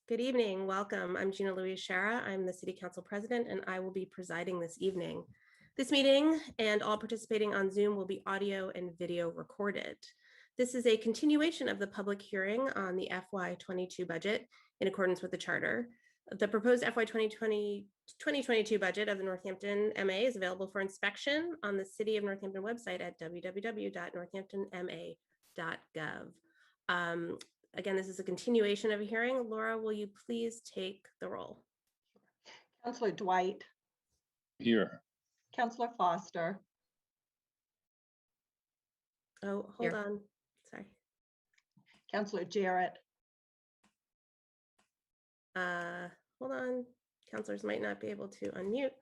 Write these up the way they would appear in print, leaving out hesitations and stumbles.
Good evening. Welcome. I'm Gina Louise Shara. I'm the City Council President, and I will be presiding this evening. This meeting and all participating on Zoom will be audio and video recorded. This is a continuation of the public hearing on the FY22 budget in accordance with the charter. The proposed FY 2022 budget of the Northampton MA is available for inspection on the City of Northampton website at www.northamptonma.gov. Again, this is a continuation of a hearing. Laura, will you please take the roll? Councillor Dwight. Here. Councillor Foster. Oh, hold on. Sorry. Councillor Jarrett. Hold on. Councillors might not be able to unmute.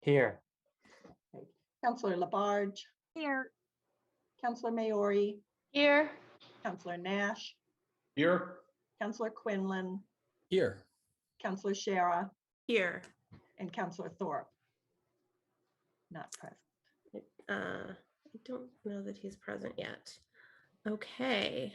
Here. Councillor Labarge. Here. Councillor Maori. Here. Councillor Nash. Here. Councillor Quinlan. Here. Councillor Shara. Here. And Councillor Thorpe. Not present. I don't know that he's present yet. Okay.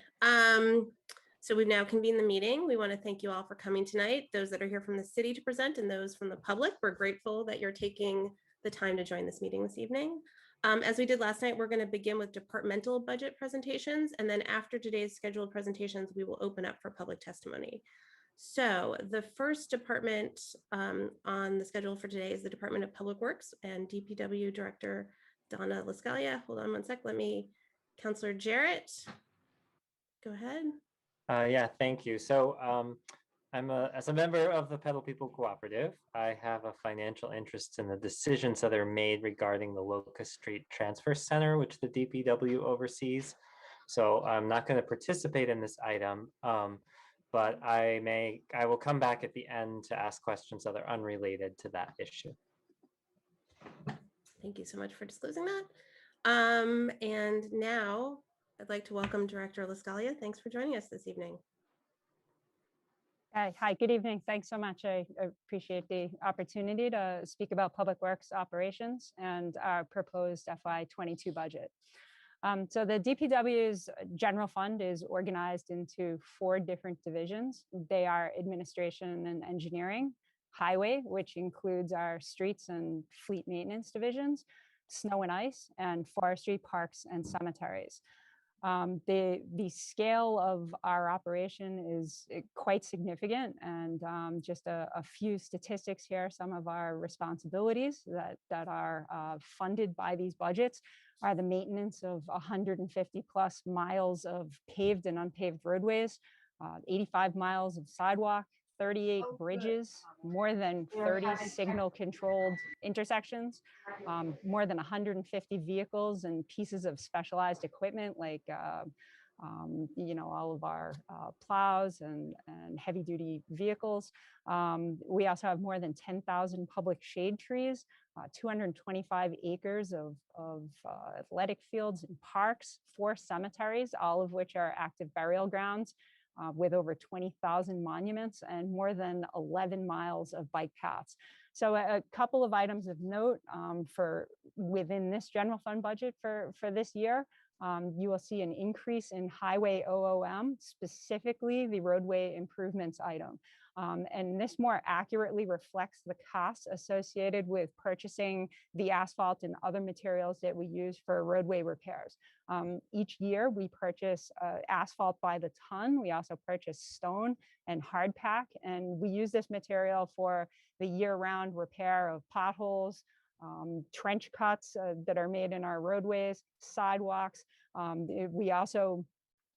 So we've now convened the meeting. We want to thank you all for coming tonight. Those that are here from the city to present and those from the public, we're grateful that you're taking the time to join this meeting this evening. As we did last night, we're going to begin with departmental budget presentations, and then after today's scheduled presentations, we will open up for public testimony. So the first department on the schedule for today is the Department of Public Works, and DPW Director Donna Lascalia. Hold on one sec. Councillor Jarrett, go ahead. Yeah, thank you. So as a member of the Pedal People Cooperative, I have a financial interest in the decisions that are made regarding the Locust Street Transfer Center, which the DPW oversees. So I'm not going to participate in this item, but I will come back at the end to ask questions that are unrelated to that issue. Thank you so much for disclosing that. And now I'd like to welcome Director Lascalia. Thanks for joining us this evening. Hi, good evening. Thanks so much. I appreciate the opportunity to speak about Public Works operations and our proposed FY22 budget. So the DPW's general fund is organized into 4 different divisions. They are administration and engineering, highway, which includes our streets and fleet maintenance divisions, snow and ice, and forestry, parks, and cemeteries. The scale of our operation is quite significant, and just a few statistics here. Some of our responsibilities that are funded by these budgets are the maintenance of 150 plus miles of paved and unpaved roadways, 85 miles of sidewalk, 38 bridges, more than 30 signal controlled intersections, more than 150 vehicles and pieces of specialized equipment like all of our plows and heavy duty vehicles. We also have more than 10,000 public shade trees, 225 acres of athletic fields and parks, 4 cemeteries, all of which are active burial grounds, with over 20,000 monuments and more than 11 miles of bike paths. So a couple of items of note for within this general fund budget for this year. You will see an increase in highway OOM, specifically the roadway improvements item. And this more accurately reflects the costs associated with purchasing the asphalt and other materials that we use for roadway repairs. Each year we purchase asphalt by the ton. We also purchase stone and hard pack, and we use this material for the year-round repair of potholes, trench cuts that are made in our roadways, sidewalks. We also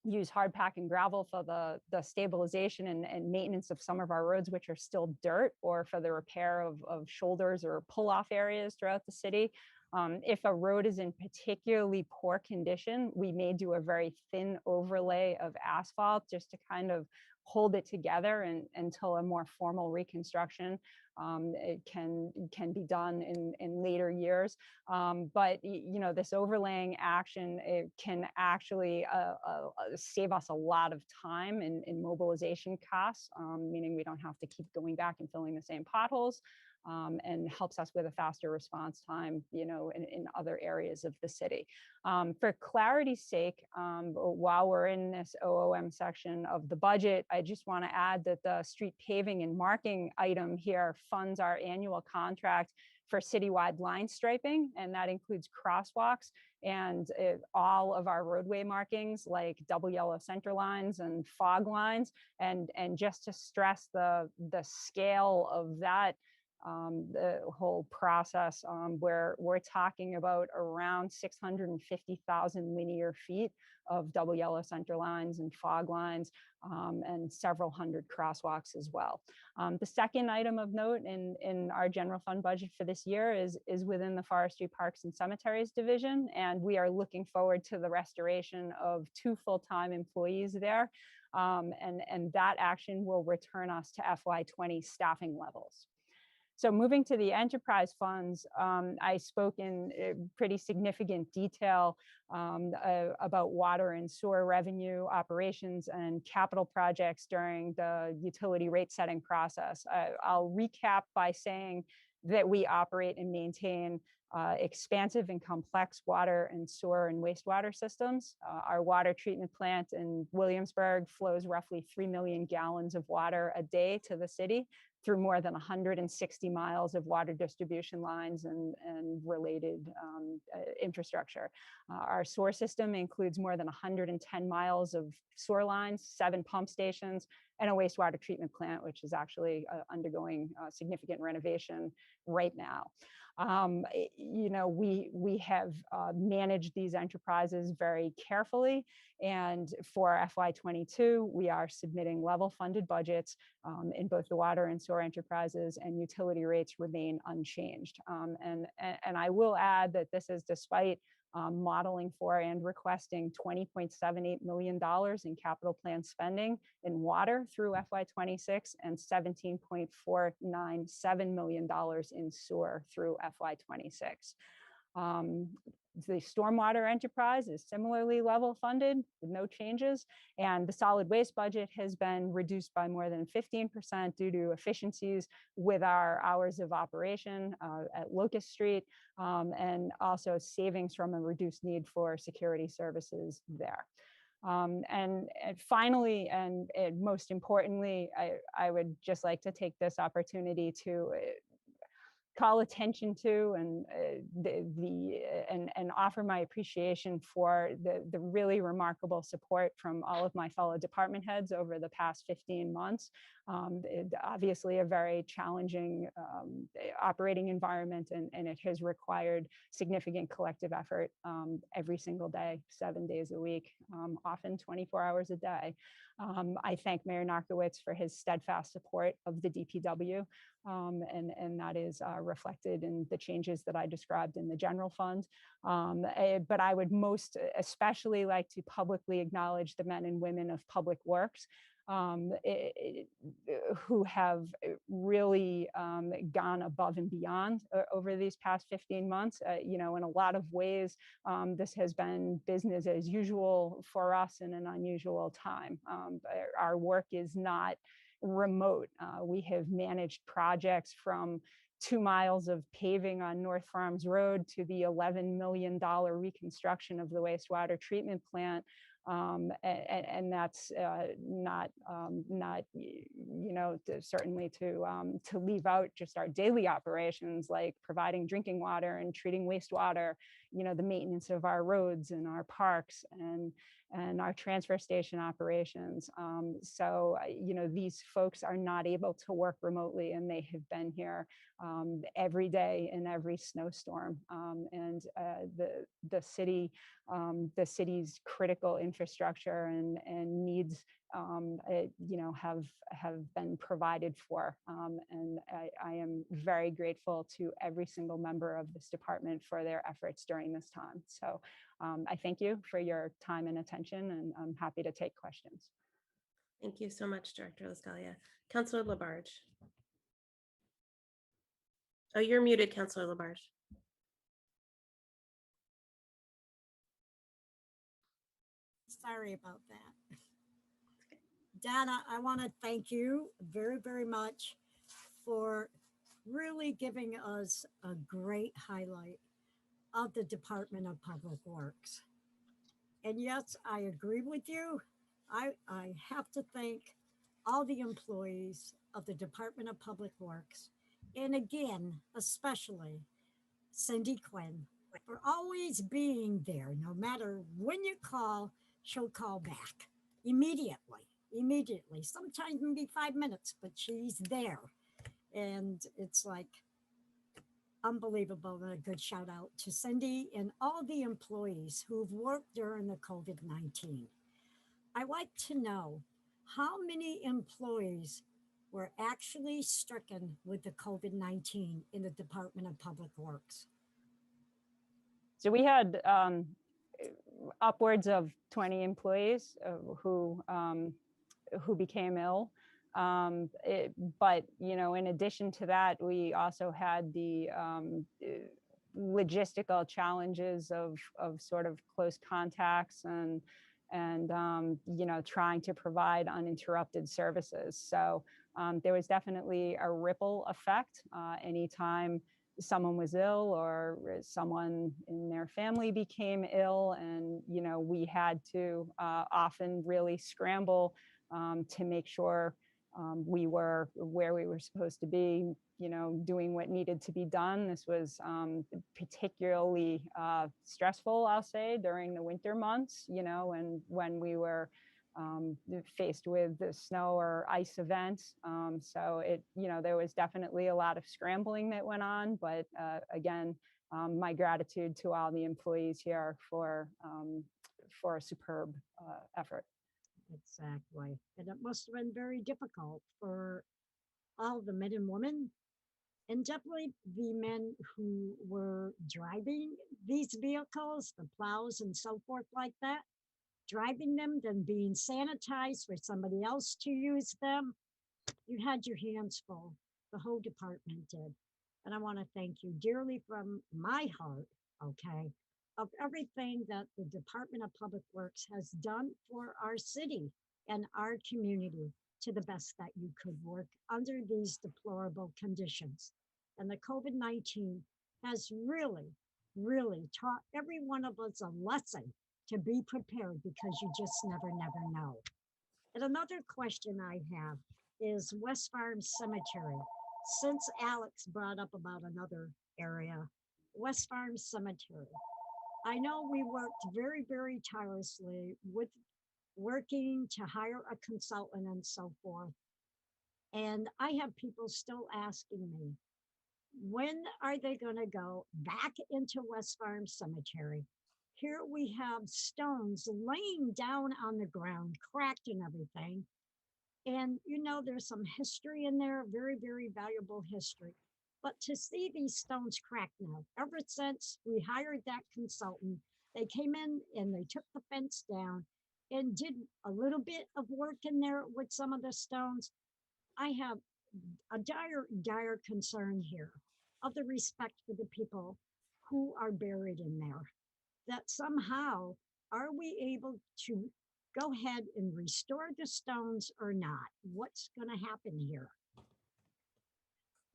use hard pack and gravel for the stabilization and maintenance of some of our roads, which are still dirt, or for the repair of shoulders or pull-off areas throughout the city. If a road is in particularly poor condition, we may do a very thin overlay of asphalt just to kind of hold it together until a more formal reconstruction it can be done in later years. But this overlaying action, it can actually save us a lot of time in mobilization costs, meaning we don't have to keep going back and filling the same potholes. and helps us with a faster response time, in other areas of the city. For clarity's sake, while we're in this OOM section of the budget, I just want to add that the street paving and marking item here funds our annual contract for citywide line striping, and that includes crosswalks and all of our roadway markings like double yellow center lines and fog lines. And just to stress the scale of that, the whole process, where we're talking about around 650,000 linear feet of double yellow center lines and fog lines, and several hundred crosswalks as well. The second item of note in our general fund budget for this year is within the Forestry, Parks, and Cemeteries division, and we are looking forward to the restoration of 2 full-time employees there, and that action will return us to FY20 staffing levels. So moving to the enterprise funds, I spoke in pretty significant detail about water and sewer revenue operations and capital projects during the utility rate setting process. I'll recap by saying that we operate and maintain expansive and complex water and sewer and wastewater systems. Our water treatment plant in Williamsburg flows roughly 3 million gallons of water a day to the city through more than 160 miles of water distribution lines and related infrastructure. Our sewer system includes more than 110 miles of sewer lines, 7 pump stations, and a wastewater treatment plant, which is actually undergoing significant renovation right now. We have managed these enterprises very carefully, and for FY22, we are submitting level funded budgets in both the water and sewer enterprises, and utility rates remain unchanged. And I will add that this is despite modeling for and requesting $20.78 million in capital plan spending in water through FY26 and $17.497 million in sewer through FY26. The stormwater enterprise is similarly level funded with no changes, and the solid waste budget has been reduced by more than 15% due to efficiencies with our hours of operation at Locust Street, and also savings from a reduced need for security services there. And finally, and most importantly, I would just like to take this opportunity to call attention to and offer my appreciation for the really remarkable support from all of my fellow department heads over the past 15 months. Obviously a very challenging operating environment, and it has required significant collective effort every single day, 7 days a week, often 24 hours a day. I thank Mayor Narkowitz for his steadfast support of the DPW, and that is reflected in the changes that I described in the general fund. But I would most especially like to publicly acknowledge the men and women of Public Works, who have really gone above and beyond over these past 15 months. In a lot of ways, this has been business as usual for us in an unusual time. Our work is not remote. We have managed projects from 2 miles of paving on North Farms Road to the $11 million reconstruction of the wastewater treatment plant. And that's not certainly to leave out just our daily operations, like providing drinking water and treating wastewater, the maintenance of our roads and our parks and our transfer station operations. So these folks are not able to work remotely, and they have been here every day in every snowstorm. And the city's critical infrastructure and needs have been provided for. And I am very grateful to every single member of this department for their efforts during this time. So I thank you for your time and attention, and I'm happy to take questions. Thank you so much, Director LaScalia. Councilor Labarge. Oh, you're muted, Councilor Labarge. Sorry about that. Dana, I want to thank you very, very much for really giving us a great highlight of the Department of Public Works. And yes, I agree with you. I have to thank all the employees of the Department of Public Works. And again, especially Cindy Quinn for always being there. No matter when you call, she'll call back immediately. Immediately. Sometimes maybe 5 minutes, but she's there. And it's like unbelievable. And a good shout out to Cindy and all the employees who've worked during the COVID-19. I like to know how many employees were actually stricken with the COVID-19 in the Department of Public Works. So we had upwards of 20 employees who became ill. But in addition to that, we also had the logistical challenges of sort of close contacts and trying to provide uninterrupted services. So there was definitely a ripple effect anytime someone was ill or someone in their family became ill, and we had to often really scramble to make sure we were where we were supposed to be, doing what needed to be done. This was particularly stressful, I'll say, during the winter months, and when we were faced with the snow or ice events. So there was definitely a lot of scrambling that went on, but again, my gratitude to all the employees here for a superb effort. Exactly. And it must have been very difficult for all the men and women, and definitely the men who were driving these vehicles, the plows and so forth like that, driving them, then being sanitized for somebody else to use them. You had your hands full. The whole department did. And I want to thank you dearly from my heart, okay, of everything that the Department of Public Works has done for our city and our community to the best that you could work under these deplorable conditions. And the COVID-19 has really, really taught every one of us a lesson to be prepared, because you just never know. And another question I have is West Farm Cemetery. Since Alex brought up about another area, West Farm Cemetery, I know we worked very, very tirelessly with working to hire a consultant and so forth. And I have people still asking me, when are they going to go back into West Farm Cemetery? Here we have stones laying down on the ground, cracked and everything. And there's some history in there, very, very valuable history. But to see these stones cracked now, ever since we hired that consultant, they came in and they took the fence down and did a little bit of work in there with some of the stones. I have a dire concern here of the respect for the people who are buried in there. That somehow, are we able to go ahead and restore the stones or not? What's going to happen here?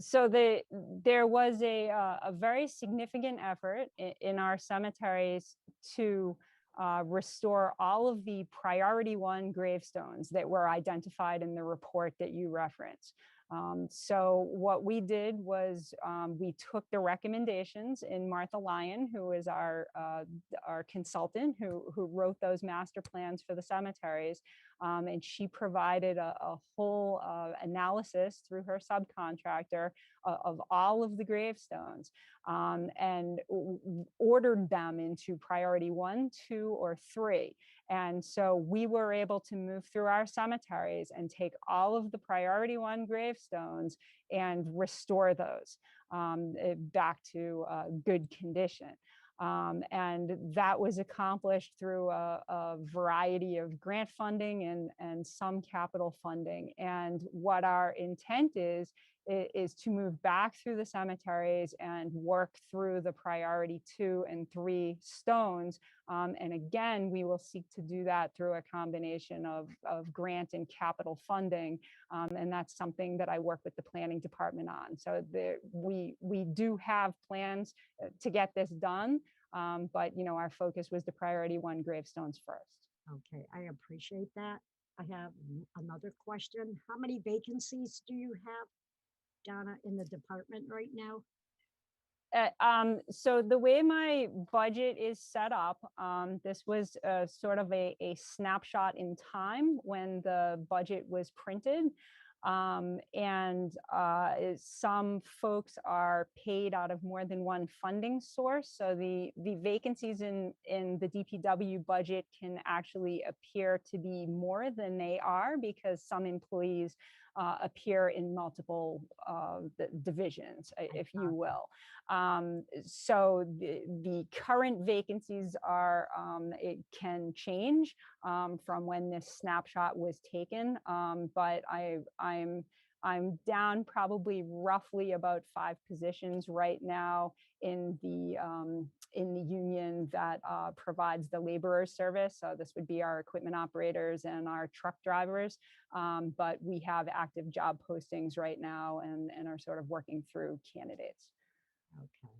So there was a very significant effort in our cemeteries to restore all of the priority 1 gravestones that were identified in the report that you referenced. So what we did was we took the recommendations, in Martha Lyon, who is our consultant who wrote those master plans for the cemeteries, and she provided a whole analysis through her subcontractor of all of the gravestones, and ordered them into priority 1, 2, or 3. And so we were able to move through our cemeteries and take all of the priority 1 gravestones and restore those back to good condition. And that was accomplished through a variety of grant funding and some capital funding. And what our intent is is to move back through the cemeteries and work through the priority 2 and 3 stones. And again, we will seek to do that through a combination of grant and capital funding. And that's something that I work with the planning department on. So we do have plans to get this done. But our focus was the priority 1 gravestones first. Okay, I appreciate that. I have another question. How many vacancies do you have, Donna, in the department right now? So the way my budget is set up, this was sort of a snapshot in time when the budget was printed. And some folks are paid out of more than one funding source. So the vacancies in the DPW budget can actually appear to be more than they are because some employees appear in multiple divisions, if you will. So the current vacancies are, it can change from when this snapshot was taken, but I'm down probably roughly about 5 positions right now in the union that provides the laborer service. So this would be our equipment operators and our truck drivers. But we have active job postings right now and are sort of working through candidates. Okay.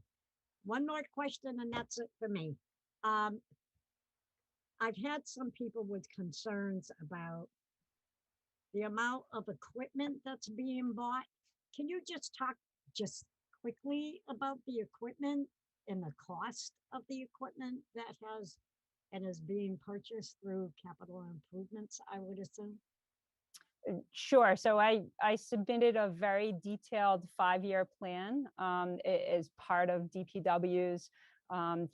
One more question and that's it for me. I've had some people with concerns about the amount of equipment that's being bought. Can you just talk just quickly about the equipment and the cost of the equipment that has and is being purchased through capital improvements, I would assume? Sure. So I submitted a very detailed 5-year plan as part of DPW's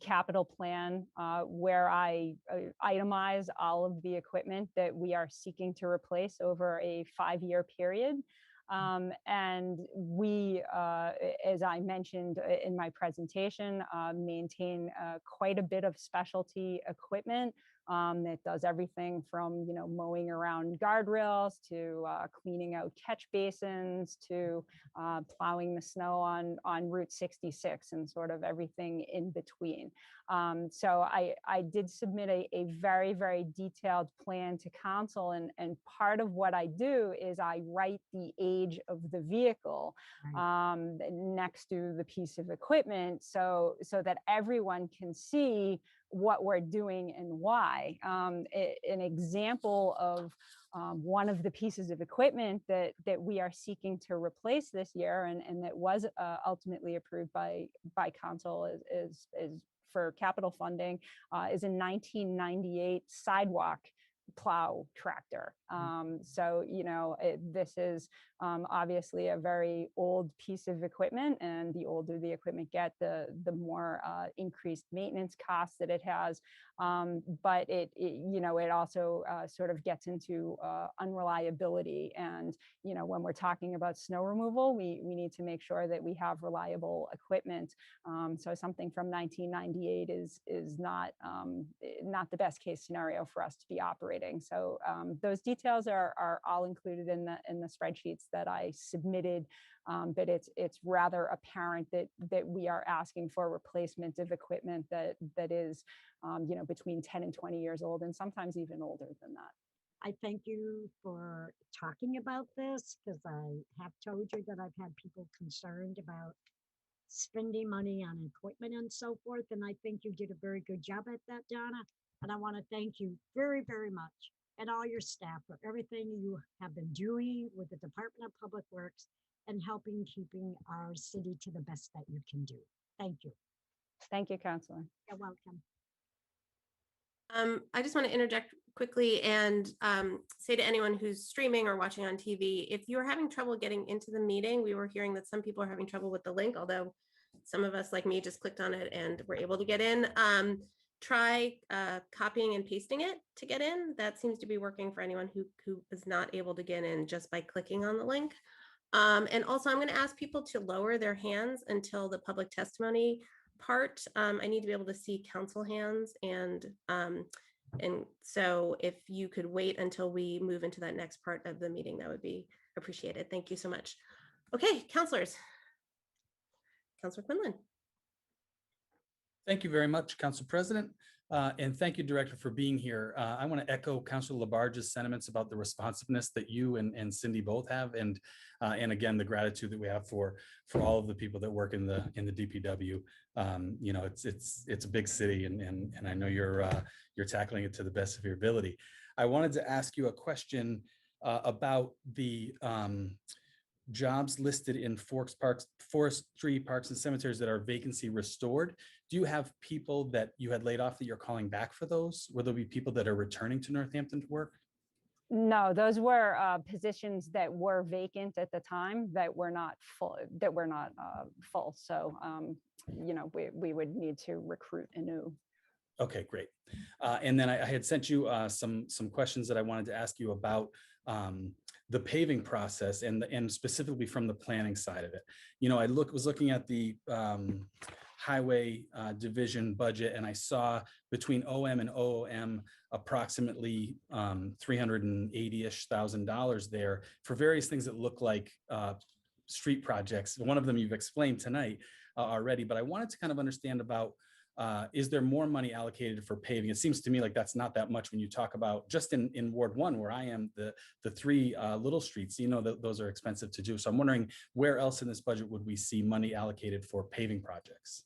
capital plan, where I itemize all of the equipment that we are seeking to replace over a 5-year period. And we, as I mentioned in my presentation, maintain quite a bit of specialty equipment that does everything from mowing around guardrails to cleaning out catch basins to plowing the snow on Route 66 and sort of everything in between. So I did submit a very, very detailed plan to council, and part of what I do is I write the age of the vehicle next to the piece of equipment so that everyone can see what we're doing and why. An example of one of the pieces of equipment that we are seeking to replace this year and that was ultimately approved by council is for capital funding is a 1998 sidewalk plow tractor. So, this is obviously a very old piece of equipment, and the older the equipment get, the more increased maintenance costs that it has. But it also sort of gets into unreliability. And, when we're talking about snow removal, we need to make sure that we have reliable equipment. So something from 1998 is not the best case scenario for us to be operating. So those details are all included in the spreadsheets that I submitted. But it's rather apparent that we are asking for replacement of equipment that is between 10 and 20 years old, and sometimes even older than that. I thank you for talking about this because I have told you that I've had people concerned about spending money on equipment and so forth. And I think you did a very good job at that, Donna. And I want to thank you very, very much and all your staff for everything you have been doing with the Department of Public Works and helping keeping our city to the best that you can do. Thank you. Thank you, Councilor. You're welcome. I just want to interject quickly and say to anyone who's streaming or watching on TV, if you're having trouble getting into the meeting, we were hearing that some people are having trouble with the link, although some of us like me just clicked on it and were able to get in. Try copying and pasting it to get in. That seems to be working for anyone who is not able to get in just by clicking on the link. And also I'm going to ask people to lower their hands until the public testimony part. I need to be able to see council hands, and so if you could wait until we move into that next part of the meeting, that would be appreciated. Thank you so much. Okay, counselors. Counselor Quinlan. Thank you very much, Council President. And thank you, Director, for being here. I want to echo Councilor Labarge's sentiments about the responsiveness that you and Cindy both have, and again, the gratitude that we have for all of the people that work in the DPW. You know, it's a big city, and I know you're tackling it to the best of your ability. I wanted to ask you a question about the jobs listed in forestry, parks, and cemeteries that are vacancy restored. Do you have people that you had laid off that you're calling back for those? Will there be people that are returning to Northampton to work? No, those were positions that were vacant at the time that were not full. Full. So, you know, we would need to recruit anew. Okay, great. And then I had sent you some questions that I wanted to ask you about the paving process and specifically from the planning side of it. You know, I was looking at the highway division budget, and I saw between OM and OOM approximately $380-ish thousand there for various things that look like street projects. One of them you've explained tonight already, but I wanted to kind of understand about is there more money allocated for paving? It seems to me like that's not that much when you talk about just in Ward 1, where I am, the three little streets, you know, those are expensive to do. So I'm wondering where else in this budget would we see money allocated for paving projects?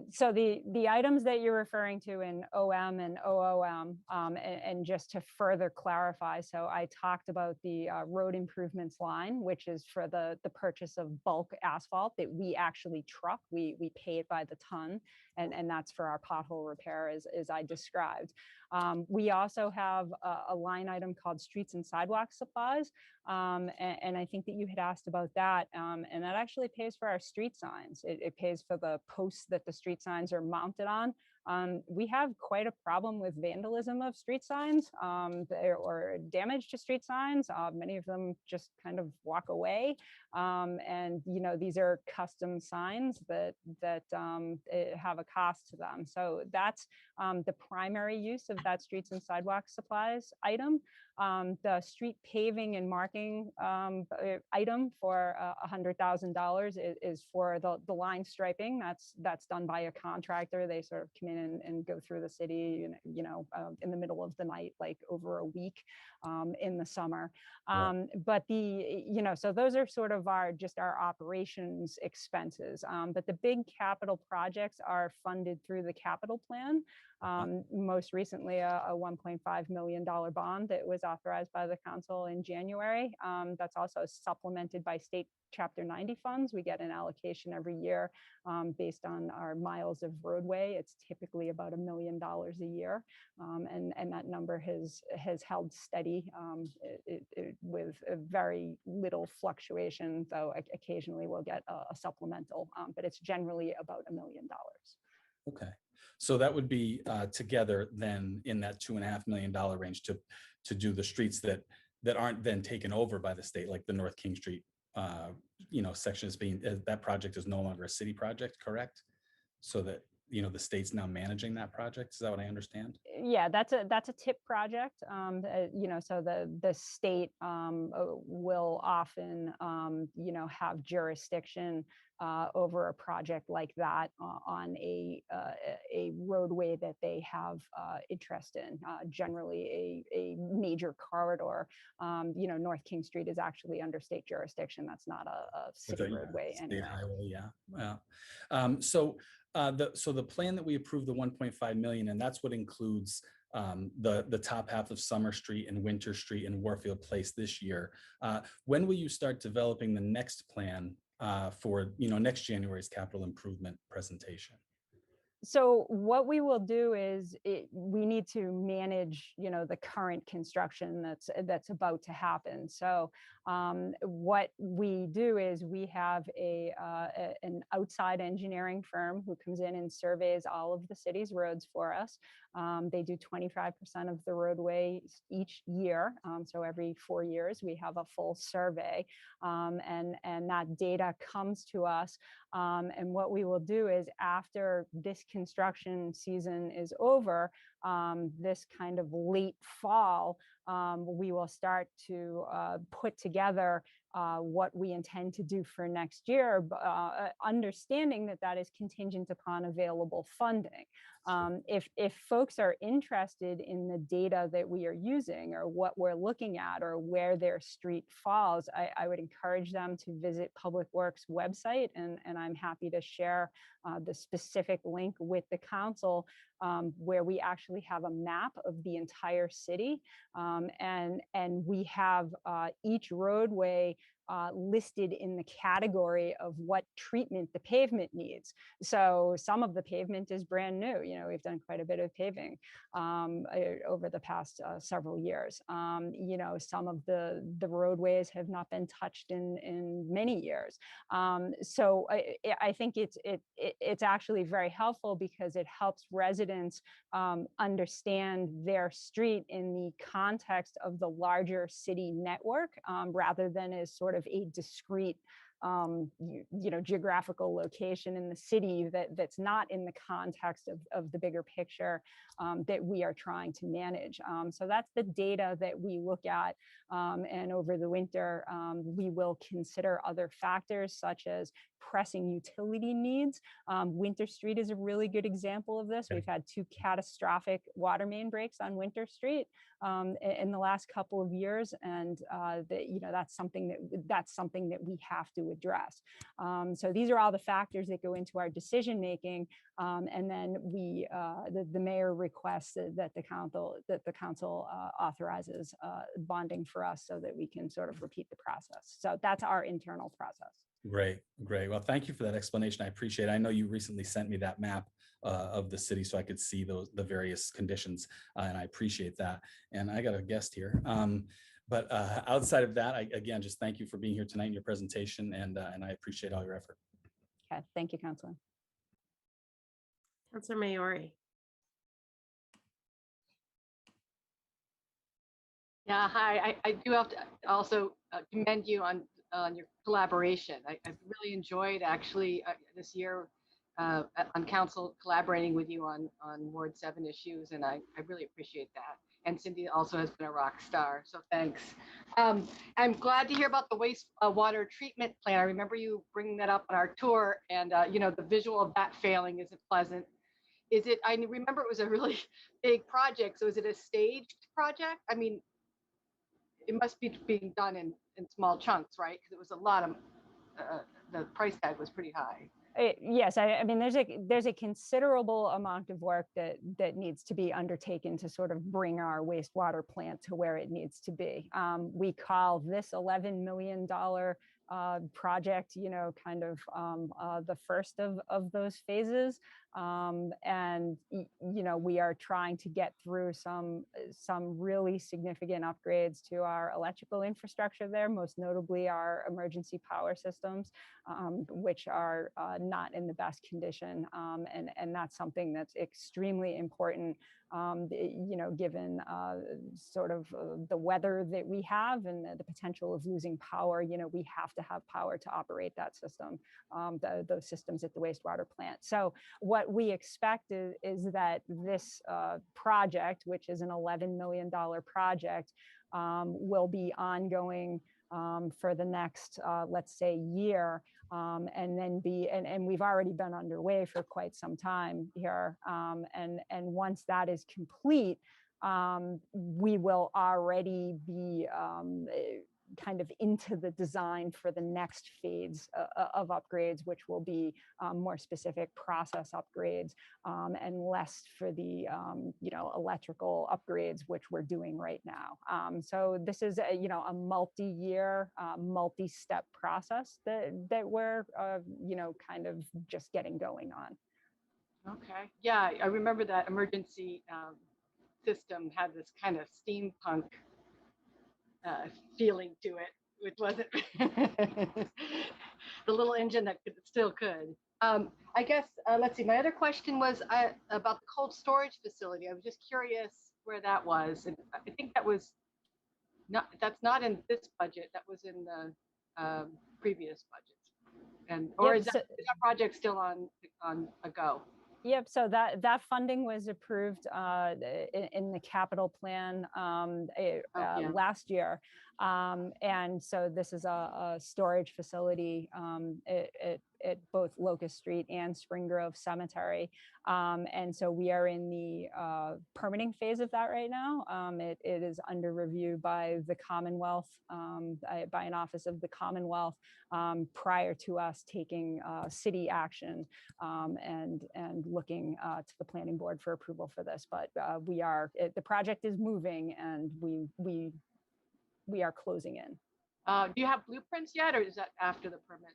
So the items that you're referring to in OM and OOM, and just to further clarify, so I talked about the road improvements line, which is for the purchase of bulk asphalt that we actually truck. We pay it by the ton, and that's for our pothole repair, as I described. We also have a line item called streets and sidewalk supplies. And I think that you had asked about that. And that actually pays for our street signs. It pays for the posts that the street signs are mounted on. We have quite a problem with vandalism of street signs or damage to street signs. Many of them just kind of walk away. And, you know, these are custom signs that have a cost to them. So that's the primary use of that streets and sidewalk supplies item. The street paving and marking item for $100,000 is for the line striping. That's done by a contractor. They sort of come in and go through the city, you know, in the middle of the night, like over a week in the summer. But you know, so those are sort of our operations expenses. But the big capital projects are funded through the capital plan. Most recently, a $1.5 million bond that was authorized by the council in January. That's also supplemented by state Chapter 90 funds. We get an allocation every year based on our miles of roadway. It's typically about $1 million a year, and that number has held steady with a very little fluctuation. Though occasionally we'll get a supplemental, but it's generally about $1 million. Okay, so that would be together then in that $2.5 million range to do the streets that aren't then taken over by the state, like the North King Street, you know, section is being, that project is no longer a city project, correct? So that, you know, the state's now managing that project. Is that what I understand? Yeah, that's a TIP project. You know, so the state will often, you know, have jurisdiction over a project like that on a roadway that they have interest in. Generally, a major corridor. You know, North King Street is actually under state jurisdiction. That's not a city roadway state anyway. highway, yeah. So the plan that we approved, the 1.5 million, and that's what includes the top half of Summer Street and Winter Street and Warfield Place this year. When will you start developing the next plan for, you know, next January's capital improvement presentation? So what we will do is we need to manage, you know, the current construction that's about to happen. So what we do is we have an outside engineering firm who comes in and surveys all of the city's roads for us. They do 25% of the roadway each year. So every 4 years we have a full survey, and that data comes to us. And what we will do is after this construction season is over, this kind of late fall, we will start to put together what we intend to do for next year, understanding that that is contingent upon available funding. If folks are interested in the data that we are using or what we're looking at or where their street falls, I would encourage them to visit Public Works website, and I'm happy to share the specific link with the council, where we actually have a map of the entire city, and we have each roadway listed in the category of what treatment the pavement needs. So some of the pavement is brand new. We've done quite a bit of paving over the past several years. Some of the roadways have not been touched in many years. So I think it's actually very helpful because it helps residents understand their street in the context of the larger city network, rather than as sort of a discrete geographical location in the city that's not in the context of the bigger picture that we are trying to manage. So that's the data that we look at. And over the winter, we will consider other factors such as pressing utility needs. Winter Street is a really good example of this. Okay. We've had 2 catastrophic water main breaks on Winter Street in the last couple of years, and that's something that we have to address. So these are all the factors that go into our decision making, and then the mayor requests that the council authorizes bonding for us so that we can sort of repeat the process. So that's our internal process. Great. Well, thank you for that explanation. I appreciate it. I know you recently sent me that map of the city so I could see the various conditions, and I appreciate that. And I got a guest here. But outside of that, again, just thank you for being here tonight in your presentation, and I appreciate all your effort. Okay, thank you, Councilor. Councilor Maori. Yeah, hi. I do have to also commend you on your collaboration. I've really enjoyed actually this year on council collaborating with you on Ward 7 issues, and I really appreciate that. And Cindy also has been a rock star, so thanks. I'm glad to hear about the wastewater treatment plan. I remember you bringing that up on our tour, and the visual of that failing isn't pleasant. I remember it was a really big project, so is it a staged project? I mean, it must be being done in small chunks, right? Because it was a lot of, the price tag was pretty high. Yes, I mean, there's a considerable amount of work that needs to be undertaken to sort of bring our wastewater plant to where it needs to be. We call this $11 million project, kind of the first of those phases. And we are trying to get through some really significant upgrades to our electrical infrastructure there, most notably our emergency power systems, which are not in the best condition. And that's something that's extremely important, given sort of the weather that we have and the potential of losing power. We have to have power to operate that system, those systems at the wastewater plant. So what we expect is that this project, which is an $11 million project, will be ongoing for the next, let's say, year, and then and we've already been underway for quite some time here. And once that is complete, we will already be kind of into the design for the next phase of upgrades, which will be more specific process upgrades, and less for the electrical upgrades, which we're doing right now. So this is a multi-year, multi-step process that we're kind of just getting going on. Okay. Yeah, I remember that emergency system had this kind of steampunk feeling to it, which wasn't the little engine that still could. I guess, let's see, my other question was about the cold storage facility. I was just curious where that was. And I think that's not in this budget, that was in the previous budget. And, or is that project still on a go? Yep, so that funding was approved in the capital plan Yeah. last year. And so this is a storage facility at both Locust Street and Spring Grove Cemetery. And so we are in the permitting phase of that right now. It is under review by the Commonwealth, by an office of the Commonwealth, prior to us taking city action and looking to the planning board for approval for this. But the project is moving, and we are closing in. Do you have blueprints yet, or is that after the permit?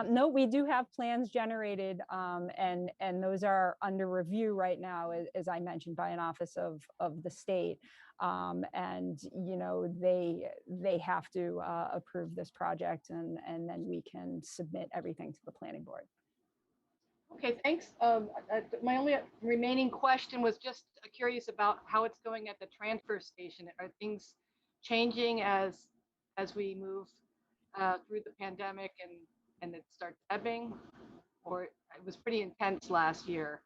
No, we do have plans generated, and those are under review right now, as I mentioned, by an office of the state. And you know, they have to approve this project, and then we can submit everything to the planning board. Okay, thanks. My only remaining question was just curious about how it's going at the transfer station. Are things changing as we move through the pandemic and it starts ebbing? Or it was pretty intense last year?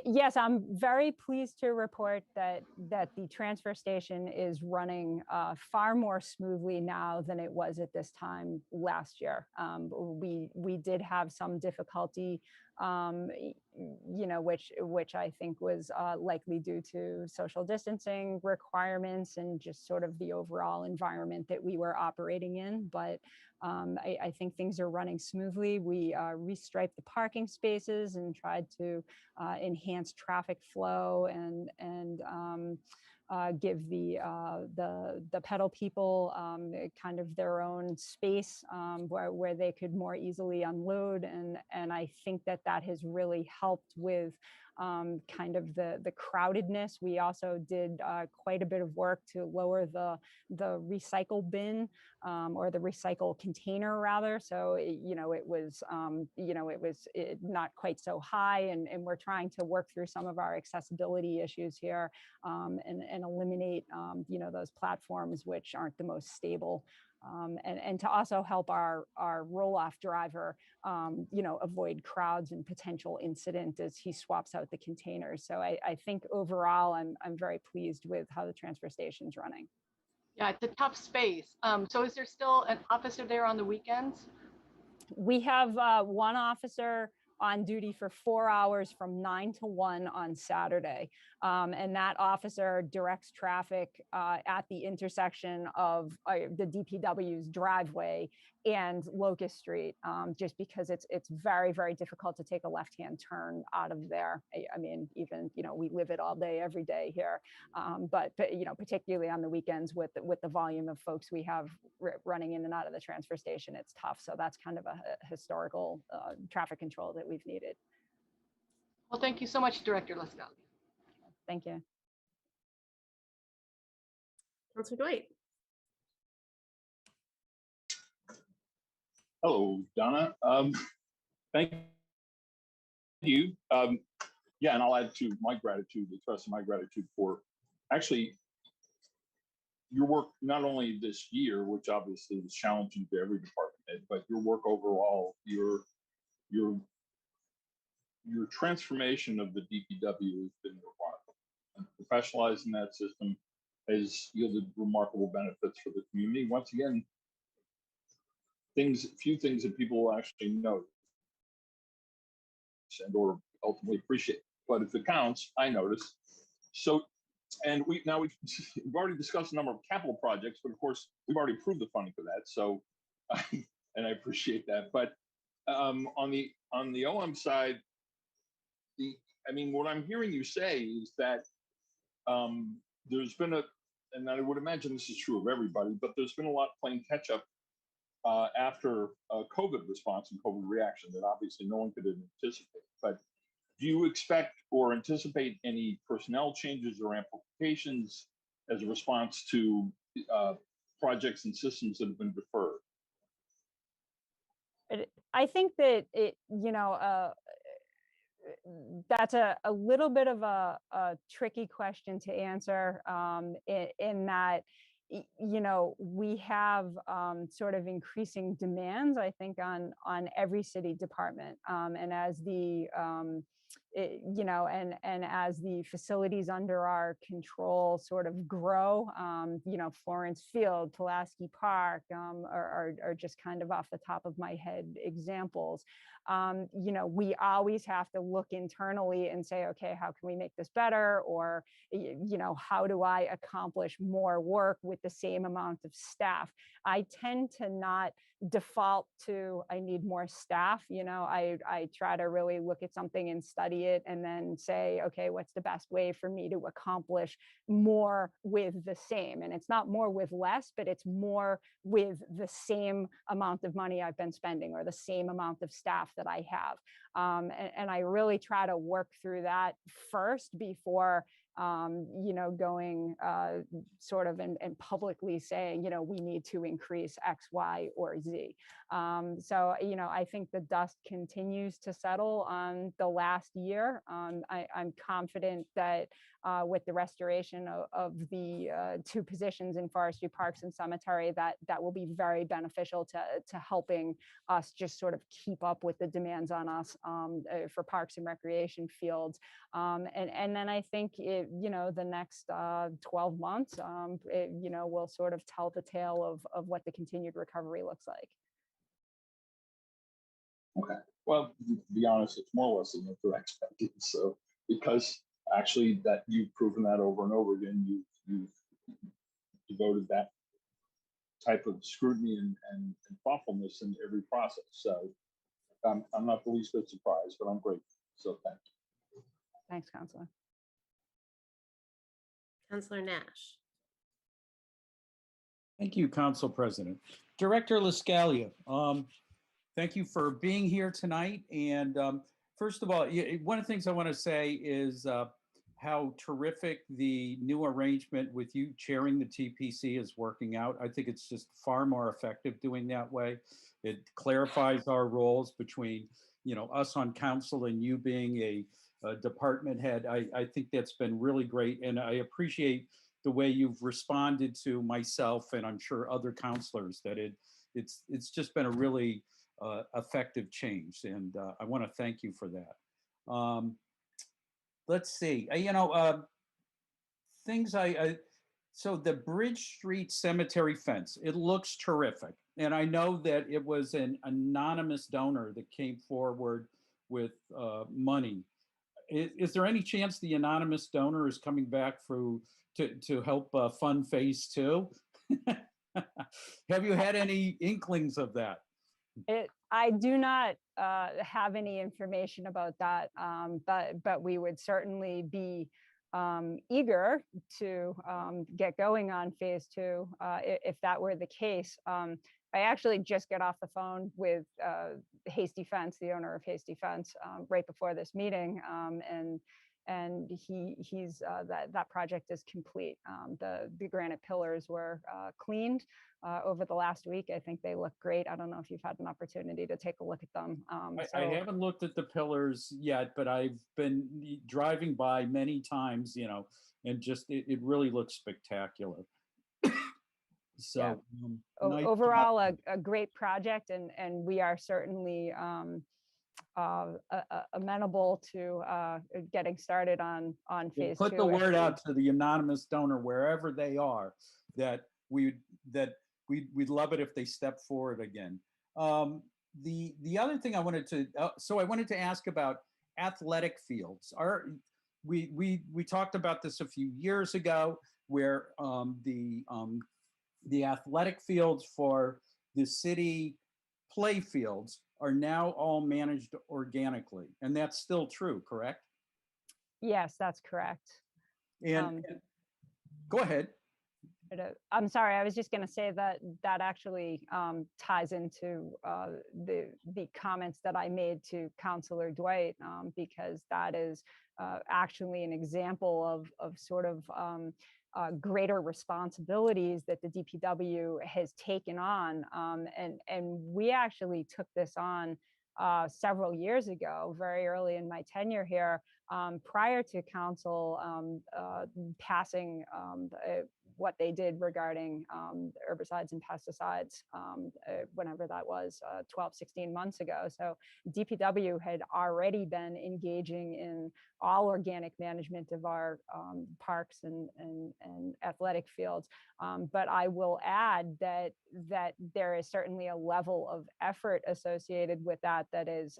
Yes, I'm very pleased to report that the transfer station is running far more smoothly now than it was at this time last year. We did have some difficulty, you know, which I think was likely due to social distancing requirements and just sort of the overall environment that we were operating in. But I think things are running smoothly. We restriped the parking spaces and tried to enhance traffic flow and give the pedal people kind of their own space where they could more easily unload, and I think that has really helped with kind of the crowdedness. We also did quite a bit of work to lower the recycle bin or the recycle container rather. So you know, it was not quite so high, and we're trying to work through some of our accessibility issues here and eliminate you know, those platforms which aren't the most stable. And to also help our roll-off driver, you know, avoid crowds and potential incident as he swaps out the containers. So I think overall, I'm very pleased with how the transfer station's running. Yeah, it's a tough space. So is there still an officer there on the weekends? We have one officer on duty for 4 hours from 9 to 1 on Saturday. And that officer directs traffic at the intersection of the DPW's driveway and Locust Street, just because it's very, very difficult to take a left-hand turn out of there. I mean, even, you know, we live it all day, every day here. But you know, particularly on the weekends with the volume of folks we have running in and out of the transfer station, it's tough. So that's kind of a historical traffic control that we've needed. Well, thank you so much, Director Lascali. Thank you. Councilor Dwight. Hello, Donna. Thank you. Yeah, and I'll add to my gratitude, expressing my gratitude for actually your work, not only this year, which obviously was challenging to every department head, but your work overall, your transformation of the DPW has been remarkable. And professionalizing that system has yielded remarkable benefits for the community. Once again, few things that people will actually notice and or ultimately appreciate. But if it counts, I notice. So, and we've already discussed a number of capital projects, but of course we've already approved the funding for that. So, and I appreciate that. But on the OM side, I mean, what I'm hearing you say is that there's been and I would imagine this is true of everybody, but there's been a lot playing catch up after COVID response and COVID reaction that obviously no one could anticipate. But do you expect or anticipate any personnel changes or amplifications as a response to projects and systems that have been deferred? I think that you know, that's a little bit of a tricky question to answer in that, you know, we have sort of increasing demands, I think, on every city department. And as the you know, and as the facilities under our control sort of grow, you know, Florence Field, Pulaski Park are just kind of off the top of my head examples. You know, we always have to look internally and say, okay, how can we make this better? Or, you know, how do I accomplish more work with the same amount of staff? I tend to not default to I need more staff. You know, I try to really look at something and study it and then say, okay, what's the best way for me to accomplish more with the same? And it's not more with less, but it's more with the same amount of money I've been spending or the same amount of staff that I have. And I really try to work through that first before you know, going sort of and publicly saying, you know, we need to increase X, Y, or Z. So, you know, I think the dust continues to settle on the last year. I'm confident that with the restoration of the 2 positions in forestry, parks, and cemetery, that will be very beneficial to helping us just sort of keep up with the demands on us for parks and recreation fields. And then I think you know, the next 12 months, you know, will sort of tell the tale of what the continued recovery looks like. Okay. Well, to be honest, it's more or less than what they're expecting. So, because actually that you've proven that over and over again, you've devoted that type of scrutiny and thoughtfulness in every process. So, I'm not the least bit surprised, but I'm grateful. So, thank you. Thanks, Councilor. Councilor Nash. Thank you, Council President. Director LaScalia, thank you for being here tonight. And first of all, one of the things I want to say is how terrific the new arrangement with you chairing the TPC is working out. I think it's just far more effective doing that way. It clarifies our roles between, you know, us on council and you being a department head. I think that's been really great. And I appreciate the way you've responded to myself and I'm sure other counselors that it's just been a really effective change. And I want to thank you for that. Let's see, you know, things so the Bridge Street Cemetery fence, it looks terrific. And I know that it was an anonymous donor that came forward with money. Is there any chance the anonymous donor is coming back to help fund phase 2? Have you had any inklings of that? I do not have any information about that, but we would certainly be eager to get going on phase 2 if that were the case. I actually just got off the phone with Hasty Fence, the owner of Hasty Fence, right before this meeting, and he's that project is complete. The granite pillars were cleaned over the last week. I think they look great. I don't know if you've had an opportunity to take a look at them. I haven't looked at the pillars yet, but I've been driving by many times, you know, and just it really looks spectacular. So yeah. nice Overall, a great project, and we are certainly amenable to getting started on phase 2. Put the word out to the anonymous donor wherever they are that we'd love it if they step forward again. The other thing I wanted to I wanted to ask about athletic fields. We talked about this a few years ago, where the athletic fields for the city play fields are now all managed organically, and that's still true, correct? Yes, that's correct. And go ahead. I'm sorry, I was just going to say that actually ties into the comments that I made to Councilor Dwight, because that is actually an example of sort of greater responsibilities that the DPW has taken on. And we actually took this on several years ago, very early in my tenure here, prior to council passing what they did regarding herbicides and pesticides whenever that was 12, 16 months ago. So DPW had already been engaging in all organic management of our parks and athletic fields. But I will add that there is certainly a level of effort associated with that is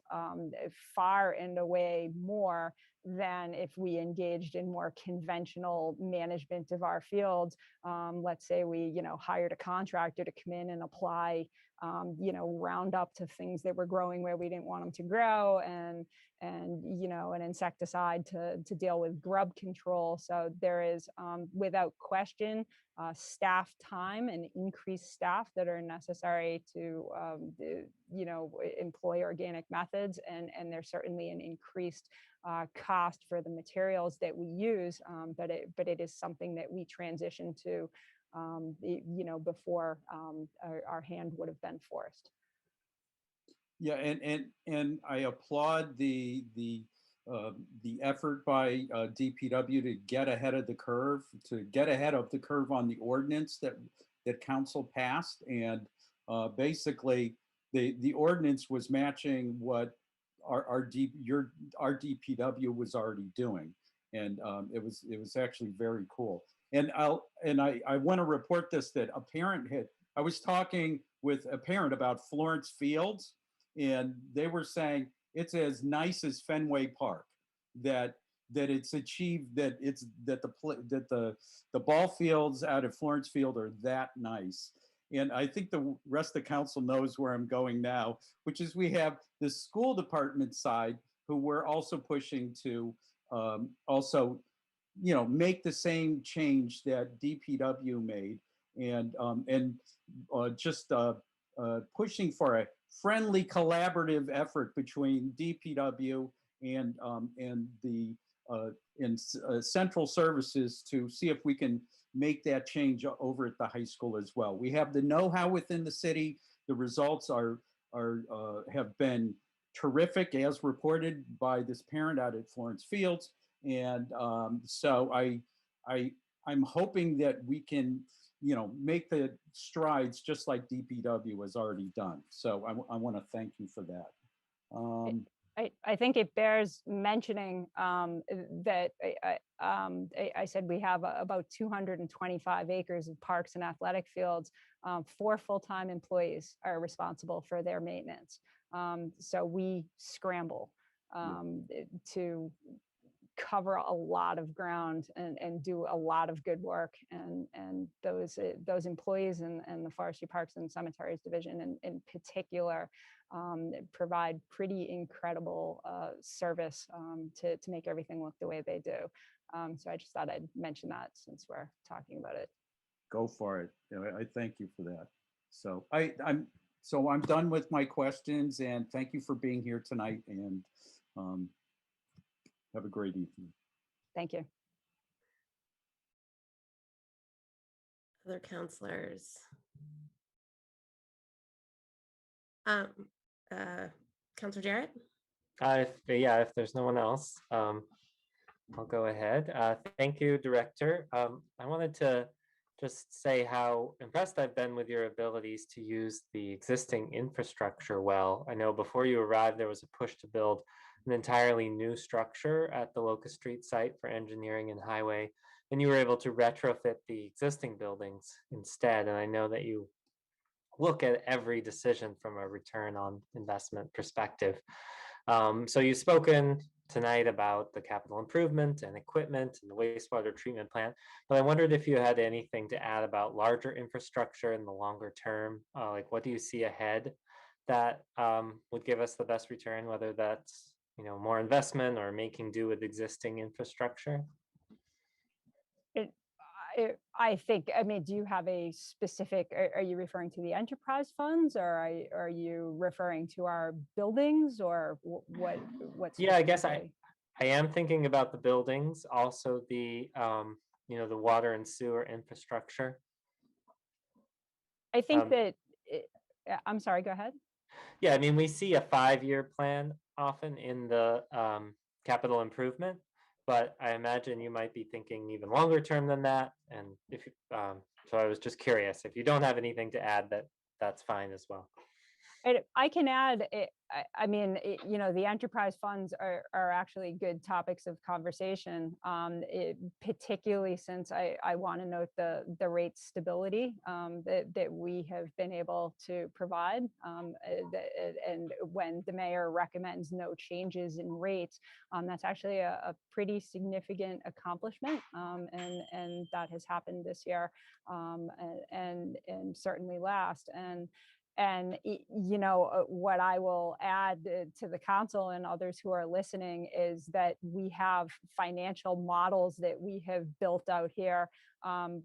far and away more than if we engaged in more conventional management of our fields. Let's say we, hired a contractor to come in and apply, Roundup to things that were growing where we didn't want them to grow, and an insecticide to deal with grub control. So there is, without question, staff time and increased staff that are necessary to, employ organic methods, and there's certainly an increased cost for the materials that we use, but it is something that we transition to, before our hand would have been forced. Yeah, and I applaud the effort by DPW to get ahead of the curve, on the ordinance that council passed, and basically the ordinance was matching what our DPW was already doing, and it was actually very cool. And I want to report this, that I was talking with a parent about Florence Fields, and they were saying it's as nice as Fenway Park, that it's achieved, that the ball fields out at Florence Field are that nice. And I think the rest of the council knows where I'm going now, which is we have the school department side, who we're also pushing to also, make the same change that DPW made, and just pushing for a friendly, collaborative effort between DPW and the central services to see if we can make that change over at the high school as well. We have the know-how within the city. The results have been terrific, as reported by this parent out at Florence Fields. And so I'm hoping that we can, make the strides just like DPW has already done. So I want to thank you for that. I think it bears mentioning that I said we have about 225 acres of parks and athletic fields. 4 full-time employees are responsible for their maintenance. So we scramble to cover a lot of ground and do a lot of good work, and those employees and the Forestry Parks and Cemeteries Division in particular provide pretty incredible service to make everything look the way they do. So I just thought I'd mention that since we're talking about it. Go for it. I thank you for that. So I'm done with my questions, and thank you for being here tonight, and have a great evening. Thank you. Other counselors? Counselor Jarrett? If there's no one else, I'll go ahead. Thank you, Director. I wanted to just say how impressed I've been with your abilities to use the existing infrastructure well. I know before you arrived, there was a push to build an entirely new structure at the Locust Street site for engineering and highway, and you were able to retrofit the existing buildings instead. And I know that you look at every decision from a return on investment perspective. So you've spoken tonight about the capital improvement and equipment and the wastewater treatment plant, but I wondered if you had anything to add about larger infrastructure in the longer term. Like, what do you see ahead that would give us the best return, whether that's more investment or making do with existing infrastructure? I think, do you have a specific, are you referring to the enterprise funds, or are you referring to our buildings, or what's? Yeah, I guess I am thinking about the buildings, also the, the water and sewer infrastructure. I think that, I'm sorry, go ahead. Yeah, we see a 5-year plan often in the capital improvement, but I imagine you might be thinking even longer term than that. And if you, so I was just curious, if you don't have anything to add, that's fine as well. I can add, I mean, the enterprise funds are actually good topics of conversation, particularly since I want to note the rate stability that we have been able to provide. And when the mayor recommends no changes in rates, that's actually a pretty significant accomplishment. And that has happened this year, and certainly last. And what I will add to the council and others who are listening is that we have financial models that we have built out here,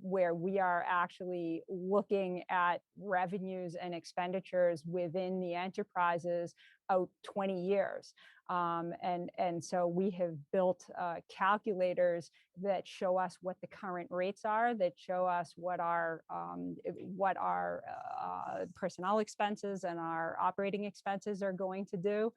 where we are actually looking at revenues and expenditures within the enterprises out 20 years. And so we have built calculators that show us what the current rates are, that show us what our personnel expenses and our operating expenses are going to do,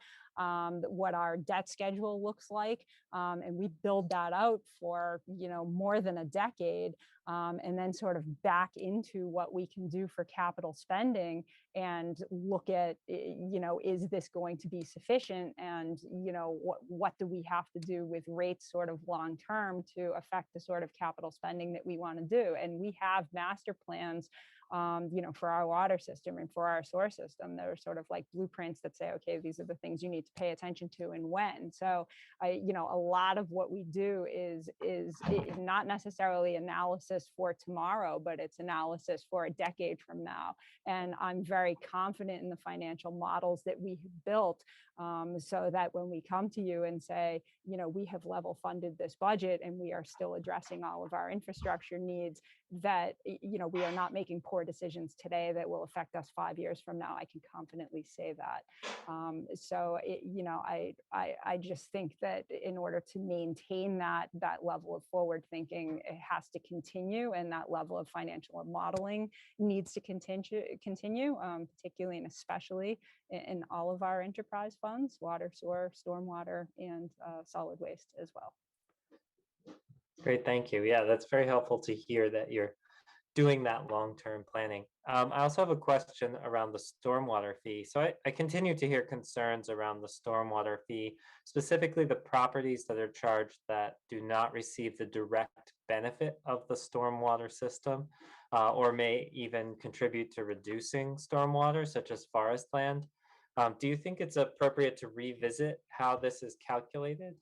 what our debt schedule looks like. And we build that out for, more than a decade, and then sort of back into what we can do for capital spending and look at, is this going to be sufficient? And, what do we have to do with rates sort of long term to affect the sort of capital spending that we want to do? And we have master plans, for our water system and for our sewer system. They're sort of like blueprints that say, okay, these are the things you need to pay attention to and when. So, a lot of what we do is not necessarily analysis for tomorrow, but it's analysis for a decade from now. And I'm very confident in the financial models that we have built, so that when we come to you and say, we have level funded this budget and we are still addressing all of our infrastructure needs, that, we are not making poor decisions today that will affect us 5 years from now. I can confidently say that. So, I just think that in order to maintain that level of forward thinking, it has to continue, and that level of financial modeling needs to continue, particularly and especially in all of our enterprise funds, water, sewer, stormwater, and solid waste as well. Great, thank you. Yeah, that's very helpful to hear that you're doing that long-term planning. I also have a question around the stormwater fee. So I continue to hear concerns around the stormwater fee, specifically the properties that are charged that do not receive the direct benefit of the stormwater system, or may even contribute to reducing stormwater, such as forest land. Do you think it's appropriate to revisit how this is calculated?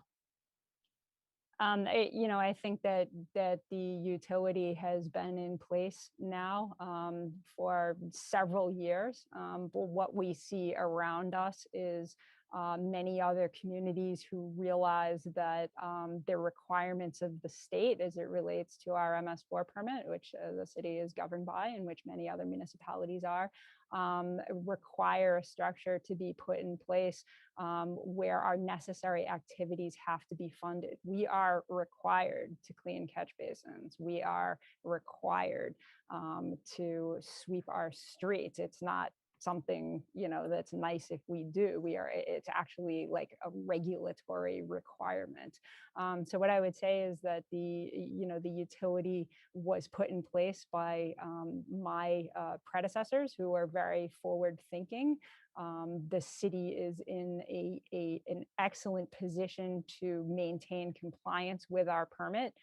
I think that the utility has been in place now, for several years. But what we see around us is many other communities who realize that the requirements of the state as it relates to our MS4 permit, which the city is governed by and which many other municipalities are, require a structure to be put in place where our necessary activities have to be funded. We are required to clean catch basins. We are required to sweep our streets. It's not something that's nice if we do. It's actually like a regulatory requirement. So what I would say is that the utility was put in place by my predecessors, who are very forward thinking. The city is in an excellent position to maintain compliance with our permit,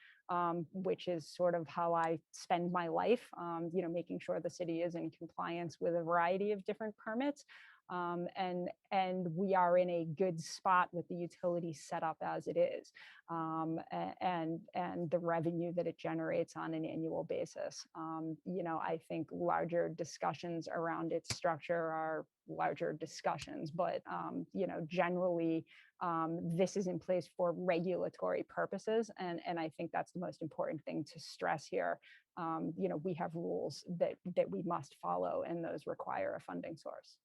which is sort of how I spend my life, making sure the city is in compliance with a variety of different permits. And we are in a good spot with the utility set up as it is, and the revenue that it generates on an annual basis. I think larger discussions around its structure are larger discussions, but generally, this is in place for regulatory purposes, and I think that's the most important thing to stress here. We have rules that we must follow, and those require a funding source.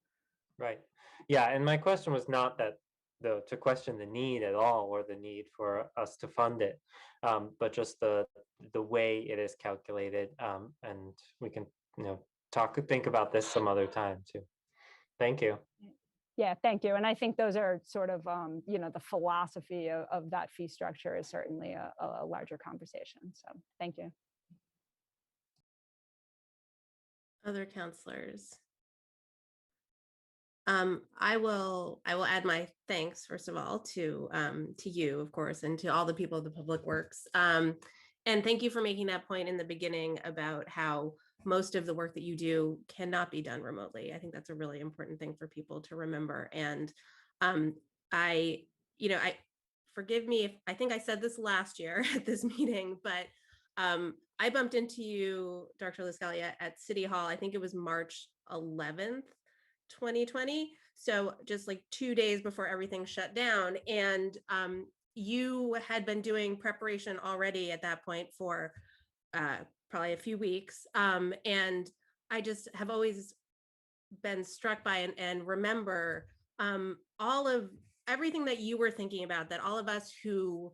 Right. Yeah, and my question was not that to question the need at all, or the need for us to fund it, but just the way it is calculated. And we can think about this some other time too. Thank you. Yeah, thank you. And I think those are sort of, the philosophy of that fee structure is certainly a larger conversation. So thank you. Other counselors? I will add my thanks, first of all, to you, of course, and to all the people of the Public Works. And thank you for making that point in the beginning about how most of the work that you do cannot be done remotely. I think that's a really important thing for people to remember. And I, I forgive me if I think I said this last year at this meeting, but I bumped into you, Dr. Lascalia, at City Hall. I think it was March 11th, 2020. So just like 2 days before everything shut down. And you had been doing preparation already at that point for probably a few weeks. And I just have always been struck by and remember all of everything that you were thinking about, that all of us who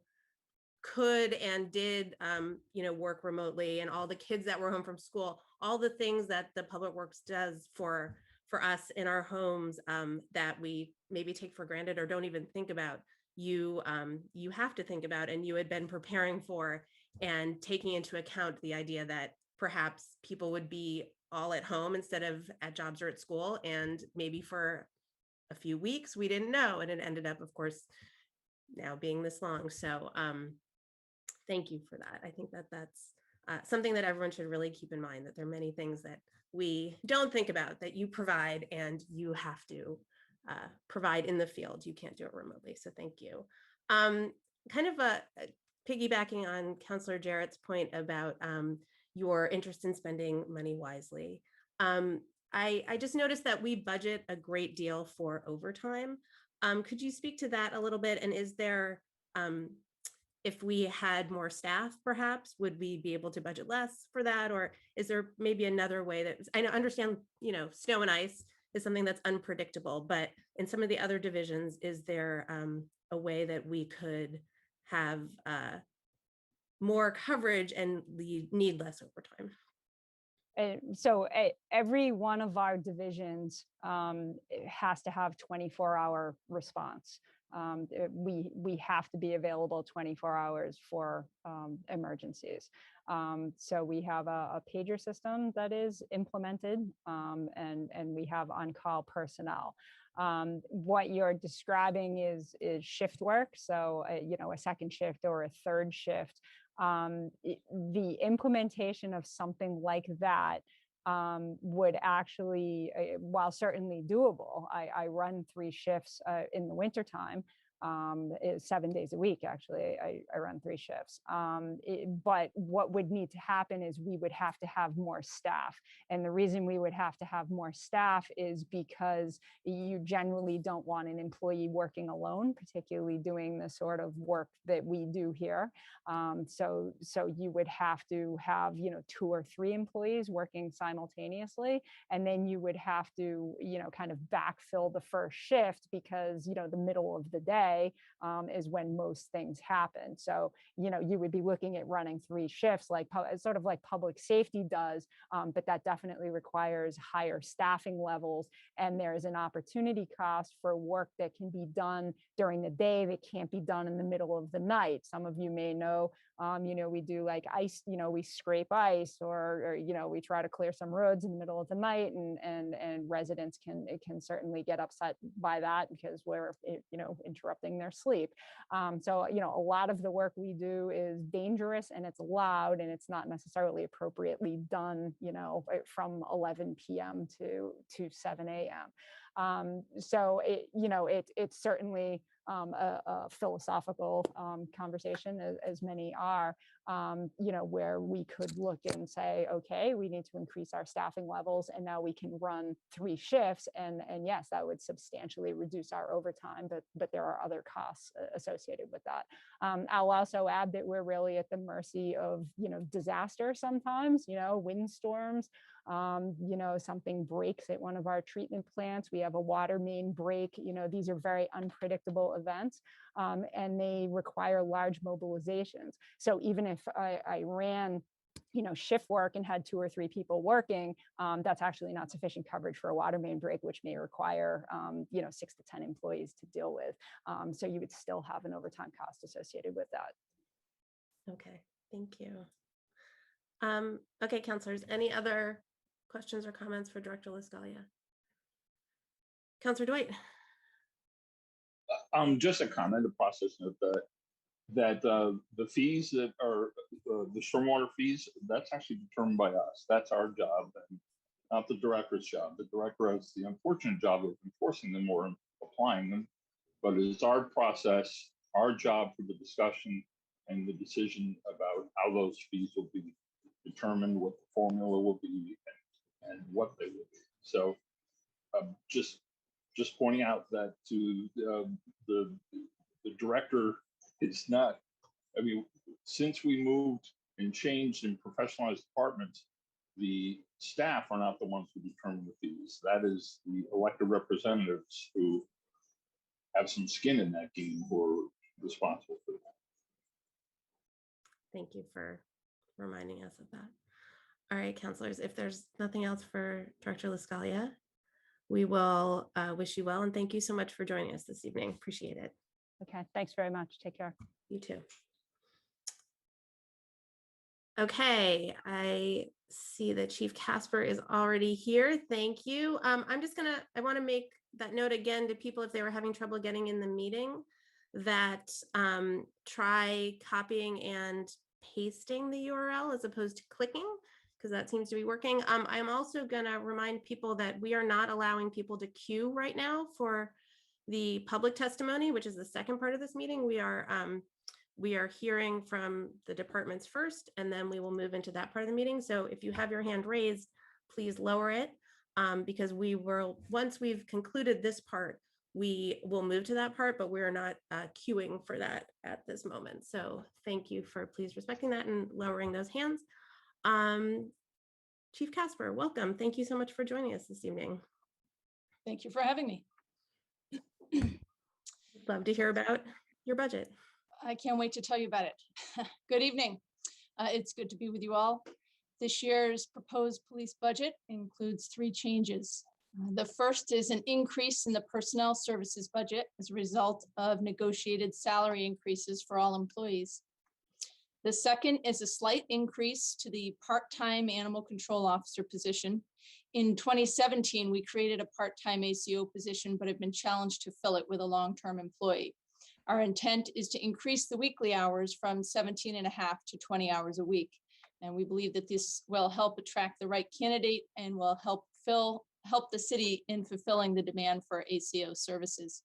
could and did work remotely, and all the kids that were home from school, all the things that the Public Works does for us in our homes that we maybe take for granted or don't even think about, you have to think about, and you had been preparing for and taking into account the idea that perhaps people would be all at home instead of at jobs or at school, and maybe for a few weeks we didn't know, and it ended up, of course, now being this long. So thank you for that. I think that that's something that everyone should really keep in mind, that there are many things that we don't think about that you provide, and you have to provide in the field. You can't do it remotely. So thank you. Kind of piggybacking on Councillor Jarrett's point about your interest in spending money wisely. I just noticed that we budget a great deal for overtime. Could you speak to that a little bit? And is there, if we had more staff, perhaps, would we be able to budget less for that? Or is there maybe another way that, I understand, snow and ice is something that's unpredictable, but in some of the other divisions, is there a way that we could have more coverage and need less overtime? So every one of our divisions has to have 24-hour response. We have to be available 24 hours for emergencies. So we have a pager system that is implemented, and we have on-call personnel. What you're describing is shift work. So, a second shift or a third shift. The implementation of something like that would actually, while certainly doable, I run 3 shifts in the wintertime. 7 days a week, actually, I run 3 shifts. But what would need to happen is we would have to have more staff. And the reason we would have to have more staff is because you generally don't want an employee working alone, particularly doing the sort of work that we do here. So you would have to have, 2 or 3 employees working simultaneously. And then you would have to, kind of backfill the first shift because, the middle of the day is when most things happen. So, you would be looking at running 3 shifts, sort of like public safety does, but that definitely requires higher staffing levels. And there's an opportunity cost for work that can be done during the day that can't be done in the middle of the night. Some of you may know, we do like ice, we scrape ice, or we try to clear some roads in the middle of the night, and residents can certainly get upset by that because we're, interrupting their sleep. So, a lot of the work we do is dangerous, and it's loud, and it's not necessarily appropriately done, from 11 p.m. to 7 a.m. So it's certainly a philosophical conversation, as many are, where we could look and say, okay, we need to increase our staffing levels, and now we can run 3 shifts, and yes, that would substantially reduce our overtime, but there are other costs associated with that. I'll also add that we're really at the mercy of disaster sometimes, windstorms. Something breaks at one of our treatment plants. We have a water main break. These are very unpredictable events, and they require large mobilizations. So even if I ran shift work and had 2 or 3 people working, that's actually not sufficient coverage for a water main break, which may require 6 to 10 employees to deal with. So you would still have an overtime cost associated with that. Okay, thank you. Okay, counselors, any other questions or comments for Director LaScalia? Counselor Dwight? Just a comment, the process of that the fees that are the stormwater fees, that's actually determined by us. That's our job and not the director's job. The director has the unfortunate job of enforcing them or applying them, but it's our process, our job for the discussion and the decision about how those fees will be determined, what the formula will be, and what they will be. So just pointing out that to the director, it's not, I mean, since we moved and changed and professionalized departments, the staff are not the ones who determine the fees. That is the elected representatives who have some skin in that game who are responsible for that. Thank you for reminding us of that. All right, counselors, if there's nothing else for Director LaScalia, we will wish you well and thank you so much for joining us this evening. Appreciate it. Okay, thanks very much. Take care. You too. Okay, I see that Chief Casper is already here. Thank you. I want to make that note again to people if they were having trouble getting in the meeting, that try copying and pasting the URL as opposed to clicking, because that seems to be working. I'm also going to remind people that we are not allowing people to queue right now for the public testimony, which is the second part of this meeting. We are hearing from the departments first, and then we will move into that part of the meeting. So if you have your hand raised, please lower it, because once we've concluded this part, we will move to that part, but we're not queuing for that at this moment. So thank you for please respecting that and lowering those hands. Chief Casper, welcome. Thank you so much for joining us this evening. Thank you for having me. Love to hear about your budget. I can't wait to tell you about it. Good evening. It's good to be with you all. This year's proposed police budget includes 3 changes. The first is an increase in the personnel services budget as a result of negotiated salary increases for all employees. The second is a slight increase to the part-time animal control officer position. In 2017, we created a part-time ACO position, but have been challenged to fill it with a long-term employee. Our intent is to increase the weekly hours from 17.5 to 20 hours a week. And we believe that this will help attract the right candidate and will help the city in fulfilling the demand for ACO services.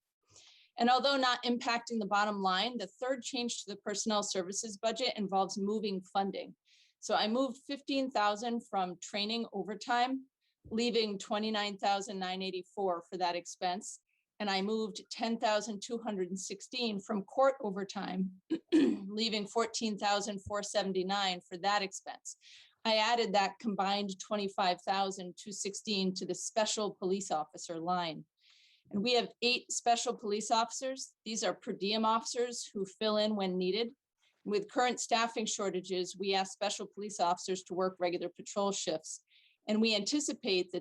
And although not impacting the bottom line, the third change to the personnel services budget involves moving funding. So I moved $15,000 from training overtime, leaving $29,984 for that expense. And I moved $10,216 from court overtime, leaving $14,479 for that expense. I added that combined $25,216 to the special police officer line. And we have 8 special police officers. These are per diem officers who fill in when needed. With current staffing shortages, we ask special police officers to work regular patrol shifts. And we anticipate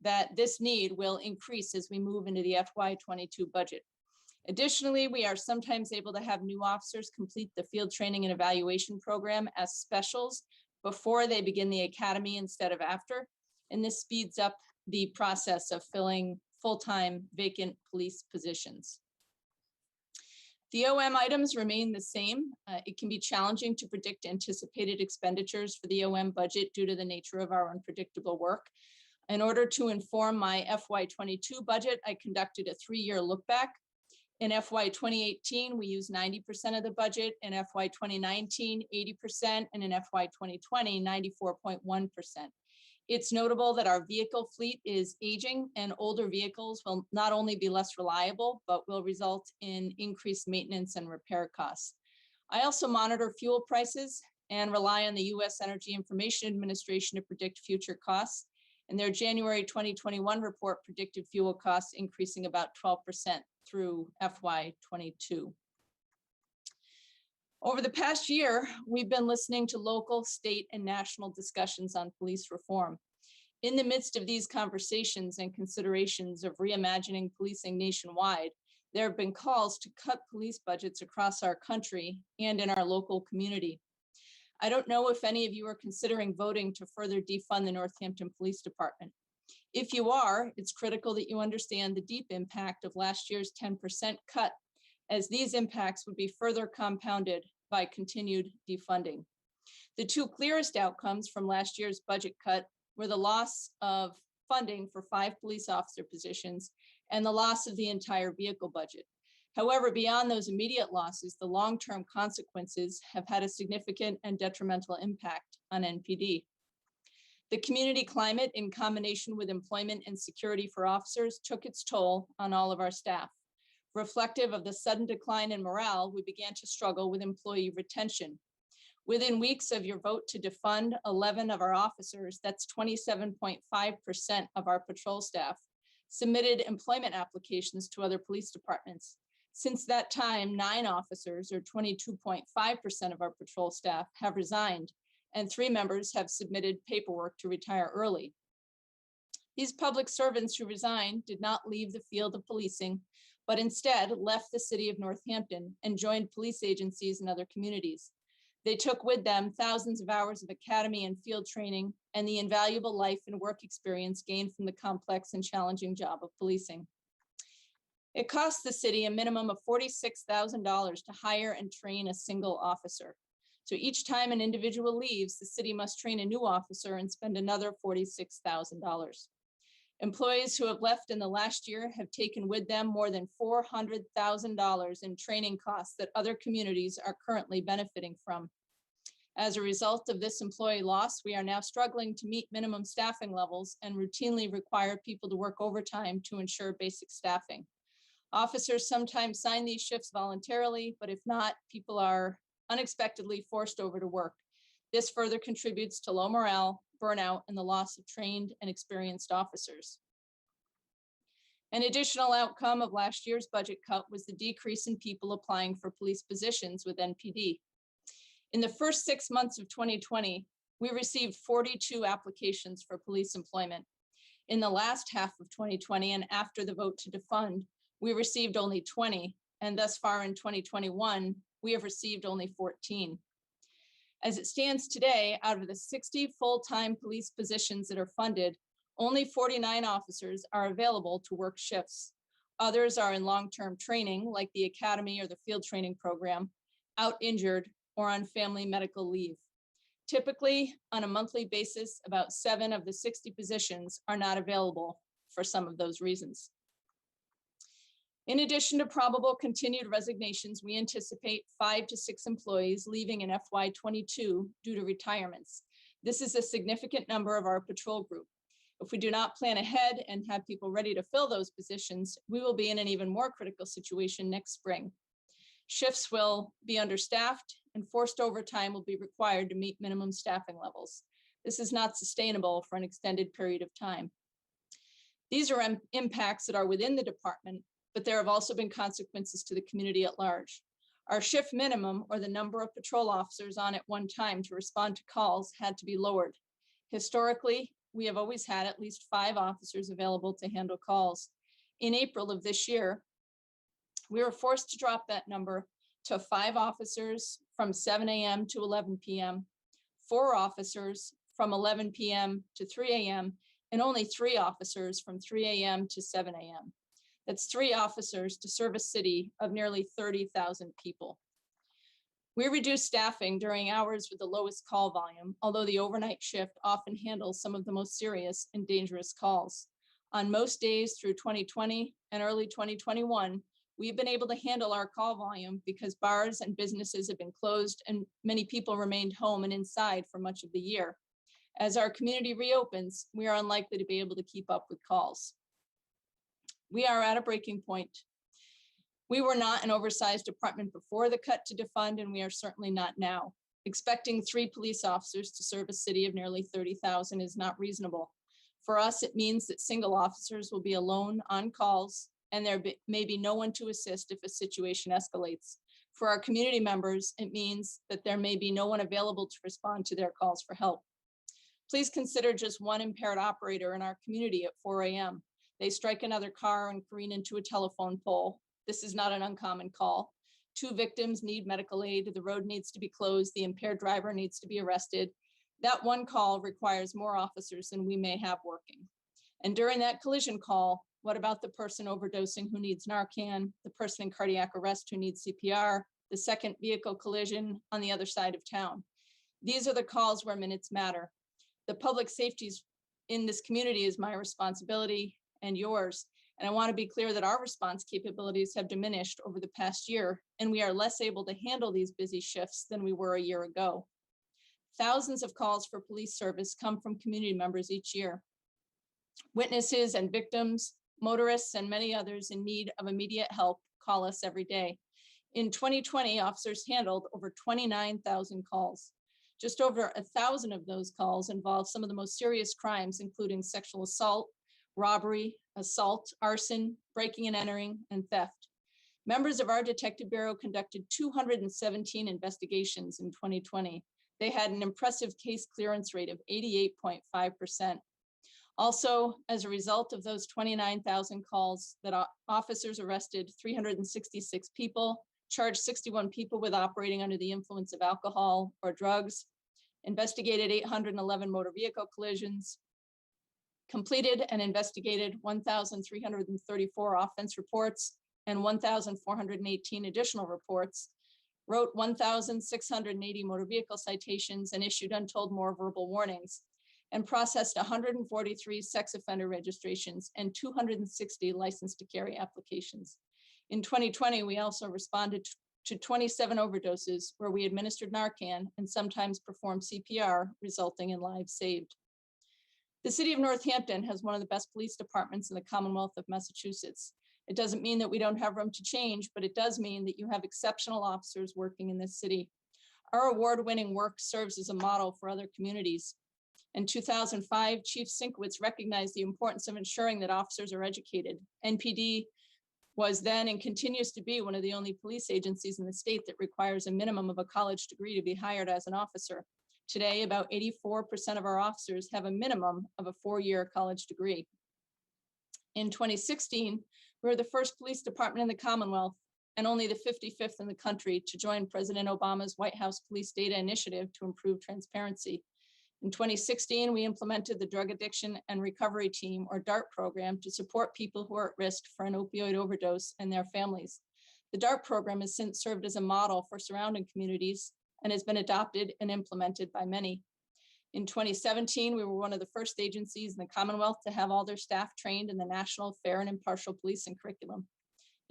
that this need will increase as we move into the FY22 budget. Additionally, we are sometimes able to have new officers complete the field training and evaluation program as specials before they begin the academy instead of after. And this speeds up the process of filling full-time vacant police positions. The OM items remain the same. It can be challenging to predict anticipated expenditures for the OM budget due to the nature of our unpredictable work. In order to inform my FY22 budget, I conducted a 3-year look back. In FY 2018, we used 90% of the budget. In FY 2019, 80%, and in FY 2020, 94.1%. It's notable that our vehicle fleet is aging, and older vehicles will not only be less reliable, but will result in increased maintenance and repair costs. I also monitor fuel prices and rely on the U.S. Energy Information Administration to predict future costs. And their January 2021 report predicted fuel costs increasing about 12% through FY22. Over the past year, we've been listening to local, state, and national discussions on police reform. In the midst of these conversations and considerations of reimagining policing nationwide, there have been calls to cut police budgets across our country and in our local community. I don't know if any of you are considering voting to further defund the Northampton Police Department. If you are, it's critical that you understand the deep impact of last year's 10% cut, as these impacts would be further compounded by continued defunding. The two clearest outcomes from last year's budget cut were the loss of funding for 5 police officer positions and the loss of the entire vehicle budget. However, beyond those immediate losses, the long-term consequences have had a significant and detrimental impact on NPD. The community climate, in combination with employment and security for officers, took its toll on all of our staff. Reflective of the sudden decline in morale, we began to struggle with employee retention. Within weeks of your vote to defund 11 of our officers, that's 27.5% of our patrol staff, submitted employment applications to other police departments. Since that time, 9 officers, or 22.5% of our patrol staff, have resigned, and 3 members have submitted paperwork to retire early. These public servants who resigned did not leave the field of policing, but instead left the city of Northampton and joined police agencies in other communities. They took with them thousands of hours of academy and field training and the invaluable life and work experience gained from the complex and challenging job of policing. It cost the city a minimum of $46,000 to hire and train a single officer. So each time an individual leaves, the city must train a new officer and spend another $46,000. Employees who have left in the last year have taken with them more than $400,000 in training costs that other communities are currently benefiting from. As a result of this employee loss, we are now struggling to meet minimum staffing levels and routinely require people to work overtime to ensure basic staffing. Officers sometimes sign these shifts voluntarily, but if not, people are unexpectedly forced over to work. This further contributes to low morale, burnout, and the loss of trained and experienced officers. An additional outcome of last year's budget cut was the decrease in people applying for police positions with NPD. In the first 6 months of 2020, we received 42 applications for police employment. In the last half of 2020 and after the vote to defund, we received only 20, and thus far in 2021, we have received only 14. As it stands today, out of the 60 full-time police positions that are funded, only 49 officers are available to work shifts. Others are in long-term training, like the academy or the field training program, out injured, or on family medical leave. Typically, on a monthly basis, about 7 of the 60 positions are not available for some of those reasons. In addition to probable continued resignations, we anticipate 5 to 6 employees leaving in FY22 due to retirements. This is a significant number of our patrol group. If we do not plan ahead and have people ready to fill those positions, we will be in an even more critical situation next spring. Shifts will be understaffed and forced overtime will be required to meet minimum staffing levels. This is not sustainable for an extended period of time. These are impacts that are within the department, but there have also been consequences to the community at large. Our shift minimum, or the number of patrol officers on at one time to respond to calls, had to be lowered. Historically, we have always had at least 5 officers available to handle calls. In April of this year, we were forced to drop that number to 5 officers from 7 a.m. to 11 p.m., 4 officers from 11 p.m. to 3 a.m., and only 3 officers from 3 a.m. to 7 a.m. That's 3 officers to serve a city of nearly 30,000 people. We reduced staffing during hours with the lowest call volume, although the overnight shift often handles some of the most serious and dangerous calls. On most days through 2020 and early 2021, we've been able to handle our call volume because bars and businesses have been closed and many people remained home and inside for much of the year. As our community reopens, we are unlikely to be able to keep up with calls. We are at a breaking point. We were not an oversized department before the cut to defund, and we are certainly not now. Expecting 3 police officers to serve a city of nearly 30,000 is not reasonable. For us, it means that single officers will be alone on calls, and there may be no one to assist if a situation escalates. For our community members, it means that there may be no one available to respond to their calls for help. Please consider just one impaired operator in our community at 4 a.m. They strike another car and careen into a telephone pole. This is not an uncommon call. 2 victims need medical aid. The road needs to be closed. The impaired driver needs to be arrested. That one call requires more officers than we may have working. And during that collision call, what about the person overdosing who needs Narcan, the person in cardiac arrest who needs CPR, the second vehicle collision on the other side of town? These are the calls where minutes matter. The public safety in this community is my responsibility and yours. And I want to be clear that our response capabilities have diminished over the past year, and we are less able to handle these busy shifts than we were a year ago. Thousands of calls for police service come from community members each year. Witnesses and victims, motorists, and many others in need of immediate help call us every day. In 2020, officers handled over 29,000 calls. Just over 1,000 of those calls involved some of the most serious crimes, including sexual assault, robbery, assault, arson, breaking and entering, and theft. Members of our Detective Bureau conducted 217 investigations in 2020. They had an impressive case clearance rate of 88.5%. Also, as a result of those 29,000 calls, that officers arrested 366 people, charged 61 people with operating under the influence of alcohol or drugs, investigated 811 motor vehicle collisions, completed and investigated 1,334 offense reports and 1,418 additional reports, wrote 1,680 motor vehicle citations and issued untold more verbal warnings, and processed 143 sex offender registrations and 260 license to carry applications. In 2020, we also responded to 27 overdoses where we administered Narcan and sometimes performed CPR, resulting in lives saved. The city of Northampton has one of the best police departments in the Commonwealth of Massachusetts. It doesn't mean that we don't have room to change, but it does mean that you have exceptional officers working in this city. Our award-winning work serves as a model for other communities. In 2005, Chief Sienkiewicz recognized the importance of ensuring that officers are educated. NPD was then and continues to be one of the only police agencies in the state that requires a minimum of a college degree to be hired as an officer. Today, about 84% of our officers have a minimum of a 4-year college degree. In 2016, we were the first police department in the Commonwealth and only the 55th in the country to join President Obama's White House Police Data Initiative to improve transparency. In 2016, we implemented the Drug Addiction and Recovery Team, or DART program, to support people who are at risk for an opioid overdose and their families. The DART program has since served as a model for surrounding communities and has been adopted and implemented by many. In 2017, we were one of the first agencies in the Commonwealth to have all their staff trained in the National Fair and Impartial Policing Curriculum.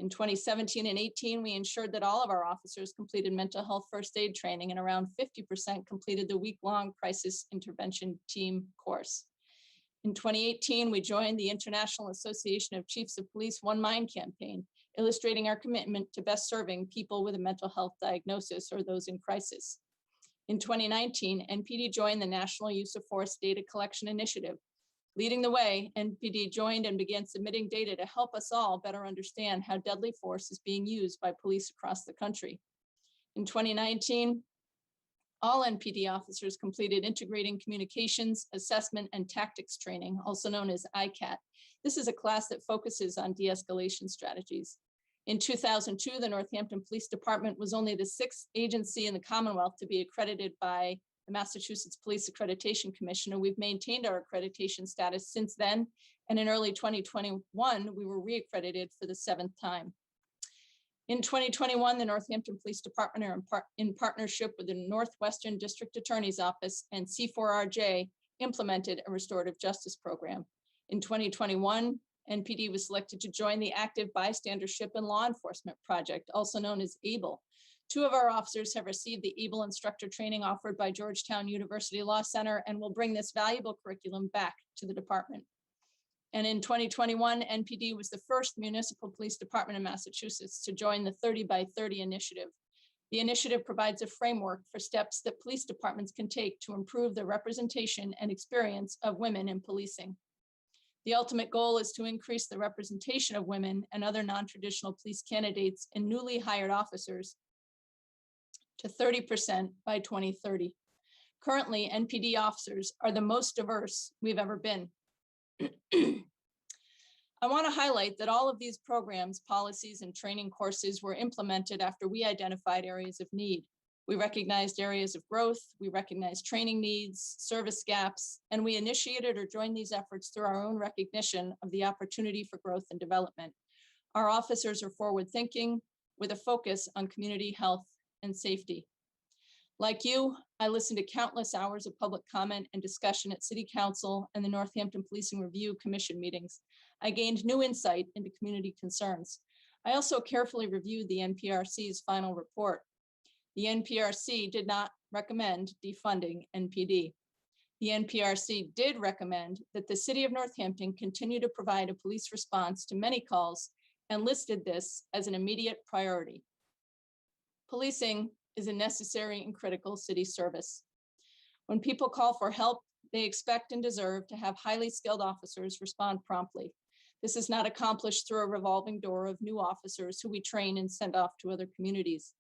In 2017 and 18, we ensured that all of our officers completed mental health first aid training, and around 50% completed the week-long crisis intervention team course. In 2018, we joined the International Association of Chiefs of Police One Mind campaign, illustrating our commitment to best serving people with a mental health diagnosis or those in crisis. In 2019, NPD joined the National Use of Force Data Collection Initiative. Leading the way, NPD joined and began submitting data to help us all better understand how deadly force is being used by police across the country. In 2019, all NPD officers completed Integrating Communications, Assessment, and Tactics training, also known as ICAT. This is a class that focuses on de-escalation strategies. In 2002, the Northampton Police Department was only the 6th agency in the Commonwealth to be accredited by the Massachusetts Police Accreditation Commission, and we've maintained our accreditation status since then. And in early 2021, we were reaccredited for the 7th time. In 2021, the Northampton Police Department, in partnership with the Northwestern District Attorney's Office and C4RJ, implemented a restorative justice program. In 2021, NPD was selected to join the Active Bystandership and Law Enforcement Project, also known as ABLE. 2 of our officers have received the ABLE instructor training offered by Georgetown University Law Center and will bring this valuable curriculum back to the department. And in 2021, NPD was the first municipal police department in Massachusetts to join the 30 by 30 initiative. The initiative provides a framework for steps that police departments can take to improve the representation and experience of women in policing. The ultimate goal is to increase the representation of women and other non-traditional police candidates and newly hired officers to 30% by 2030. Currently, NPD officers are the most diverse we've ever been. I want to highlight that all of these programs, policies, and training courses were implemented after we identified areas of need. We recognized areas of growth, we recognized training needs, service gaps, and we initiated or joined these efforts through our own recognition of the opportunity for growth and development. Our officers are forward-thinking with a focus on community health and safety. Like you, I listened to countless hours of public comment and discussion at City Council and the Northampton Policing Review Commission meetings. I gained new insight into community concerns. I also carefully reviewed the NPRC's final report. The NPRC did not recommend defunding NPD. The NPRC did recommend that the City of Northampton continue to provide a police response to many calls and listed this as an immediate priority. Policing is a necessary and critical city service. When people call for help, they expect and deserve to have highly skilled officers respond promptly. This is not accomplished through a revolving door of new officers who we train and send off to other communities.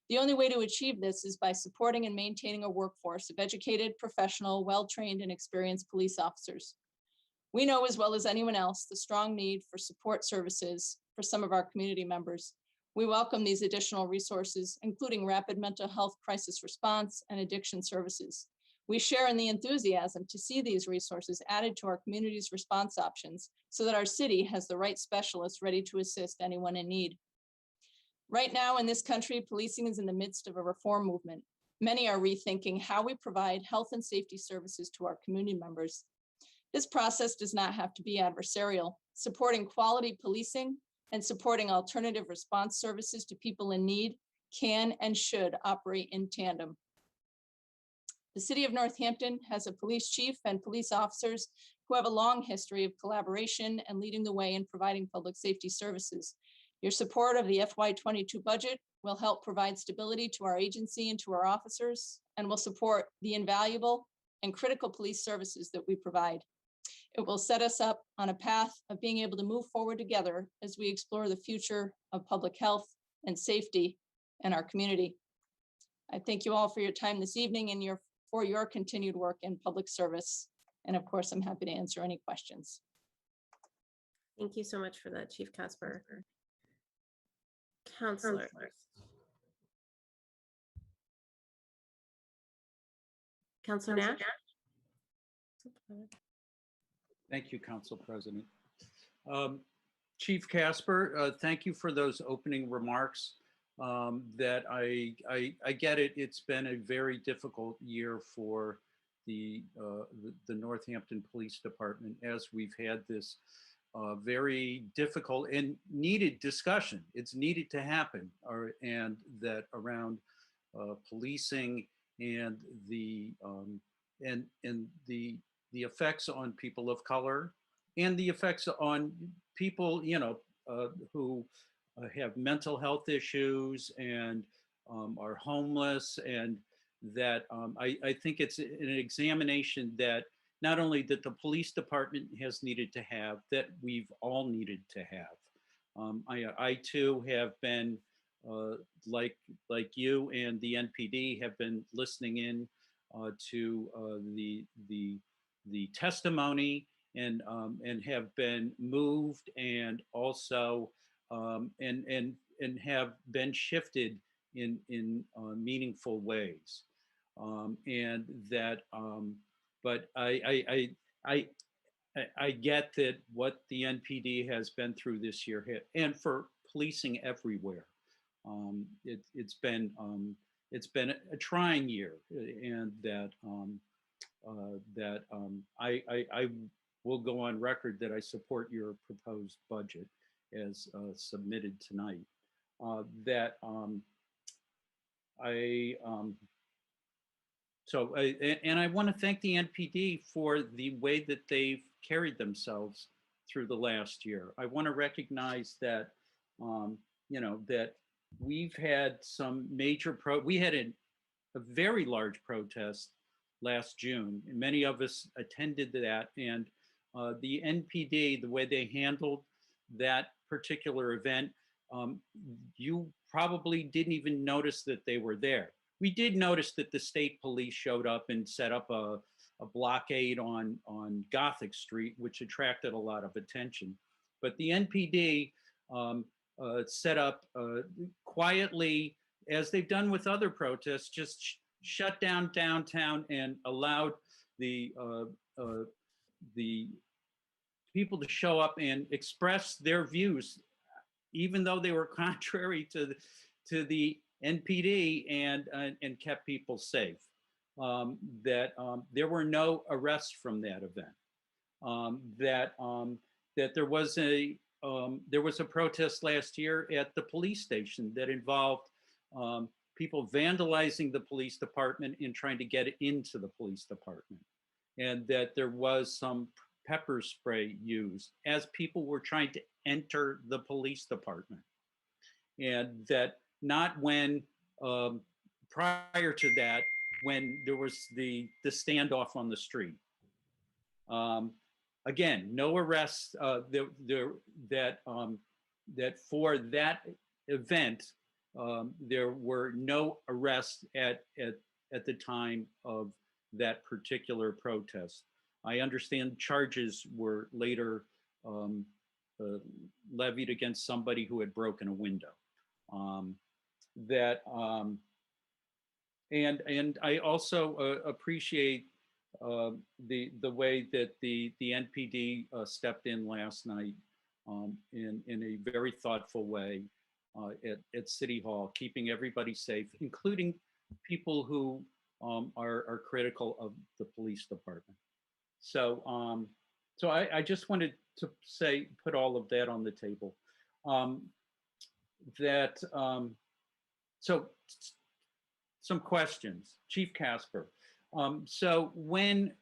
The only way to achieve this is by supporting and maintaining a workforce of educated, professional, well-trained, and experienced police officers. We know as well as anyone else the strong need for support services for some of our community members. We welcome these additional resources, including rapid mental health crisis response and addiction services. We share in the enthusiasm to see these resources added to our community's response options so that our city has the right specialists ready to assist anyone in need. Right now in this country, policing is in the midst of a reform movement. Many are rethinking how we provide health and safety services to our community members. This process does not have to be adversarial. Supporting quality policing and supporting alternative response services to people in need can and should operate in tandem. The City of Northampton has a police chief and police officers who have a long history of collaboration and leading the way in providing public safety services. Your support of the FY22 budget will help provide stability to our agency and to our officers, and will support the invaluable and critical police services that we provide. It will set us up on a path of being able to move forward together as we explore the future of public health and safety in our community. I thank you all for your time this evening and for your continued work in public service. And of course, I'm happy to answer any questions. Thank you so much for that, Chief Casper. Counselor. Counselor Nash? Thank you, Council President. Chief Casper, thank you for those opening remarks. That I get it. It's been a very difficult year for the Northampton Police Department as we've had this very difficult and needed discussion. It's needed to happen, and that around policing and the effects on people of color and the effects on people, who have mental health issues and are homeless, and that I think it's an examination that not only that the police department has needed to have, that we've all needed to have. I too have been like you and the NPD have been listening in to the testimony and have been moved and also and have been shifted in meaningful ways, and that. But I get that what the NPD has been through this year, and for policing everywhere, it's been a trying year, and that I will go on record that I support your proposed budget as submitted tonight. And I want to thank the NPD for the way that they've carried themselves through the last year. I want to recognize that, that we've had some major we had a very large protest last June, and many of us attended that. And the NPD, the way they handled that particular event, you probably didn't even notice that they were there. we did notice that the state police showed up and set up a blockade on Gothic Street, which attracted a lot of attention. But the NPD set up quietly, as they've done with other protests, just shut down downtown and allowed the people to show up and express their views, even though they were contrary to the NPD, and kept people safe. There were no arrests from that event. That there was a protest last year at the police station that involved people vandalizing the police department and trying to get into the police department, and that there was some pepper spray used as people were trying to enter the police department, and that not when prior to that, when there was the standoff on the street. Again, no arrests. That for that event, there were no arrests at the time of that particular protest. I understand charges were later levied against somebody who had broken a window. And I also appreciate the way that the NPD stepped in last night in a very thoughtful way at City Hall, keeping everybody safe, including people who are critical of the police department. So I just wanted to put all of that on the table. So some questions, Chief Casper. So when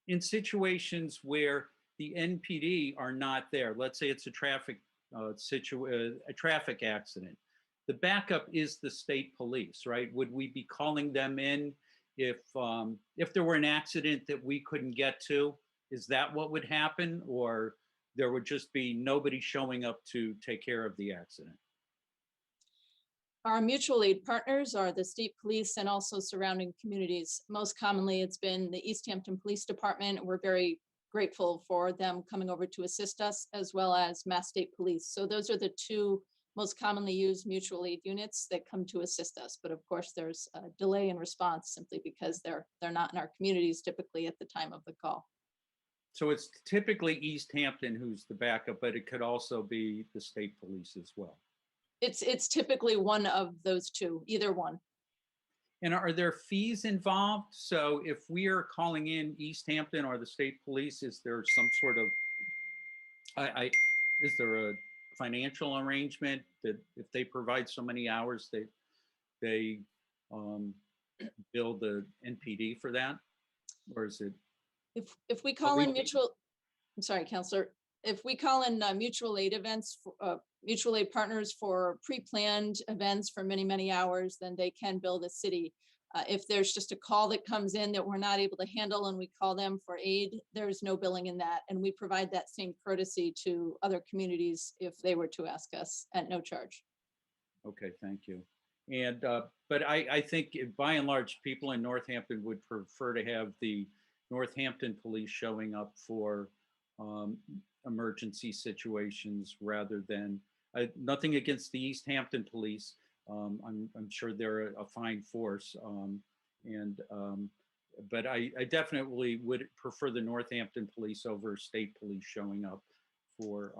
in situations where the NPD are not there, let's say it's a traffic accident, the backup is the state police, right? Would we be calling them in if there were an accident that we couldn't get to? Is that what would happen, or there would just be nobody showing up to take care of the accident? Our mutual aid partners are the state police and also surrounding communities. Most commonly, it's been the East Hampton Police Department. We're very grateful for them coming over to assist us, as well as Mass State Police. So those are the two most commonly used mutual aid units that come to assist us. But of course, there's a delay in response simply because they're not in our communities typically at the time of the call. So it's typically East Hampton who's the backup, but it could also be the state police as well. It's typically one of those two, either one. And are there fees involved? So if we are calling in East Hampton or the state police, is there some sort of, is there a financial arrangement that if they provide so many hours, they bill the NPD for that? Or is it? If we call in mutual, I'm sorry, Counselor, if we call in mutual aid events, mutual aid partners for pre-planned events for many, many hours, then they can bill the city. If there's just a call that comes in that we're not able to handle and we call them for aid, there's no billing in that. And we provide that same courtesy to other communities if they were to ask us at no charge. Okay, thank you. And, but I think by and large, people in Northampton would prefer to have the Northampton police showing up for emergency situations rather than, nothing against the East Hampton police. I'm sure they're a fine force, but I definitely would prefer the Northampton police over state police showing up for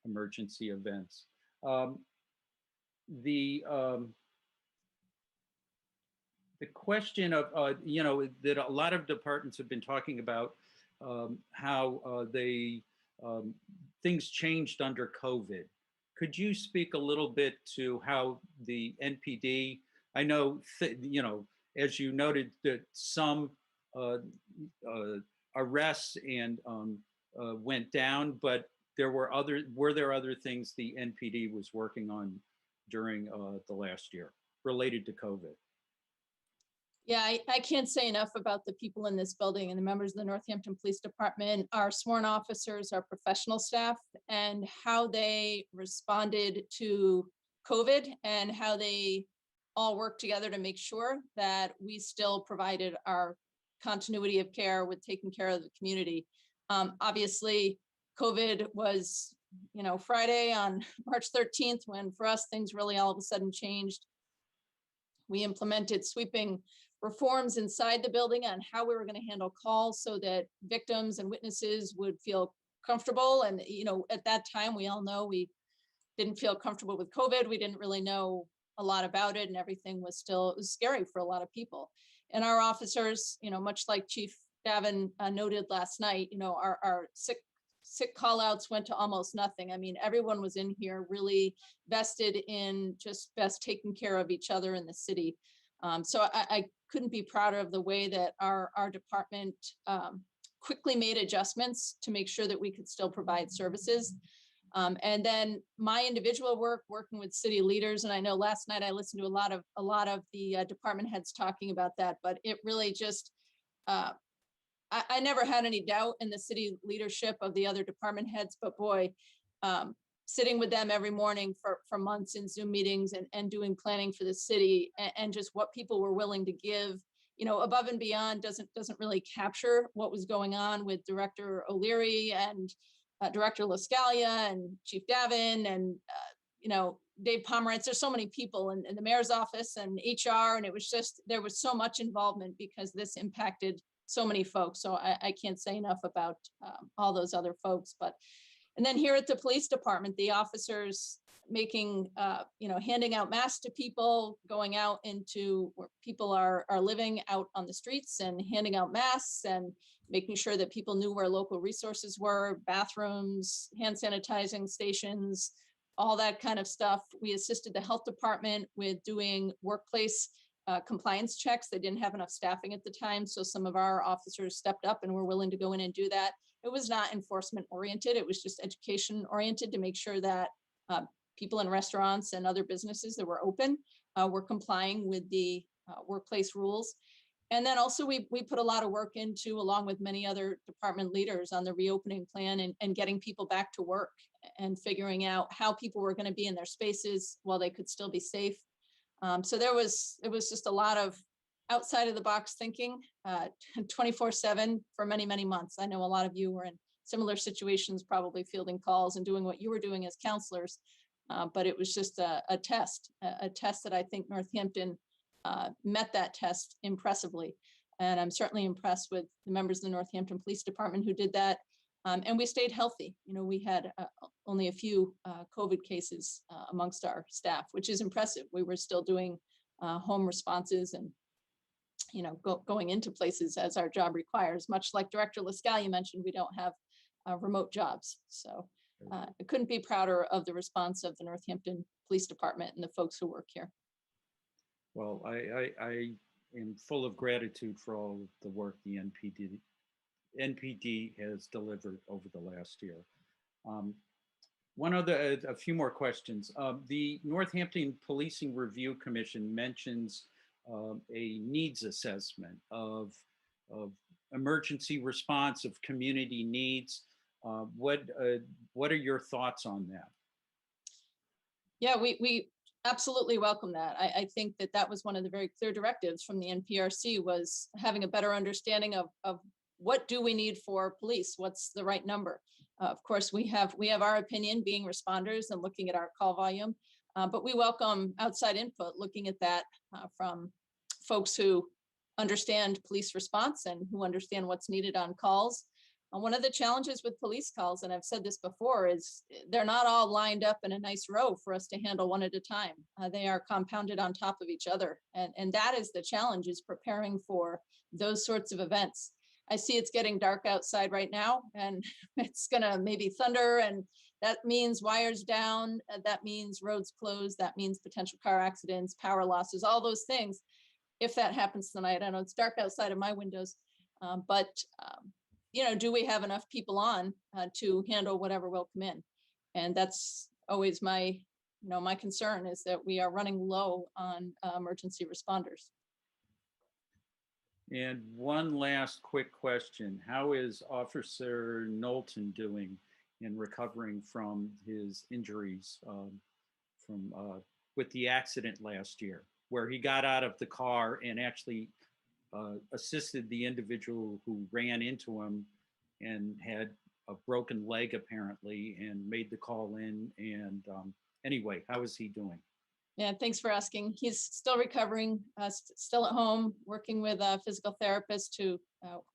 emergency events. The question of, that a lot of departments have been talking about how things changed under COVID. Could you speak a little bit to how the NPD, I know, as you noted that some arrests and went down, but were there other things the NPD was working on during the last year related to COVID? Yeah, I can't say enough about the people in this building and the members of the Northampton Police Department, our sworn officers, our professional staff, and how they responded to COVID and how they all work together to make sure that we still provided our continuity of care with taking care of the community. Obviously, COVID was, Friday on March 13th, when for us, things really all of a sudden changed. We implemented sweeping reforms inside the building on how we were going to handle calls so that victims and witnesses would feel comfortable. And, at that time, we all know we didn't feel comfortable with COVID. We didn't really know a lot about it, and everything was still, it was scary for a lot of people. And our officers, much like Chief Davin noted last night, our sick call outs went to almost nothing. I mean, everyone was in here really vested in just best taking care of each other in the city. So I couldn't be prouder of the way that our department quickly made adjustments to make sure that we could still provide services. And then my individual work, working with city leaders, and I know last night I listened to a lot of the department heads talking about that, but it really just, I never had any doubt in the city leadership of the other department heads, but boy, sitting with them every morning for months in Zoom meetings and doing planning for the city, and just what people were willing to give, above and beyond doesn't really capture what was going on with Director O'Leary and Director LaScalia and Chief Davin and, Dave Pomerantz. There's so many people in the mayor's office and HR, and it was just, there was so much involvement because this impacted so many folks. So I can't say enough about all those other folks. And then here at the police department, the officers making, handing out masks to people, going out into where people are living out on the streets and handing out masks and making sure that people knew where local resources were, bathrooms, hand sanitizing stations, all that kind of stuff. We assisted the health department with doing workplace compliance checks. They didn't have enough staffing at the time, so some of our officers stepped up and were willing to go in and do that. It was not enforcement oriented, it was just education oriented to make sure that people in restaurants and other businesses that were open were complying with the workplace rules. And then also we put a lot of work into, along with many other department leaders, on the reopening plan and getting people back to work and figuring out how people were going to be in their spaces while they could still be safe. So it was just a lot of outside of the box thinking 24/7 for many, many months. I know a lot of you were in similar situations, probably fielding calls and doing what you were doing as counselors. But it was just a test that I think Northampton met that test impressively. And I'm certainly impressed with the members of the Northampton Police Department who did that. And we stayed healthy. We had only a few COVID cases amongst our staff, which is impressive. We were still doing home responses and, going into places as our job requires. Much like Director LaScalia mentioned, we don't have remote jobs. So I couldn't be prouder of the response of the Northampton Police Department and the folks who work here. Well, I am full of gratitude for all the work the NPD has delivered over the last year. A few more questions. The Northampton Policing Review Commission mentions a needs assessment of emergency response, of community needs. What are your thoughts on that? Yeah, we absolutely welcome that. I think that was one of the very clear directives from the NPRC, was having a better understanding of what do we need for police? What's the right number? Of course, we have our opinion, being responders and looking at our call volume, but we welcome outside input, looking at that from folks who understand police response and who understand what's needed on calls. One of the challenges with police calls, and I've said this before, is they're not all lined up in a nice row for us to handle one at a time. They are compounded on top of each other. And that is the challenge, is preparing for those sorts of events. I see it's getting dark outside right now, and it's gonna maybe thunder, and that means wires down, that means roads closed, that means potential car accidents, power losses, all those things. If that happens tonight, I know it's dark outside of my windows, but do we have enough people on to handle whatever will come in? And that's always my concern, is that we are running low on emergency responders. And one last quick question. How is Officer Knowlton doing in recovering from his injuries with the accident last year? where he got out of the car and actually assisted the individual who ran into him and had a broken leg apparently, and made the call in. And anyway, how is he doing? Yeah, thanks for asking. He's still recovering, still at home, working with a physical therapist to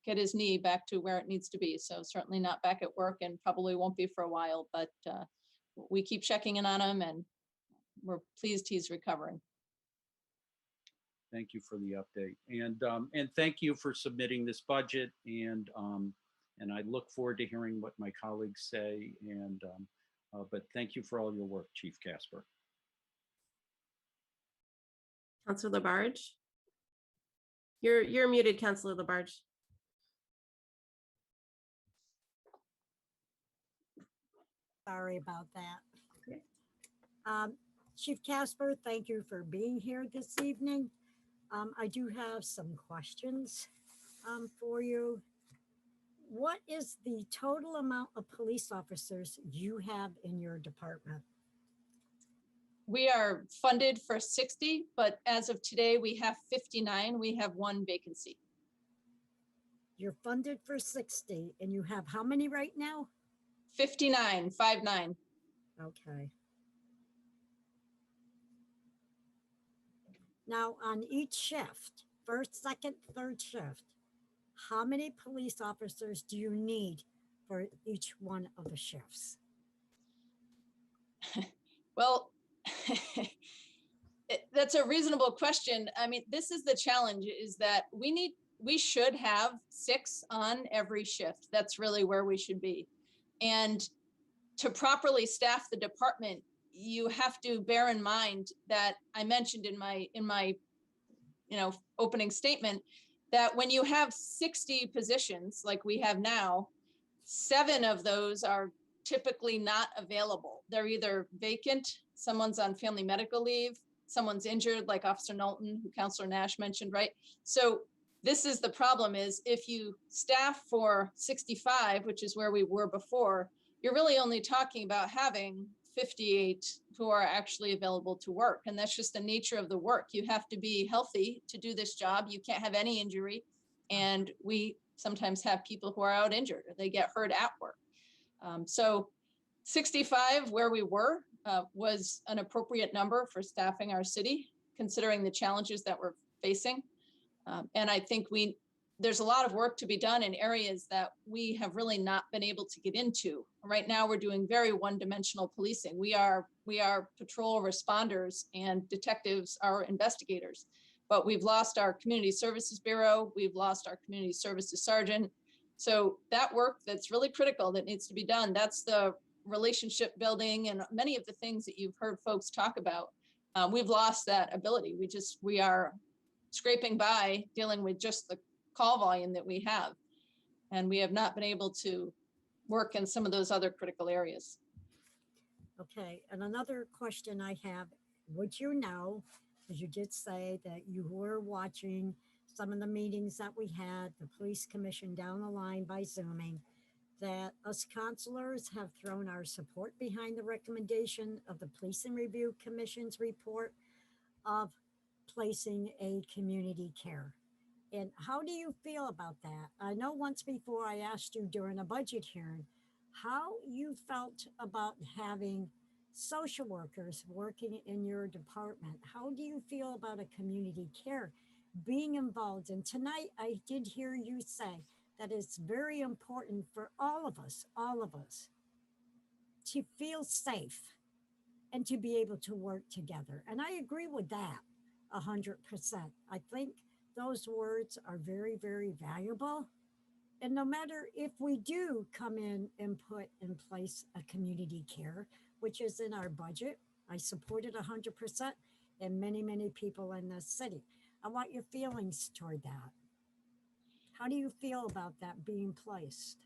get his knee back to where it needs to be. So certainly not back at work, and probably won't be for a while, but we keep checking in on him, and we're pleased he's recovering. Thank you for the update, and thank you for submitting this budget. And I look forward to hearing what my colleagues say. And but thank you for all your work, Chief Casper. Councilor Labarge? You're muted, Councilor Labarge. Sorry about that. Okay. Chief Casper, thank you for being here this evening. I do have some questions for you. What is the total amount of police officers you have in your department? We are funded for 60, but as of today, we have 59. We have 1 vacancy. You're funded for 60 and you have how many right now? 59, 59. Okay. Now, on each shift, first, second, third shift, how many police officers do you need for each one of the shifts? Well, that's a reasonable question. I mean, this is the challenge, is that we should have 6 on every shift. That's really where we should be. And to properly staff the department, you have to bear in mind that I mentioned in my opening statement that when you have 60 positions like we have now, 7 of those are typically not available. They're either vacant, someone's on family medical leave, someone's injured, like Officer Knowlton, who Councilor Nash mentioned, right? So this is the problem, is if you staff for 65, which is where we were before, you're really only talking about having 58 who are actually available to work. And that's just the nature of the work. You have to be healthy to do this job. You can't have any injury. And we sometimes have people who are out injured or they get hurt at work. So 65, where we were, was an appropriate number for staffing our city, considering the challenges that we're facing. And I think there's a lot of work to be done in areas that we have really not been able to get into. Right now, we're doing very one-dimensional policing. We are patrol responders and detectives are investigators, but we've lost our community services bureau. We've lost our community services sergeant. So that work that's really critical that needs to be done, that's the relationship building and many of the things that you've heard folks talk about. We've lost that ability. We are scraping by dealing with just the call volume that we have. And we have not been able to work in some of those other critical areas. Okay, and another question I have, would you know, because you did say that you were watching some of the meetings that we had, the police commission down the line by Zooming, that us counselors have thrown our support behind the recommendation of the Police and Review Commission's report of placing a community care. And how do you feel about that? I know once before I asked you during a budget hearing how you felt about having social workers working in your department. How do you feel about a community care being involved? And tonight I did hear you say that it's very important for all of us to feel safe and to be able to work together. And I agree with that 100%. I think those words are very, very valuable. And no matter if we do come in and put in place a community care, which is in our budget, I support it 100%, and many, many people in the city. I want your feelings toward that. How do you feel about that being placed?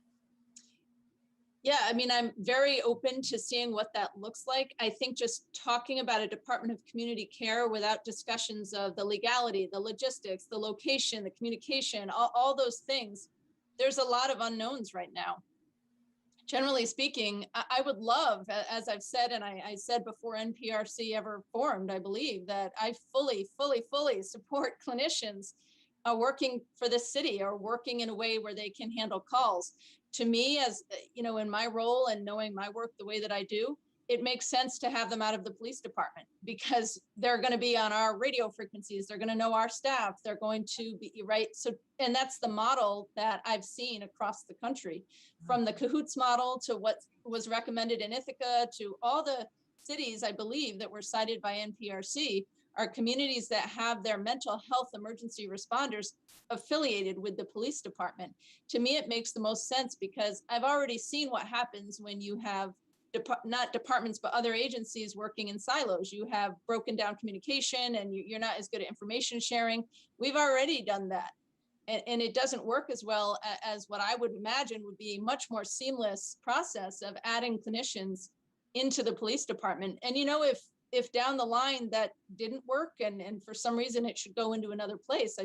Yeah, I mean, I'm very open to seeing what that looks like. I think just talking about a Department of Community Care without discussions of the legality, the logistics, the location, the communication, all those things, there's a lot of unknowns right now. Generally speaking, I would love, as I've said, and I said before NPRC ever formed, I believe that I fully support clinicians working for the city or working in a way where they can handle calls. To me, as you know, in my role and knowing my work the way that I do, it makes sense to have them out of the police department because they're going to be on our radio frequencies. They're going to know our staff. They're going to be right. So, and that's the model that I've seen across the country, from the Cahoots model to what was recommended in Ithaca to all the cities, I believe, that were cited by NPRC are communities that have their mental health emergency responders affiliated with the police department. To me, it makes the most sense because I've already seen what happens when you have not departments, but other agencies working in silos. You have broken down communication and you're not as good at information sharing. We've already done that. And it doesn't work as well as what I would imagine would be a much more seamless process of adding clinicians into the police department. And, you know, if down the line that didn't work and for some reason it should go into another place,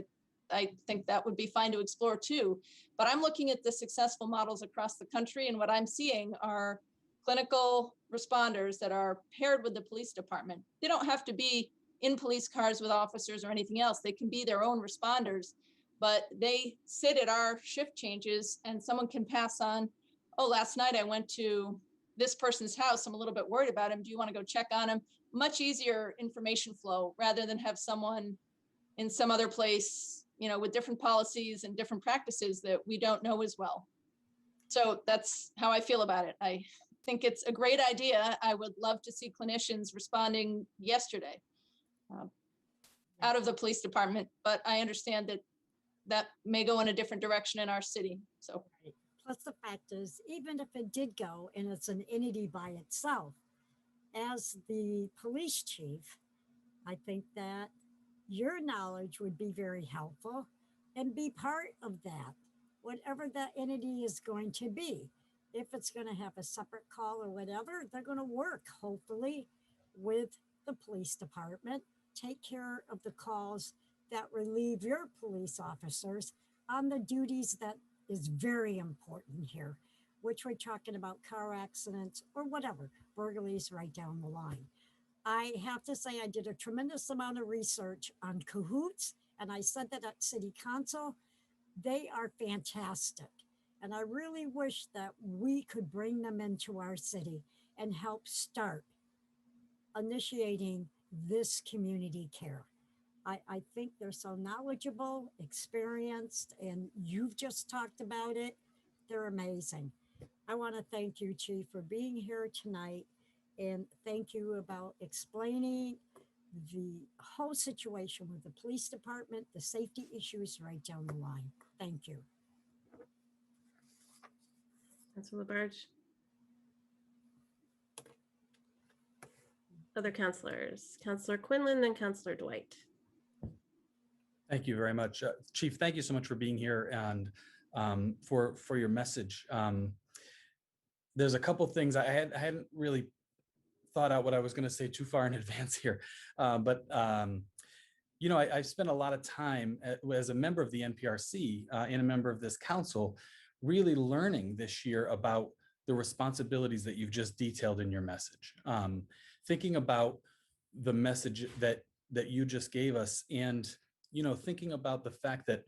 I think that would be fine to explore too. But I'm looking at the successful models across the country, and what I'm seeing are clinical responders that are paired with the police department. They don't have to be in police cars with officers or anything else. They can be their own responders, but they sit at our shift changes and someone can pass on, oh, last night I went to this person's house. I'm a little bit worried about him. Do you want to go check on him? Much easier information flow rather than have someone in some other place, you know, with different policies and different practices that we don't know as well. So that's how I feel about it. I think it's a great idea. I would love to see clinicians responding yesterday out of the police department, but I understand that that may go in a different direction in our city. So Plus the fact is, even if it did go and it's an entity by itself, as the police chief, I think that your knowledge would be very helpful and be part of that, whatever that entity is going to be. If it's going to have a separate call or whatever, they're going to work, hopefully, with the police department, take care of the calls that relieve your police officers on the duties that is very important here, which we're talking about car accidents or whatever, burglaries right down the line. I have to say I did a tremendous amount of research on Cahoots, and I said that at City Council. They are fantastic. And I really wish that we could bring them into our city and help start initiating this community care. I think they're so knowledgeable, experienced, and you've just talked about it. They're amazing. I want to thank you, Chief, for being here tonight. And thank you about explaining the whole situation with the police department, the safety issues right down the line. Thank you. Councilor Labarge. Other councilors, Councilor Quinlan, then Councilor Dwight. Thank you very much. Chief, thank you so much for being here and for your message. There's a couple things I hadn't really thought out what I was going to say too far in advance here. But you know, I've spent a lot of time as a member of the NPRC and a member of this council, really learning this year about the responsibilities that you've just detailed in your message. Thinking about the message that you just gave us, and you know, thinking about the fact that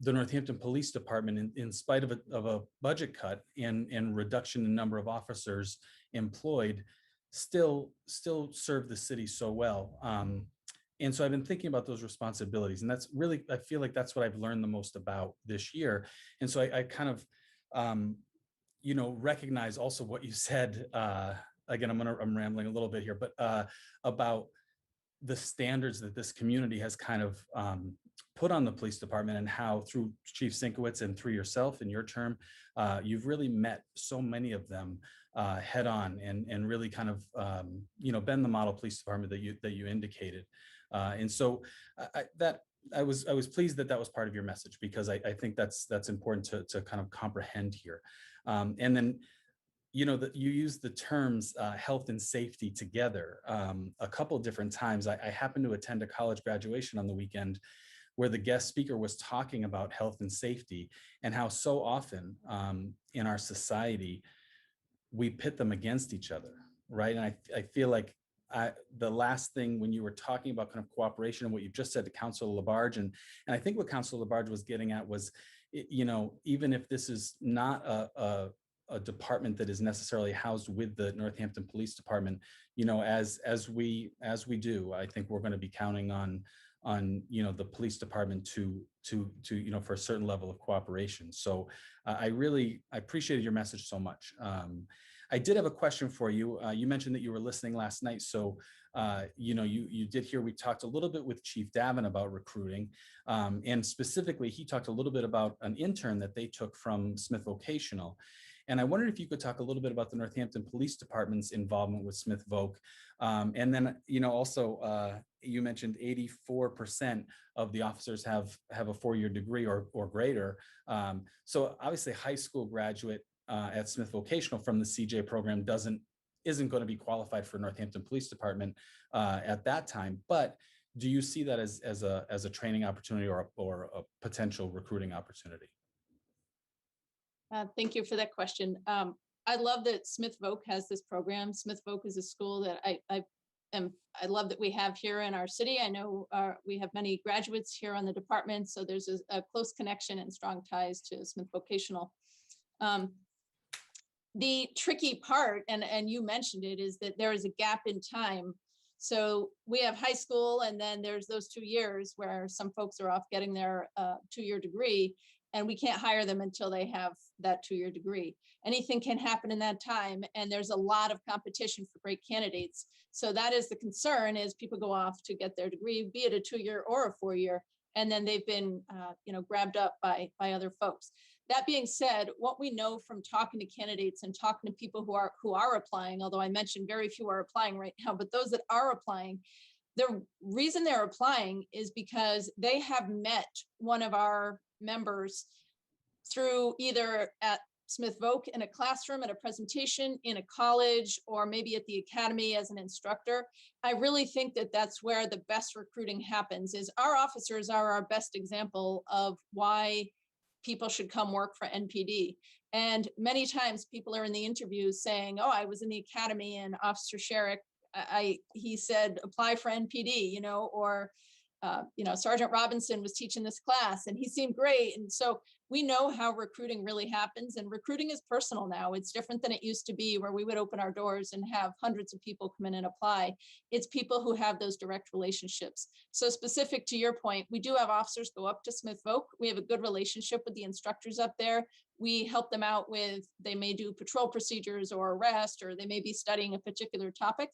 the Northampton Police Department, in spite of a budget cut and reduction in number of officers employed, still serve the city so well. And so I've been thinking about those responsibilities, and that's really, I feel like that's what I've learned the most about this year. And so I kind of, you know, recognize also what you said. Again, I'm rambling a little bit here, but about the standards that this community has kind of put on the police department, and how through Chief Sienkiewicz and through yourself in your term, you've really met so many of them head on and really kind of, you know, been the model police department that you indicated. And so I was pleased that was part of your message, because I think that's important to kind of comprehend here. And then, you know, that you use the terms health and safety together a couple of different times. I happened to attend a college graduation on the weekend where the guest speaker was talking about health and safety, and how so often in our society, we pit them against each other, right? And I feel like the last thing when you were talking about kind of cooperation and what you just said to Councilor Labarge, and I think what Councilor Labarge was getting at was, you know, even if this is not a department that is necessarily housed with the Northampton Police Department, you know, as we do, I think we're going to be counting on you know, the police department to you know, for a certain level of cooperation. So I appreciated your message so much. I did have a question for you. You mentioned that you were listening last night. So, you know, you did hear, we talked a little bit with Chief Davin about recruiting. And specifically, he talked a little bit about an intern that they took from Smith Vocational. And I wondered if you could talk a little bit about the Northampton Police Department's involvement with Smith Voc. And then, you know, also, you mentioned 84% of the officers have a 4-year degree or greater. So obviously, high school graduate at Smith Vocational from the CJ program isn't going to be qualified for Northampton Police Department at that time. But do you see that as a training opportunity or a potential recruiting opportunity? Thank you for that question. I love that Smith Voc has this program. Smith Voc is a school that I love that we have here in our city. I know we have many graduates here on the department, so there's a close connection and strong ties to Smith Vocational. The tricky part, and you mentioned it, is that there is a gap in time. So we have high school, and then there's those 2 years where some folks are off getting their 2-year degree, and we can't hire them until they have that 2-year degree. Anything can happen in that time, and there's a lot of competition for great candidates. So that is the concern, is people go off to get their degree, be it a 2-year or a 4-year, and then they've been you know, grabbed up by other folks. That being said, what we know from talking to candidates and talking to people who are applying, although I mentioned very few are applying right now, but those that are applying, the reason they're applying is because they have met one of our members through either at Smith Voc in a classroom, at a presentation, in a college, or maybe at the academy as an instructor. I really think that that's where the best recruiting happens. Is our officers are our best example of why people should come work for NPD. And many times people are in the interviews saying, oh, I was in the academy and Officer Sherrick, he said, apply for NPD, you know, or, you know, Sergeant Robinson was teaching this class and he seemed great. And so we know how recruiting really happens, and recruiting is personal now. It's different than it used to be, where we would open our doors and have hundreds of people come in and apply. It's people who have those direct relationships. So specific to your point, we do have officers go up to Smith Voc. We have a good relationship with the instructors up there. We help them out with, they may do patrol procedures or arrest, or they may be studying a particular topic.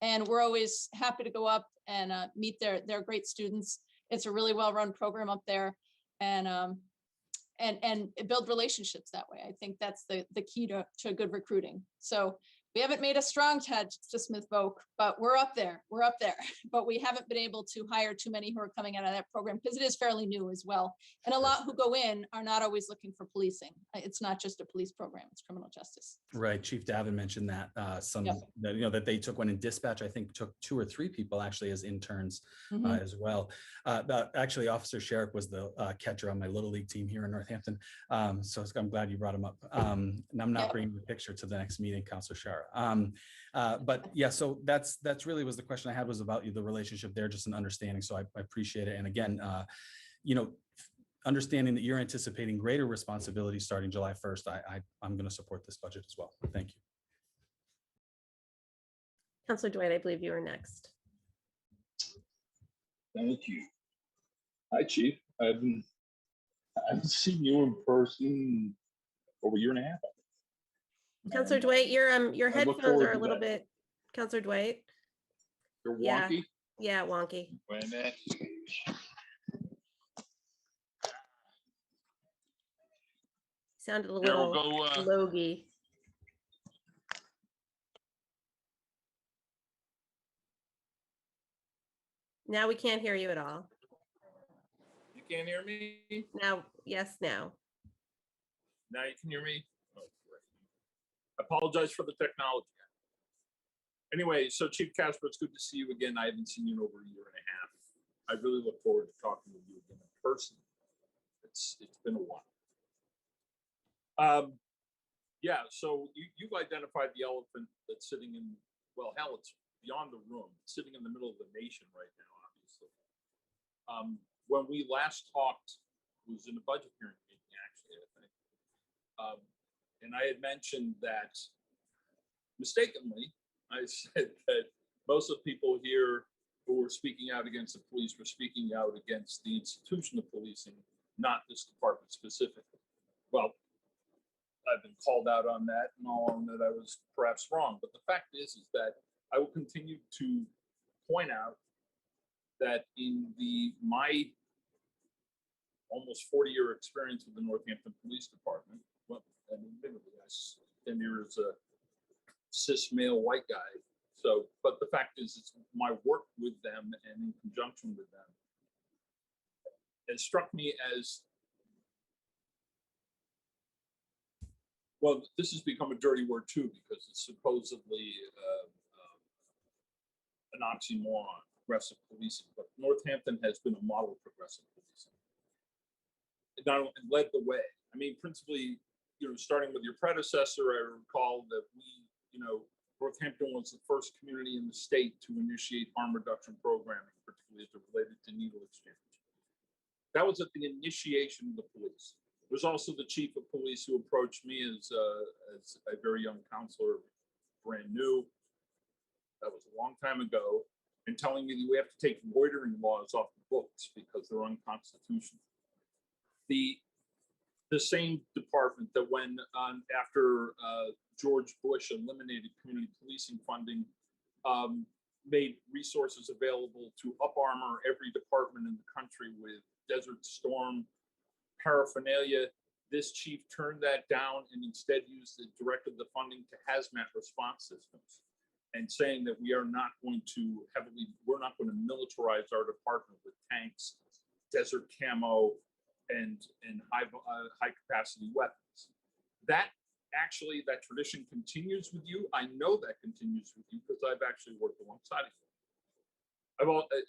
And we're always happy to go up and meet their great students. It's a really well-run program up there, and build relationships that way. I think that's the key to good recruiting. So we haven't made a strong touch to Smith Voc, but we're up there. We're up there. But we haven't been able to hire too many who are coming out of that program because it is fairly new as well. And a lot who go in are not always looking for policing. It's not just a police program, it's criminal justice. Right. Chief Davin mentioned that that, you know, that they took one in dispatch, I think took 2 or 3 people actually as interns as well. Actually, Officer Sherrick was the catcher on my Little League team here in Northampton. So I'm glad you brought him up. And I'm not bringing the picture to the next meeting, Councilor Shara. But yeah, so that's really was the question I had, was about the relationship there, just an understanding. So I appreciate it. And again, you know, understanding that you're anticipating greater responsibility starting July 1st, I'm going to support this budget as well. Thank you. Councilor Dwight, I believe you were next. Thank you. Hi, Chief. I haven't seen you in person over a year and a half. Councilor Dwight, your I look headphones forward are a to little that. bit, Councilor Dwight. You're Yeah. wonky. Yeah, wonky. Wait a minute. Sounded a Here little we'll go. logy. Now we can't hear you at all. You can't hear me? Now, yes, now. Now you can hear me? Oh, great. I apologize for the technology. Anyway, so Chief Casper, it's good to see you again. I haven't seen you in over a year and a half. I really look forward to talking with you again in person. It's been a while. Yeah, so you've identified the elephant that's sitting in, well, hell, it's beyond the room, it's sitting in the middle of the nation right now, obviously. When we last talked, was in a budget hearing meeting, actually, I think. And I had mentioned that mistakenly, I said that most of the people here who were speaking out against the police were speaking out against the institution of policing, not this department specifically. Well, I've been called out on that and all on that I was perhaps wrong. But the fact is that I will continue to point out that in my almost 40-year experience with the Northampton Police Department, well, and admittedly, I spent here as a cis male white guy. So, but the fact is, it's my work with them and in conjunction with them, it struck me as, well, this has become a dirty word too, because it's supposedly an oxymoron, progressive policing, but Northampton has been a model of progressive policing. It not only led the way. I mean, principally, starting with your predecessor, I recall that Northampton was the first community in the state to initiate harm reduction programming, particularly as it related to needle exchange. That was at the initiation of the police. There's also the chief of police who approached me as a very young counselor, brand new. That was a long time ago, and telling me that we have to take loitering laws off the books because they're unconstitutional. The same department that when after George Bush eliminated community policing funding, made resources available to up armor every department in the country with Desert Storm paraphernalia. This chief turned that down and instead directed the funding to hazmat response systems, and saying that we're not going to militarize our department with tanks, desert camo, and high capacity weapons. That tradition continues with you. I know that continues with you because I've actually worked alongside of you.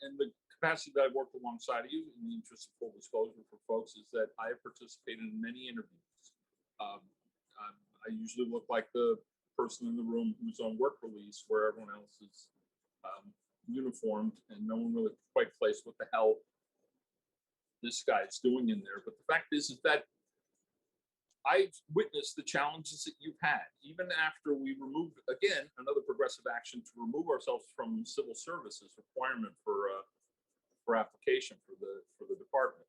In the capacity that I've worked alongside of you, in the interest of full disclosure for folks, is that I have participated in many interviews. I usually look like the person in the room who's on work release, where everyone else is uniformed, and no one really quite plays what the hell this guy's doing in there. But the fact is that I've witnessed the challenges that you've had, even after we removed, again, another progressive action to remove ourselves from civil services requirement for application for the department,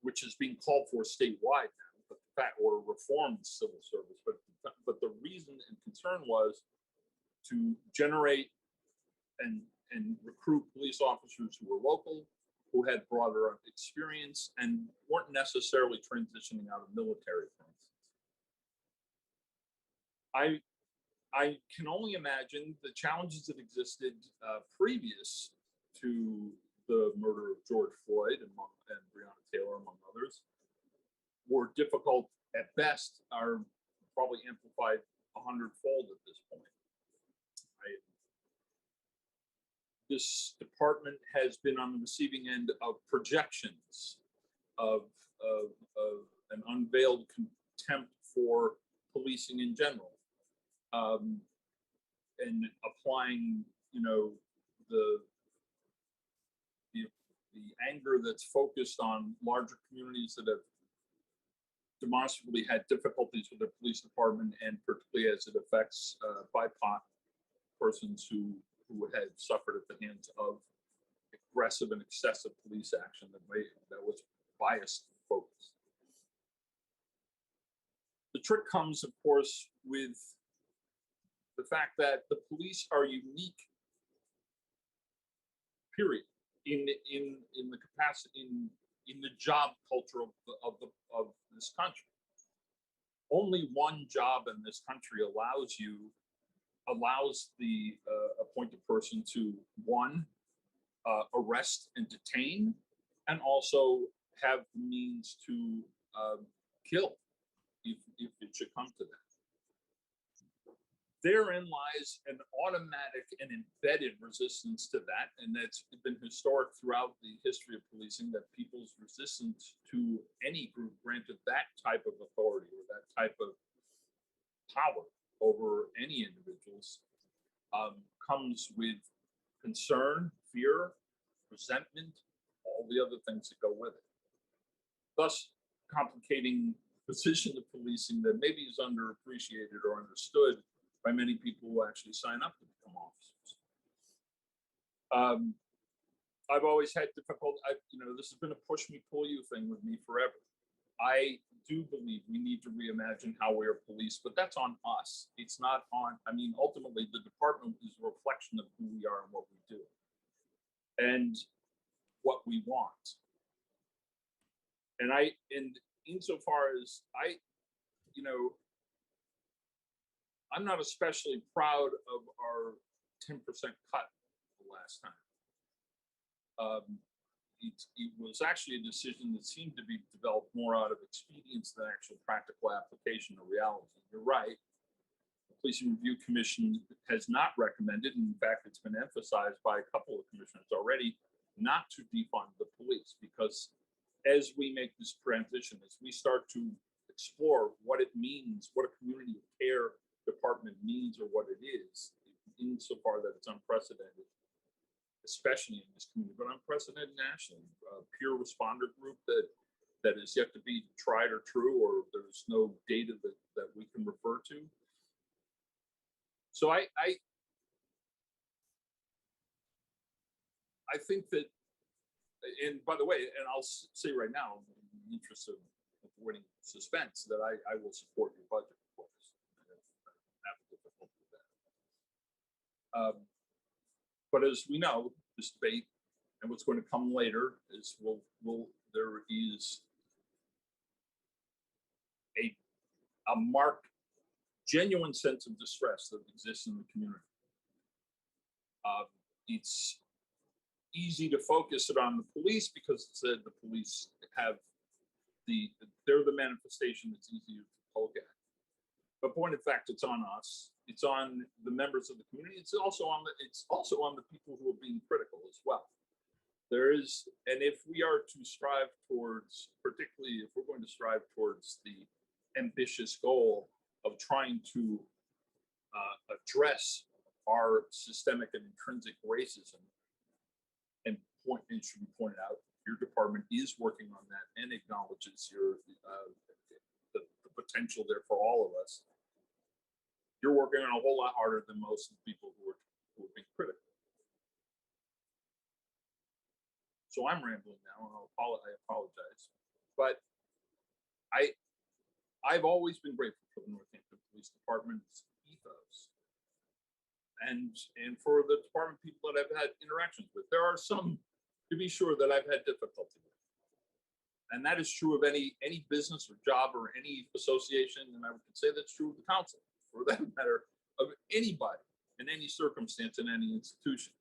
which is being called for statewide now, but the fact, or reform the civil service. But the reason and concern was to generate and recruit police officers who were local, who had broader experience and weren't necessarily transitioning out of military, for instance. I can only imagine the challenges that existed previous to the murder of George Floyd and Breonna Taylor, among others, were difficult at best, are probably amplified 100-fold at this point. This department has been on the receiving end of projections of an unveiled contempt for policing in general, and applying, the anger that's focused on larger communities that have demonstrably had difficulties with their police department, and particularly as it affects BIPOC persons who had suffered at the hands of aggressive and excessive police action that was biased and focused. The trick comes, of course, with the fact that the police are unique, period, in the capacity, in the job culture of this country. Only one job in this country allows the appointed person to, one, arrest and detain, and also have the means to kill if it should come to that. therein lies an automatic and embedded resistance to that. And that's been historic throughout the history of policing, that people's resistance to any group granted that type of authority or that type of power over any individuals comes with concern, fear, resentment, all the other things that go with it. Thus, complicating position of policing that maybe is underappreciated or understood by many people who actually sign up to become officers. I've always had difficult, this has been a push me, pull you thing with me forever. I do believe we need to reimagine how we are policed, but that's on us. It's not on, ultimately the department is a reflection of who we are and what we do and what we want. And insofar as I'm not especially proud of our 10% cut the last time. It was actually a decision that seemed to be developed more out of expedience than actual practical application or reality. You're right. The Policing Review Commission has not recommended, and in fact, it's been emphasized by a couple of commissioners already, not to defund the police, because as we make this transition, as we start to explore what it means, what a community of care department means or what it is, insofar that it's unprecedented, especially in this community, but unprecedented nationally. A peer responder group that is yet to be tried or true, or there's no data that we can refer to. So I think that, and by the way, and I'll say right now, in the interest of avoiding suspense, that I will support your budget, of course. I have difficulty with that. But as we know, this debate and what's going to come later is there is a marked, genuine sense of distress that exists in the community. It's easy to focus it on the police because it said the police they're the manifestation that's easier to poke at. But point of fact, it's on us. It's on the members of the community. It's also on the people who are being critical as well. And if we are to strive towards, particularly if we're going to strive towards the ambitious goal of trying to address our systemic and intrinsic racism, and it should be pointed out, your department is working on that and acknowledges the potential there for all of us. You're working on a whole lot harder than most of the people who are being critical. So I'm rambling now, and I apologize. But I've always been grateful for the Northampton Police Department's ethos, and for the department people that I've had interactions with. There are some, to be sure, that I've had difficulty with, and that is true of any business or job or any association, and I would say that's true of the council, for that matter, of anybody in any circumstance in any institution.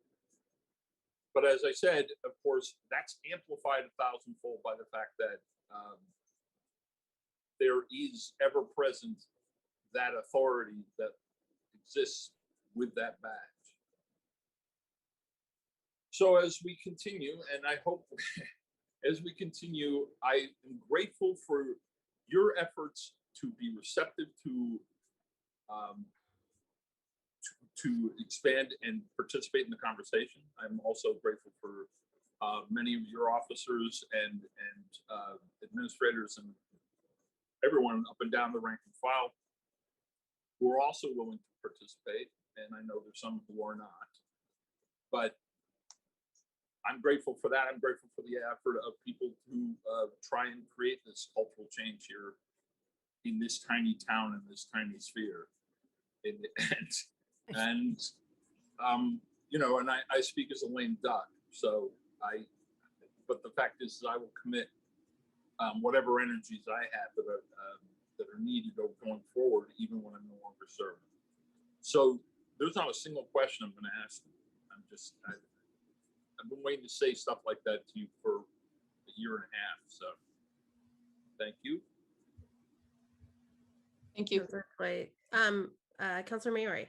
But as I said, of course, that's amplified 1,000-fold by the fact that there is ever present that authority that exists with that badge. So as we continue, and I hope as we continue, I am grateful for your efforts to be receptive to expand and participate in the conversation. I'm also grateful for many of your officers and administrators and everyone up and down the rank and file who are also willing to participate. And I know there's some who are not, but I'm grateful for that. I'm grateful for the effort of people who try and create this cultural change here in this tiny town, in this tiny sphere. And I speak as a lame duck. So but the fact is I will commit whatever energies I have that are needed going forward, even when I'm no longer serving. So there's not a single question I'm going to ask you. I've been waiting to say stuff like that to you for a year and a half. So thank you. Thank you. Those are quite Counselor Maori.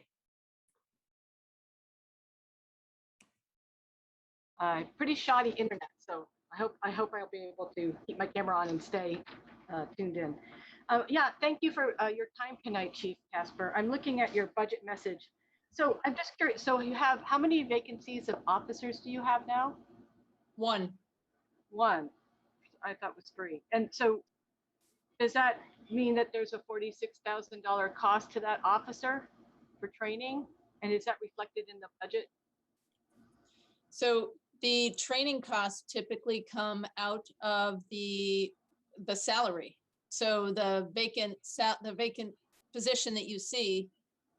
Pretty shoddy internet, so I hope I'll be able to keep my camera on and stay tuned in. Yeah, thank you for your time tonight, Chief Casper. I'm looking at your budget message. So I'm just curious, so you have, how many vacancies of officers do you have now? One. One, I thought was 3. And so does that mean that there's a $46,000 cost to that officer for training? And is that reflected in the budget? So the training costs typically come out of the salary. So the vacant position that you see,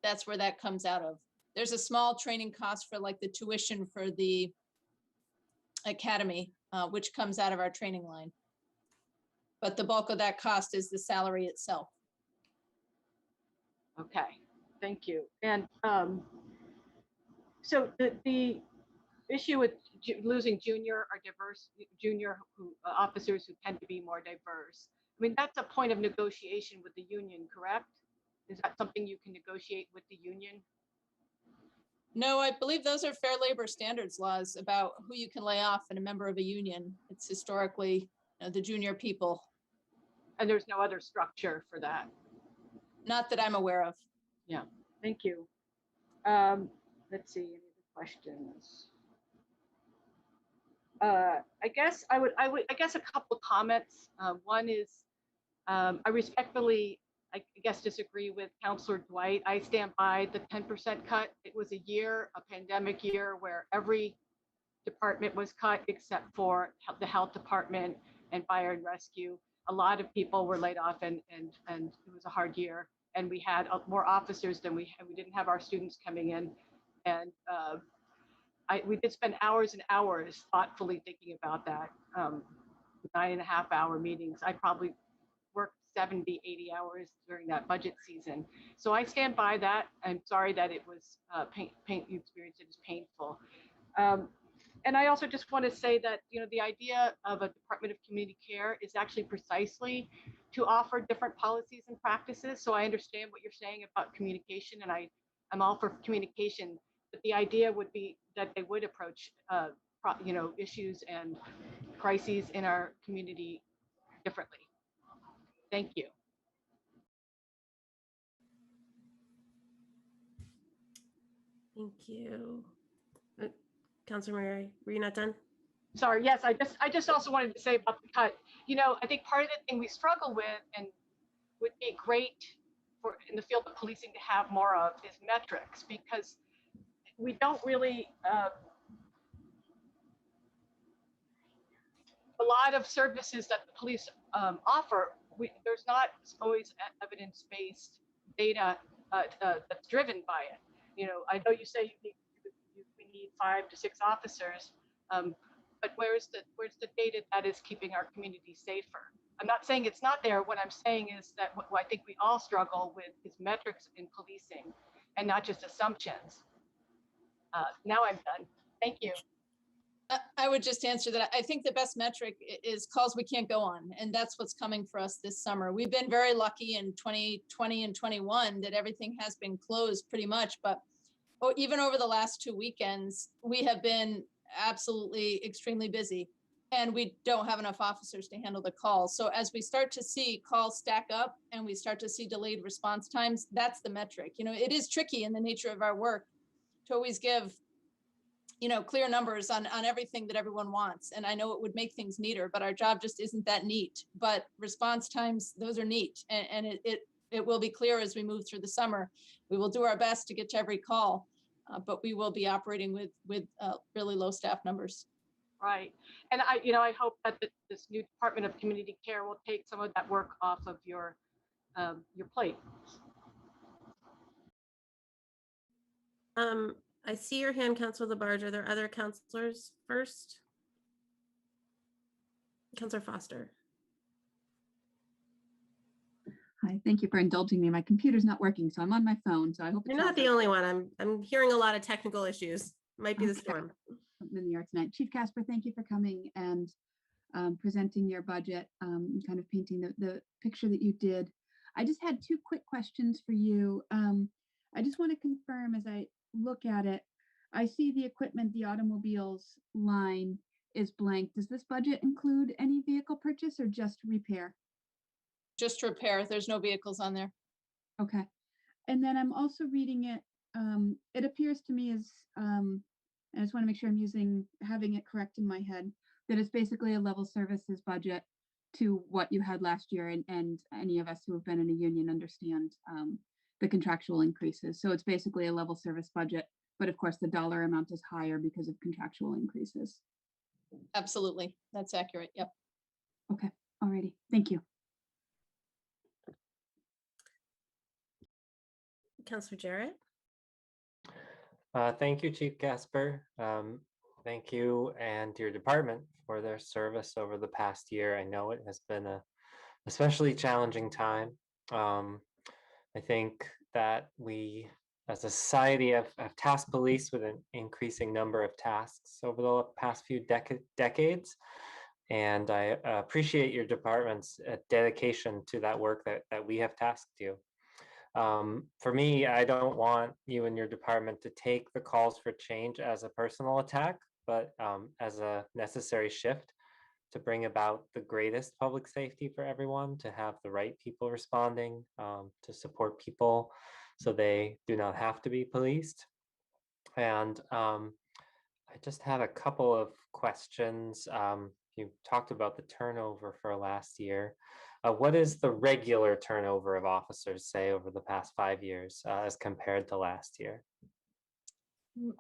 that's where that comes out of. There's a small training cost for like the tuition for the academy, which comes out of our training line. But the bulk of that cost is the salary itself. Okay, thank you. And so the issue with losing junior or diverse officers who tend to be more diverse, I mean, that's a point of negotiation with the union, correct? Is that something you can negotiate with the union? No, I believe those are fair labor standards laws about who you can lay off and a member of a union. It's historically the junior people. And there's no other structure for that? Not that I'm aware of. Yeah, thank you. Let's see, any other questions? I guess a couple of comments. One is, I respectfully, I guess, disagree with Councillor Dwight. I stand by the 10% cut. It was a pandemic year, where every department was cut except for the health department and fire and rescue. A lot of people were laid off, and it was a hard year. And we had more officers than we didn't have our students coming in, and we did spend hours and hours thoughtfully thinking about that. 9.5-hour meetings. I probably worked 70, 80 hours during that budget season. So I stand by that. I'm sorry that it was you experienced it as painful. And I also just want to say that, the idea of a Department of Community Care is actually precisely to offer different policies and practices. So I understand what you're saying about communication, and I'm all for communication, but the idea would be that they would approach, issues and crises in our community differently. Thank you. Thank you. Councilor Murray, were you not done? Sorry, yes, I just also wanted to say about the cut. I think part of the thing we struggle with, and would be great for in the field of policing to have more of, is metrics, because we don't really, a lot of services that the police offer, there's not always evidence-based data that's driven by it. I know you say we need 5 to 6 officers, but where's the data that is keeping our community safer? I'm not saying it's not there. What I'm saying is that what I think we all struggle with is metrics in policing, and not just assumptions. Now I'm done. Thank you. I would just answer that. I think the best metric is calls we can't go on. And that's what's coming for us this summer. We've been very lucky in 2020 and 21 that everything has been closed pretty much. But even over the last 2 weekends, we have been absolutely extremely busy. And we don't have enough officers to handle the calls. So as we start to see calls stack up and we start to see delayed response times, that's the metric. It is tricky in the nature of our work to always give clear numbers on everything that everyone wants. And I know it would make things neater, but our job just isn't that neat. But response times, those are neat. And it will be clear as we move through the summer. We will do our best to get to every call, but we will be operating with really low staff numbers. Right. And I hope that this new Department of Community Care will take some of that work off of your plate. I see your hand, Councilor Labarge. Are there other councilors first? Councilor Foster. Hi, thank you for indulging me. My computer's not working, so I'm on my phone. So I hope You're not the only one. I'm hearing a lot of technical issues. Might be the storm. I'm in New York tonight. Chief Casper, thank you for coming and presenting your budget, kind of painting the picture that you did. I just had 2 quick questions for you. I just want to confirm as I look at it, I see the equipment, the automobiles line is blank. Does this budget include any vehicle purchase or just repair? Just repair. There's no vehicles on there. Okay. And then I'm also reading it, it appears to me as, I just want to make sure I'm having it correct in my head, that it's basically a level services budget to what you had last year, and any of us who have been in a union understand the contractual increases. So it's basically a level service budget, but of course the dollar amount is higher because of contractual increases. Absolutely. That's accurate. Yep. Okay, alrighty, thank you. Counselor Jarrett? Thank you, Chief Casper. Thank you and your department for their service over the past year. I know it has been a especially challenging time. I think that we as a society have tasked police with an increasing number of tasks over the past few decades. And I appreciate your department's dedication to that work that we have tasked you. For me, I don't want you and your department to take the calls for change as a personal attack, but as a necessary shift to bring about the greatest public safety for everyone, to have the right people responding, to support people so they do not have to be policed. And I just had a couple of questions. You talked about the turnover for last year. What is the regular turnover of officers, say, over the past 5 years as compared to last year?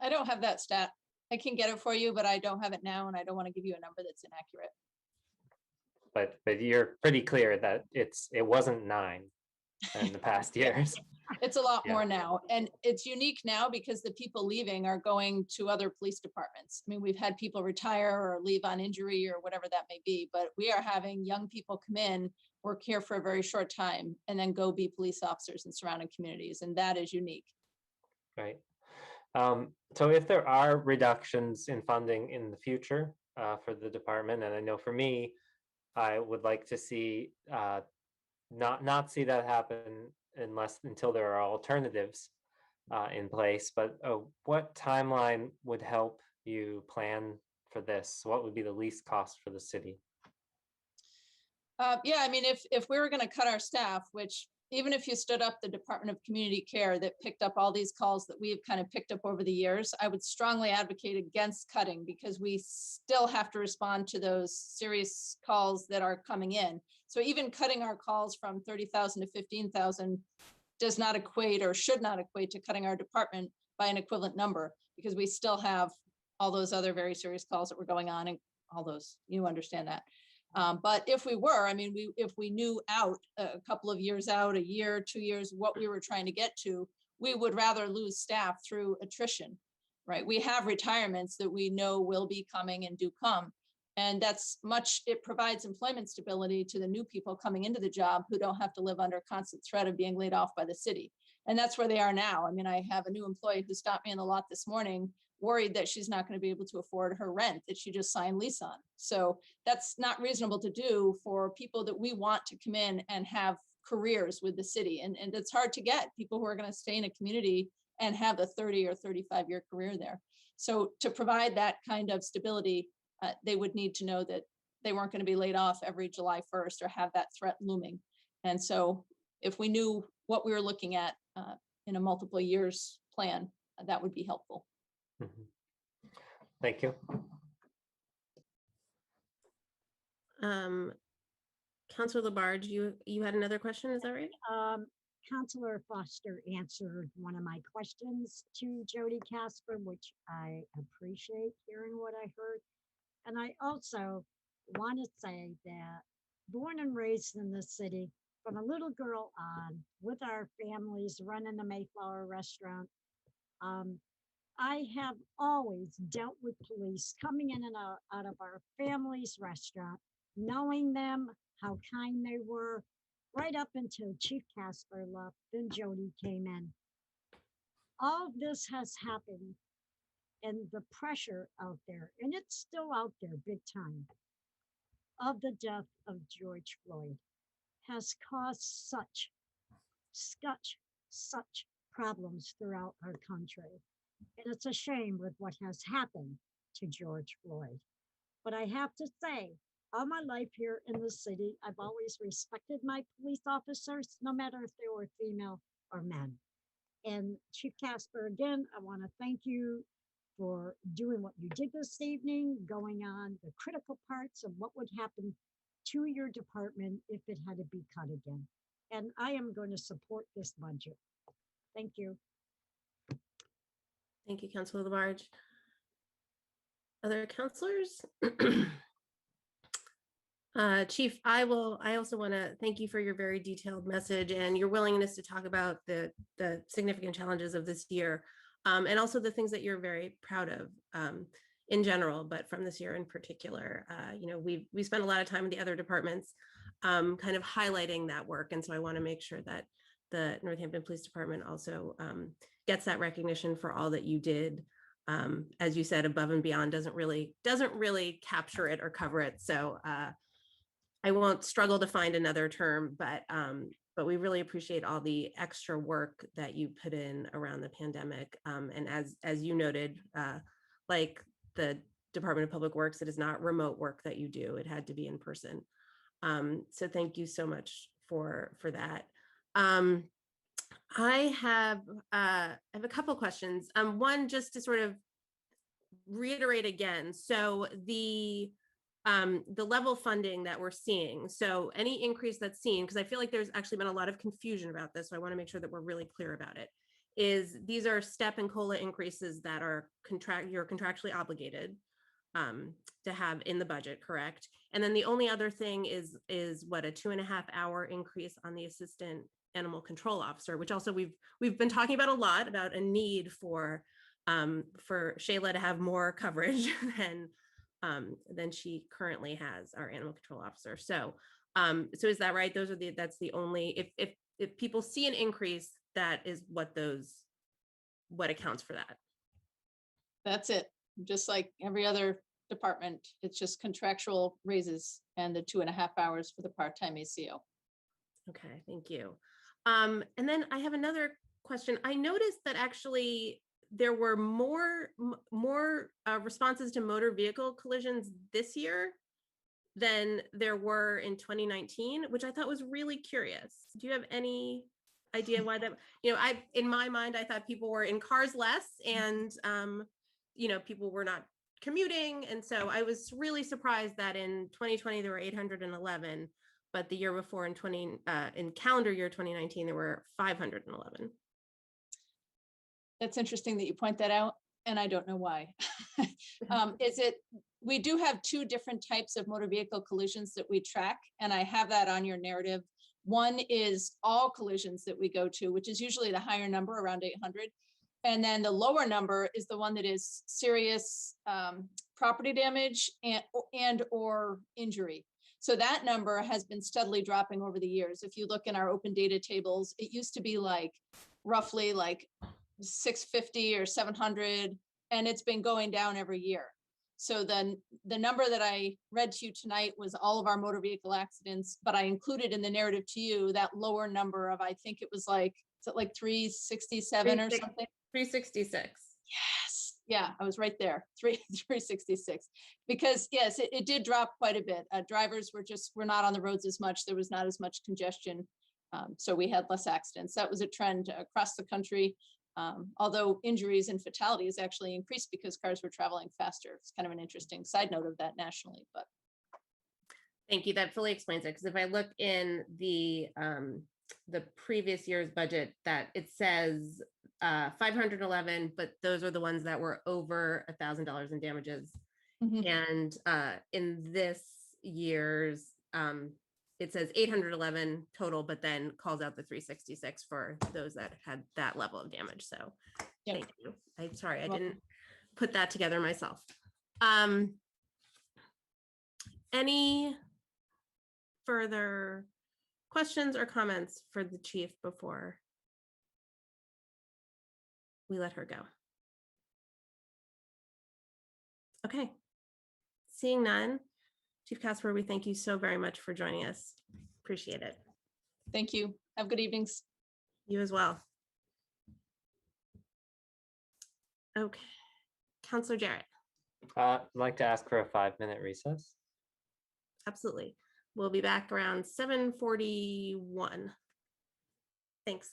I don't have that stat. I can get it for you, but I don't have it now, and I don't want to give you a number that's inaccurate. But you're pretty clear that it wasn't 9 in the past years. It's a lot Yeah. more now, and it's unique now because the people leaving are going to other police departments. I mean, we've had people retire or leave on injury or whatever that may be, but we are having young people come in, work here for a very short time, and then go be police officers in surrounding communities, and that is unique. Right. So if there are reductions in funding in the future for the department, and I know for me, I would like to see not see that happen until there are alternatives in place. But what timeline would help you plan for this? What would be the least cost for the city? Yeah, I mean, if we were going to cut our staff, which even if you stood up the Department of Community Care that picked up all these calls that we've kind of picked up over the years, I would strongly advocate against cutting, because we still have to respond to those serious calls that are coming in. So even cutting our calls from 30,000 to 15,000 does not equate, or should not equate, to cutting our department by an equivalent number, because we still have all those other very serious calls that were going on, and all those, you understand that. But if we were, I mean, if we knew out a couple of years out, a year, 2 years, what we were trying to get to, we would rather lose staff through attrition, right? We have retirements that we know will be coming and do come. And it provides employment stability to the new people coming into the job who don't have to live under constant threat of being laid off by the city. And that's where they are now. I mean, I have a new employee who stopped me in the lot this morning, worried that she's not going to be able to afford her rent that she just signed lease on. So that's not reasonable to do for people that we want to come in and have careers with the city. And it's hard to get people who are going to stay in a community and have a 30 or 35-year career there. So to provide that kind of stability, they would need to know that they weren't going to be laid off every July 1st or have that threat looming. And so if we knew what we were looking at in a multiple years plan, that would be helpful. Mm-hmm. Thank you. Councilor Labarge, you had another question, is that right? Councilor Foster answered one of my questions to Jody Casper, which I appreciate hearing what I heard. And I also want to say that born and raised in the city, from a little girl on, with our families running the Mayflower restaurant, I have always dealt with police coming in and out of our family's restaurant, knowing them, how kind they were, right up until Chief Casper left and Jody came in. All this has happened, and the pressure out there, and it's still out there big time, of the death of George Floyd has caused such problems throughout our country. And it's a shame with what has happened to George Floyd. But I have to say, all my life here in the city, I've always respected my police officers, no matter if they were female or men. And Chief Casper, again, I want to thank you for doing what you did this evening, going on the critical parts of what would happen to your department if it had to be cut again. And I am going to support this budget. Thank you. Thank you, Councilor Labarge. Other councilors? Chief, I also want to thank you for your very detailed message and your willingness to talk about the significant challenges of this year, and also the things that you're very proud of in general, but from this year in particular. You know, we spent a lot of time in the other departments kind of highlighting that work, and so I want to make sure that the Northampton Police Department also gets that recognition for all that you did. As you said, above and beyond doesn't really capture it or cover it. So I won't struggle to find another term, but we really appreciate all the extra work that you put in around the pandemic. And as you noted, like the Department of Public Works, it is not remote work that you do. It had to be in person. So thank you so much for that. I have a couple questions. One, just to sort of reiterate again. So the level funding that we're seeing. So any increase that's seen, because I feel like there's actually been a lot of confusion about this. So I want to make sure that we're really clear about it. Is these are step and COLA increases that are you're contractually obligated to have in the budget, correct? And then the only other thing is what, a 2.5-hour increase on the assistant animal control officer, which also we've been talking about a lot, about a need for Shayla to have more coverage than she currently has, our animal control officer. So so is that right? That's the only, if people see an increase, that is what accounts for that. That's it. Just like every other department, it's just contractual raises and the 2.5 hours for the part-time ACO. Okay, thank you. And then I have another question. I noticed that actually there were more responses to motor vehicle collisions this year than there were in 2019, which I thought was really curious. Do you have any idea why that, you know, in my mind, I thought people were in cars less and, you know, people were not commuting. And so I was really surprised that in 2020, there were 811, but the year before in calendar year 2019, there were 511. That's interesting that you point that out, and I don't know why. We do have two different types of motor vehicle collisions that we track, and I have that on your narrative. One is all collisions that we go to, which is usually the higher number, around 800. And then the lower number is the one that is serious property damage and or injury. So that number has been steadily dropping over the years. If you look in our open data tables, it used to be like roughly like 650 or 700, and it's been going down every year. So then the number that I read to you tonight was all of our motor vehicle accidents, but I included in the narrative to you that lower number of, I think it was like, is it like 367 or something? 366. Yes. Yeah, I was right there. 366. Because yes, it did drop quite a bit. Drivers were not on the roads as much. There was not as much congestion. So we had less accidents. That was a trend across the country. Although injuries and fatalities actually increased because cars were traveling faster. It's kind of an interesting side note of that nationally, but. Thank you. That fully explains it. Because if I look in the previous year's budget, that it says 511, but those are the ones that were over $1,000 in damages. Mm-hmm. And in this year's, it says 811 total, but then calls out the 366 for those that had that level of damage. So Yep. Thank you. I'm sorry, I Welcome. didn't put that together myself. Any further questions or comments for the chief before we let her go? Okay. Seeing none, Chief Casper, we thank you so very much for joining us. Appreciate it. Thank you. Have good evenings. You as well. Okay. Counselor Jarrett, I'd like to ask for a 5-minute recess. absolutely. We'll be back around 7:41. Thanks.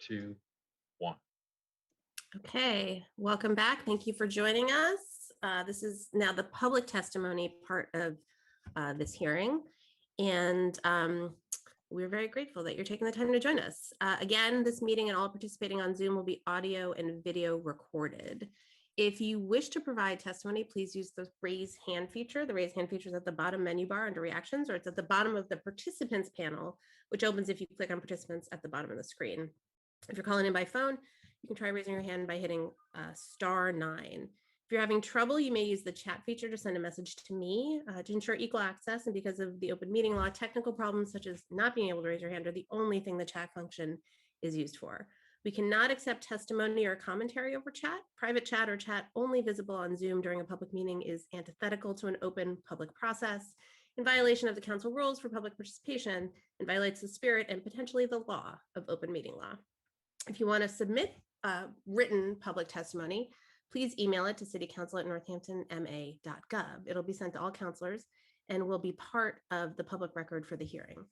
2, 1. Okay, welcome back. Thank you for joining us. This is now the public testimony part of this hearing. And we're very grateful that you're taking the time to join us. Again, this meeting and all participating on Zoom will be audio and video recorded. If you wish to provide testimony, please use the raise hand feature. The raise hand feature is at the bottom menu bar under reactions, or it's at the bottom of the participants panel, which opens if you click on participants at the bottom of the screen. If you're calling in by phone, you can try raising your hand by hitting *9. If you're having trouble, you may use the chat feature to send a message to me to ensure equal access. And because of the open meeting law, technical problems such as not being able to raise your hand are the only thing the chat function is used for. We cannot accept testimony or commentary over chat. Private chat or chat only visible on Zoom during a public meeting is antithetical to an open public process, in violation of the council rules for public participation, and violates the spirit and potentially the law of open meeting law. If you want to submit written public testimony, please email it to citycouncil@northamptonma.gov. It'll be sent to all councilors and will be part of the public record for the hearing.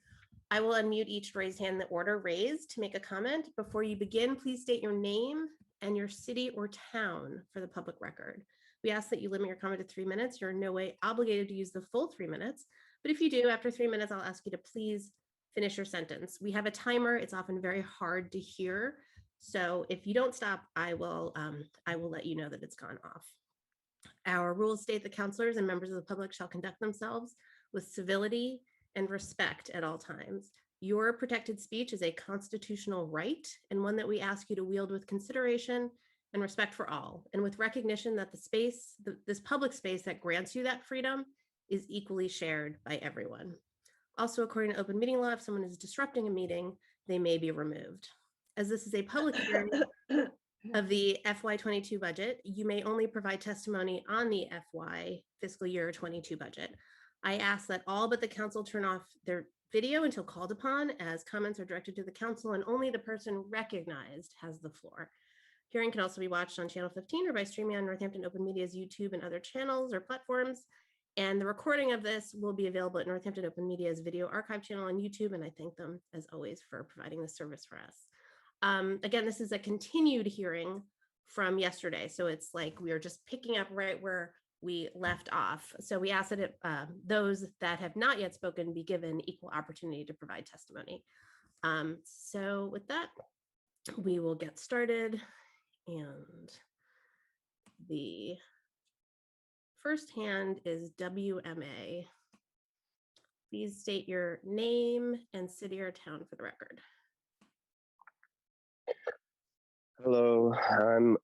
I will unmute each raised hand in the order raised to make a comment. Before you begin, please state your name and your city or town for the public record. We ask that you limit your comment to 3 minutes. You're in no way obligated to use the full 3 minutes, but if you do, after 3 minutes, I'll ask you to please finish your sentence. We have a timer. It's often very hard to hear. So if you don't stop, I will let you know that it's gone off. Our rules state that councilors and members of the public shall conduct themselves with civility and respect at all times. Your protected speech is a constitutional right and one that we ask you to wield with consideration and respect for all, and with recognition that the space, this public space that grants you that freedom is equally shared by everyone. Also, according to open meeting law, if someone is disrupting a meeting, they may be removed. As this is a public hearing of the FY22 budget, you may only provide testimony on the FY fiscal year 22 budget. I ask that all but the council turn off their video until called upon, as comments are directed to the council and only the person recognized has the floor. Hearing can also be watched on Channel 15 or by streaming on Northampton Open Media's YouTube and other channels or platforms. And the recording of this will be available at Northampton Open Media's video archive channel on YouTube. And I thank them, as always, for providing this service for us. Again, this is a continued hearing from yesterday. So it's like we are just picking up right where we left off. So we ask that those that have not yet spoken be given equal opportunity to provide testimony. So with that, we will get started. And the first hand is WMA. Please state your name and city or town for the record. Hello, I'm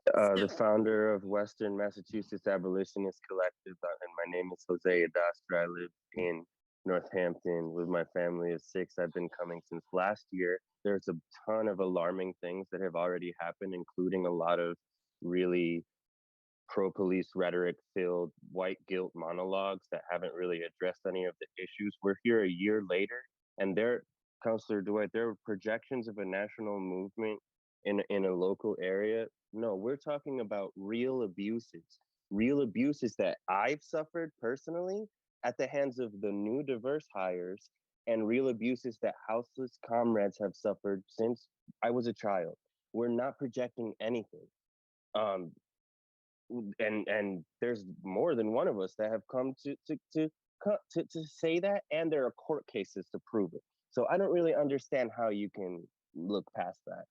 the founder of Western Massachusetts Abolitionist Collective, and my name is Jose Adastra. I live in Northampton with my family of 6. I've been coming since last year. There's a ton of alarming things that have already happened, including a lot of really pro-police rhetoric-filled white guilt monologues that haven't really addressed any of the issues. We're here a year later, and Councillor Dwight, there are projections of a national movement in a local area. No, we're talking about real abuses that I've suffered personally at the hands of the new diverse hires, and real abuses that houseless comrades have suffered since I was a child. We're not projecting anything. And there's more than one of us that have come to say that, and there are court cases to prove it. So I don't really understand how you can look past that.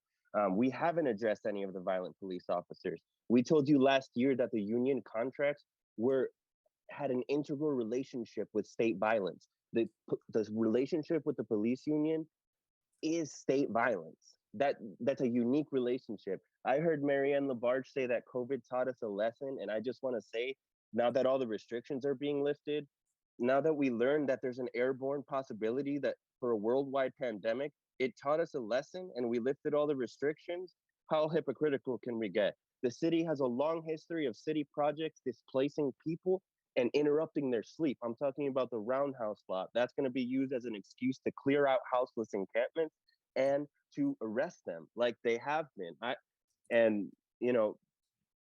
We haven't addressed any of the violent police officers. We told you last year that the union contracts had an integral relationship with state violence. The relationship with the police union is state violence. That's a unique relationship. I heard Marianne Labarge say that COVID taught us a lesson, and I just want to say, now that all the restrictions are being lifted, now that we learned that there's an airborne possibility that for a worldwide pandemic, it taught us a lesson and we lifted all the restrictions. How hypocritical can we get? The city has a long history of city projects displacing people and interrupting their sleep. I'm talking about the Roundhouse lot. That's going to be used as an excuse to clear out houseless encampments and to arrest them like they have been.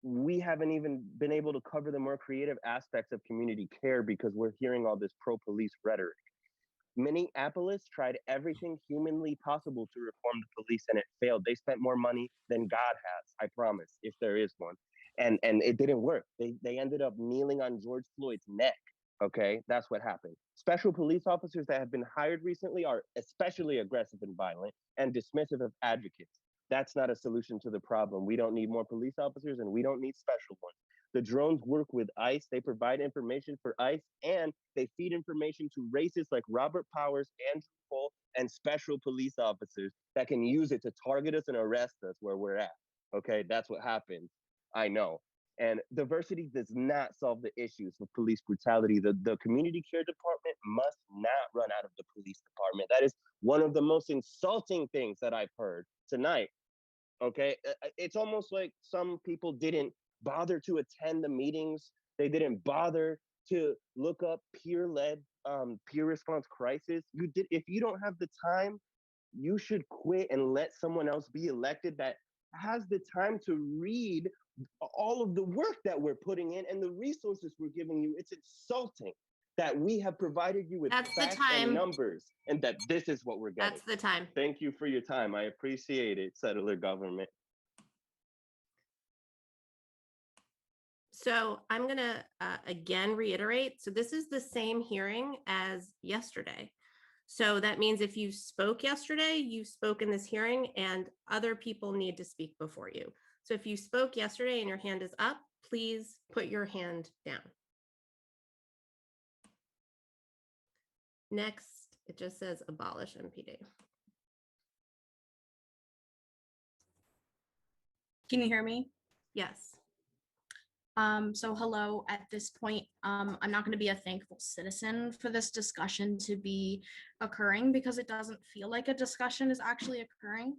We haven't even been able to cover the more creative aspects of community care because we're hearing all this pro-police rhetoric. Minneapolis tried everything humanly possible to reform the police and it failed. They spent more money than God has, I promise, if there is one. And it didn't work. They ended up kneeling on George Floyd's neck. Okay, that's what happened. Special police officers that have been hired recently are especially aggressive and violent and dismissive of advocates. That's not a solution to the problem. We don't need more police officers and we don't need special ones. The drones work with ICE. They provide information for ICE and they feed information to racists like Robert Powers, Andrew Cole, and special police officers that can use it to target us and arrest us where we're at. Okay, that's what happens. I know. And diversity does not solve the issues of police brutality. The community care department must not run out of the police department. That is one of the most insulting things that I've heard tonight. Okay, it's almost like some people didn't bother to attend the meetings. They didn't bother to look up peer-led peer response crisis. If you don't have the time, you should quit and let someone else be elected that has the time to read all of the work that we're putting in and the resources we're giving you. It's insulting that we have provided you with That's the facts time. and numbers and that this is what we're getting. That's the time. Thank you for your time. I appreciate it, settler government. So I'm going to again reiterate. So this is the same hearing as yesterday. So that means if you spoke yesterday, you spoke in this hearing and other people need to speak before you. So if you spoke yesterday and your hand is up, please put your hand down. Next, it just says abolish MPD. Can you hear me? Yes. So hello, at this point, I'm not going to be a thankful citizen for this discussion to be occurring because it doesn't feel like a discussion is actually occurring.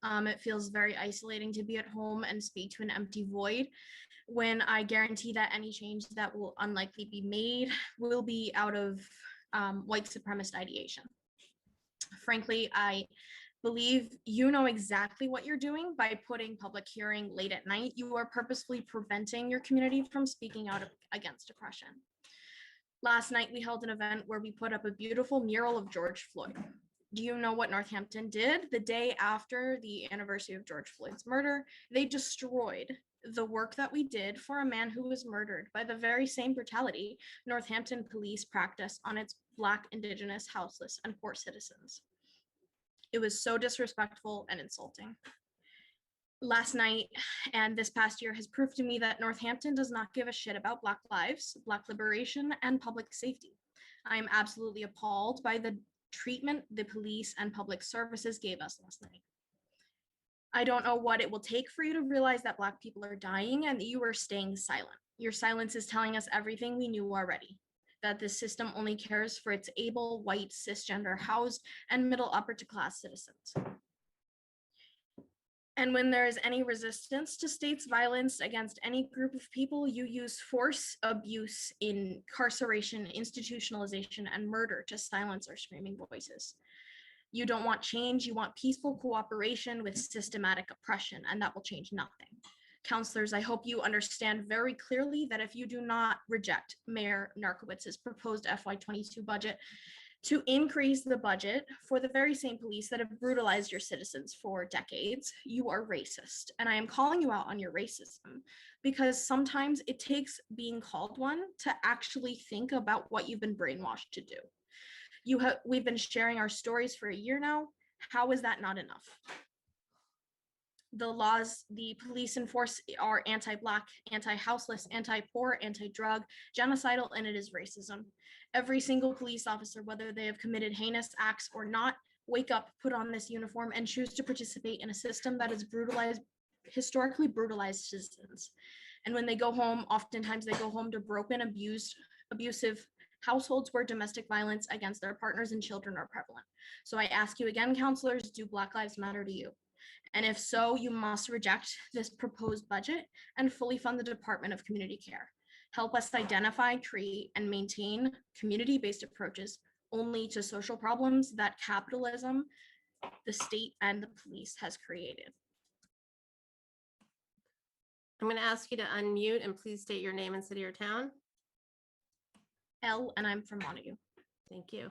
It feels very isolating to be at home and speak to an empty void when I guarantee that any change that will unlikely be made will be out of white supremacist ideation. Frankly, I believe you know exactly what you're doing by putting public hearing late at night. You are purposefully preventing your community from speaking out against oppression. Last night, we held an event where we put up a beautiful mural of George Floyd. Do you know what Northampton did? The day after the anniversary of George Floyd's murder, they destroyed the work that we did for a man who was murdered by the very same brutality Northampton police practice on its Black, Indigenous, houseless, and poor citizens. It was so disrespectful and insulting. Last night and this past year has proved to me that Northampton does not give a shit about Black lives, Black liberation, and public safety. I am absolutely appalled by the treatment the police and public services gave us last night. I don't know what it will take for you to realize that Black people are dying and that you are staying silent. Your silence is telling us everything we knew already, that this system only cares for its able, white, cisgender, housed, and middle upper to class citizens. And when there is any resistance to state's violence against any group of people, you use force, abuse, incarceration, institutionalization, and murder to silence our screaming voices. You don't want change, you want peaceful cooperation with systematic oppression, and that will change nothing. Counselors, I hope you understand very clearly that if you do not reject Mayor Narkowitz's proposed FY22 budget to increase the budget for the very same police that have brutalized your citizens for decades, you are racist. And I am calling you out on your racism because sometimes it takes being called one to actually think about what you've been brainwashed to do. We've been sharing our stories for a year now. How is that not enough? The laws the police enforce are anti-Black, anti-houseless, anti-poor, anti-drug, genocidal, and it is racism. Every single police officer, whether they have committed heinous acts or not, wake up, put on this uniform, and choose to participate in a system that has historically brutalized citizens. And when they go home, oftentimes they go home to broken, abusive households where domestic violence against their partners and children are prevalent. So I ask you again, counselors, do Black lives matter to you? And if so, you must reject this proposed budget and fully fund the Department of Community Care. Help us identify, create, and maintain community-based approaches only to social problems that capitalism, the state, and the police has created. I'm going to ask you to unmute and please state your name and city or town. Elle, and I'm from Montague. Thank you.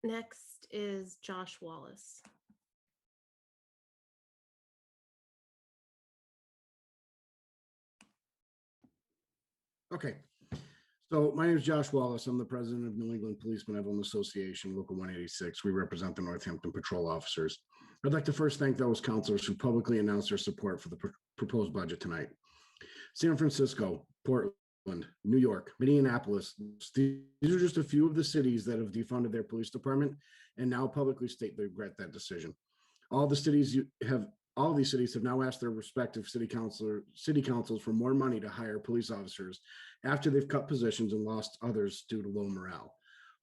Next is Josh Wallace. Okay. So my name is Josh Wallace. I'm the president of New England Police Benevolent Association, Local 186. We represent the Northampton Patrol officers. I'd like to first thank those counselors who publicly announced their support for the proposed budget tonight. San Francisco, Portland, New York, Minneapolis. These are just a few of the cities that have defunded their police department and now publicly state they regret that decision. All these cities have now asked their respective city councils for more money to hire police officers after they've cut positions and lost others due to low morale.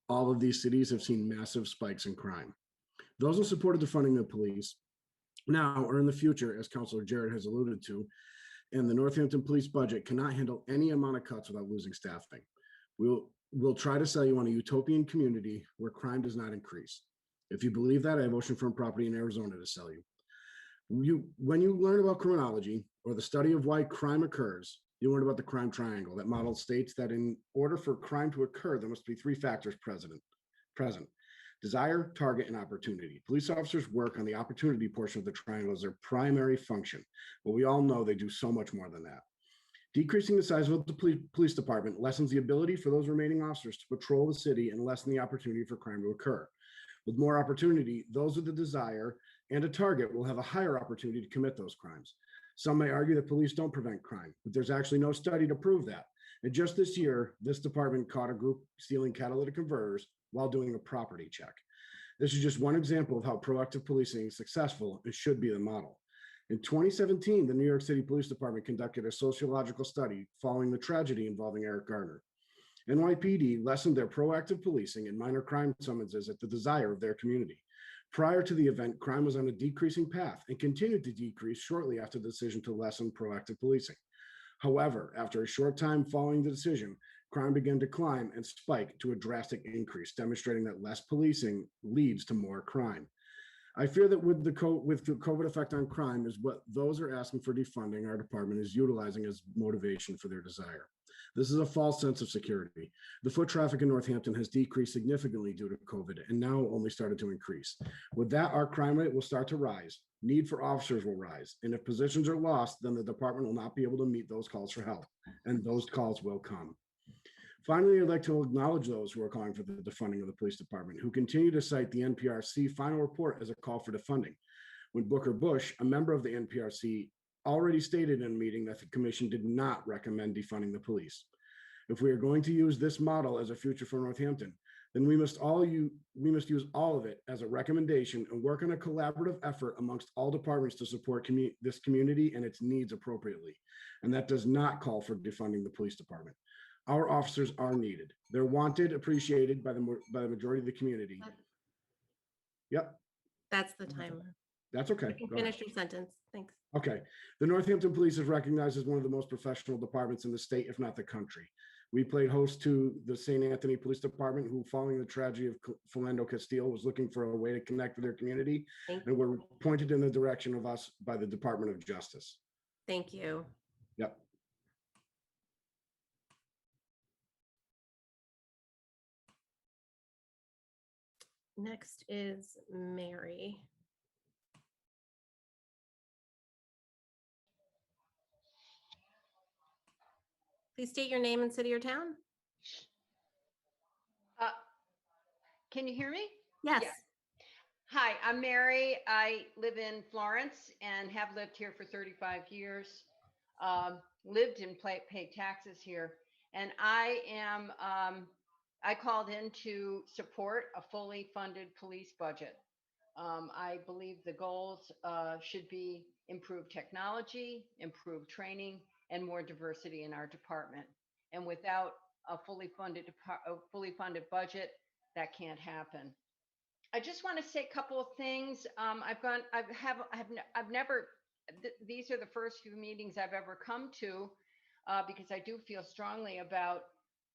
All of these cities have seen massive spikes in crime. Those in support of defunding the police now or in the future, as Councilor Jarrett has alluded to, and the Northampton police budget cannot handle any amount of cuts without losing staffing. We'll try to sell you on a utopian community where crime does not increase. If you believe that, I have oceanfront property in Arizona to sell you. When you learn about criminology or the study of why crime occurs, you learn about the crime triangle. That model states that in order for crime to occur, there must be three factors present: desire, target, and opportunity. Police officers work on the opportunity portion of the triangle as their primary function, but we all know they do so much more than that. Decreasing the size of the police department lessens the ability for those remaining officers to patrol the city and lessen the opportunity for crime to occur. With more opportunity, those with the desire and a target will have a higher opportunity to commit those crimes. Some may argue that police don't prevent crime, but there's actually no study to prove that. And just this year, this department caught a group stealing catalytic converters while doing a property check. This is just one example of how proactive policing is successful and should be the model. In 2017, the New York City Police Department conducted a sociological study following the tragedy involving Eric Garner. NYPD lessened their proactive policing and minor crime summonses at the desire of their community. Prior to the event, crime was on a decreasing path and continued to decrease shortly after the decision to lessen proactive policing. However, after a short time following the decision, crime began to climb and spike to a drastic increase, demonstrating that less policing leads to more crime. I fear that with the COVID effect on crime is what those are asking for defunding our department is utilizing as motivation for their desire. This is a false sense of security. The foot traffic in Northampton has decreased significantly due to COVID and now only started to increase. With that, our crime rate will start to rise. Need for officers will rise. And if positions are lost, then the department will not be able to meet those calls for help. And those calls will come. Finally, I'd like to acknowledge those who are calling for the defunding of the police department, who continue to cite the NPRC final report as a call for defunding. When Booker Bush, a member of the NPRC, already stated in a meeting that the commission did not recommend defunding the police. If we are going to use this model as a future for Northampton, then we must use all of it as a recommendation and work on a collaborative effort amongst all departments to support this community and its needs appropriately. And that does not call for defunding the police department. Our officers are needed. They're wanted, appreciated by the majority of the community. Yep. That's the timer. That's okay. You can Go ahead. finish your sentence. Thanks. Okay. The Northampton Police is recognized as one of the most professional departments in the state, if not the country. We played host to the St. Anthony Police Department, who, following the tragedy of Philando Castile, was looking for a way to connect with their community, and were pointed in the direction of us by the Department of Justice. Thank you. Yep. Next is Mary. Please state your name and city or town. Can you hear me? Yes. Yeah. Hi, I'm Mary. I live in Florence and have lived here for 35 years. Lived and paid taxes here. And I am, I called in to support a fully funded police budget. I believe the goals should be improved technology, improved training, and more diversity in our department. And without a fully funded budget, that can't happen. I just want to say a couple of things. These are the first few meetings I've ever come to because I do feel strongly about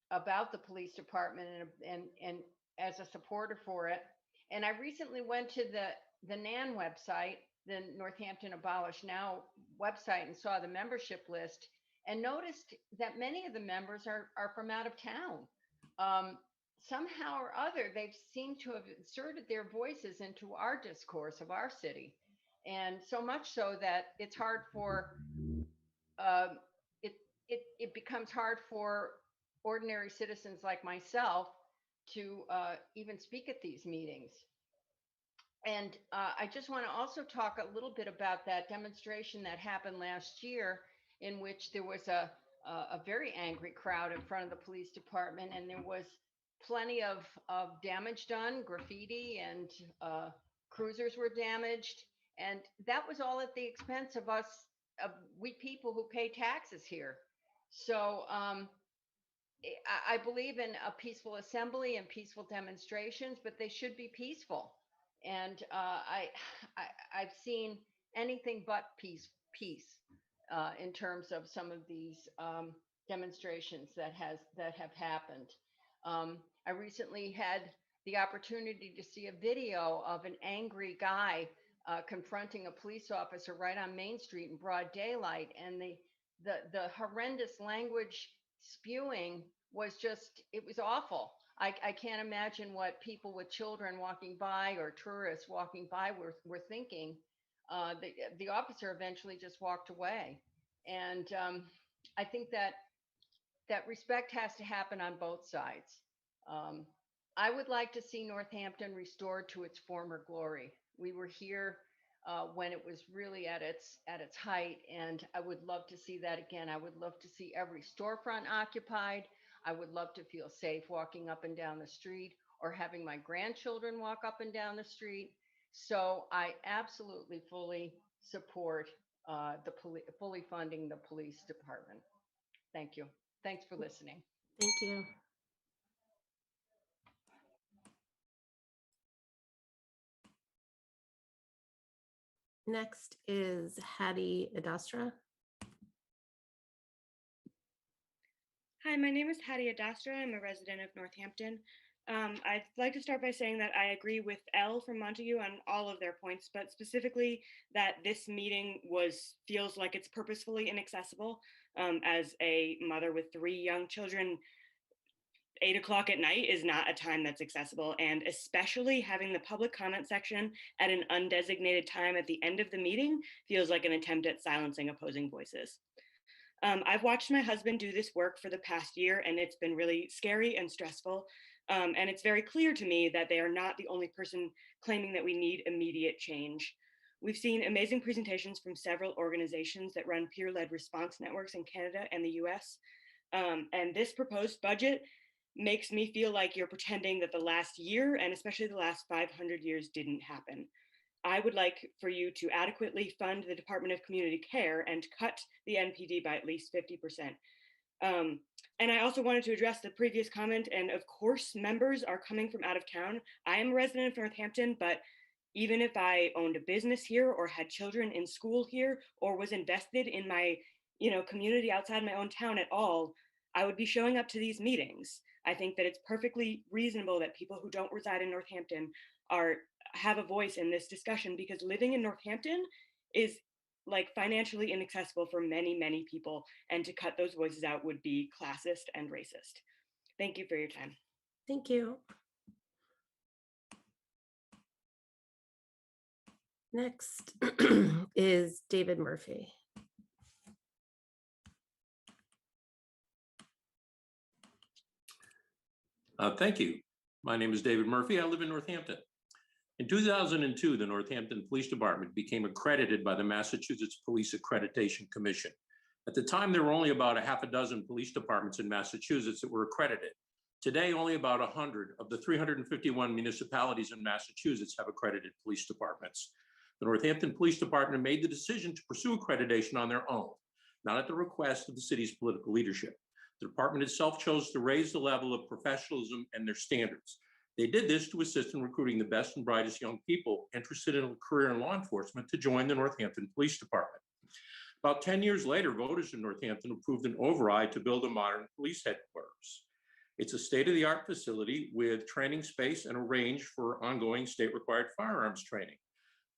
the police department and as a supporter for it. And I recently went to the NAN website, the Northampton Abolish Now website, and saw the membership list and noticed that many of the members are from out of town. somehow or other, they've seemed to have inserted their voices into our discourse of our city. And so much so that it's hard for, um, it becomes hard for ordinary citizens like myself to even speak at these meetings. And I just want to also talk a little bit about that demonstration that happened last year, in which there was a very angry crowd in front of the police department, and there was plenty of damage done, graffiti, and cruisers were damaged. And that was all at the expense of us, we people who pay taxes here. So I believe in a peaceful assembly and peaceful demonstrations, but they should be peaceful. And I've seen anything but peace in terms of some of these demonstrations that have happened. I recently had the opportunity to see a video of an angry guy confronting a police officer right on Main Street in broad daylight, and the horrendous language spewing was just, it was awful. I can't imagine what people with children walking by or tourists walking by were thinking. The officer eventually just walked away. And I think that respect has to happen on both sides. I would like to see Northampton restored to its former glory. We were here when it was really at its height, and I would love to see that again. I would love to see every storefront occupied. I would love to feel safe walking up and down the street, or having my grandchildren walk up and down the street. So I absolutely fully support fully funding the police department. Thank you. Thanks for listening. Thank you. Next is Hattie Adastra. Hi, my name is Hattie Adastra. I'm a resident of Northampton. I'd like to start by saying that I agree with Elle from Montague on all of their points, but specifically that this meeting feels like it's purposefully inaccessible. As a mother with 3 young children, 8 o'clock at night is not a time that's accessible, and especially having the public comment section at an undesignated time at the end of the meeting feels like an attempt at silencing opposing voices. I've watched my husband do this work for the past year, and it's been really scary and stressful. And it's very clear to me that they are not the only person claiming that we need immediate change. We've seen amazing presentations from several organizations that run peer-led response networks in Canada and the US. And this proposed budget makes me feel like you're pretending that the last year, and especially the last 500 years, didn't happen. I would like for you to adequately fund the Department of Community Care and cut the NPD by at least 50%. And I also wanted to address the previous comment, and of course, members are coming from out of town. I am a resident of Northampton, but even if I owned a business here or had children in school here or was invested in my community outside my own town at all, I would be showing up to these meetings. I think that it's perfectly reasonable that people who don't reside in Northampton have a voice in this discussion, because living in Northampton is like financially inaccessible for many, many people, and to cut those voices out would be classist and racist. Thank you for your time. Thank you. Next is David Murphy. Thank you. My name is David Murphy. I live in Northampton. In 2002, the Northampton Police Department became accredited by the Massachusetts Police Accreditation Commission. At the time, there were only about a half a dozen police departments in Massachusetts that were accredited. Today, only about 100 of the 351 municipalities in Massachusetts have accredited police departments. The Northampton Police Department made the decision to pursue accreditation on their own, not at the request of the city's political leadership. The department itself chose to raise the level of professionalism and their standards. They did this to assist in recruiting the best and brightest young people interested in a career in law enforcement to join the Northampton Police Department. About 10 years later, voters in Northampton approved an override to build a modern police headquarters. It's a state-of-the-art facility with training space and a range for ongoing state-required firearms training.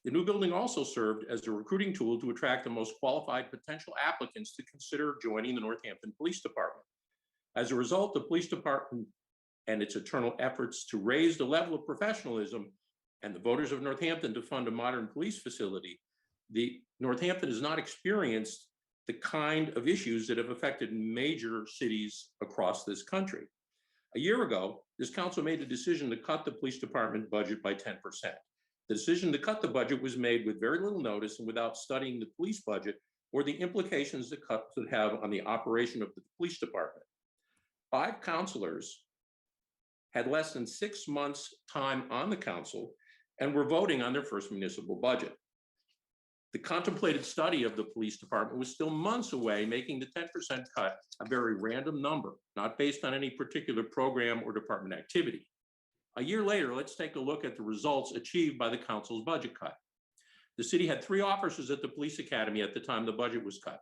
The new building also served as a recruiting tool to attract the most qualified potential applicants to consider joining the Northampton Police Department. As a result, the police department and its eternal efforts to raise the level of professionalism and the voters of Northampton to fund a modern police facility, the Northampton has not experienced the kind of issues that have affected major cities across this country. A year ago, this council made a decision to cut the police department budget by 10%. The decision to cut the budget was made with very little notice and without studying the police budget or the implications the cut could have on the operation of the police department. 5 councilors had less than 6 months' time on the council and were voting on their first municipal budget. The contemplated study of the police department was still months away, making the 10% cut a very random number, not based on any particular program or department activity. A year later, let's take a look at the results achieved by the council's budget cut. The city had 3 officers at the police academy at the time the budget was cut.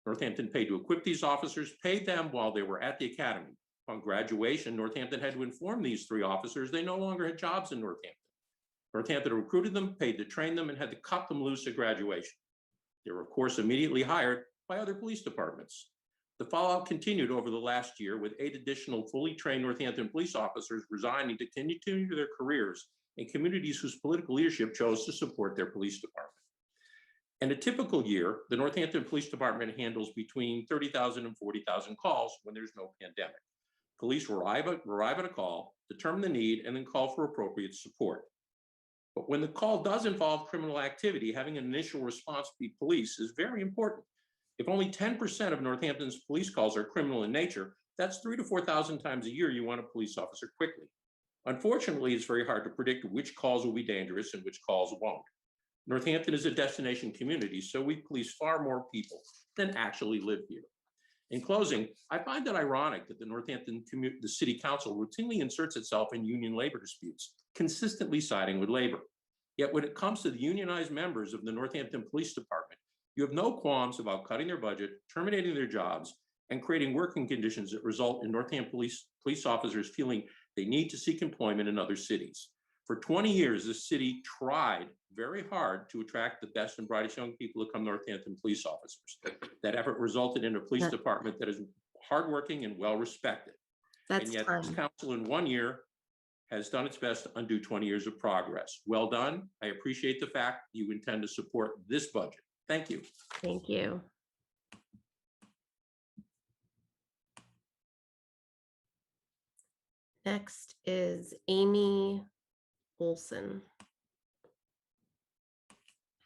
Northampton paid to equip these officers, paid them while they were at the academy. Upon graduation, Northampton had to inform these 3 officers they no longer had jobs in Northampton. Northampton recruited them, paid to train them, and had to cut them loose at graduation. They were, of course, immediately hired by other police departments. The fallout continued over the last year, with 8 additional fully trained Northampton police officers resigning to continue their careers in communities whose political leadership chose to support their police department. In a typical year, the Northampton Police Department handles between 30,000 and 40,000 calls when there's no pandemic. Police arrive at a call, determine the need, and then call for appropriate support. But when the call does involve criminal activity, having an initial response be police is very important. If only 10% of Northampton's police calls are criminal in nature, that's 3,000 to 4,000 times a year you want a police officer quickly. Unfortunately, it's very hard to predict which calls will be dangerous and which calls won't. Northampton is a destination community, so we police far more people than actually live here. In closing, I find it ironic that the City Council routinely inserts itself in union labor disputes, consistently siding with labor. Yet when it comes to the unionized members of the Northampton Police Department, you have no qualms about cutting their budget, terminating their jobs, and creating working conditions that result in Northampton police officers feeling they need to seek employment in other cities. For 20 years, this city tried very hard to attract the best and brightest young people to become Northampton police officers. That effort resulted in a police department that is hardworking and well-respected. And yet this council in 1 year has done its best to undo 20 years of progress. Well done. I appreciate the fact you intend to support this budget. Thank you. Thank you. Next is Amy Olson.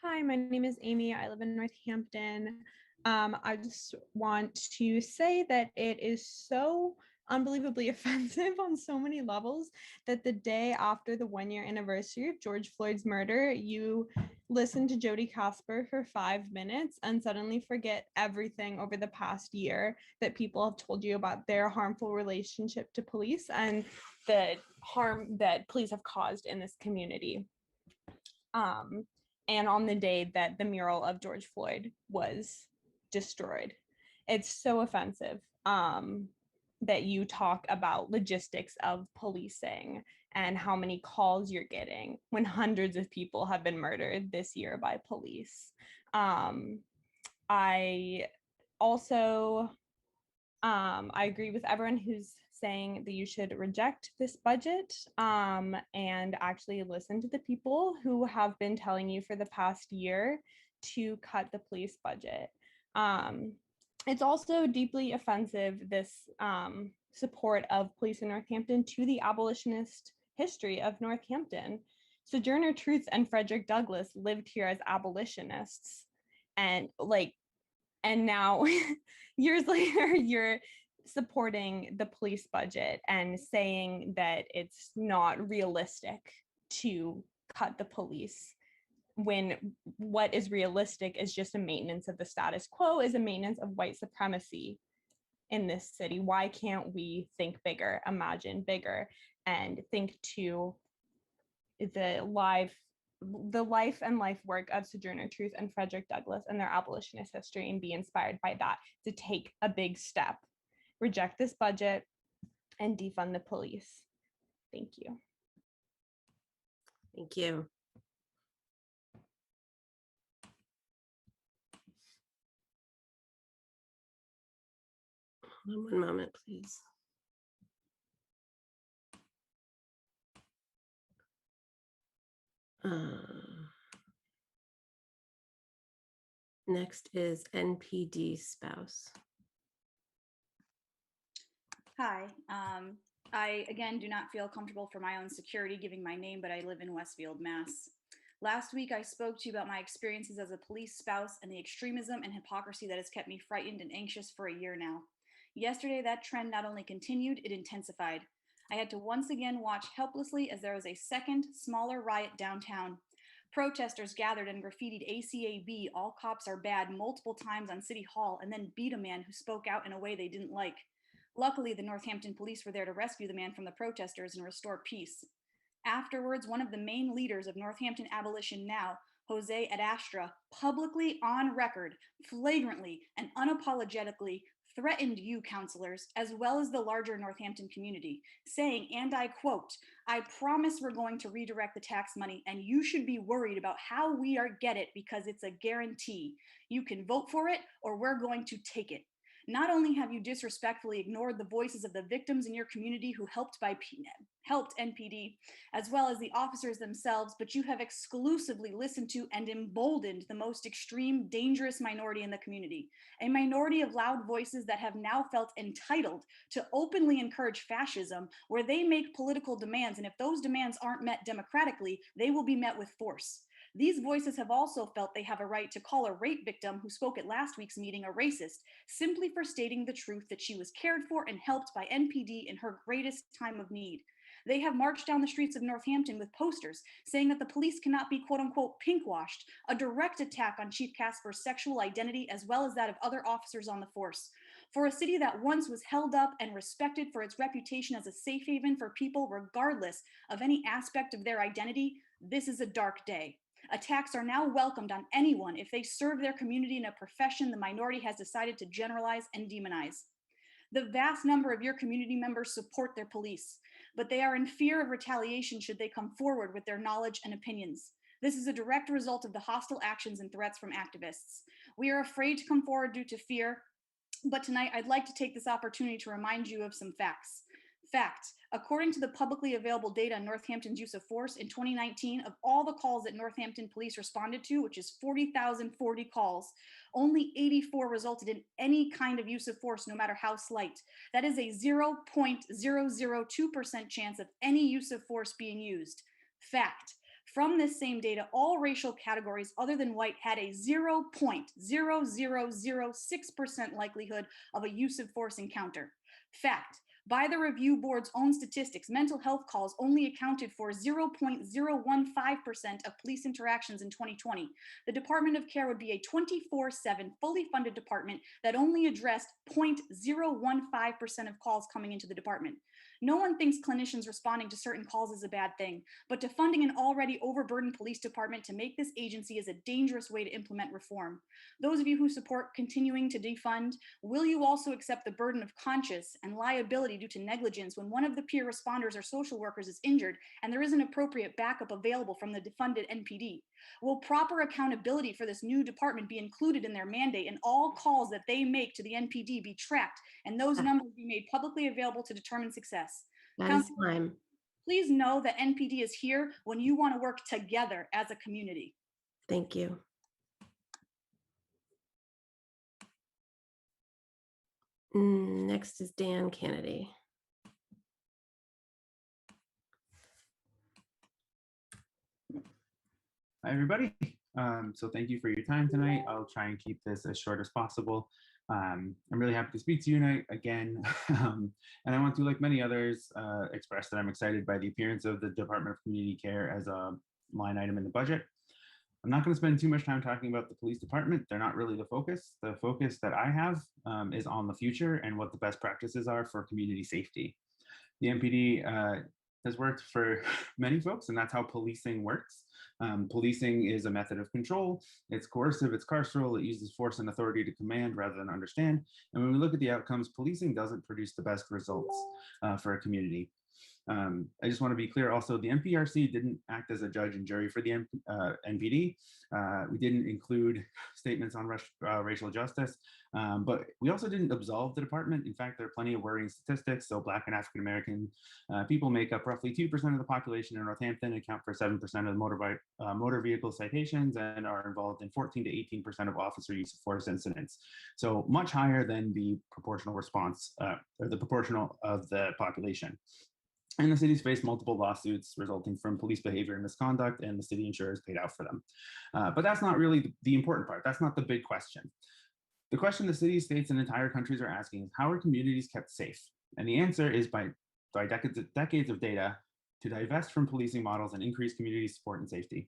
Hi, my name is Amy. I live in Northampton. I just want to say that it is so unbelievably offensive on so many levels that the day after the 1-year anniversary of George Floyd's murder, you listen to Jody Casper for 5 minutes and suddenly forget everything over the past year that people have told you about their harmful relationship to police and the harm that police have caused in this community. And on the day that the mural of George Floyd was destroyed. It's so offensive that you talk about logistics of policing and how many calls you're getting when hundreds of people have been murdered this year by police. I also, I agree with everyone who's saying that you should reject this budget and actually listen to the people who have been telling you for the past year to cut the police budget. It's also deeply offensive, this support of police in Northampton to the abolitionist history of Northampton. Sojourner Truth and Frederick Douglass lived here as abolitionists, and now years later, you're supporting the police budget and saying that it's not realistic to cut the police, when what is realistic is just a maintenance of the status quo, is a maintenance of white supremacy in this city. Why can't we think bigger, imagine bigger, and think to the life and life work of Sojourner Truth and Frederick Douglass and their abolitionist history and be inspired by that to take a big step, reject this budget, and defund the police. Thank you. Thank you. One moment, please. Next is NPD spouse. Hi. I again do not feel comfortable for my own security giving my name, but I live in Westfield, Mass. Last week, I spoke to you about my experiences as a police spouse and the extremism and hypocrisy that has kept me frightened and anxious for a year now. Yesterday, that trend not only continued, it intensified. I had to once again watch helplessly as there was a second, smaller riot downtown. Protesters gathered and graffitied ACAB, all cops are bad, multiple times on City Hall, and then beat a man who spoke out in a way they didn't like. Luckily, the Northampton police were there to rescue the man from the protesters and restore peace. Afterwards, one of the main leaders of Northampton Abolition Now, Jose Ad Astra, publicly on record, flagrantly and unapologetically threatened you counselors, as well as the larger Northampton community, saying, and I quote, "I promise we're going to redirect the tax money and you should be worried about how we get it because it's a guarantee. You can vote for it or we're going to take it." Not only have you disrespectfully ignored the voices of the victims in your community who helped NPD, as well as the officers themselves, but you have exclusively listened to and emboldened the most extreme, dangerous minority in the community, a minority of loud voices that have now felt entitled to openly encourage fascism, where they make political demands, and if those demands aren't met democratically, they will be met with force. These voices have also felt they have a right to call a rape victim who spoke at last week's meeting a racist, simply for stating the truth that she was cared for and helped by NPD in her greatest time of need. They have marched down the streets of Northampton with posters saying that the police cannot be quote unquote pinkwashed, a direct attack on Chief Casper's sexual identity as well as that of other officers on the force. For a city that once was held up and respected for its reputation as a safe haven for people regardless of any aspect of their identity, this is a dark day. Attacks are now welcomed on anyone if they serve their community in a profession the minority has decided to generalize and demonize. The vast number of your community members support their police, but they are in fear of retaliation should they come forward with their knowledge and opinions. This is a direct result of the hostile actions and threats from activists. We are afraid to come forward due to fear, but tonight I'd like to take this opportunity to remind you of some facts. Fact, according to the publicly available data on Northampton's use of force in 2019, of all the calls that Northampton police responded to, which is 40,040 calls, only 84 resulted in any kind of use of force, no matter how slight. That is a 0.002% chance of any use of force being used. Fact, from this same data, all racial categories other than white had a 0.0006% likelihood of a use of force encounter. Fact, by the review board's own statistics, mental health calls only accounted for 0.015% of police interactions in 2020. The Department of Care would be a 24/7 fully funded department that only addressed 0.015% of calls coming into the department. No one thinks clinicians responding to certain calls is a bad thing, but defunding an already overburdened police department to make this agency is a dangerous way to implement reform. Those of you who support continuing to defund, will you also accept the burden of conscience and liability due to negligence when one of the peer responders or social workers is injured and there isn't appropriate backup available from the defunded NPD? Will proper accountability for this new department be included in their mandate and all calls that they make to the NPD be tracked and those numbers be made publicly available to determine success? That is time. Please know that NPD is here when you want to work together as a community. Thank you. Next is Dan Kennedy. Hi, everybody. So thank you for your time tonight. I'll try and keep this as short as possible. I'm really happy to speak to you tonight again. And I want to, like many others, express that I'm excited by the appearance of the Department of Community Care as a line item in the budget. I'm not going to spend too much time talking about the police department. They're not really the focus. The focus that I have is on the future and what the best practices are for community safety. The MPD has worked for many folks, and that's how policing works. Policing is a method of control. It's coercive, it's carceral, it uses force and authority to command rather than understand. And when we look at the outcomes, policing doesn't produce the best results for a community. I just want to be clear also, the MPRC didn't act as a judge and jury for the NPD. We didn't include statements on racial justice, but we also didn't absolve the department. In fact, there are plenty of worrying statistics. So Black and African American people make up roughly 2% of the population in Northampton, account for 7% of the motor vehicle citations, and are involved in 14 to 18% of officer use of force incidents. So much higher than the proportional response or the proportional of the population. And the city's faced multiple lawsuits resulting from police behavior and misconduct, and the city insurers paid out for them. But that's not really the important part. That's not the big question. The question the city, states, and entire countries are asking is, how are communities kept safe? And the answer is by decades of data to divest from policing models and increase community support and safety.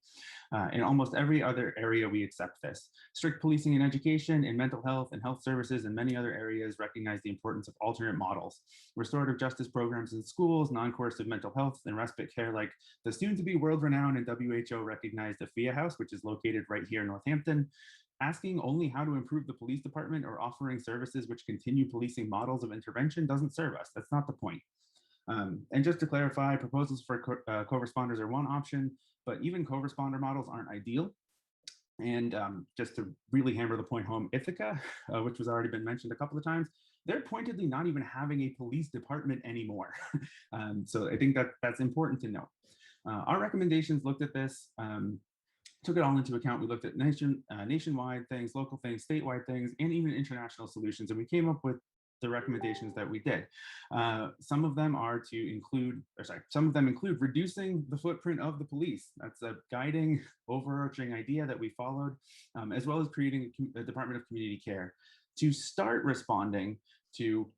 In almost every other area, we accept this. Strict policing in education, in mental health and health services, and many other areas recognize the importance of alternate models. Restorative justice programs in schools, non-coercive mental health, and respite care like the soon-to-be world-renowned and WHO recognized Afia House, which is located right here in Northampton. Asking only how to improve the police department or offering services which continue policing models of intervention doesn't serve us. That's not the point. And just to clarify, proposals for co-responders are one option, but even co-responder models aren't ideal. And just to really hammer the point home, Ithaca, which was already been mentioned a couple of times, they're pointedly not even having a police department anymore. So I think that that's important to note. Our recommendations looked at this, took it all into account. We looked at nationwide things, local things, statewide things, and even international solutions. And we came up with the recommendations that we did. Some of them are to include, some of them include reducing the footprint of the police. That's a guiding, overarching idea that we followed, as well as creating a Department of Community Care to start responding to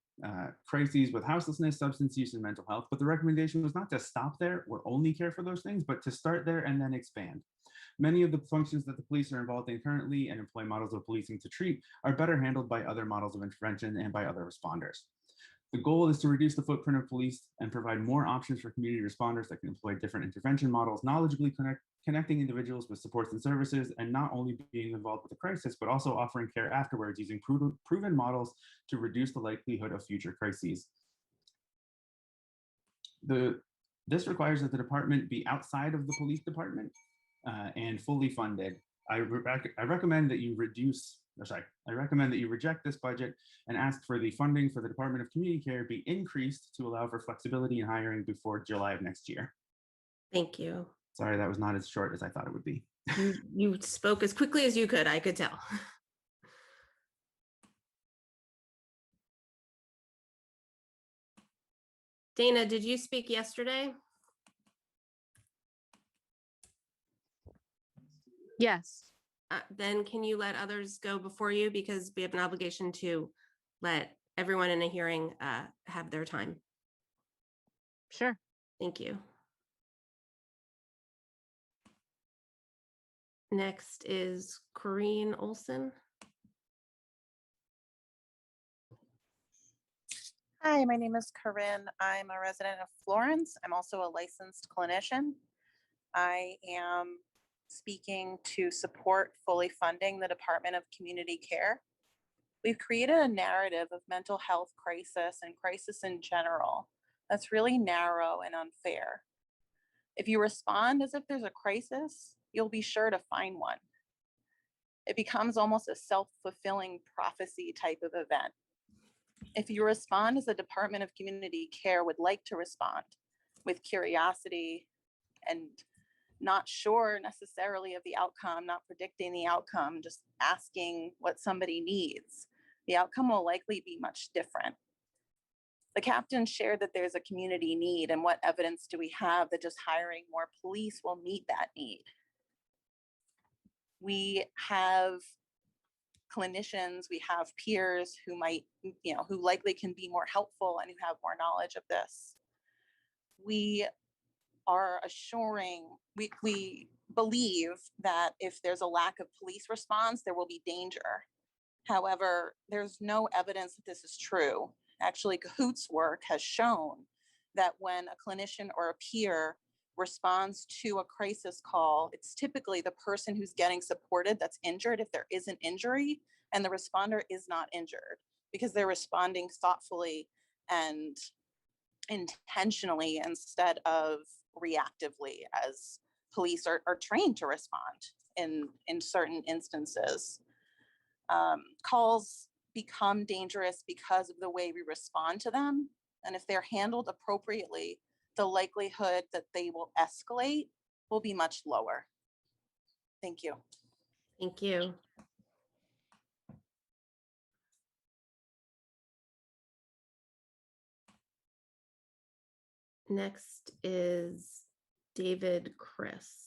crises with houselessness, substance use, and mental health. But the recommendation was not to stop there or only care for those things, but to start there and then expand. Many of the functions that the police are involved in currently and employ models of policing to treat are better handled by other models of intervention and by other responders. The goal is to reduce the footprint of police and provide more options for community responders that can employ different intervention models, knowledgeably connecting individuals with supports and services, and not only being involved with the crisis, but also offering care afterwards using proven models to reduce the likelihood of future crises. This requires that the department be outside of the police department and fully funded. I recommend that you reject this budget and ask for the funding for the Department of Community Care be increased to allow for flexibility in hiring before July of next year. Thank you. Sorry, that was not as short as I thought it would be. You spoke as quickly as you could, I could tell. Dana, did you speak yesterday? Yes. Then can you let others go before you, because we have an obligation to let everyone in a hearing have their time. Sure. Thank you. Next is Corrine Olson. Hi, my name is Corinne. I'm a resident of Florence. I'm also a licensed clinician. I am speaking to support fully funding the Department of Community Care. We've created a narrative of mental health crisis and crisis in general that's really narrow and unfair. If you respond as if there's a crisis, you'll be sure to find one. It becomes almost a self-fulfilling prophecy type of event. If you respond as the Department of Community Care would like to respond, with curiosity and not sure necessarily of the outcome, not predicting the outcome, just asking what somebody needs, the outcome will likely be much different. The captain shared that there's a community need, and what evidence do we have that just hiring more police will meet that need? We have clinicians, we have peers who might, who likely can be more helpful and who have more knowledge of this. We are assuring, we believe that if there's a lack of police response, there will be danger. However, there's no evidence that this is true. Actually, Kahoot's work has shown that when a clinician or a peer responds to a crisis call, it's typically the person who's getting supported that's injured if there is an injury, and the responder is not injured because they're responding thoughtfully and intentionally instead of reactively, as police are trained to respond in certain instances. Calls become dangerous because of the way we respond to them. And if they're handled appropriately, the likelihood that they will escalate will be much lower. Thank you. Thank you. Next is David Chris.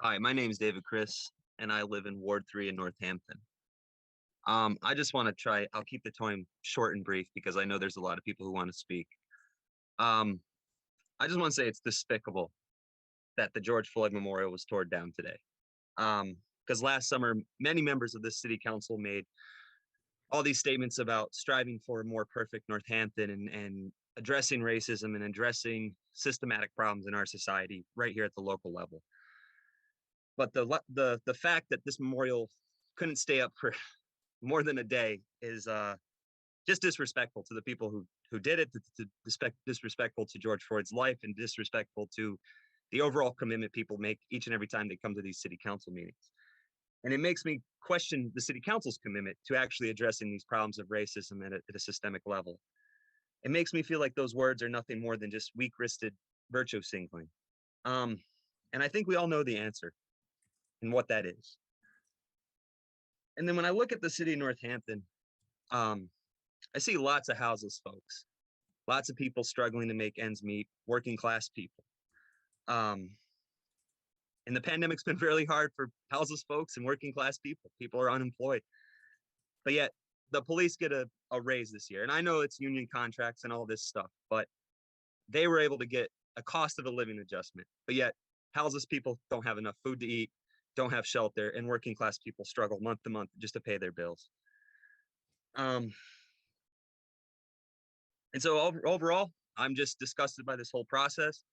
Hi, my name is David Chris, and I live in Ward 3 in Northampton. I just want to try, I'll keep the time short and brief because I know there's a lot of people who want to speak. I just want to say it's despicable that the George Floyd Memorial was torn down today. Because last summer, many members of this city council made all these statements about striving for a more perfect Northampton and addressing racism and addressing systematic problems in our society right here at the local level. But the fact that this memorial couldn't stay up for more than a day is just disrespectful to the people who did it, disrespectful to George Floyd's life, and disrespectful to the overall commitment people make each and every time they come to these city council meetings. And it makes me question the city council's commitment to actually addressing these problems of racism at a systemic level. It makes me feel like those words are nothing more than just weak-wristed virtue signaling. And I think we all know the answer and what that is. And then when I look at the city of Northampton, I see lots of houseless folks, lots of people struggling to make ends meet, working class people. And the pandemic's been really hard for houseless folks and working class people. People are unemployed. But yet the police get a raise this year. And I know it's union contracts and all this stuff, but they were able to get a cost of a living adjustment. But yet houseless people don't have enough food to eat, don't have shelter, and working class people struggle month to month just to pay their bills. And so overall, I'm just disgusted by this whole process.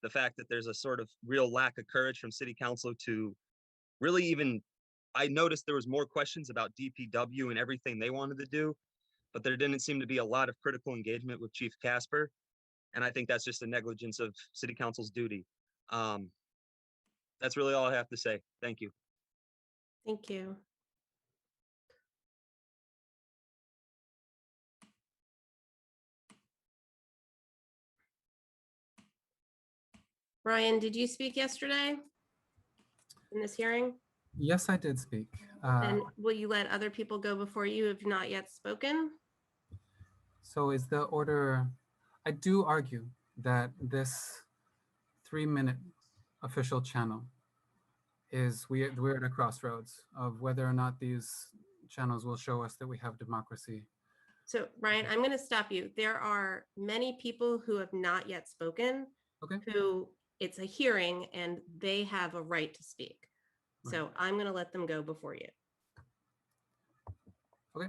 The fact that there's a sort of real lack of courage from city council to really even, I noticed there was more questions about DPW and everything they wanted to do, but there didn't seem to be a lot of critical engagement with Chief Casper. And I think that's just a negligence of city council's duty. That's really all I have to say. Thank you. Thank you. Ryan, did you speak yesterday in this hearing? Yes, I did speak. And will you let other people go before you who have not yet spoken? So is the order, I do argue that this 3-minute official channel is, we're at a crossroads of whether or not these channels will show us that we have democracy. So Ryan, I'm going to stop you. There are many people who have not yet spoken, who it's a hearing and they have a right to speak. So I'm going to let them go before you. Okay.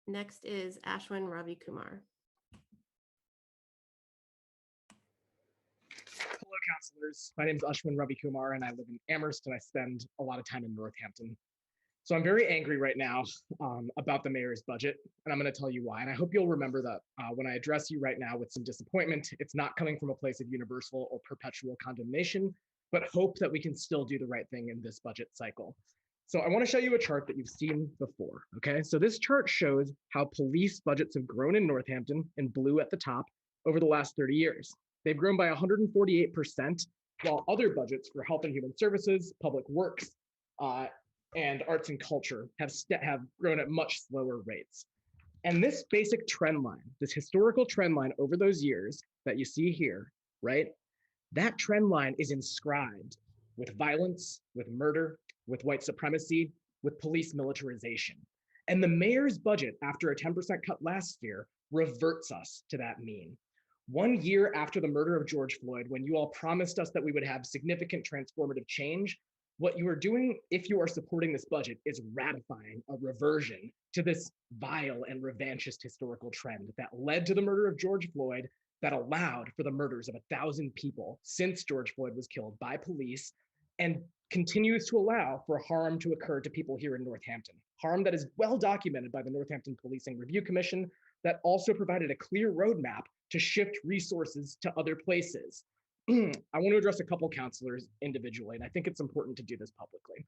Next is Ashwin Ravi Kumar. Hello, counselors. My name is Ashwin Ravi Kumar, and I live in Amherst, and I spend a lot of time in Northampton. So I'm very angry right now about the mayor's budget, and I'm going to tell you why. And I hope you'll remember that when I address you right now with some disappointment, it's not coming from a place of universal or perpetual condemnation, but hope that we can still do the right thing in this budget cycle. So I want to show you a chart that you've seen before, okay? So this chart shows how police budgets have grown in Northampton, in blue at the top, over the last 30 years. They've grown by 148%, while other budgets for health and human services, public works, and arts and culture have grown at much slower rates. And this basic trend line, this historical trend line over those years that you see here, right? That trend line is inscribed with violence, with murder, with white supremacy, with police militarization. And the mayor's budget, after a 10% cut last year, reverts us to that mean. 1 year after the murder of George Floyd, when you all promised us that we would have significant transformative change, what you are doing, if you are supporting this budget, is ratifying a reversion to this vile and revanchist historical trend that led to the murder of George Floyd, that allowed for the murders of 1,000 people since George Floyd was killed by police, and continues to allow for harm to occur to people here in Northampton. Harm that is well documented by the Northampton Policing Review Commission, that also provided a clear roadmap to shift resources to other places. I want to address a couple counselors individually, and I think it's important to do this publicly.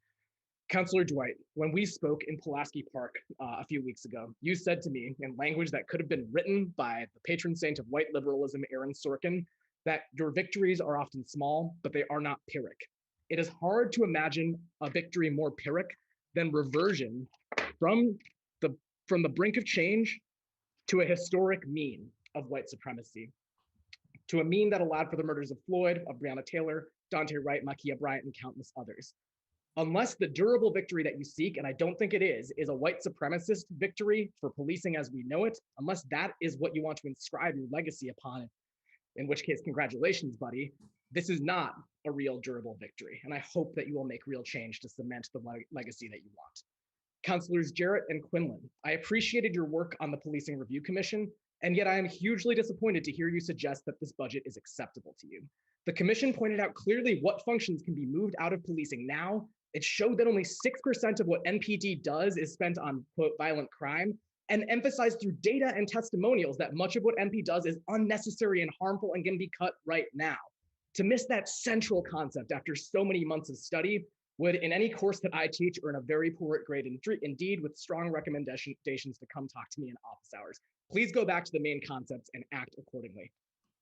Counselor Dwight, when we spoke in Pulaski Park a few weeks ago, you said to me in language that could have been written by the patron saint of white liberalism, Aaron Sorkin, that your victories are often small, but they are not Pyrrhic. It is hard to imagine a victory more Pyrrhic than reversion from the brink of change to a historic mean of white supremacy, to a mean that allowed for the murders of Floyd, of Breonna Taylor, Daunte Wright, Ma'Khia Bryant, and countless others. Unless the durable victory that you seek, and I don't think it is a white supremacist victory for policing as we know it, unless that is what you want to inscribe your legacy upon, in which case, congratulations, buddy. This is not a real durable victory, and I hope that you will make real change to cement the legacy that you want. Councilors Jarrett and Quinlan, I appreciated your work on the Policing Review Commission, and yet I am hugely disappointed to hear you suggest that this budget is acceptable to you. The commission pointed out clearly what functions can be moved out of policing now. It showed that only 6% of what NPD does is spent on, quote, violent crime, and emphasized through data and testimonials that much of what MP does is unnecessary and harmful and can be cut right now. To miss that central concept after so many months of study would, in any course that I teach, earn a very poor grade indeed, with strong recommendations to come talk to me in office hours. Please go back to the main concepts and act accordingly.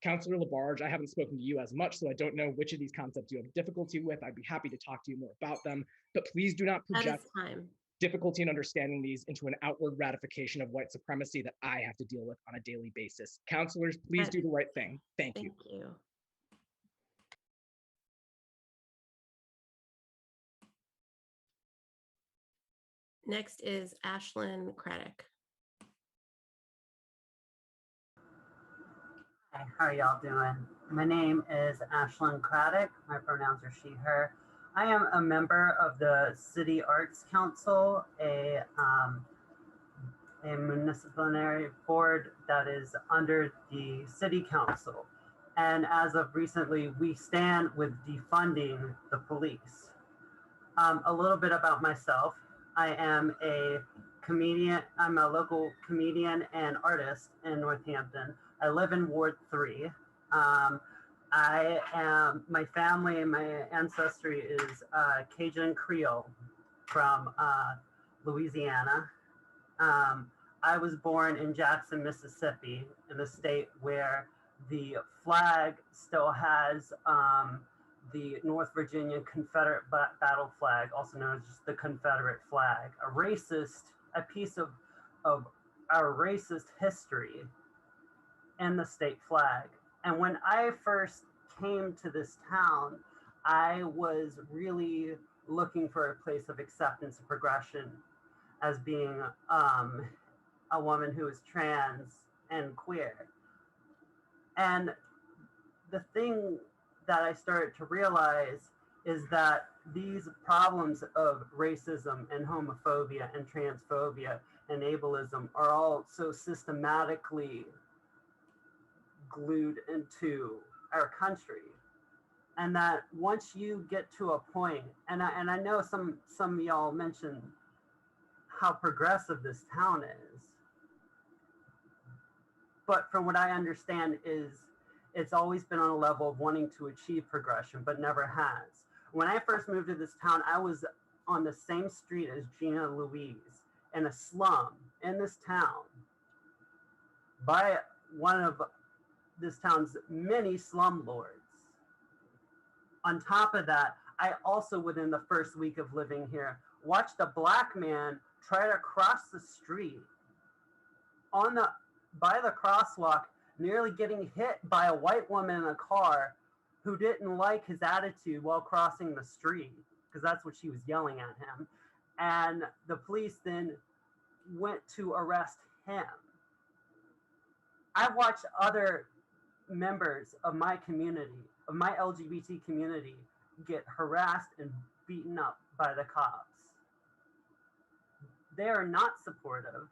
Councilor Labarge, I haven't spoken to you as much, so I don't know which of these concepts you have difficulty with. I'd be happy to talk to you more about them, but please do not project difficulty in understanding these into an outward ratification of white supremacy that I have to deal with on a daily basis. Councilors, please do the right thing. Thank you. Thank you. Next is Ashlyn Craddock. Hi, how are y'all doing? My name is Ashlyn Craddock. My pronouns are she, her. I am a member of the City Arts Council, a municipal board that is under the City Council. And as of recently, we stand with defunding the police. A little bit about myself. I am a comedian. I'm a local comedian and artist in Northampton. I live in Ward 3. My family and my ancestry is Cajun Creole from Louisiana. I was born in Jackson, Mississippi, in a state where the flag still has the North Virginia Confederate battle flag, also known as just the Confederate flag, a piece of our racist history in the state flag. And when I first came to this town, I was really looking for a place of acceptance and progression as being a woman who is trans and queer. And the thing that I started to realize is that these problems of racism and homophobia and transphobia and ableism are all so systematically glued into our country. And that once you get to a point, and I know some of y'all mentioned how progressive this town is, but from what I understand is it's always been on a level of wanting to achieve progression, but never has. When I first moved to this town, I was on the same street as Gina Louise in a slum in this town by one of this town's many slumlords. On top of that, I also, within the first week of living here, watched a Black man try to cross the street by the crosswalk, nearly getting hit by a white woman in a car who didn't like his attitude while crossing the street, because that's what she was yelling at him. And the police then went to arrest him. I've watched other members of my community, of my LGBT community, get harassed and beaten up by the cops. They are not supportive.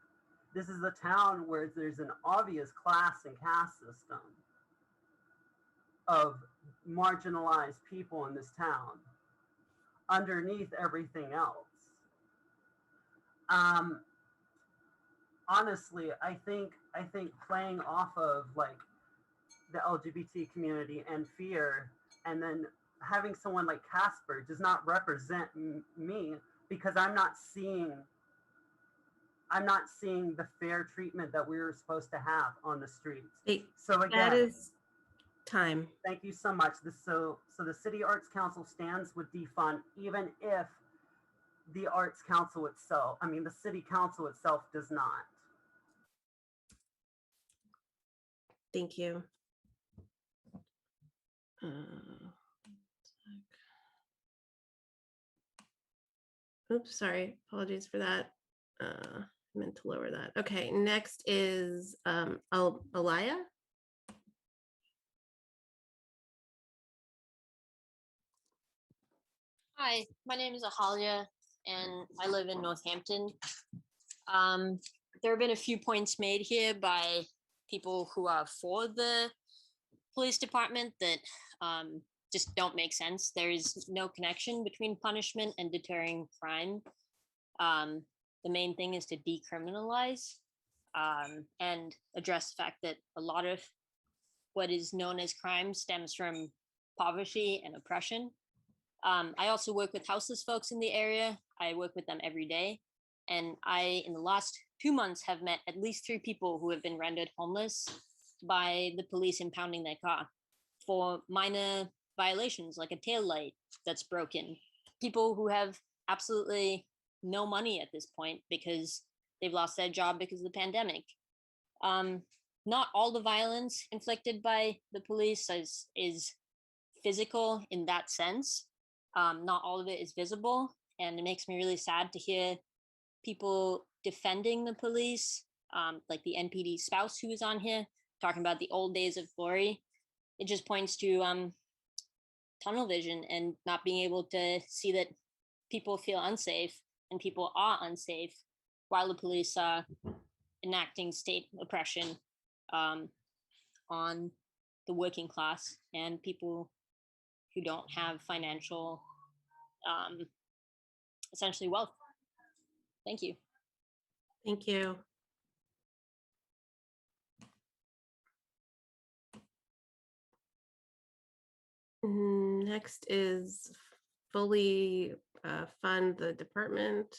This is a town where there's an obvious class and caste system. of marginalized people in this town underneath everything else. Honestly, I think playing off of like the LGBT community and fear, and then having someone like Casper does not represent me, because I'm not seeing the fair treatment that we were supposed to have on the streets. So again, that is time. Thank you so much. So the City Arts Council stands with defund, even if the Arts Council itself, I mean, the City Council itself does not. Thank you. Oops, sorry. Apologies for that. I meant to lower that. Okay, next is Alaya. Hi, my name is Ahalia, and I live in Northampton. There have been a few points made here by people who are for the police department that just don't make sense. There is no connection between punishment and deterring crime. The main thing is to decriminalize and address the fact that a lot of what is known as crime stems from poverty and oppression. I also work with houseless folks in the area. I work with them every day. And in the last 2 months, have met at least 3 people who have been rendered homeless by the police impounding their car for minor violations like a tail light that's broken. People who have absolutely no money at this point because they've lost their job because of the pandemic. Not all the violence inflicted by the police is physical in that sense. Not all of it is visible, and it makes me really sad to hear people defending the police, like the NPD spouse who was on here, talking about the old days of glory. It just points to tunnel vision and not being able to see that people feel unsafe and people are unsafe while the police are enacting state oppression on the working class and people who don't have financial, essentially wealth. Thank you. Thank you. Next is fully fund the department.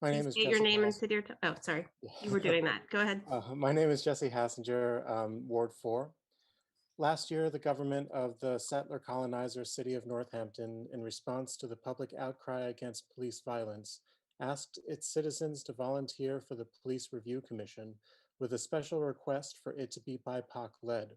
My name Please is state your Jesse name and Hass- city. Oh, sorry, you were doing that. Go ahead. My name is Jesse Hassinger, Ward 4. Last year, the government of the settler colonizer city of Northampton, in response to the public outcry against police violence, asked its citizens to volunteer for the Police Review Commission with a special request for it to be BIPOC-led.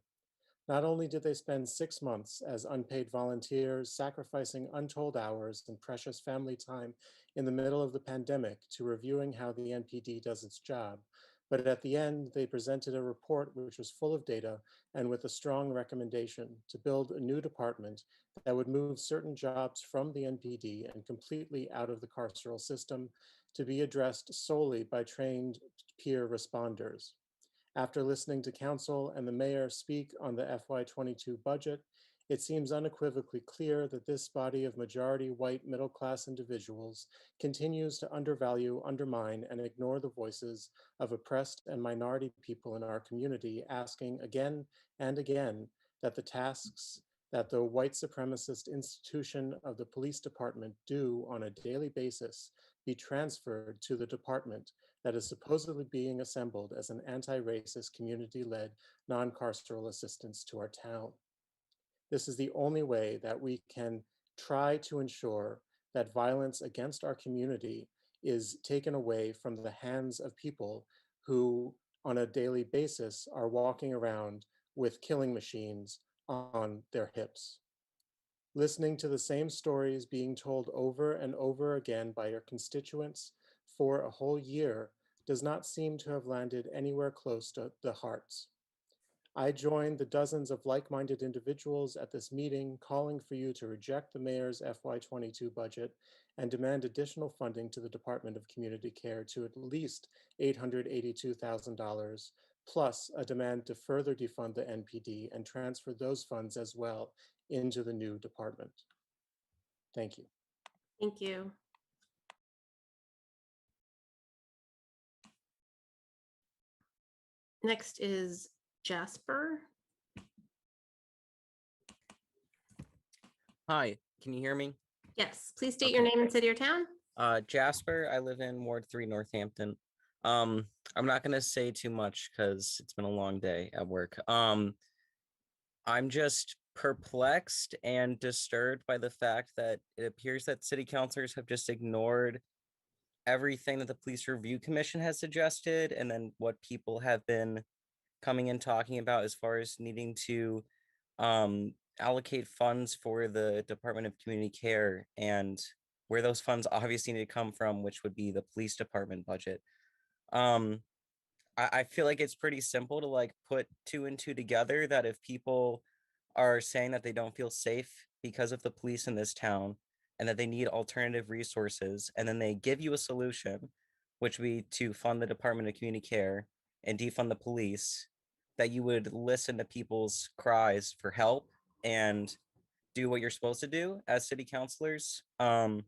Not only did they spend 6 months as unpaid volunteers, sacrificing untold hours and precious family time in the middle of the pandemic to reviewing how the NPD does its job, but at the end, they presented a report which was full of data and with a strong recommendation to build a new department that would move certain jobs from the NPD and completely out of the carceral system to be addressed solely by trained peer responders. After listening to council and the mayor speak on the FY22 budget, it seems unequivocally clear that this body of majority white middle-class individuals continues to undervalue, undermine, and ignore the voices of oppressed and minority people in our community, asking again and again that the tasks that the white supremacist institution of the police department do on a daily basis be transferred to the department that is supposedly being assembled as an anti-racist, community-led, non-carceral assistance to our town. This is the only way that we can try to ensure that violence against our community is taken away from the hands of people who on a daily basis are walking around with killing machines on their hips. Listening to the same stories being told over and over again by your constituents for a whole year does not seem to have landed anywhere close to the hearts. I joined the dozens of like-minded individuals at this meeting calling for you to reject the mayor's FY22 budget and demand additional funding to the Department of Community Care to at least $882,000, plus a demand to further defund the NPD and transfer those funds as well into the new department. Thank you. Thank you. Next is Jasper. Hi, can you hear me? Yes, please state your name and city or town. Jasper, I live in Ward 3, Northampton. I'm not gonna say too much because it's been a long day at work. I'm just perplexed and disturbed by the fact that it appears that city councilors have just ignored everything that the Police Review Commission has suggested, and then what people have been coming in talking about as far as needing to allocate funds for the Department of Community Care, and where those funds obviously need to come from, which would be the police department budget. I feel like it's pretty simple to like put two and two together, that if people are saying that they don't feel safe because of the police in this town and that they need alternative resources, and then they give you a solution, which would be to fund the Department of Community Care and defund the police, that you would listen to people's cries for help and do what you're supposed to do as city councilors. And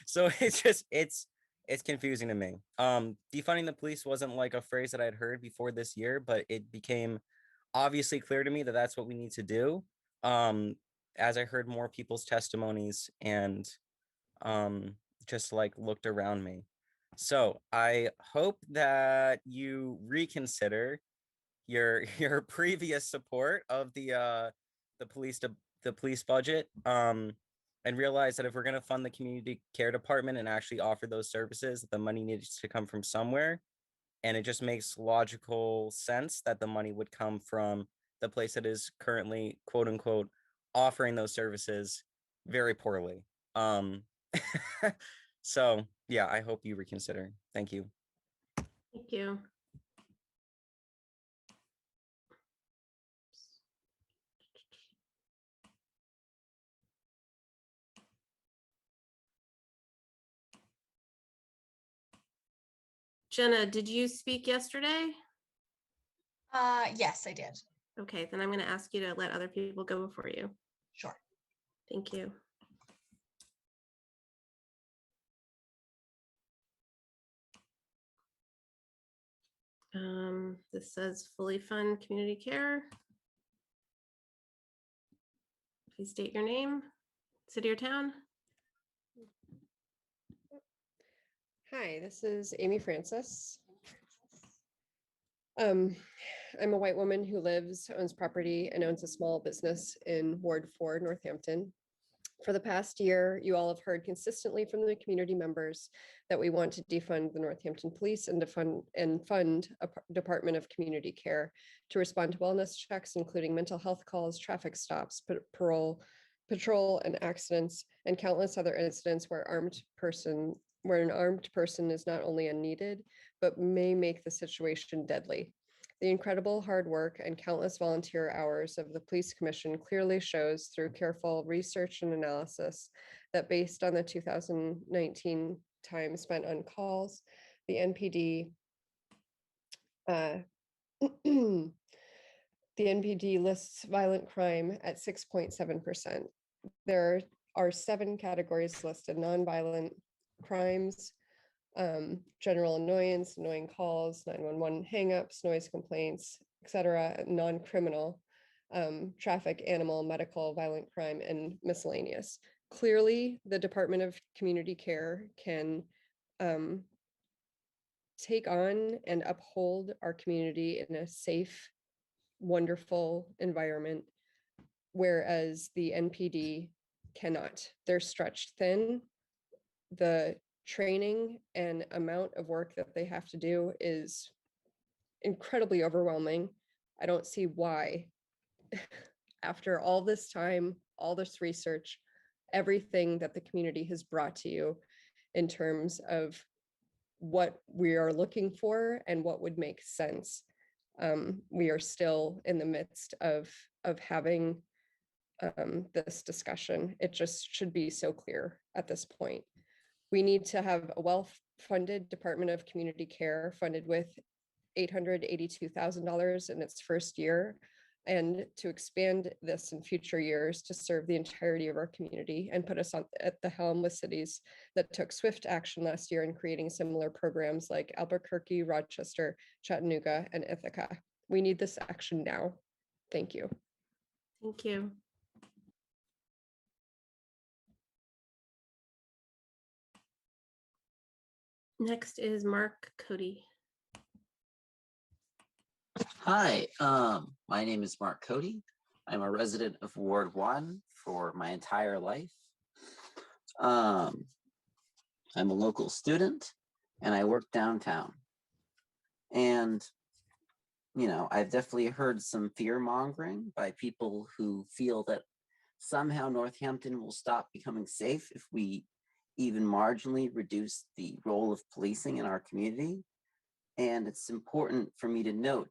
so it's confusing to me. Defunding the police wasn't like a phrase that I'd heard before this year, but it became obviously clear to me that that's what we need to do. As I heard more people's testimonies and just like looked around me. So I hope that you reconsider your previous support of the police budget, and realize that if we're going to fund the community care department and actually offer those services, the money needs to come from somewhere. And it just makes logical sense that the money would come from the place that is currently, quote unquote, offering those services very poorly. So yeah, I hope you reconsider. Thank you. Thank you. Jenna, did you speak yesterday? Yes, I did. Okay, then I'm going to ask you to let other people go before you. Sure. Thank you. This says fully fund community care. Please state your name, city or town. Hi, this is Amy Francis. I'm a white woman who owns property and owns a small business in Ward 4, Northampton. For the past year, you all have heard consistently from the community members that we want to defund the Northampton Police and fund a Department of Community Care to respond to wellness checks, including mental health calls, traffic stops, patrol and accidents, and countless other incidents where an armed person is not only unneeded, but may make the situation deadly. The incredible hard work and countless volunteer hours of the Police Commission clearly shows through careful research and analysis that based on the 2019 time spent on calls, the NPD the NPD lists violent crime at 6.7%. There are 7 categories listed: nonviolent crimes, general annoyance, annoying calls, 911 hangups, noise complaints, etc., non-criminal, traffic, animal, medical, violent crime, and miscellaneous. Clearly, the Department of Community Care can take on and uphold our community in a safe, wonderful environment, whereas the NPD cannot. They're stretched thin. The training and amount of work that they have to do is incredibly overwhelming. I don't see why, after all this time, all this research, everything that the community has brought to you in terms of what we are looking for and what would make sense, we are still in the midst of having this discussion. It just should be so clear at this point. We need to have a well-funded Department of Community Care funded with $882,000 in its first year, and to expand this in future years to serve the entirety of our community and put us at the helm with cities that took swift action last year in creating similar programs like Albuquerque, Rochester, Chattanooga, and Ithaca. We need this action now. Thank you. Thank you. Next is Mark Cody. Hi, my name is Mark Cody. I'm a resident of Ward 1 for my entire life. I'm a local student and I work downtown. And, you know, I've definitely heard some fear mongering by people who feel that somehow Northampton will stop becoming safe if we even marginally reduce the role of policing in our community. And it's important for me to note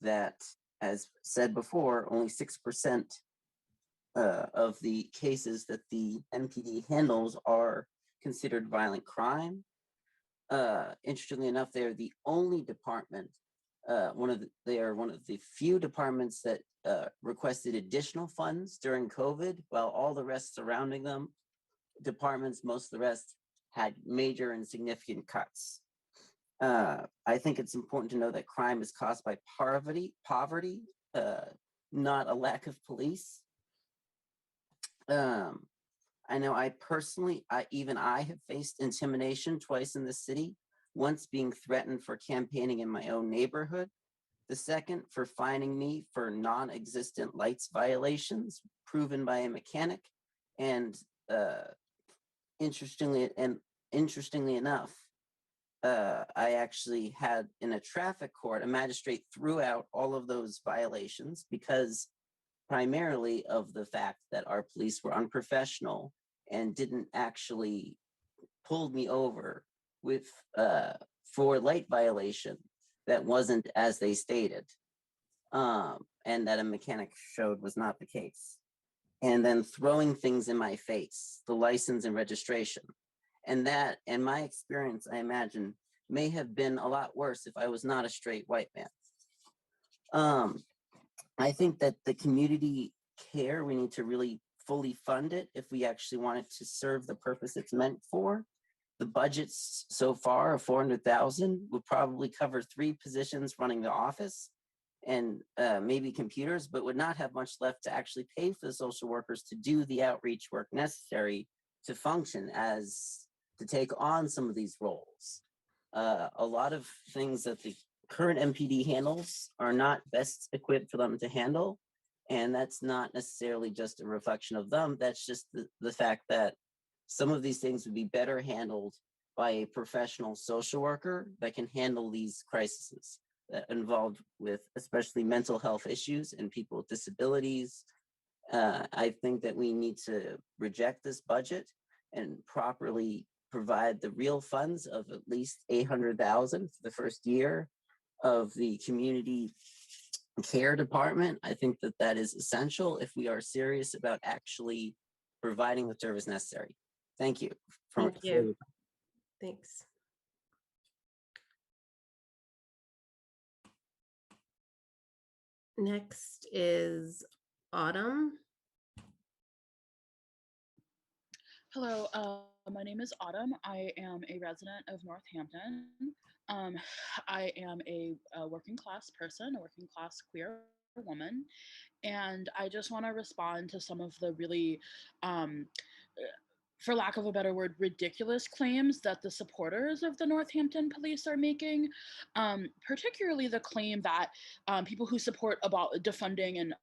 that, as said before, only 6% of the cases that the NPD handles are considered violent crime. Interestingly enough, they are the only department, they are one of the few departments that requested additional funds during COVID, while all the rest surrounding them, departments, most of the rest, had major and significant cuts. I think it's important to know that crime is caused by poverty, not a lack of police. I know I personally, even I have faced intimidation twice in the city, once being threatened for campaigning in my own neighborhood, the second for fining me for non-existent lights violations proven by a mechanic, and interestingly enough, I actually had in a traffic court, a magistrate threw out all of those violations because primarily of the fact that our police were unprofessional and didn't actually pull me over with for light violation that wasn't as they stated, and that a mechanic showed was not the case. And then throwing things in my face, the license and registration. And that, in my experience, I imagine, may have been a lot worse if I was not a straight white man. I think that the community care, we need to really fully fund it if we actually want it to serve the purpose it's meant for. The budgets so far of $400,000 would probably cover 3 positions running the office and maybe computers, but would not have much left to actually pay for the social workers to do the outreach work necessary to function as to take on some of these roles. A lot of things that the current MPD handles are not best equipped for them to handle. And that's not necessarily just a reflection of them. That's just the fact that some of these things would be better handled by a professional social worker that can handle these crises that involved with especially mental health issues and people with disabilities. I think that we need to reject this budget and properly provide the real funds of at least $800,000 for the first year of the community care department. I think that that is essential if we are serious about actually providing the service necessary. Thank you. Thank you. Thanks. Next is Autumn. Hello, my name is Autumn. I am a resident of Northampton. I am a working class person, a working class queer woman, and I just want to respond to some of the really, for lack of a better word, ridiculous claims that the supporters of the Northampton police are making, particularly the claim that people who support about defunding and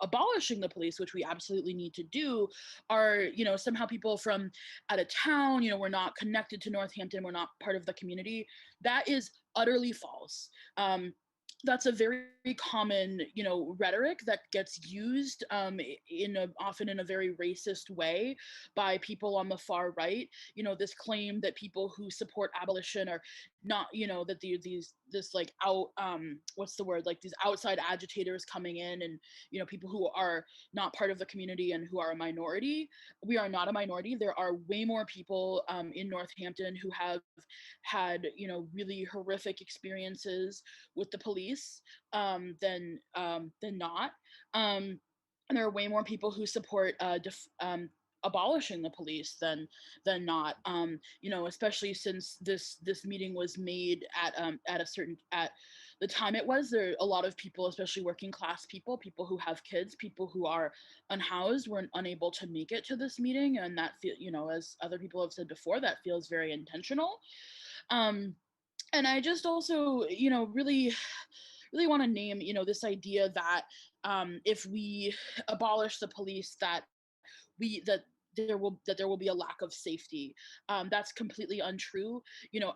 abolishing the police, which we absolutely need to do, are, somehow people from out of town, we're not connected to Northampton, we're not part of the community. That is utterly false. That's a very common, rhetoric that gets used often in a very racist way by people on the far right. This claim that people who support abolition are not, that this like out, what's the word, like these outside agitators coming in, and people who are not part of the community and who are a minority. We are not a minority. There are way more people in Northampton who have had really horrific experiences with the police than not. And there are way more people who support abolishing the police than not. Especially since this meeting was made at the time it was, there a lot of people, especially working class people who have kids, people who are unhoused, were unable to make it to this meeting, and that as other people have said before, that feels very intentional. And I just also really want to name this idea that if we abolish the police, that there will be a lack of safety. That's completely untrue.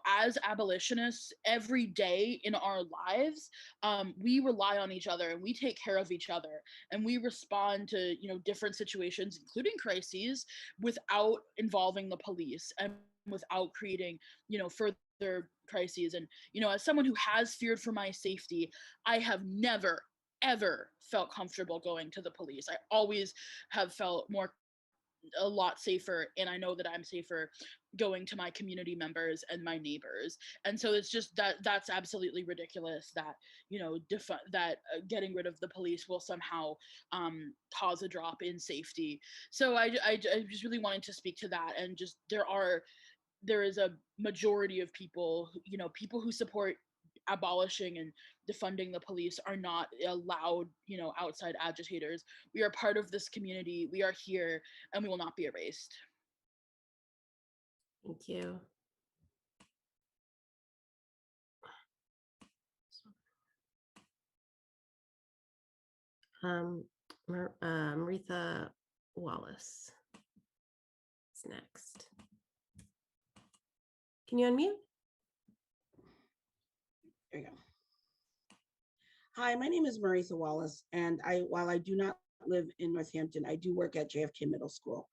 As abolitionists, every day in our lives, we rely on each other and we take care of each other, and we respond to different situations, including crises, without involving the police and without creating further crises. And as someone who has feared for my safety, I have never ever felt comfortable going to the police. I always have felt a lot safer, and I know that I'm safer going to my community members and my neighbors. And so it's just that's absolutely ridiculous that getting rid of the police will somehow cause a drop in safety. So I just really wanted to speak to that, and just there is a majority of people who support abolishing and defunding the police are not allowed outside agitators. We are part of this community, we are here, and we will not be erased. Thank you. Maritha Wallace is next. Can you unmute? There you go. Hi, my name is Maritha Wallace, and while I do not live in Northampton, I do work at JFK Middle School.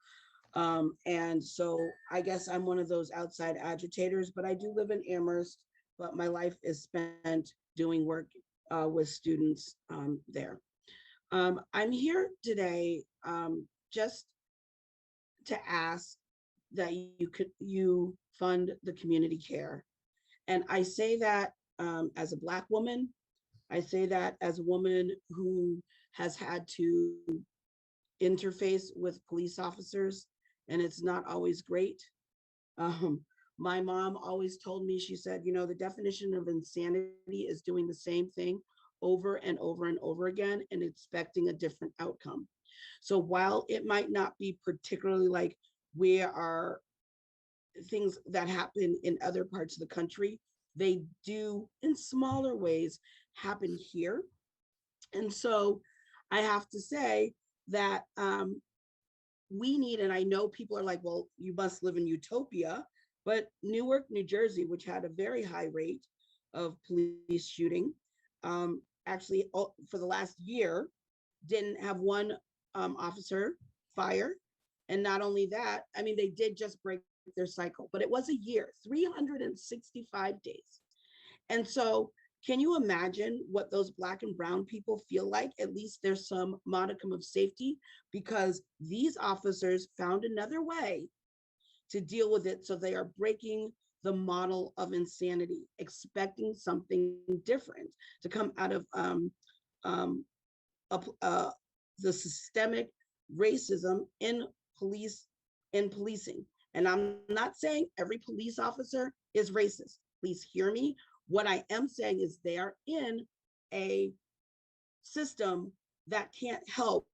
And so I guess I'm one of those outside agitators, but I do live in Amherst, but my life is spent doing work with students there. I'm here today just to ask that you fund the community care. And I say that as a Black woman, I say that as a woman who has had to interface with police officers, and it's not always great. My mom always told me, she said, the definition of insanity is doing the same thing over and over and over again and expecting a different outcome. So while it might not be particularly like where are things that happen in other parts of the country, they do in smaller ways happen here. And so I have to say that we need, and I know people are like, well, you must live in utopia, but Newark, New Jersey, which had a very high rate of police shooting, actually for the last year, didn't have one officer fired. And not only that, I mean, they did just break their cycle, but it was a year, 365 days. And so can you imagine what those Black and brown people feel like? At least there's some modicum of safety because these officers found another way to deal with it. So they are breaking the model of insanity, expecting something different to come out of the systemic racism in policing. And I'm not saying every police officer is racist. Please hear me. What I am saying is they are in a system that can't help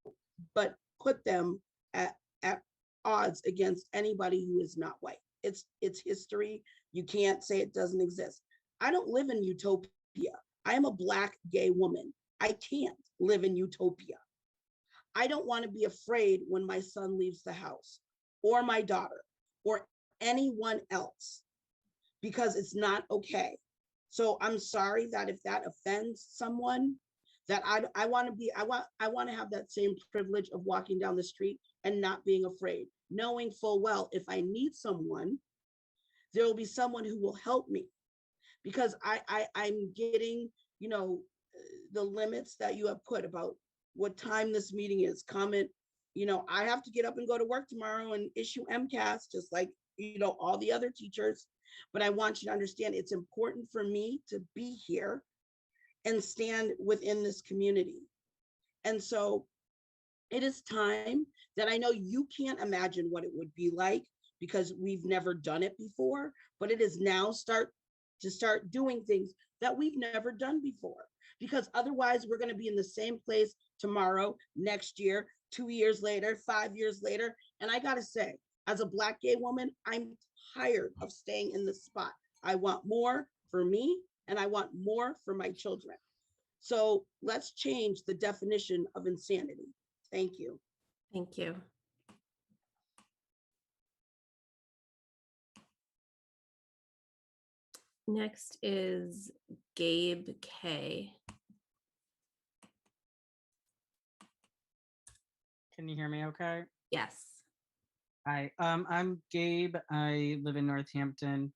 but put them at odds against anybody who is not white. It's history. You can't say it doesn't exist. I don't live in utopia. I am a Black gay woman. I can't live in utopia. I don't want to be afraid when my son leaves the house or my daughter or anyone else because it's not okay. So I'm sorry that if that offends someone, that I want to have that same privilege of walking down the street and not being afraid, knowing full well if I need someone, there will be someone who will help me. because I'm getting, you know, the limits that you have put about what time this meeting is. Comment, you know, I have to get up and go to work tomorrow and issue MCAS just like, you know, all the other teachers. But I want you to understand it's important for me to be here and stand within this community. And so it is time that I know you can't imagine what it would be like because we've never done it before, but it is now start doing things that we've never done before, because otherwise we're going to be in the same place tomorrow, next year, 2 years later, 5 years later. And I got to say, as a Black gay woman, I'm tired of staying in this spot. I want more for me and I want more for my children. So let's change the definition of insanity. Thank you. Thank you. Next is Gabe K. Can you hear me okay? Yes. Hi, I'm Gabe. I live in Northampton.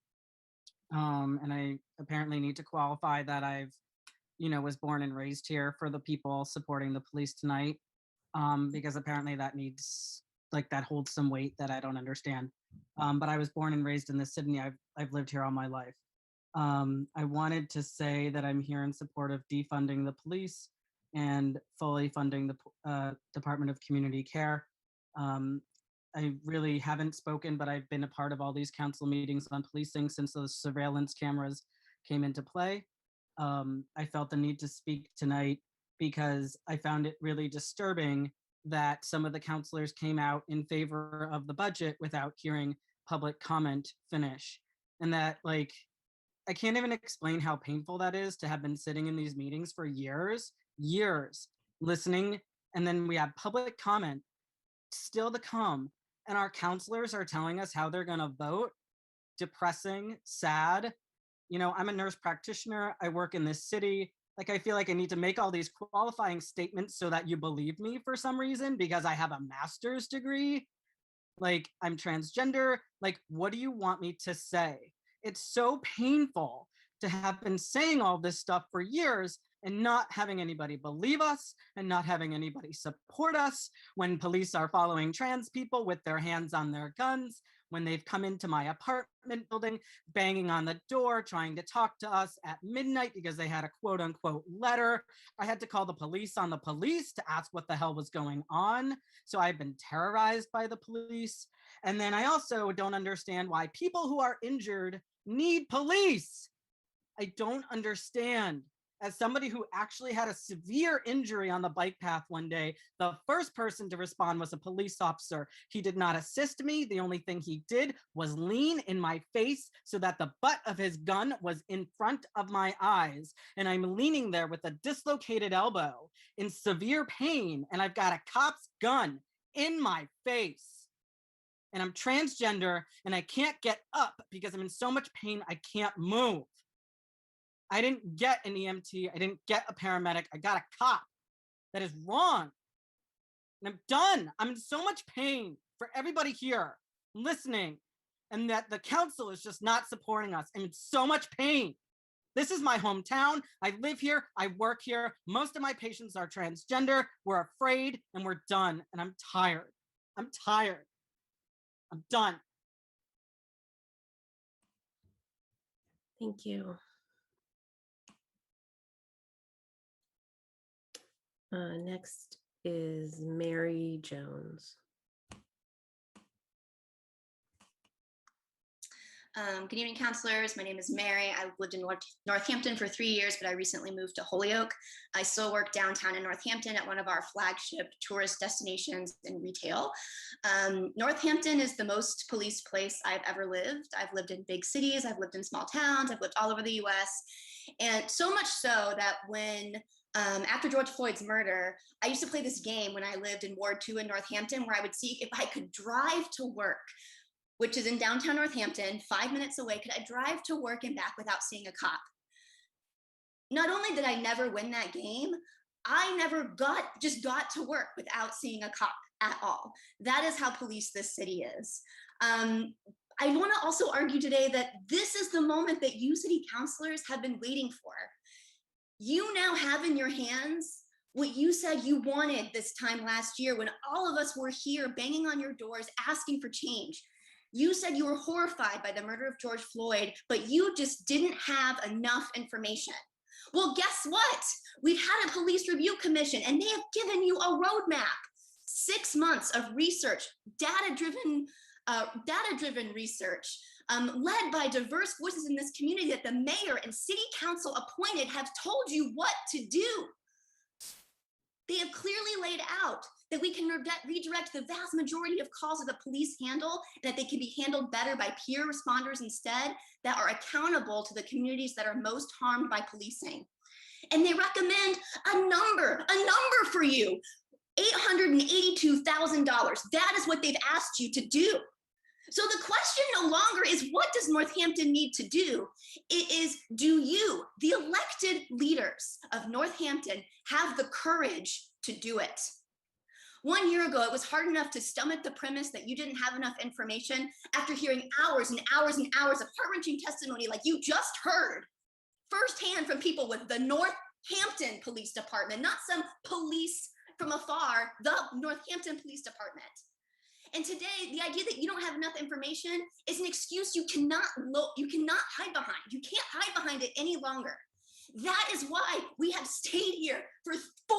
And I apparently need to qualify that I've, was born and raised here for the people supporting the police tonight. Because apparently that needs, that holds some weight that I don't understand. But I was born and raised in this city. I've lived here all my life. I wanted to say that I'm here in support of defunding the police and fully funding the Department of Community Care. I really haven't spoken, but I've been a part of all these council meetings on policing since those surveillance cameras came into play. I felt the need to speak tonight because I found it really disturbing that some of the counselors came out in favor of the budget without hearing public comment finish. And that, I can't even explain how painful that is to have been sitting in these meetings for years, listening, and then we have public comment still to come, and our counselors are telling us how they're going to vote. Depressing, sad. I'm a nurse practitioner. I work in this city. I feel like I need to make all these qualifying statements so that you believe me for some reason because I have a master's degree. I'm transgender. What do you want me to say? It's so painful to have been saying all this stuff for years and not having anybody believe us and not having anybody support us when police are following trans people with their hands on their guns, when they've come into my apartment building, banging on the door, trying to talk to us at midnight because they had a quote unquote letter. I had to call the police on the police to ask what the hell was going on. So I've been terrorized by the police. And then I also don't understand why people who are injured need police. I don't understand. As somebody who actually had a severe injury on the bike path one day, the first person to respond was a police officer. He did not assist me. The only thing he did was lean in my face so that the butt of his gun was in front of my eyes. And I'm leaning there with a dislocated elbow in severe pain. And I've got a cop's gun in my face. And I'm transgender and I can't get up because I'm in so much pain I can't move. I didn't get an EMT. I didn't get a paramedic. I got a cop. That is wrong. And I'm done. I'm in so much pain for everybody here listening, and that the council is just not supporting us. I'm in so much pain. This is my hometown. I live here. I work here. Most of my patients are transgender. We're afraid and we're done. And I'm tired. I'm tired. I'm done. Thank you. Next is Mary Jones. Good evening, counselors. My name is Mary. I've lived in Northampton for 3 years, but I recently moved to Holyoke. I still work downtown in Northampton at one of our flagship tourist destinations in retail. Northampton is the most policed place I've ever lived. I've lived in big cities, I've lived in small towns, I've lived all over the US. And so much so that when after George Floyd's murder, I used to play this game when I lived in Ward 2 in Northampton, where I would see if I could drive to work, which is in downtown Northampton, 5 minutes away. Could I drive to work and back without seeing a cop? Not only did I never win that game, I never got to work without seeing a cop at all. That is how police this city is. I want to also argue today that this is the moment that you city councilors have been waiting for. You now have in your hands what you said you wanted this time last year when all of us were here banging on your doors asking for change. You said you were horrified by the murder of George Floyd, but you just didn't have enough information. Well, guess what? We've had a police review commission and they have given you a roadmap. 6 months of research, data-driven research, led by diverse voices in this community that the mayor and city council appointed have told you what to do. They have clearly laid out that we can redirect the vast majority of calls that the police handle, and that they can be handled better by peer responders instead, that are accountable to the communities that are most harmed by policing. And they recommend a number for you, $882,000. That is what they've asked you to do. So the question no longer is, what does Northampton need to do? It is, do you, the elected leaders of Northampton, have the courage to do it? 1 year ago, it was hard enough to stomach the premise that you didn't have enough information after hearing hours and hours and hours of heart-wrenching testimony like you just heard firsthand from people with the Northampton Police Department, not some police from afar, the Northampton Police Department. And today, the idea that you don't have enough information is an excuse you cannot hide behind. You can't hide behind it any longer. That is why we have stayed here for 4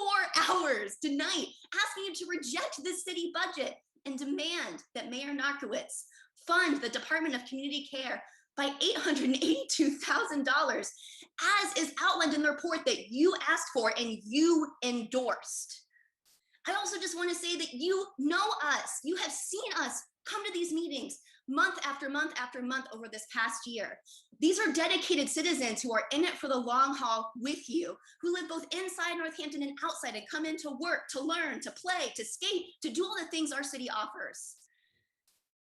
hours tonight, asking you to reject this city budget and demand that Mayor Narkowitz fund the Department of Community Care by $882,000, as is outlined in the report that you asked for and you endorsed. I also just want to say that you know us. You have seen us come to these meetings month after month after month over this past year. These are dedicated citizens who are in it for the long haul with you, who live both inside Northampton and outside and come in to work, to learn, to play, to skate, to do all the things our city offers.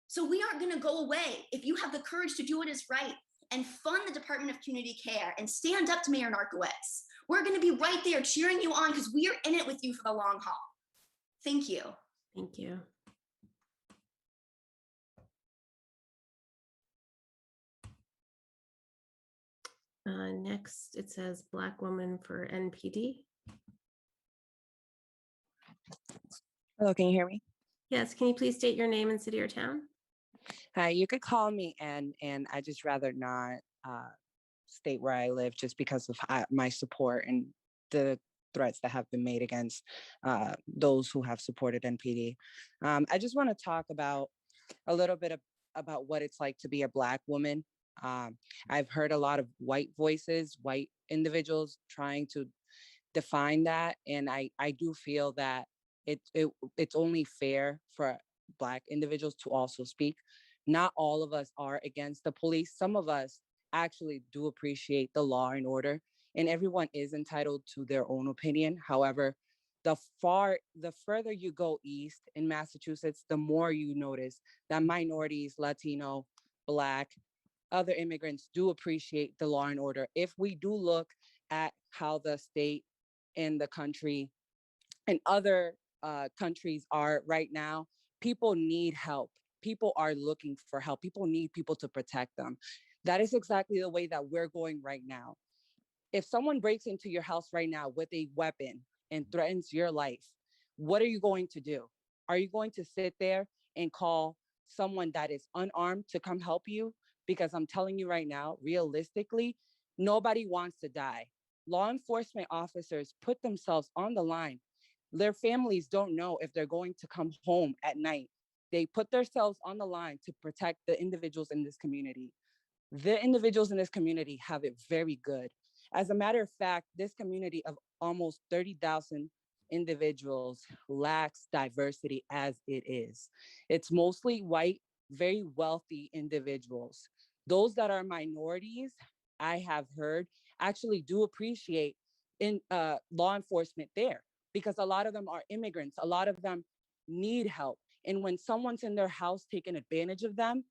So we aren't going to go away if you have the courage to do what is right and fund the Department of Community Care and stand up to Mayor Narkowitz. We're going to be right there cheering you on because we are in it with you for the long haul. Thank you. Thank you. Next, it says Black woman for NPD. Hello, can you hear me? Yes, can you please state your name and city or town? Hi, you could call me Ann, and I just rather not state where I live just because of my support and the threats that have been made against those who have supported NPD. I just want to talk about a little bit about what it's like to be a Black woman. I've heard a lot of white voices, white individuals trying to define that, and I do feel that it's only fair for Black individuals to also speak. Not all of us are against the police. Some of us actually do appreciate the law and order, and everyone is entitled to their own opinion. However, the further you go east in Massachusetts, the more you notice that minorities, Latino, Black, other immigrants do appreciate the law and order. If we do look at how the state and the country and other countries are right now, people need help. People are looking for help. People need people to protect them. That is exactly the way that we're going right now. If someone breaks into your house right now with a weapon and threatens your life, what are you going to do? Are you going to sit there and call someone that is unarmed to come help you? Because I'm telling you right now, realistically, nobody wants to die. Law enforcement officers put themselves on the line. Their families don't know if they're going to come home at night. They put themselves on the line to protect the individuals in this community. The individuals in this community have it very good. As a matter of fact, this community of almost 30,000 individuals lacks diversity as it is. It's mostly white, very wealthy individuals. Those that are minorities, I have heard, actually do appreciate law enforcement there, because a lot of them are immigrants. A lot of them need help. And when someone's in their house taking advantage of them,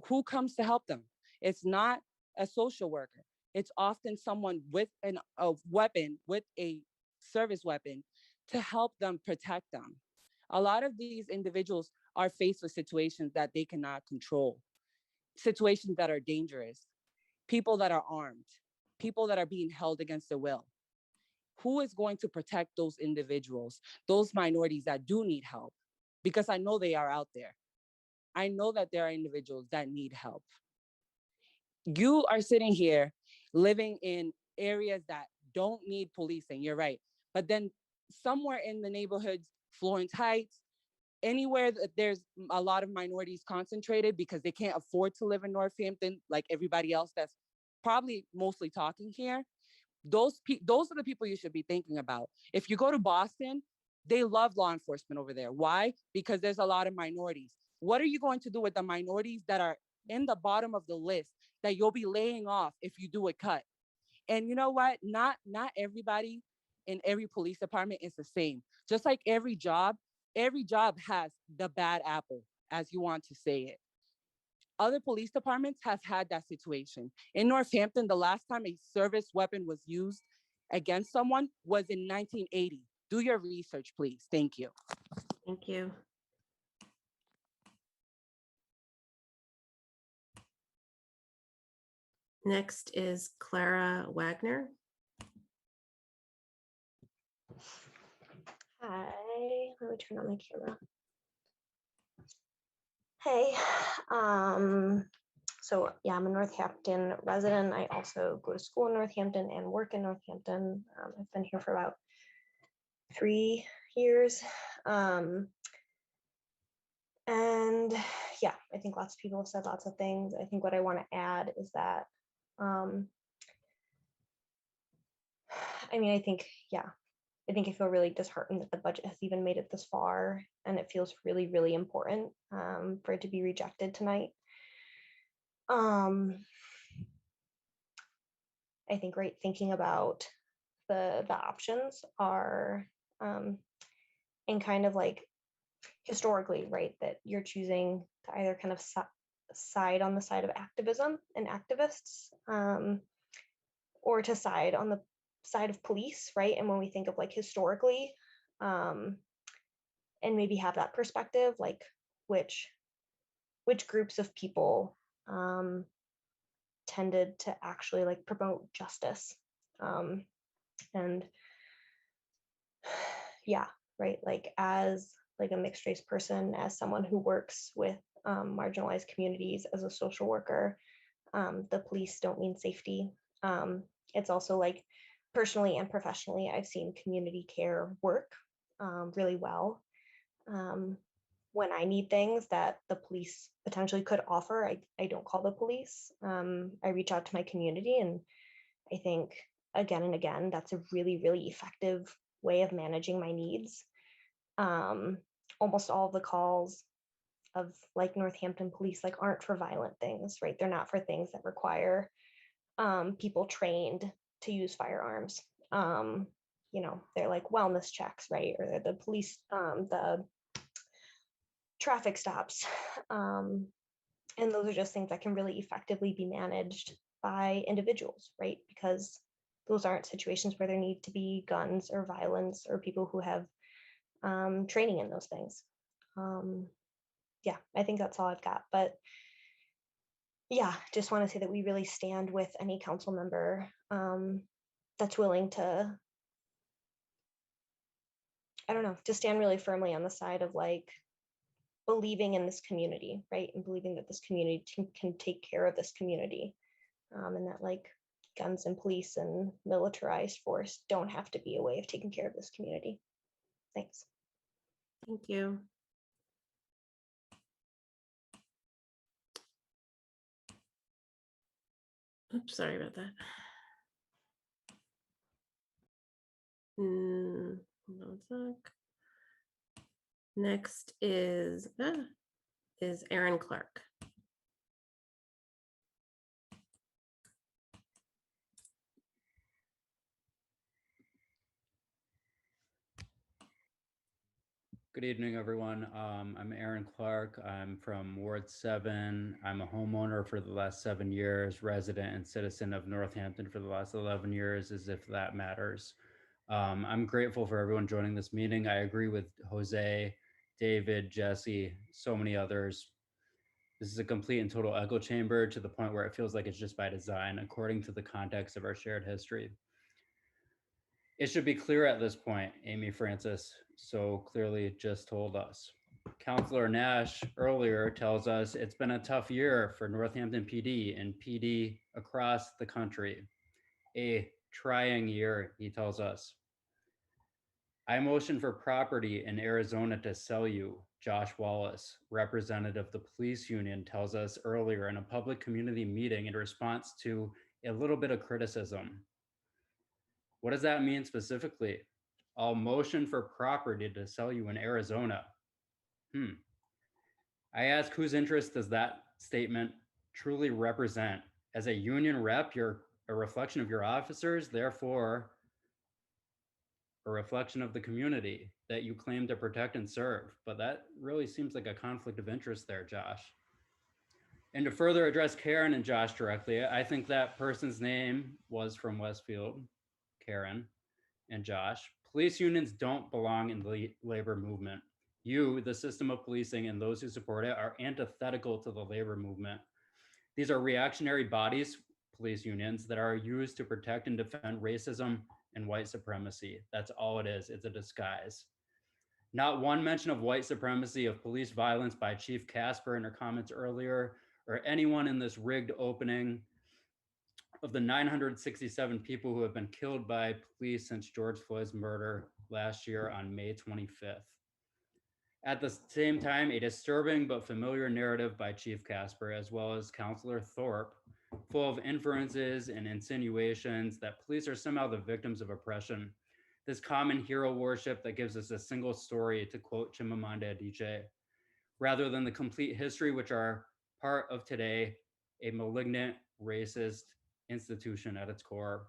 who comes to help them? It's not a social worker. It's often someone with a weapon, with a service weapon, to help them protect them. A lot of these individuals are faced with situations that they cannot control. situations that are dangerous, people that are armed, people that are being held against their will. Who is going to protect those individuals, those minorities that do need help? Because I know they are out there. I know that there are individuals that need help. You are sitting here living in areas that don't need policing, you're right. But then somewhere in the neighborhoods, Florence Heights, anywhere that there's a lot of minorities concentrated because they can't afford to live in Northampton like everybody else that's probably mostly talking here, those are the people you should be thinking about. If you go to Boston, they love law enforcement over there. Why? Because there's a lot of minorities. What are you going to do with the minorities that are in the bottom of the list that you'll be laying off if you do a cut? And you know what? Not everybody in every police department is the same. Just like every job has the bad apple, as you want to say it. Other police departments have had that situation. In Northampton, the last time a service weapon was used against someone was in 1980. Do your research, please. Thank you. Thank you. Next is Clara Wagner. Hi, let me turn on my camera. Hey, so yeah, I'm a Northampton resident. I also go to school in Northampton and work in Northampton. I've been here for about 3 years. And yeah, I think lots of people have said lots of things. I think what I want to add is that, I mean, I think I feel really disheartened that the budget has even made it this far, and it feels really, really important for it to be rejected tonight. I think, right, thinking about the options are, and kind of like historically, right, that you're choosing to either kind of side on the side of activism and activists, or to side on the side of police, right? And when we think of like historically, and maybe have that perspective, like which groups of people tended to actually like promote justice, and yeah, right, like as like a mixed race person, as someone who works with marginalized communities as a social worker, the police don't mean safety. It's also like personally and professionally, I've seen community care work really well. When I need things that the police potentially could offer, I don't call the police. I reach out to my community, and I think again and again, that's a really, really effective way of managing my needs. Almost all of the calls of like Northampton police like aren't for violent things, right? They're not for things that require people trained to use firearms. They're like wellness checks, right? Or the police, the traffic stops. And those are just things that can really effectively be managed by individuals, right? Because those aren't situations where there need to be guns or violence or people who have training in those things. Yeah, I think that's all I've got. But yeah, just want to say that we really stand with any council member that's willing to, I don't know, to stand really firmly on the side of like believing in this community, right? And believing that this community can take care of this community, and that like guns and police and militarized force don't have to be a way of taking care of this community. Thanks. Thank you. Oops, sorry about that. Hold on a sec. Next is Aaron Clark. Good evening, everyone. I'm Aaron Clark. I'm from Ward 7. I'm a homeowner for the last 7 years, resident and citizen of Northampton for the last 11 years, as if that matters. I'm grateful for everyone joining this meeting. I agree with Jose, David, Jesse, so many others. This is a complete and total echo chamber to the point where it feels like it's just by design, according to the context of our shared history. It should be clear at this point, Amy Francis so clearly just told us. Councillor Nash earlier tells us it's been a tough year for Northampton PD and PD across the country. A trying year, he tells us. I motion for property in Arizona to sell you, Josh Wallace, representative of the police union, tells us earlier in a public community meeting in response to a little bit of criticism. What does that mean specifically? I'll motion for property to sell you in Arizona. I ask, whose interest does that statement truly represent? As a union rep, you're a reflection of your officers, therefore a reflection of the community that you claim to protect and serve. But that really seems like a conflict of interest there, Josh. And to further address Karen and Josh directly, I think that person's name was from Westfield, Karen and Josh. Police unions don't belong in the labor movement. You, the system of policing, and those who support it are antithetical to the labor movement. These are reactionary bodies, police unions, that are used to protect and defend racism and white supremacy. That's all it is. It's a disguise. Not one mention of white supremacy, of police violence by Chief Casper in her comments earlier, or anyone in this rigged opening of the 967 people who have been killed by police since George Floyd's murder last year on May 25th. At the same time, a disturbing but familiar narrative by Chief Casper, as well as Councillor Thorpe, full of inferences and insinuations that police are somehow the victims of oppression. This common hero worship that gives us a single story, to quote Chimamanda Adichie, rather than the complete history, which are part of today, a malignant, racist institution at its core.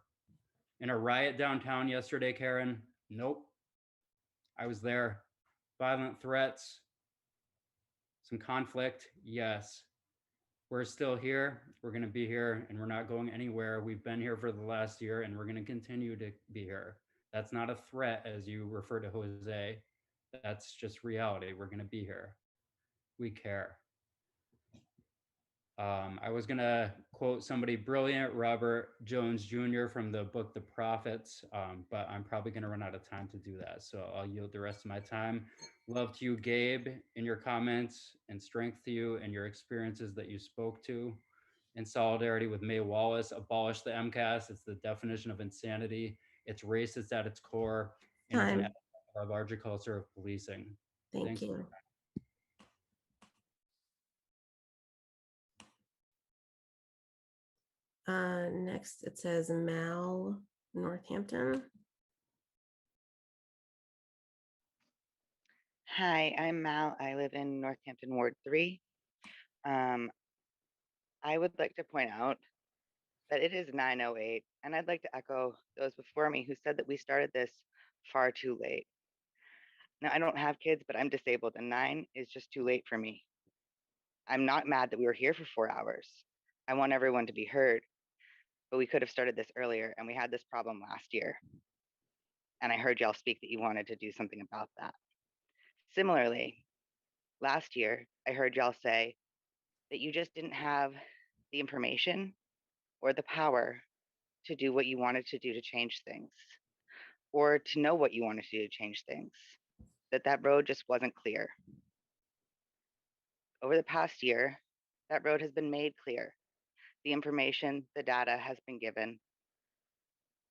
In a riot downtown yesterday, Karen, nope, I was there. Violent threats, some conflict, yes. We're still here, we're gonna be here, and we're not going anywhere. We've been here for the last year, and we're gonna continue to be here. That's not a threat, as you refer to Jose. That's just reality. We're gonna be here. We care. I was gonna quote somebody brilliant, Robert Jones Jr. from the book The Prophets, but I'm probably gonna run out of time to do that. So I'll yield the rest of my time. Love to you, Gabe, in your comments, and strength to you and your experiences that you spoke to. In solidarity with Mae Wallace, abolish the MCAS. It's the definition of insanity. It's racist at its core, and it's an Time. aspect of our larger culture of policing. Thank Thanks. you. Next, it says Mal Northampton. Hi, I'm Mal. I live in Northampton Ward 3. I would like to point out that it is 9:08, and I'd like to echo those before me who said that we started this far too late. Now, I don't have kids, but I'm disabled, and 9 is just too late for me. I'm not mad that we were here for 4 hours. I want everyone to be heard, but we could have started this earlier, and we had this problem last year. And I heard y'all speak that you wanted to do something about that. Similarly, last year, I heard y'all say that you just didn't have the information or the power to do what you wanted to do to change things, or to know what you wanted to do to change things, that road just wasn't clear. Over the past year, that road has been made clear. The information, the data has been given.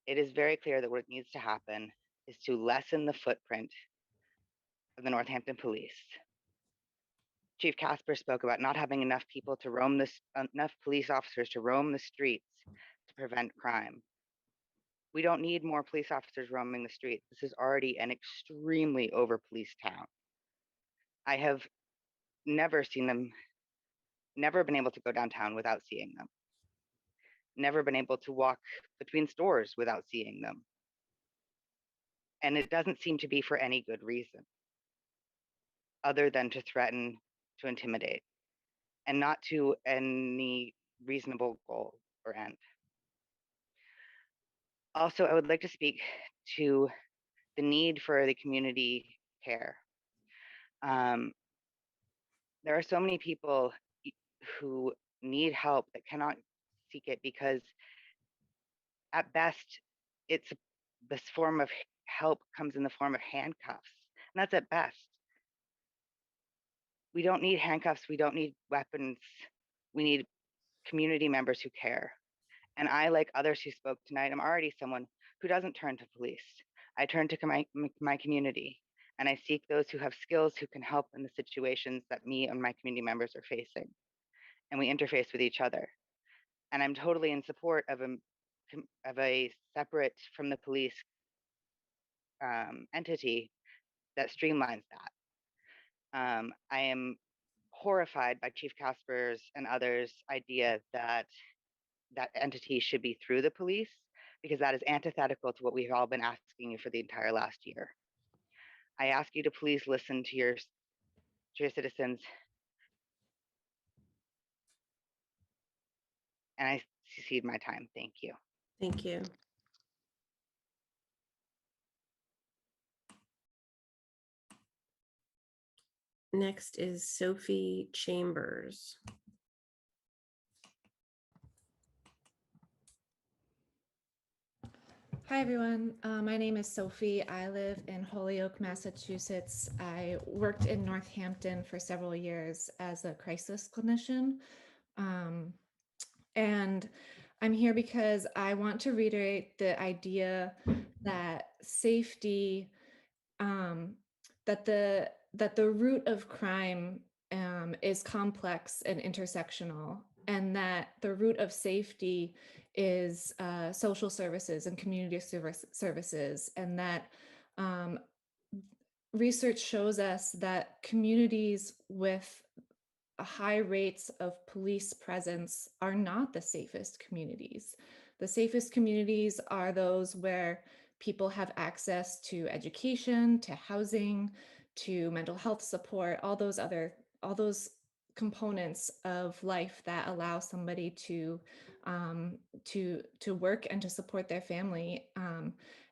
It is very clear that what needs to happen is to lessen the footprint of the Northampton Police. Chief Casper spoke about not having enough people to roam enough police officers to roam the streets to prevent crime. We don't need more police officers roaming the streets. This is already an extremely over-policed town. I have never seen them, never been able to go downtown without seeing them. Never been able to walk between stores without seeing them. And it doesn't seem to be for any good reason, other than to threaten, to intimidate, and not to any reasonable goal or end. Also, I would like to speak to the need for the community care. There are so many people who need help that cannot seek it because at best it's this form of help comes in the form of handcuffs, and that's at best. We don't need handcuffs, we don't need weapons, we need community members who care. And I, like others who spoke tonight, I'm already someone who doesn't turn to police. I turn to my community, and I seek those who have skills who can help in the situations that me and my community members are facing. And we interface with each other. And I'm totally in support of a separate from the police entity that streamlines that. I am horrified by Chief Casper's and others' idea that that entity should be through the police, because that is antithetical to what we've all been asking you for the entire last year. I ask you to please listen to your citizens, and I cede my time. Thank you. Thank you. Next is Sophie Chambers. Hi, everyone. My name is Sophie. I live in Holyoke, Massachusetts. I worked in Northampton for several years as a crisis clinician. And I'm here because I want to reiterate the idea that safety, that the root of crime is complex and intersectional, and that the root of safety is social services and community services, and that research shows us that communities with high rates of police presence are not the safest communities. The safest communities are those where people have access to education, to housing, to mental health support, all those components of life that allow somebody to work and to support their family.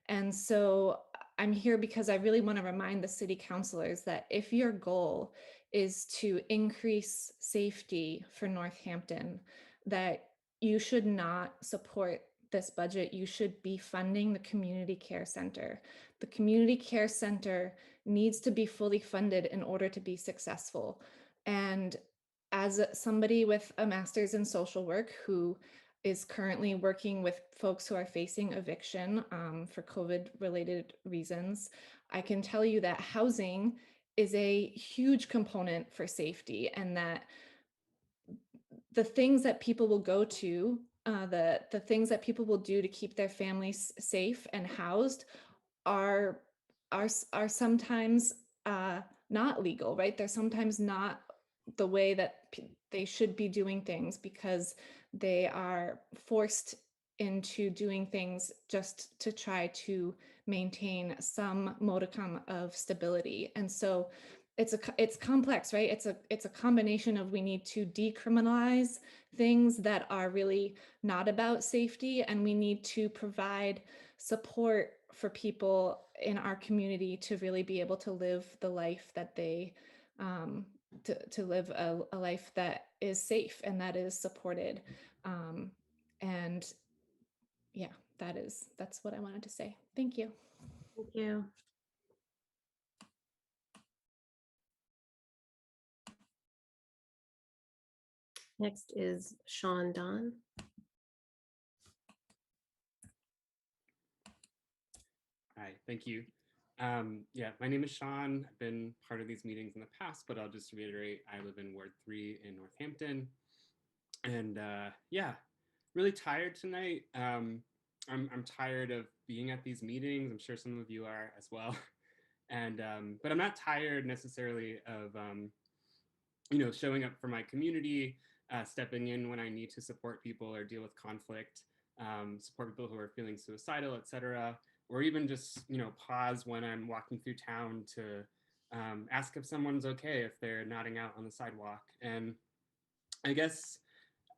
And so I'm here because I really want to remind the city councilors that if your goal is to increase safety for Northampton, that you should not support this budget. You should be funding the community care center. The community care center needs to be fully funded in order to be successful. And as somebody with a master's in social work who is currently working with folks who are facing eviction for COVID-related reasons, I can tell you that housing is a huge component for safety, and that the things that people will go to, the things that people will do to keep their families safe and housed are sometimes not legal, right? They're sometimes not the way that they should be doing things because they are forced into doing things just to try to maintain some modicum of stability. And so it's complex, right? It's a combination of, we need to decriminalize things that are really not about safety, and we need to provide support for people in our community to really be able to live the life that they to live a life that is safe and that is supported. And yeah, that's what I wanted to say. Thank you. Thank you. Next is Sean Don. Hi, thank you. Yeah, my name is Sean. I've been part of these meetings in the past, but I'll just reiterate, I live in Ward 3 in Northampton. And yeah, really tired tonight. I'm tired of being at these meetings. I'm sure some of you are as well. And but I'm not tired necessarily of showing up for my community, stepping in when I need to support people or deal with conflict, support people who are feeling suicidal, etc. Or even just pause when I'm walking through town to ask if someone's okay if they're nodding out on the sidewalk. And I guess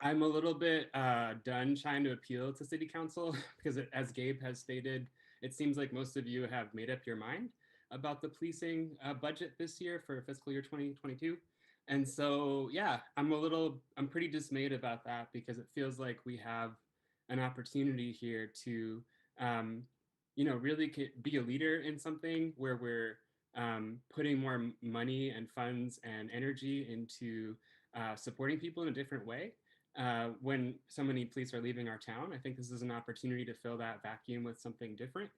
I'm a little bit done trying to appeal to City Council because, as Gabe has stated, it seems like most of you have made up your mind about the policing budget this year for fiscal year 2022. And so, yeah, I'm pretty dismayed about that because it feels like we have an opportunity here to, really be a leader in something where we're putting more money and funds and energy into supporting people in a different way. When so many police are leaving our town, I think this is an opportunity to fill that vacuum with something different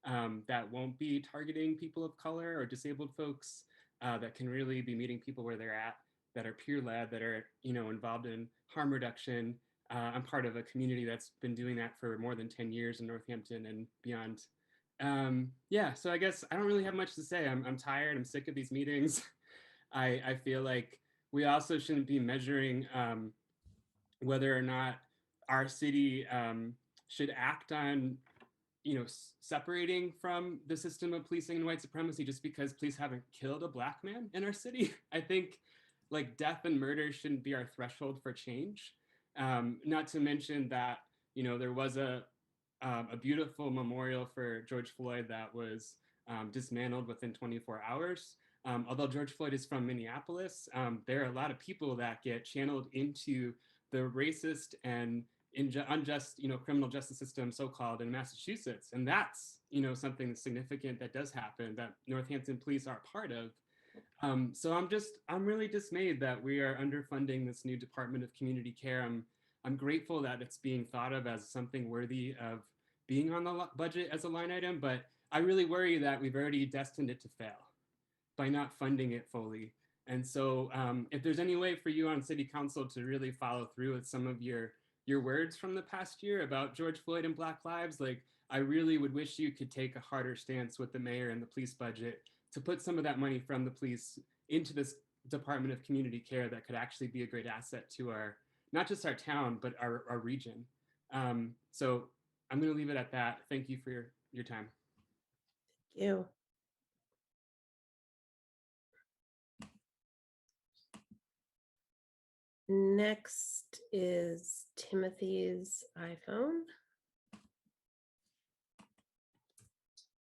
that won't be targeting people of color or disabled folks, that can really be meeting people where they're at, that are peer-led, that are involved in harm reduction. I'm part of a community that's been doing that for more than 10 years in Northampton and beyond. Yeah, so I guess I don't really have much to say. I'm tired. I'm sick of these meetings. I feel like we also shouldn't be measuring whether or not our city should act on separating from the system of policing and white supremacy just because police haven't killed a Black man in our city. I think like death and murder shouldn't be our threshold for change. Not to mention that there was a beautiful memorial for George Floyd that was dismantled within 24 hours. Although George Floyd is from Minneapolis, there are a lot of people that get channeled into the racist and unjust, criminal justice system, so-called, in Massachusetts, and that's something significant that does happen that Northampton police are part of. So I'm really dismayed that we are underfunding this new Department of Community Care. I'm grateful that it's being thought of as something worthy of being on the budget as a line item, but I really worry that we've already destined it to fail by not funding it fully. And so if there's any way for you on city council to really follow through with some of your words from the past year about George Floyd and Black lives, like I really would wish you could take a harder stance with the mayor and the police budget to put some of that money from the police into this Department of Community Care that could actually be a great asset to our, not just our town, but our region. So I'm going to leave it at that. Thank you for your time. Thank you. Next is Timothy's iPhone.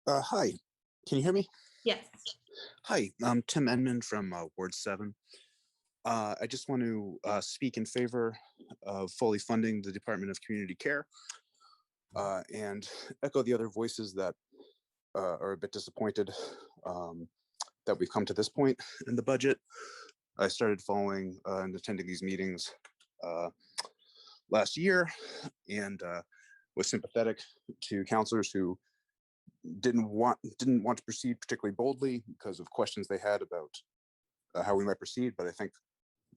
Hi, can you hear me? Yes. Hi, I'm Tim Enman from Ward 7. I just want to speak in favor of fully funding the Department of Community Care and echo the other voices that are a bit disappointed that we've come to this point in the budget. I started following and attending these meetings last year and was sympathetic to counselors who didn't want to proceed particularly boldly because of questions they had about how we might proceed. But I think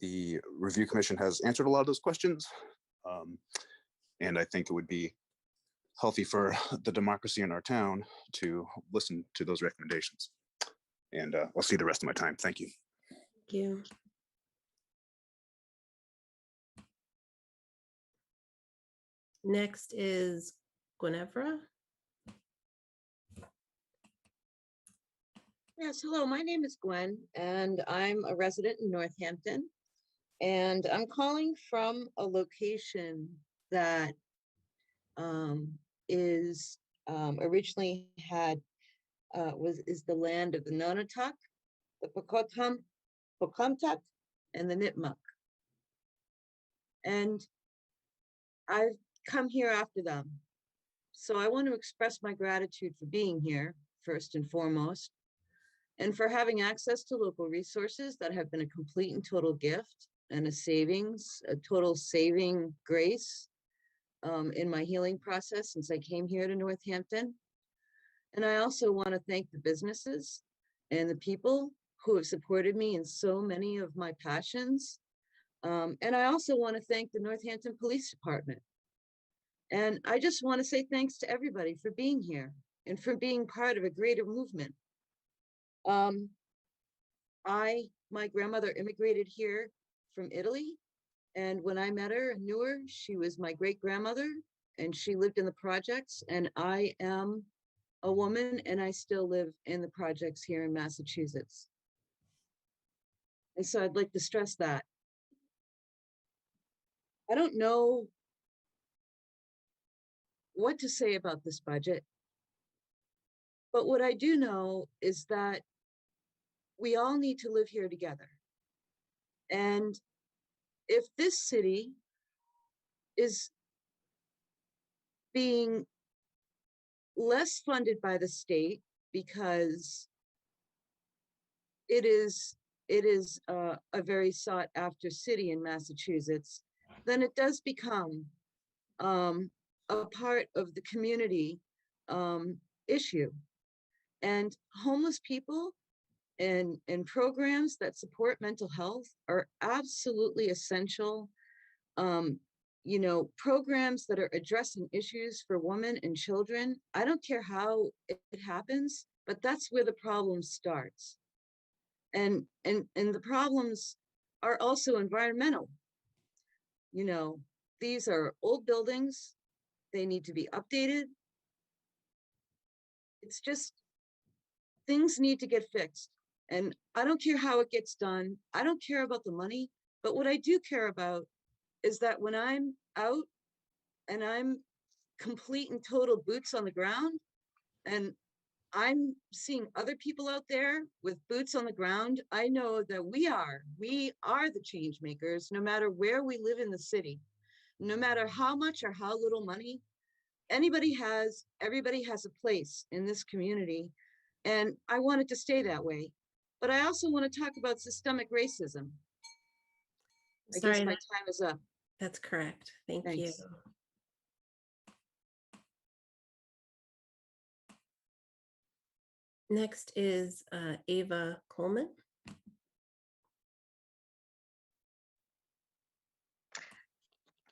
the review commission has answered a lot of those questions. And I think it would be healthy for the democracy in our town to listen to those recommendations. And I'll see the rest of my time. Thank you. Thank you. Next is Guinevra. Yes, hello, my name is Gwen, and I'm a resident in Northampton. And I'm calling from a location that is originally is the land of the Nonotuck, the Pocumtuck, and the Nipmuc. And I've come here after them. So I want to express my gratitude for being here, first and foremost, and for having access to local resources that have been a complete and total gift and a total saving grace in my healing process since I came here to Northampton. And I also want to thank the businesses and the people who have supported me in so many of my passions. And I also want to thank the Northampton Police Department. And I just want to say thanks to everybody for being here and for being part of a greater movement. My grandmother immigrated here from Italy. And when I met her and knew her, she was my great grandmother and she lived in the projects. And I am a woman and I still live in the projects here in Massachusetts. And so I'd like to stress that. I don't know what to say about this budget, but what I do know is that we all need to live here together. And if this city is being less funded by the state because it is a very sought after city in Massachusetts, then it does become a part of the community issue. And homeless people and programs that support mental health are absolutely essential. You know, programs that are addressing issues for women and children. I don't care how it happens, but that's where the problem starts. And the problems are also environmental. You know, these are old buildings. They need to be updated. It's just things need to get fixed. And I don't care how it gets done. I don't care about the money. But what I do care about is that when I'm out and I'm complete and total boots on the ground, and I'm seeing other people out there with boots on the ground, I know that we are the change makers, no matter where we live in the city, no matter how much or how little money everybody has a place in this community. And I want it to stay that way. But I also want to talk about systemic racism. I guess Sorry, my time is up. That's correct. Thank you. Thanks. Next is Ava Coleman.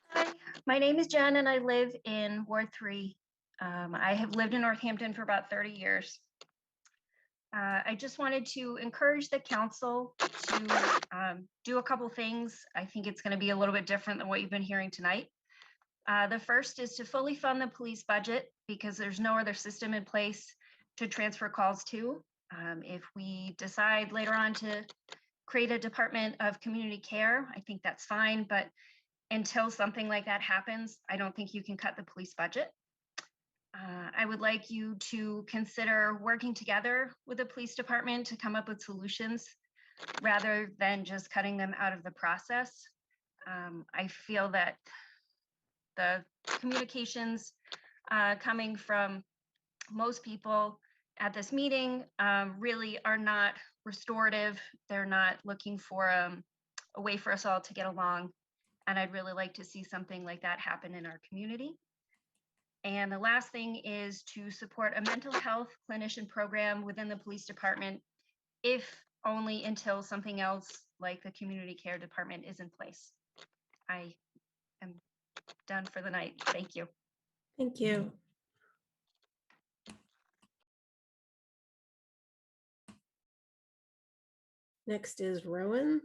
Hi, my name is Jen and I live in Ward 3. I have lived in Northampton for about 30 years. I just wanted to encourage the council to do a couple things. I think it's going to be a little bit different than what you've been hearing tonight. The first is to fully fund the police budget because there's no other system in place to transfer calls to. If we decide later on to create a Department of Community Care, I think that's fine, but until something like that happens, I don't think you can cut the police budget. I would like you to consider working together with the police department to come up with solutions rather than just cutting them out of the process. I feel that the communications coming from most people at this meeting really are not restorative. They're not looking for a way for us all to get along. And I'd really like to see something like that happen in our community. And the last thing is to support a mental health clinician program within the police department, if only until something else like the community care department is in place. I am done for the night. Thank you. Thank you. Next is Rowan.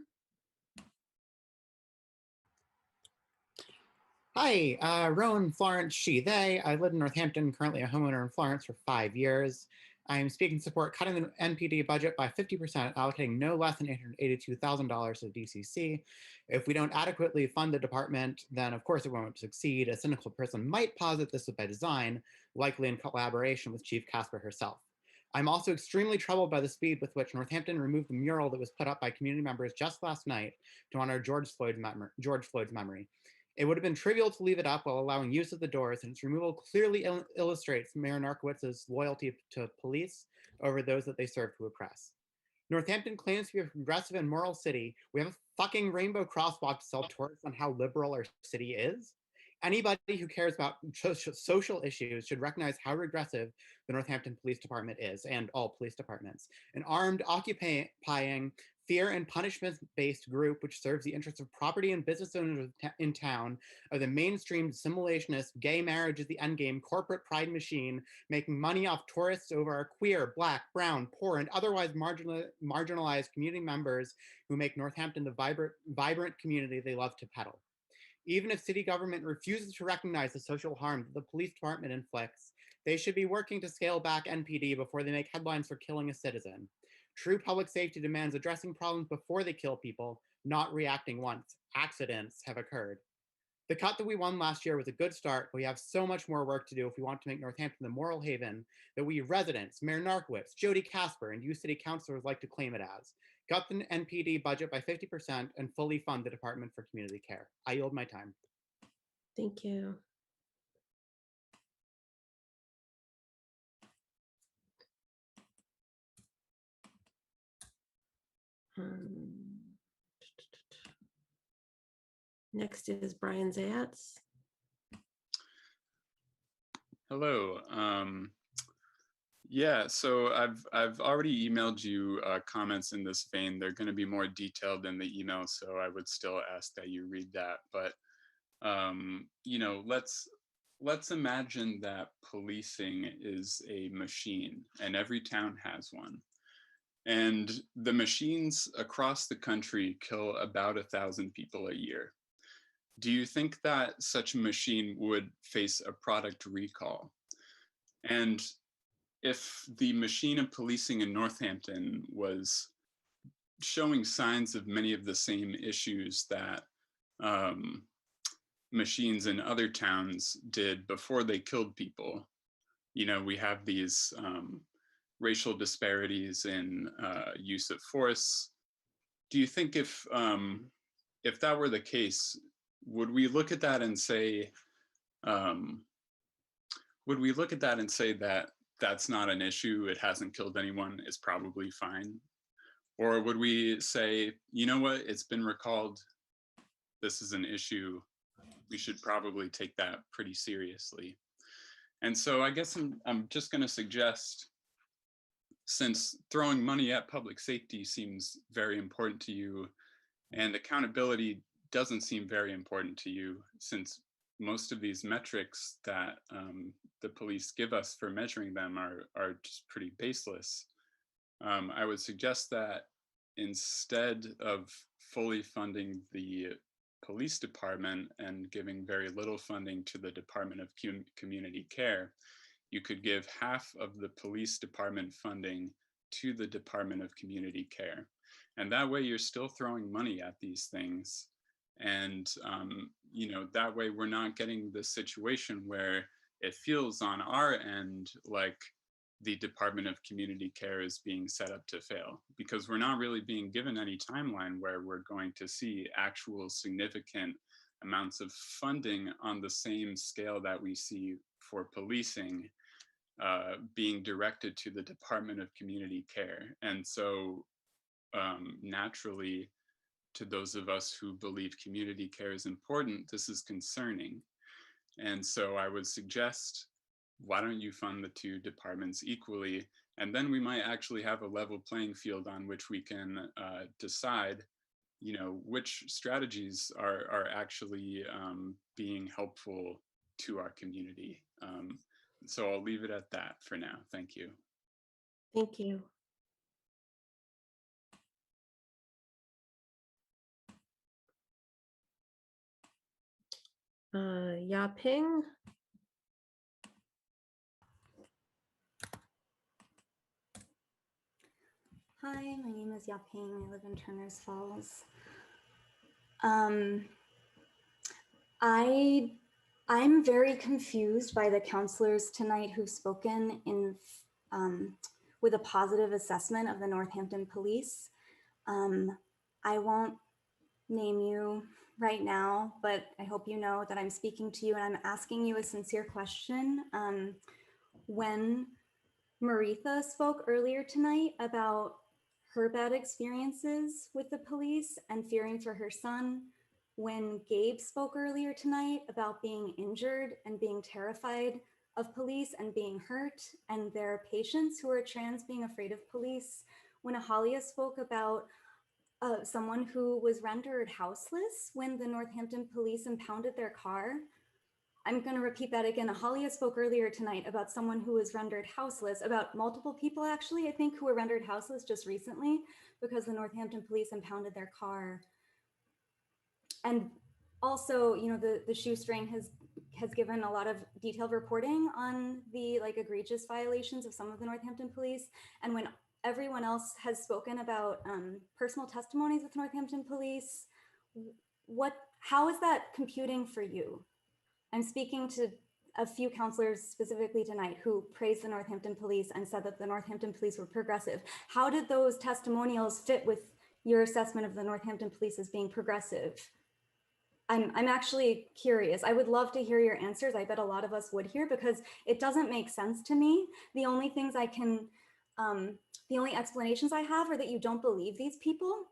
Hi, Rowan Florence, she, they. I live in Northampton, currently a homeowner in Florence for 5 years. I am speaking to support cutting the NPD budget by 50%, allocating no less than $882,000 to DCC. If we don't adequately fund the department, then of course it won't succeed. A cynical person might posit this was by design, likely in collaboration with Chief Casper herself. I'm also extremely troubled by the speed with which Northampton removed the mural that was put up by community members just last night to honor George Floyd's memory. It would have been trivial to leave it up while allowing use of the doors, and its removal clearly illustrates Mayor Narkowitz's loyalty to police over those that they serve to oppress. Northampton claims to be a progressive and moral city. We have a fucking rainbow crosswalk to sell tourists on how liberal our city is. Anybody who cares about social issues should recognize how regressive the Northampton Police Department is, and all police departments. An armed, occupying, fear and punishment-based group which serves the interests of property and business owners in town are the mainstream assimilationist, gay marriage is the endgame, corporate pride machine, making money off tourists over our queer, Black, brown, poor, and otherwise marginalized community members who make Northampton the vibrant community they love to peddle. Even if city government refuses to recognize the social harm that the police department inflicts, they should be working to scale back NPD before they make headlines for killing a citizen. True public safety demands addressing problems before they kill people, not reacting once accidents have occurred. The cut that we won last year was a good start, but we have so much more work to do if we want to make Northampton the moral haven that we residents, Mayor Narkowitz, Jody Casper, and you city councilors like to claim it as. Cut the NPD budget by 50% and fully fund the Department for Community Care. I yield my time. Thank you. Next is Brian Zayats. Hello. Yeah, so I've already emailed you comments in this vein. They're going to be more detailed in the email, so I would still ask that you read that. But you know, let's imagine that policing is a machine, and every town has one. And the machines across the country kill about 1,000 people a year. Do you think that such a machine would face a product recall? And if the machine of policing in Northampton was showing signs of many of the same issues that machines in other towns did before they killed people, you know, we have these racial disparities in use of force. Do you think if that were the case, would we look at that and say, that that's not an issue, it hasn't killed anyone, it's probably fine? Or would we say, you know what, it's been recalled, this is an issue, we should probably take that pretty seriously? And so I guess I'm just going to suggest, since throwing money at public safety seems very important to you, and accountability doesn't seem very important to you, since most of these metrics that the police give us for measuring them are just pretty baseless, I would suggest that instead of fully funding the police department and giving very little funding to the Department of Community Care, you could give half of the police department funding to the Department of Community Care. And that way you're still throwing money at these things. And, you know, that way we're not getting the situation where it feels on our end like the Department of Community Care is being set up to fail, because we're not really being given any timeline where we're going to see actual significant amounts of funding on the same scale that we see for policing being directed to the Department of Community Care. And so naturally, to those of us who believe community care is important, this is concerning. And so I would suggest, why don't you fund the two departments equally? And then we might actually have a level playing field on which we can decide, you know, which strategies are actually being helpful to our community. So I'll leave it at that for now. Thank you. Thank you. Yaping. Hi, my name is Yaping. I live in Turners Falls. I'm very confused by the counselors tonight who've spoken in with a positive assessment of the Northampton Police. I won't name you right now, but I hope you know that I'm speaking to you and I'm asking you a sincere question. When Maritha spoke earlier tonight about her bad experiences with the police and fearing for her son, when Gabe spoke earlier tonight about being injured and being terrified of police and being hurt, and their patients who are trans being afraid of police, when Ahalia spoke about someone who was rendered houseless when the Northampton police impounded their car. I'm going to repeat that again. Ahalia spoke earlier tonight about someone who was rendered houseless, about multiple people actually, I think, who were rendered houseless just recently because the Northampton police impounded their car. And also, you know, the shoestring has given a lot of detailed reporting on the egregious violations of some of the Northampton police. And when everyone else has spoken about personal testimonies with Northampton police, how is that computing for you? I'm speaking to a few counselors specifically tonight who praised the Northampton police and said that the Northampton police were progressive. How did those testimonials fit with your assessment of the Northampton police as being progressive? I'm actually curious. I would love to hear your answers. I bet a lot of us would hear, because it doesn't make sense to me. The only things I can, the only explanations I have are that you don't believe these people,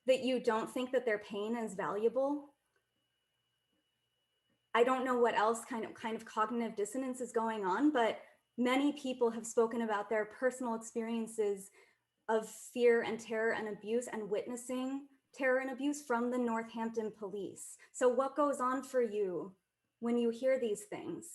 that you don't think that their pain is valuable. I don't know what else kind of cognitive dissonance is going on, but many people have spoken about their personal experiences of fear and terror and abuse and witnessing terror and abuse from the Northampton police. So what goes on for you when you hear these things?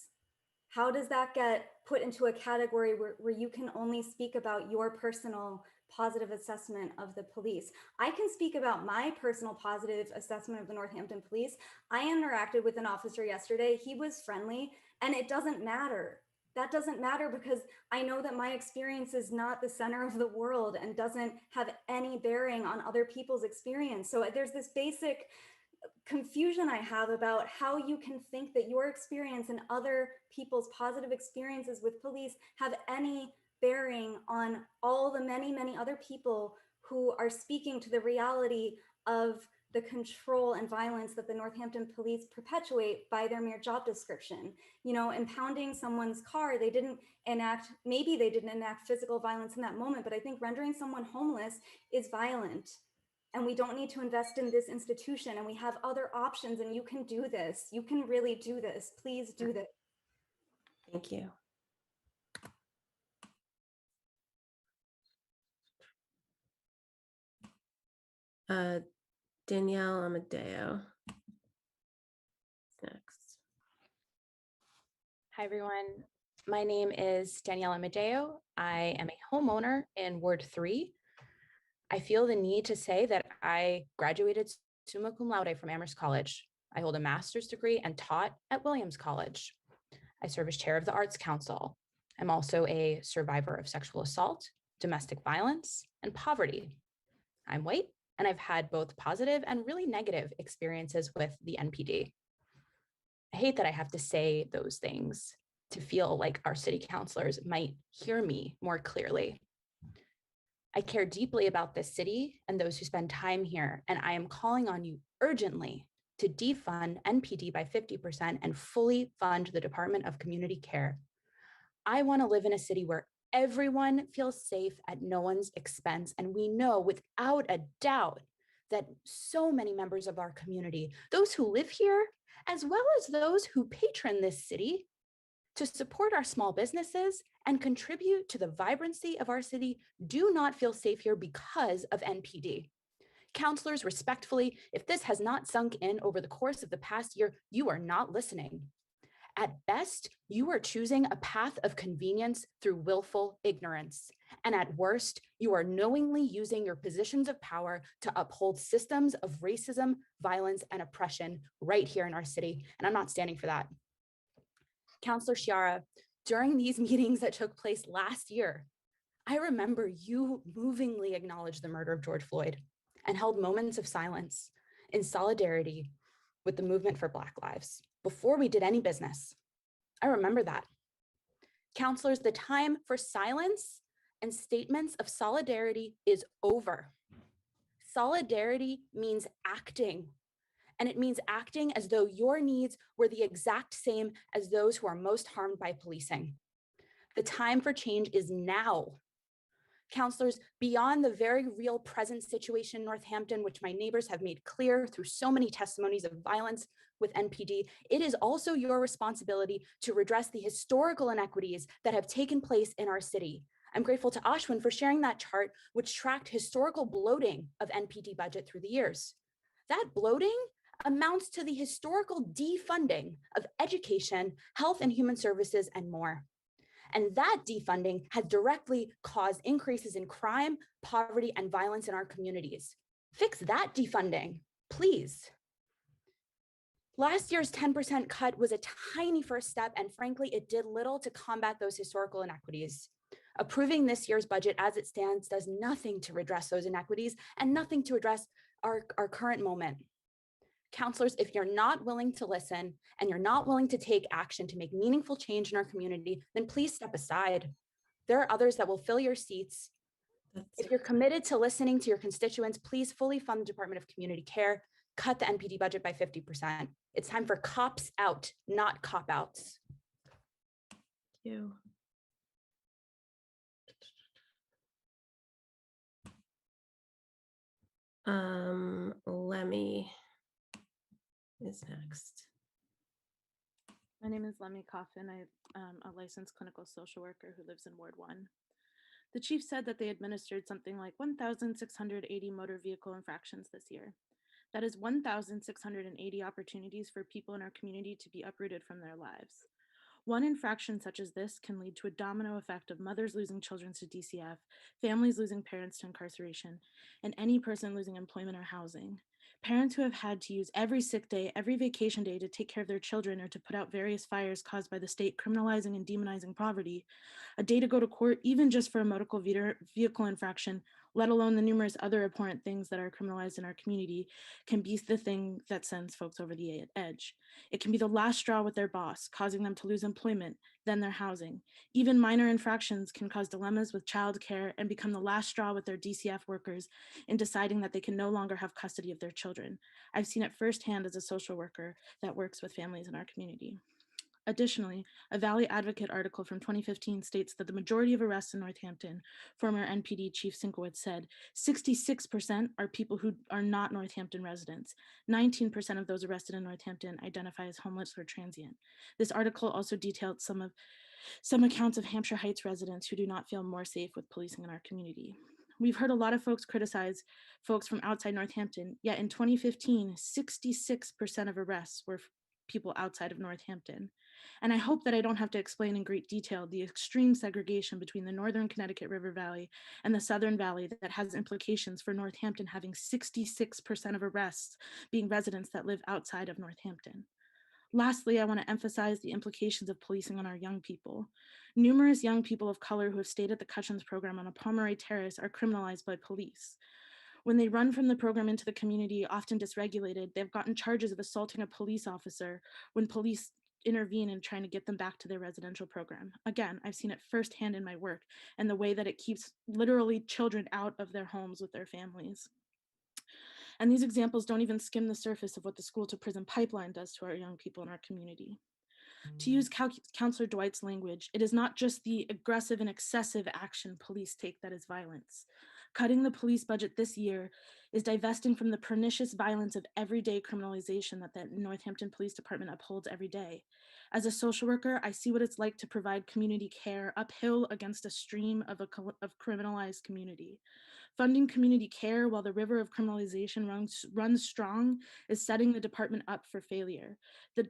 How does that get put into a category where you can only speak about your personal positive assessment of the police? I can speak about my personal positive assessment of the Northampton police. I interacted with an officer yesterday. He was friendly, and it doesn't matter. That doesn't matter because I know that my experience is not the center of the world and doesn't have any bearing on other people's experience. So there's this basic confusion I have about how you can think that your experience and other people's positive experiences with police have any bearing on all the many, many other people who are speaking to the reality of the control and violence that the Northampton police perpetuate by their mere job description. You know, impounding someone's car, they didn't enact, maybe they didn't enact physical violence in that moment, but I think rendering someone homeless is violent. And we don't need to invest in this institution, and we have other options, and you can do this. You can really do this. Please do this. Thank you. Danielle Amadeo. Next. Hi, everyone. My name is Danielle Amadeo. I am a homeowner in Ward 3. I feel the need to say that I graduated summa cum laude from Amherst College. I hold a master's degree and taught at Williams College. I serve as chair of the Arts Council. I'm also a survivor of sexual assault, domestic violence, and poverty. I'm white, and I've had both positive and really negative experiences with the NPD. I hate that I have to say those things to feel like our city councilors might hear me more clearly. I care deeply about this city and those who spend time here, and I am calling on you urgently to defund NPD by 50% and fully fund the Department of Community Care. I want to live in a city where everyone feels safe at no one's expense, and we know without a doubt that so many members of our community, those who live here, as well as those who patron this city, to support our small businesses and contribute to the vibrancy of our city, do not feel safe here because of NPD. Councilors, respectfully, if this has not sunk in over the course of the past year, you are not listening. At best, you are choosing a path of convenience through willful ignorance. And at worst, you are knowingly using your positions of power to uphold systems of racism, violence, and oppression right here in our city. And I'm not standing for that. Councilor Chiara, during these meetings that took place last year, I remember you movingly acknowledged the murder of George Floyd and held moments of silence in solidarity with the movement for Black lives before we did any business. I remember that. Councilors, the time for silence and statements of solidarity is over. Solidarity means acting. And it means acting as though your needs were the exact same as those who are most harmed by policing. The time for change is now. Councilors, beyond the very real present situation in Northampton, which my neighbors have made clear through so many testimonies of violence with NPD, it is also your responsibility to redress the historical inequities that have taken place in our city. I'm grateful to Ashwin for sharing that chart, which tracked historical bloating of NPD budget through the years. That bloating amounts to the historical defunding of education, health and human services, and more. And that defunding has directly caused increases in crime, poverty, and violence in our communities. Fix that defunding, please. Last year's 10% cut was a tiny first step, and frankly, it did little to combat those historical inequities. Approving this year's budget as it stands does nothing to redress those inequities and nothing to address our current moment. Counselors, if you're not willing to listen and you're not willing to take action to make meaningful change in our community, then please step aside. There are others that will fill your seats. If you're committed to listening to your constituents, please fully fund the Department of Community Care, cut the NPD budget by 50%. It's time for cops out, not cop-outs. Thank you. Lemmy is next. My name is Lemmy Coffin. I'm a licensed clinical social worker who lives in Ward 1. The chief said that they administered something like 1,680 motor vehicle infractions this year. That is 1,680 opportunities for people in our community to be uprooted from their lives. One infraction such as this can lead to a domino effect of mothers losing children to DCF, families losing parents to incarceration, and any person losing employment or housing. Parents who have had to use every sick day, every vacation day to take care of their children or to put out various fires caused by the state criminalizing and demonizing poverty, a day to go to court even just for a motor vehicle infraction, let alone the numerous other abhorrent things that are criminalized in our community, can be the thing that sends folks over the edge. It can be the last straw with their boss, causing them to lose employment, then their housing. Even minor infractions can cause dilemmas with childcare and become the last straw with their DCF workers in deciding that they can no longer have custody of their children. I've seen it firsthand as a social worker that works with families in our community. Additionally, a Valley Advocate article from 2015 states that the majority of arrests in Northampton, former NPD Chief Sinkowitz said, 66% are people who are not Northampton residents. 19% of those arrested in Northampton identify as homeless or transient. This article also detailed some accounts of Hampshire Heights residents who do not feel more safe with policing in our community. We've heard a lot of folks criticize folks from outside Northampton, yet in 2015, 66% of arrests were people outside of Northampton. And I hope that I don't have to explain in great detail the extreme segregation between the Northern Connecticut River Valley and the Southern Valley that has implications for Northampton having 66% of arrests being residents that live outside of Northampton. Lastly, I want to emphasize the implications of policing on our young people. Numerous young people of color who have stayed at the Cutchins program on a Pomeroy Terrace are criminalized by police. When they run from the program into the community, often dysregulated, they've gotten charges of assaulting a police officer when police intervene in trying to get them back to their residential program. Again, I've seen it firsthand in my work and the way that it keeps literally children out of their homes with their families. And these examples don't even skim the surface of what the school to prison pipeline does to our young people in our community. To use Counselor Dwight's language, it is not just the aggressive and excessive action police take that is violence. Cutting the police budget this year is divesting from the pernicious violence of everyday criminalization that the Northampton Police Department upholds every day. As a social worker, I see what it's like to provide community care uphill against a stream of criminalized community. Funding community care while the river of criminalization runs strong is setting the department up for failure.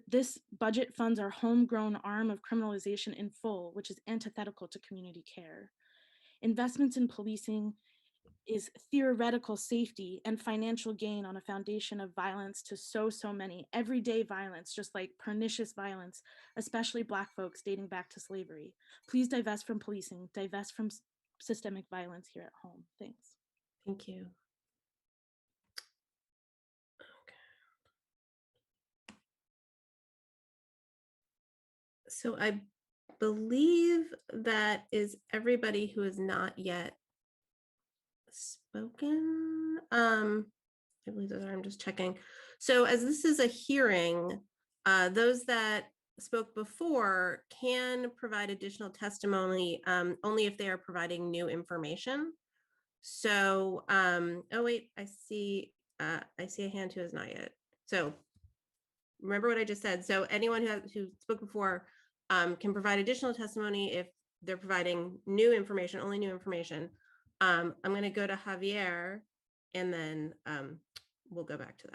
This budget funds our homegrown arm of criminalization in full, which is antithetical to community care. Investments in policing is theoretical safety and financial gain on a foundation of violence to so many, everyday violence, just like pernicious violence, especially Black folks dating back to slavery. Please divest from policing, divest from systemic violence here at home. Thanks. Thank you. So I believe that is everybody who has not yet spoken. I believe those are, I'm just checking. So as this is a hearing, those that spoke before can provide additional testimony only if they are providing new information. So, oh wait, I see a hand who has not yet. So remember what I just said. So anyone who spoke before can provide additional testimony if they're providing new information, only new information. I'm going to go to Javier and then we'll go back to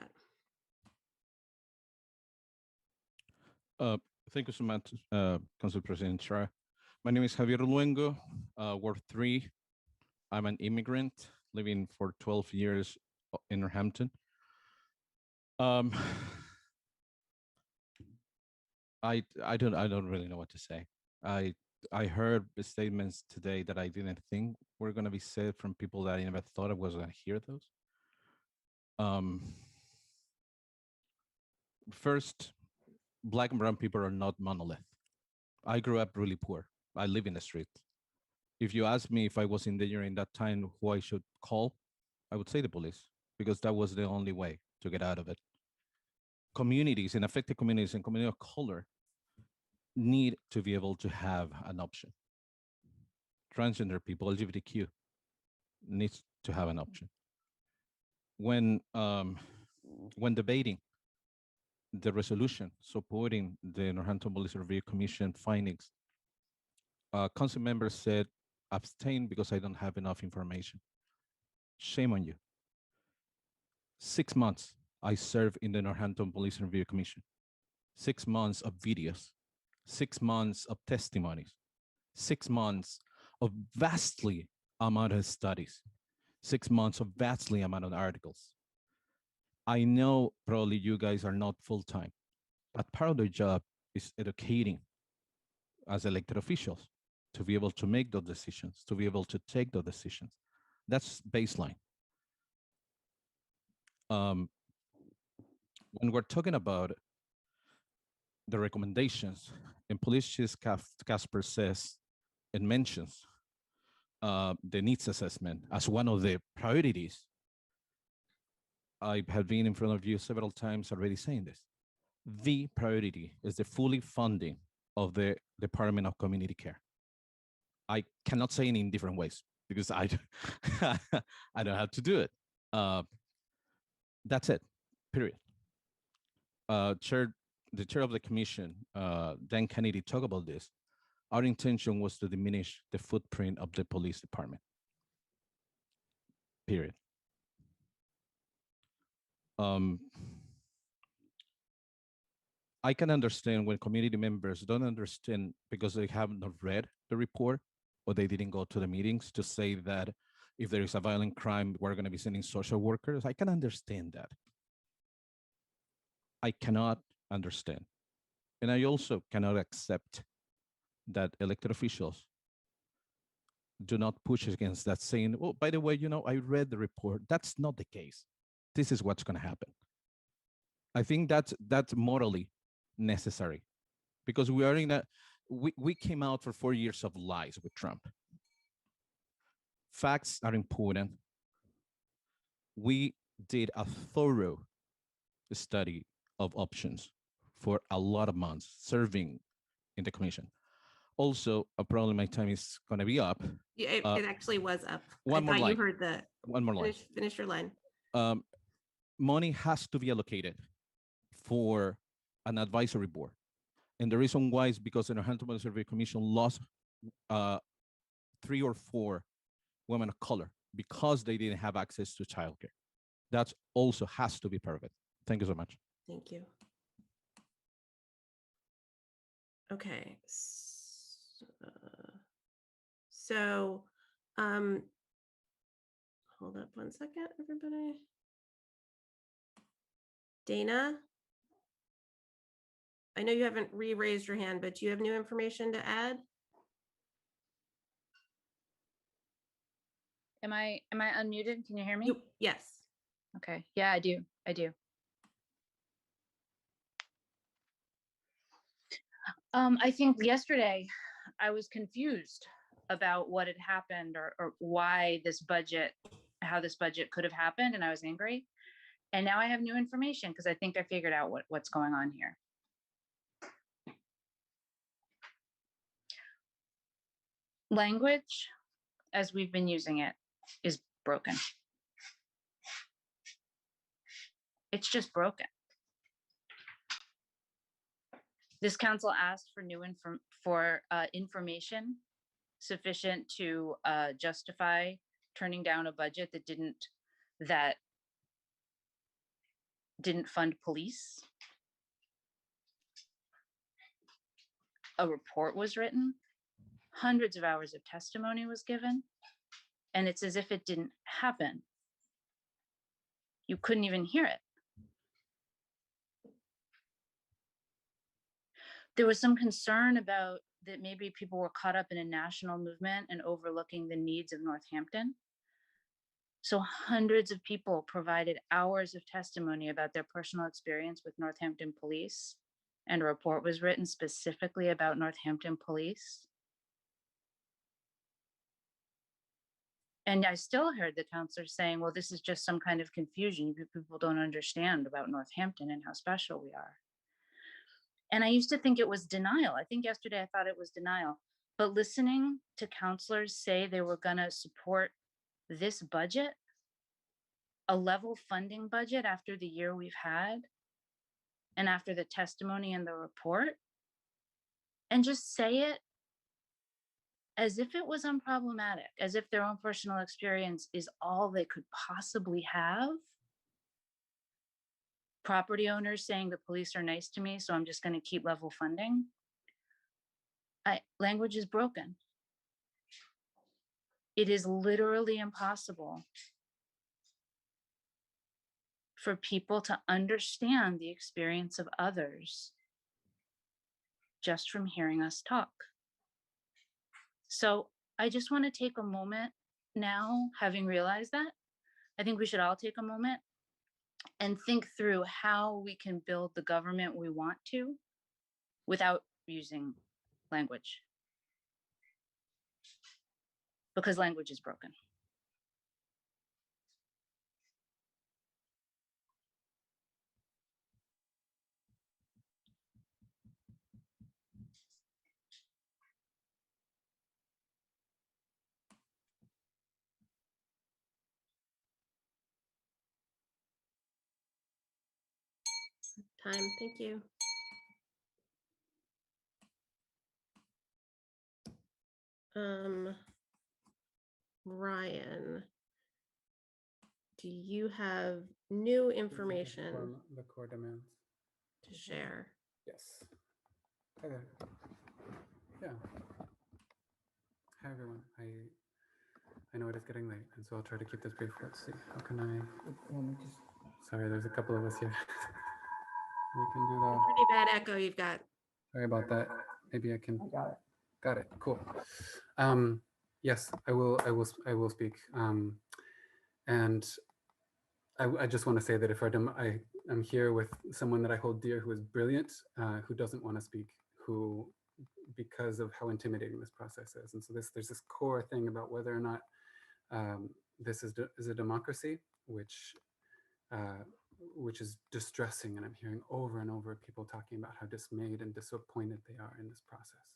that. Thank you so much, Council President Shara. My name is Javier Luengo, Ward 3. I'm an immigrant living for 12 years in Northampton. I don't really know what to say. I heard the statements today that I didn't think were going to be said from people that I never thought I was going to hear those. First, Black and brown people are not monolith. I grew up really poor. I live in the street. If you ask me if I was in danger in that time, who I should call, I would say the police, because that was the only way to get out of it. Communities and affected communities and community of color need to be able to have an option. Transgender people, LGBTQ, needs to have an option. When debating the resolution supporting the Northampton Police Review Commission findings, council members said, abstain because I don't have enough information. Shame on you. 6 months I served in the Northampton Police Review Commission. 6 months of videos, 6 months of testimonies, 6 months of vastly amount of studies, 6 months of vastly amount of articles. I know probably you guys are not full-time, but part of the job is educating as elected officials to be able to make those decisions, to be able to take those decisions. That's baseline. When we're talking about the recommendations, and Police Chief Casper says and mentions the needs assessment as one of the priorities. I have been in front of you several times already saying this. The priority is the fully funding of the Department of Community Care. I cannot say it in different ways because I don't have to do it. That's it, period. The chair of the commission, Dan Kennedy, talked about this. Our intention was to diminish the footprint of the police department, period. I can understand when community members don't understand because they have not read the report or they didn't go to the meetings to say that if there is a violent crime, we're going to be sending social workers. I can understand that. I cannot understand. And I also cannot accept that elected officials do not push against that, saying, oh, by the way, you know, I read the report. That's not the case. This is what's going to happen. I think that's morally necessary because we are in a, we came out for 4 years of lies with Trump. Facts are important. We did a thorough study of options for a lot of months serving in the commission. Also, probably my time is going to be up. Yeah, it actually was up. One more line. You heard the one more line. Finish your line. Money has to be allocated for an advisory board. And the reason why is because the Northampton Police Review Commission lost 3 or 4 women of color because they didn't have access to childcare. That also has to be part of it. Thank you so much. Thank you. Okay. So, hold up one second, everybody. Dana, I know you haven't re-raised your hand, but do you have new information to add? Am I unmuted? Can you hear me? Yes. Okay. Yeah, I do. I think yesterday I was confused about what had happened or why this budget, how this budget could have happened, and I was angry. And now I have new information because I think I figured out what's going on here. Language, as we've been using it, is broken. It's just broken. This council asked for new information sufficient to justify turning down a budget that didn't fund police. A report was written, hundreds of hours of testimony was given, and it's as if it didn't happen. You couldn't even hear it. There was some concern about that maybe people were caught up in a national movement and overlooking the needs of Northampton. So hundreds of people provided hours of testimony about their personal experience with Northampton Police, and a report was written specifically about Northampton Police. And I still heard the counselor saying, well, this is just some kind of confusion. People don't understand about Northampton and how special we are. And I used to think it was denial. I think yesterday I thought it was denial. But listening to counselors say they were going to support this budget, a level funding budget after the year we've had, and after the testimony in the report, and just say it as if it was unproblematic, as if their own personal experience is all they could possibly have. Property owners saying the police are nice to me, so I'm just going to keep level funding. Language is broken. It is literally impossible for people to understand the experience of others just from hearing us talk. So I just want to take a moment now, having realized that, I think we should all take a moment and think through how we can build the government we want to without using language. Because language is broken. Time, thank you. Ryan, do you have new information The core demands. to share? Yes. Hi there. Yeah. Hi everyone. I know it is getting late, and so I'll try to keep this brief. Let's see. How can I? Sorry, there's a couple of us here. We can do that. Pretty bad echo you've got. Sorry about that. Maybe I can. I got it. Got it. Cool. Yes, I will speak. And I just want to say that if I'm here with someone that I hold dear, who is brilliant, who doesn't want to speak, who, because of how intimidating this process is. And so there's this core thing about whether or not this is a democracy, which is distressing. And I'm hearing over and over people talking about how dismayed and disappointed they are in this process.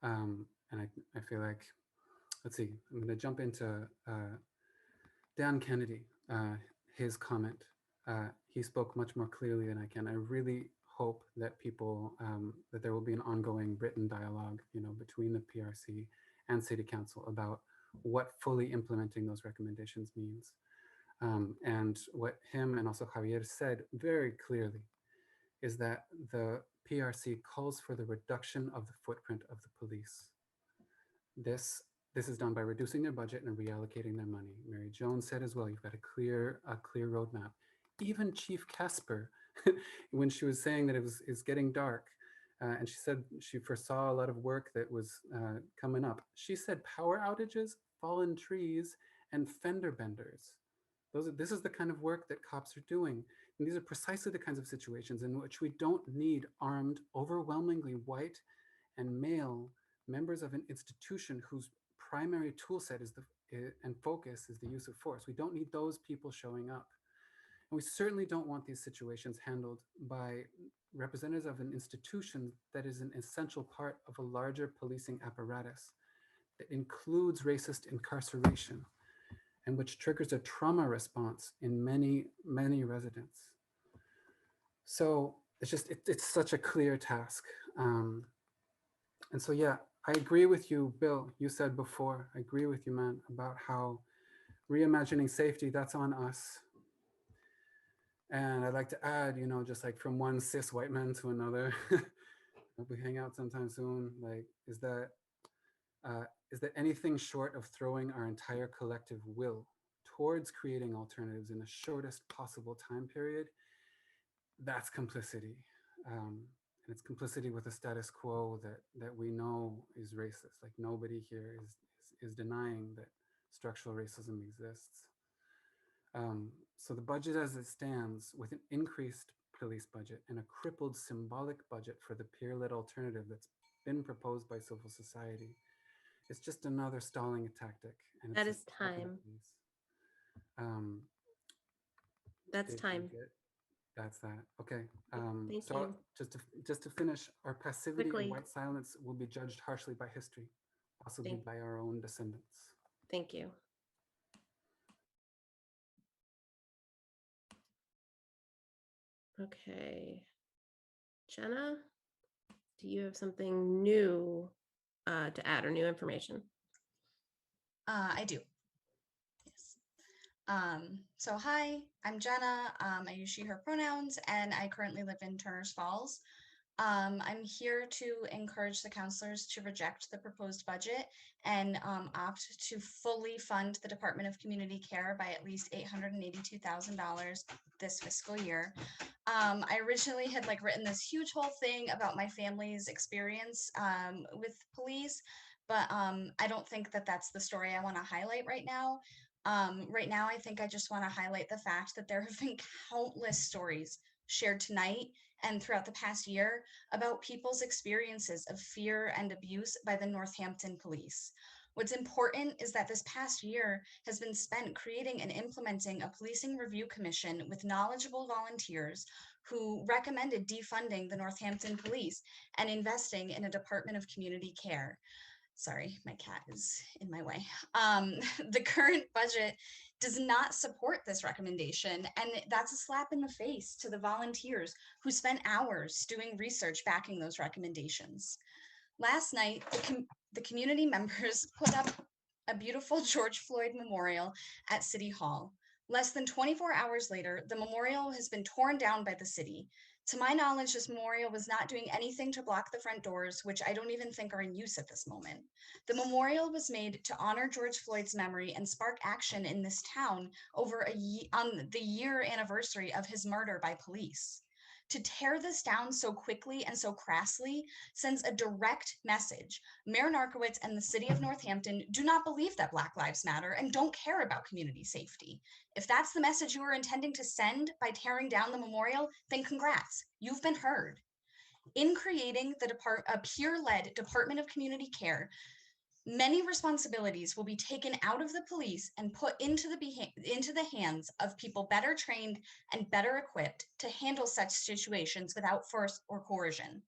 And I feel like, let's see, I'm going to jump into Dan Kennedy, his comment. He spoke much more clearly than I can. I really hope that people, that there will be an ongoing written dialogue, between the PRC and City Council about what fully implementing those recommendations means. And what him and also Javier said very clearly is that the PRC calls for the reduction of the footprint of the police. This is done by reducing their budget and reallocating their money. Mary Jones said as well, you've got a clear roadmap. Even Chief Casper, when she was saying that it's getting dark, and she said she foresaw a lot of work that was coming up. She said power outages, fallen trees, and fender benders. This is the kind of work that cops are doing. And these are precisely the kinds of situations in which we don't need armed, overwhelmingly white and male members of an institution whose primary tool set and focus is the use of force. We don't need those people showing up. And we certainly don't want these situations handled by representatives of an institution that is an essential part of a larger policing apparatus that includes racist incarceration and which triggers a trauma response in many, many residents. So it's such a clear task. And so, yeah, I agree with you, Bill. You said before, I agree with you, man, about how reimagining safety, that's on us. And I'd like to add, just like from one cis white man to another, hope we hang out sometime soon, like, is that anything short of throwing our entire collective will towards creating alternatives in the shortest possible time period, that's complicity. And it's complicity with a status quo that we know is racist. Like nobody here is denying that structural racism exists. So the budget as it stands, with an increased police budget and a crippled symbolic budget for the peer-led alternative that's been proposed by civil society, it's just another stalling tactic. And That it's is time. That's did you time. That's that. Okay. Thank So you. just to finish, our passivity Quickly. and white silence will be judged harshly by history, possibly Thank- by our own descendants. Thank you. Okay. Jenna, do you have something new to add or new information? I do. Yes. So hi, I'm Jenna. I use she, her pronouns, and I currently live in Turners Falls. I'm here to encourage the counselors to reject the proposed budget and opt to fully fund the Department of Community Care by at least $882,000 this fiscal year. I originally had written this huge whole thing about my family's experience with police, but I don't think that that's the story I want to highlight right now. Right now, I think I just want to highlight the fact that there have been countless stories shared tonight and throughout the past year about people's experiences of fear and abuse by the Northampton Police. What's important is that this past year has been spent creating and implementing a policing review commission with knowledgeable volunteers who recommended defunding the Northampton Police and investing in a Department of Community Care. Sorry, my cat is in my way. The current budget does not support this recommendation, and that's a slap in the face to the volunteers who spent hours doing research backing those recommendations. Last night, the community members put up a beautiful George Floyd memorial at City Hall. Less than 24 hours later, the memorial has been torn down by the city. To my knowledge, this memorial was not doing anything to block the front doors, which I don't even think are in use at this moment. The memorial was made to honor George Floyd's memory and spark action in this town over on the year anniversary of his murder by police. To tear this down so quickly and so crassly sends a direct message. Mayor Narkowitz and the city of Northampton do not believe that Black Lives Matter and don't care about community safety. If that's the message you were intending to send by tearing down the memorial, then congrats, you've been heard. In creating a peer-led Department of Community Care, many responsibilities will be taken out of the police and put into the hands of people better trained and better equipped to handle such situations without force or coercion.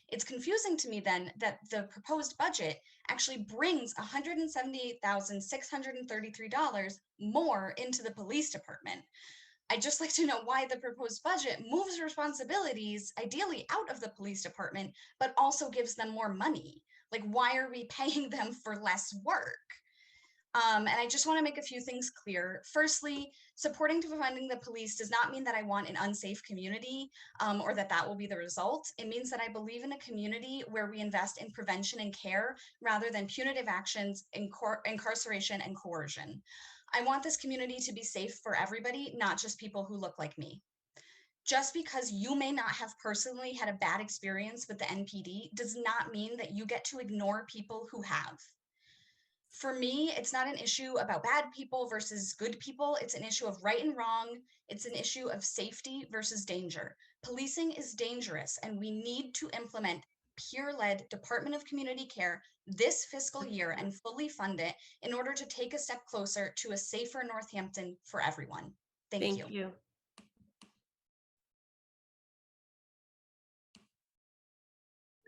It's confusing to me then that the proposed budget actually brings $178,633 more into the police department. I'd just like to know why the proposed budget moves responsibilities ideally out of the police department, but also gives them more money. Like, why are we paying them for less work? And I just want to make a few things clear. Firstly, supporting defunding the police does not mean that I want an unsafe community or that will be the result. It means that I believe in a community where we invest in prevention and care rather than punitive actions, incarceration, and coercion. I want this community to be safe for everybody, not just people who look like me. Just because you may not have personally had a bad experience with the NPD does not mean that you get to ignore people who have. For me, it's not an issue about bad people versus good people. It's an issue of right and wrong. It's an issue of safety versus danger. Policing is dangerous, and we need to implement peer-led Department of Community Care this fiscal year and fully fund it in order to take a step closer to a safer Northampton for everyone. Thank you.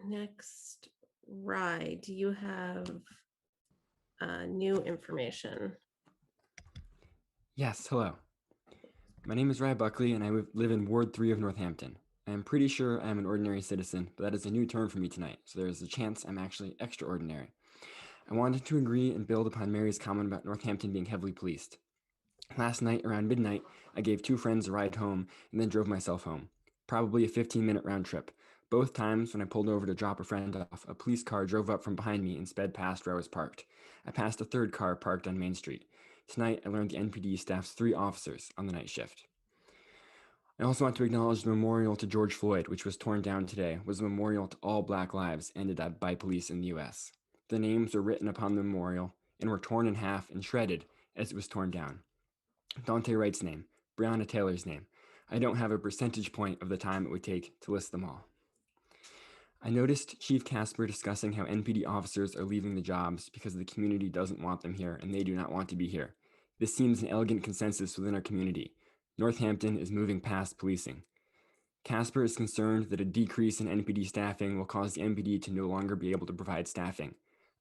Next, Rye, do you have new information? Yes, hello. My name is Rye Buckley, and I live in Ward 3 of Northampton. I am pretty sure I am an ordinary citizen, but that is a new term for me tonight, so there is a chance I'm actually extraordinary. I wanted to agree and build upon Mary's comment about Northampton being heavily policed. Last night, around midnight, I gave 2 friends a ride home and then drove myself home. Probably a 15-minute round trip. Both times, when I pulled over to drop a friend off, a police car drove up from behind me and sped past where I was parked. I passed a third car parked on Main Street. Tonight, I learned the NPD staffs 3 officers on the night shift. I also want to acknowledge the memorial to George Floyd, which was torn down today, was a memorial to all Black lives ended by police in the US. The names were written upon the memorial and were torn in half and shredded as it was torn down. Dante Wright's name, Breonna Taylor's name. I don't have a percentage point of the time it would take to list them all. I noticed Chief Casper discussing how NPD officers are leaving the jobs because the community doesn't want them here and they do not want to be here. This seems an elegant consensus within our community. Northampton is moving past policing. Casper is concerned that a decrease in NPD staffing will cause the NPD to no longer be able to provide staffing.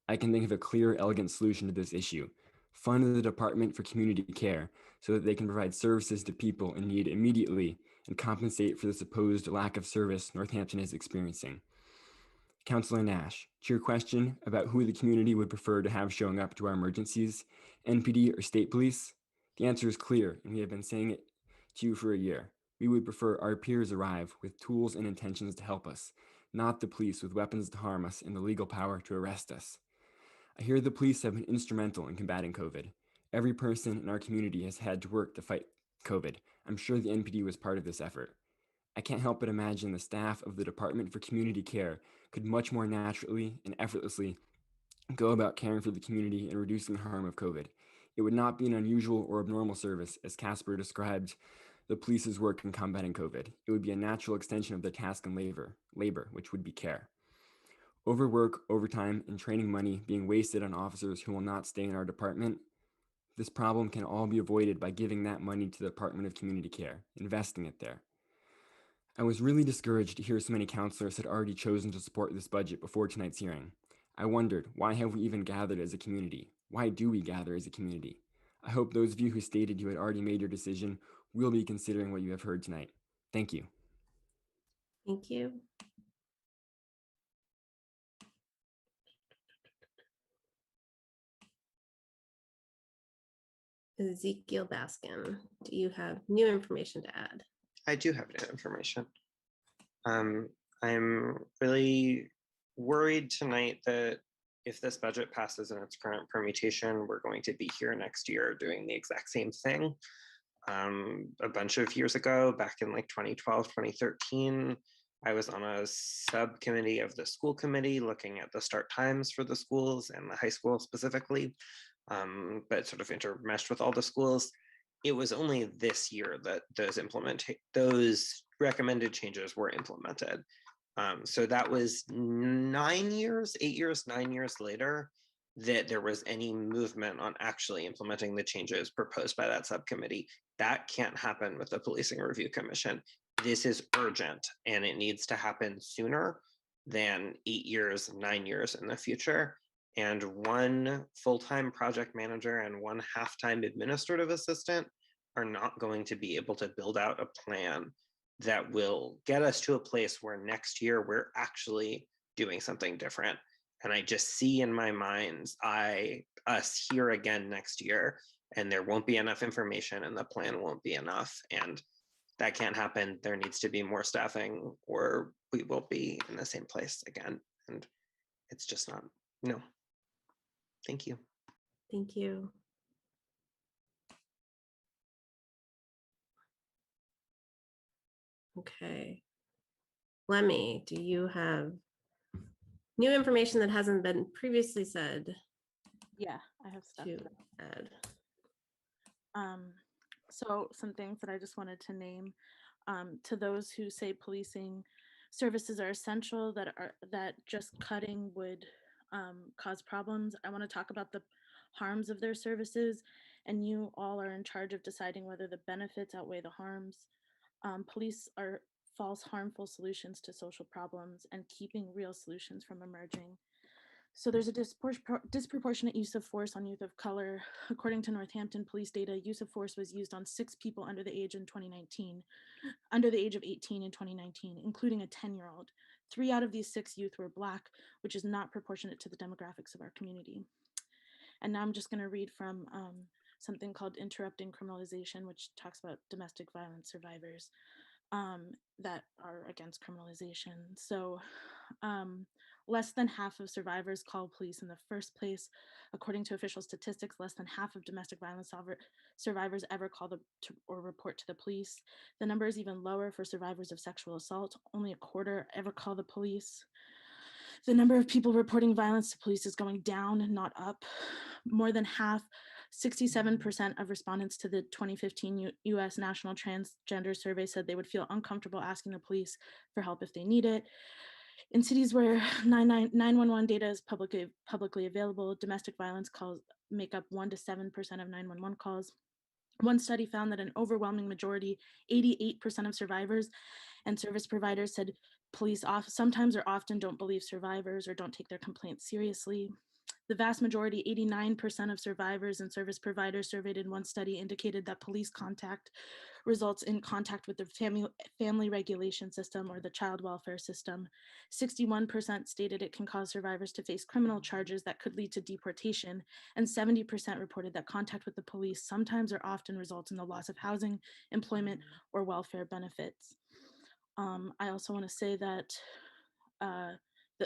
I can think of a clear, elegant solution to this issue. Fund the Department for Community Care so that they can provide services to people in need immediately and compensate for the supposed lack of service Northampton is experiencing. Councillor Nash, to your question about who the community would prefer to have showing up to our emergencies, NPD or state police, the answer is clear, and we have been saying it to you for a year. We would prefer our peers arrive with tools and intentions to help us, not the police with weapons to harm us and the legal power to arrest us. I hear the police have been instrumental in combating COVID. Every person in our community has had to work to fight COVID. I'm sure the NPD was part of this effort. I can't help but imagine the staff of the Department for Community Care could much more naturally and effortlessly go about caring for the community and reducing the harm of COVID. It would not be an unusual or abnormal service, as Casper described the police's work in combating COVID. It would be a natural extension of their task and labor, which would be care. Overwork, overtime, and training money being wasted on officers who will not stay in our department. This problem can all be avoided by giving that money to the Department of Community Care, investing it there. I was really discouraged to hear so many councillors had already chosen to support this budget before tonight's hearing. I wondered, why have we even gathered as a community? Why do we gather as a community? I hope those of you who stated you had already made your decision will be considering what you have heard tonight. Thank you. Thank you. Ezekiel Baskin, do you have new information to add? I do have new information. I'm really worried tonight that if this budget passes in its current permutation, we're going to be here next year doing the exact same thing. A bunch of years ago, back in like 2012, 2013, I was on a subcommittee of the school committee looking at the start times for the schools and the high school specifically, but sort of intermeshed with all the schools. It was only this year that those recommended changes were implemented. So that was 9 years later that there was any movement on actually implementing the changes proposed by that subcommittee. That can't happen with the Policing Review Commission. This is urgent and it needs to happen sooner than 8 years, 9 years in the future. And one full-time project manager and one half-time administrative assistant are not going to be able to build out a plan that will get us to a place where next year we're actually doing something different. And I just see in my mind us here again next year, and there won't be enough information and the plan won't be enough. And that can't happen. There needs to be more staffing or we will be in the same place again. And it's just not, no. Thank you. Thank you. Okay. Lemmy, do you have new information that hasn't been previously said? Yeah, I have stuff to to add. So some things that I just wanted to name to those who say policing services are essential, that just cutting would cause problems. I want to talk about the harms of their services, and you all are in charge of deciding whether the benefits outweigh the harms. Police are false, harmful solutions to social problems and keeping real solutions from emerging. So there's a disproportionate use of force on youth of color. According to Northampton police data, use of force was used on 6 people under the age of 18 in 2019, including a 10-year-old. 3 out of these 6 youth were Black, which is not proportionate to the demographics of our community. And now I'm just going to read from something called Interrupting Criminalization, which talks about domestic violence survivors that are against criminalization. So less than half of survivors call police in the first place. According to official statistics, less than half of domestic violence survivors ever call or report to the police. The number is even lower for survivors of sexual assault. Only a quarter ever call the police. The number of people reporting violence to police is going down and not up. More than half, 67% of respondents to the 2015 US National Transgender Survey said they would feel uncomfortable asking the police for help if they need it. In cities where 911 data is publicly available, domestic violence calls make up 1 to 7% of 911 calls. One study found that an overwhelming majority, 88% of survivors and service providers said police sometimes or often don't believe survivors or don't take their complaints seriously. The vast majority, 89% of survivors and service providers surveyed in one study indicated that police contact results in contact with the family regulation system or the child welfare system. 61% stated it can cause survivors to face criminal charges that could lead to deportation, and 70% reported that contact with the police sometimes or often results in the loss of housing, employment, or welfare benefits. I also want to say that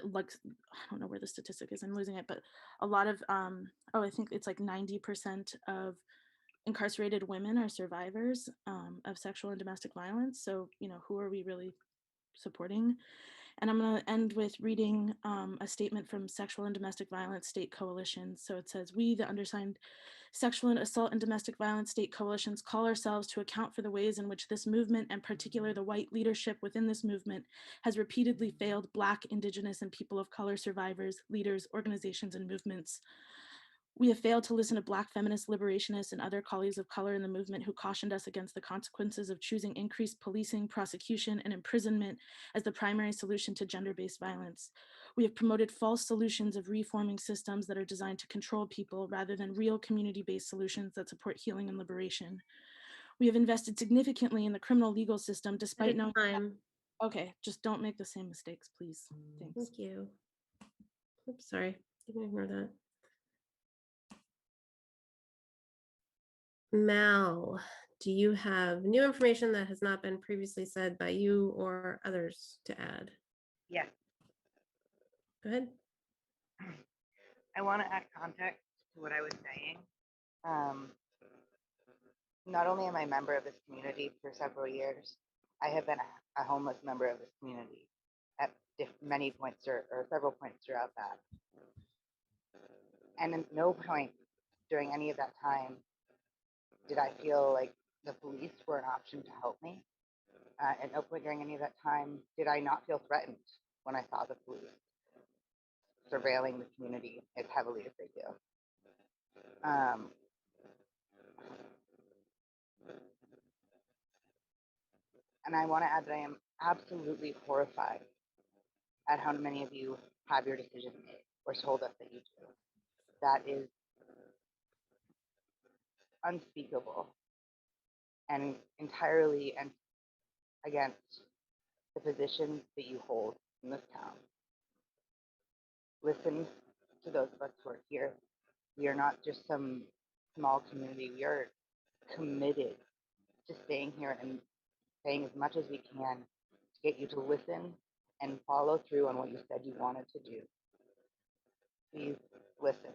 like, I don't know where the statistic is, I'm losing it, but a lot of, I think it's like 90% of incarcerated women are survivors of sexual and domestic violence. So, you know, who are we really supporting? And I'm going to end with reading a statement from Sexual and Domestic Violence State Coalitions. So it says, we, the undersigned Sexual and Assault and Domestic Violence State Coalitions, call ourselves to account for the ways in which this movement, and particularly the white leadership within this movement, has repeatedly failed Black, Indigenous, and people of color survivors, leaders, organizations, and movements. We have failed to listen to Black feminist liberationists and other colleagues of color in the movement who cautioned us against the consequences of choosing increased policing, prosecution, and imprisonment as the primary solution to gender-based violence. We have promoted false solutions of reforming systems that are designed to control people rather than real community-based solutions that support healing and liberation. We have invested significantly in the criminal legal system despite knowing time. Okay, just don't make the same mistakes, please. Thanks. Thank you. Oops, sorry, you can ignore that. Mal, do you have new information that has not been previously said by you or others to add? Yes. Go ahead. I want to add context to what I was saying. Not only am I a member of this community for several years, I have been a homeless member of this community at many points or several points throughout that. And at no point during any of that time did I feel like the police were an option to help me. At no point during any of that time did I not feel threatened when I saw the police surveilling the community as heavily as they do. And I want to add that I am absolutely horrified at how many of you have your decision made or told us that you do. That is unspeakable and entirely and against the position that you hold in this town. Listen to those of us who are here. We are not just some small community. We are committed to staying here and saying as much as we can to get you to listen and follow through on what you said you wanted to do. Please listen.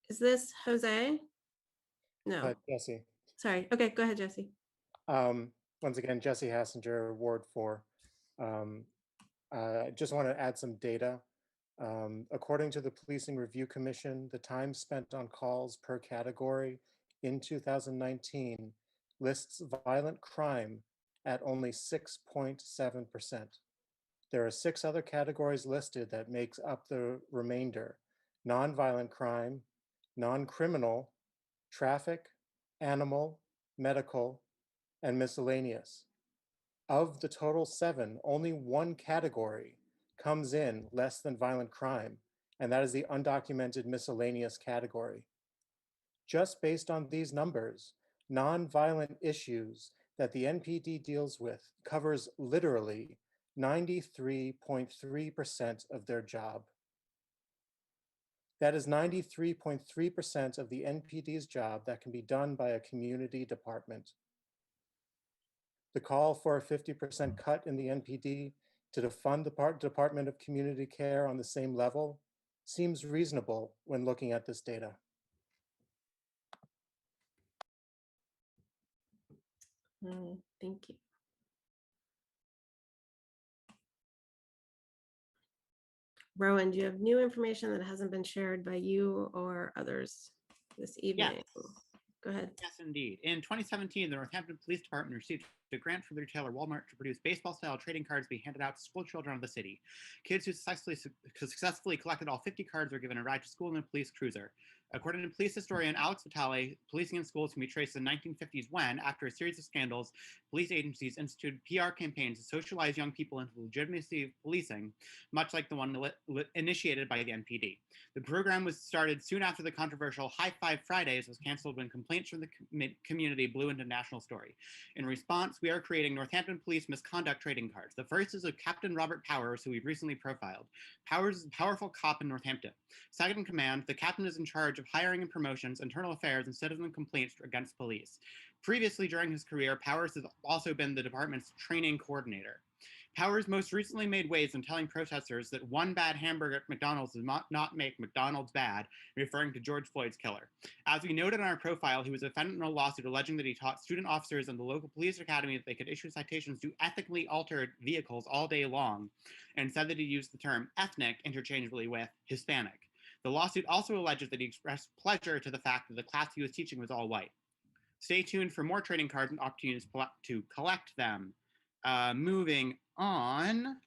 Is this Jose? No. Jesse. Sorry. Okay, go ahead, Jesse. Once again, Jesse Hassinger, Ward 4. I just want to add some data. According to the Policing Review Commission, the time spent on calls per category in 2019 lists violent crime at only 6.7%. There are 6 other categories listed that makes up the remainder: nonviolent crime, non-criminal, traffic, animal, medical, and miscellaneous. Of the total 7, only 1 category comes in less than violent crime, and that is the undocumented miscellaneous category. Just based on these numbers, nonviolent issues that the NPD deals with covers literally 93.3% of their job. That is 93.3% of the NPD's job that can be done by a community department. The call for a 50% cut in the NPD to fund the Department of Community Care on the same level seems reasonable when looking at this data. Thank you. Rowan, do you have new information that hasn't been shared by you or others this evening? Go ahead. Yes, indeed. In 2017, the Northampton Police Department received a grant from the retailer Walmart to produce baseball-style trading cards be handed out to school children of the city. Kids who successfully collected all 50 cards were given a ride to school in a police cruiser. According to police historian Alex Vitale, policing in schools can be traced to the 1950s when, after a series of scandals, police agencies instituted PR campaigns to socialize young people into the legitimacy of policing, much like the one initiated by the NPD. The program was started soon after the controversial High Five Fridays was canceled when complaints from the community blew into national story. In response, we are creating Northampton Police Misconduct Trading Cards. The first is of Captain Robert Powers, who we've recently profiled. Powers is a powerful cop in Northampton. Second in command, the captain is in charge of hiring and promotions, internal affairs, and citizen complaints against police. Previously, during his career, Powers has also been the department's training coordinator. Powers most recently made waves in telling protesters that one bad hamburger at McDonald's does not make McDonald's bad, referring to George Floyd's killer. As we noted in our profile, he was a defendant in a lawsuit alleging that he taught student officers in the local police academy that they could issue citations to ethically altered vehicles all day long, and said that he used the term ethnic interchangeably with Hispanic. The lawsuit also alleges that he expressed pleasure to the fact that the class he was teaching was all white. Stay tuned for more trading cards and opportunities to collect them. Moving on.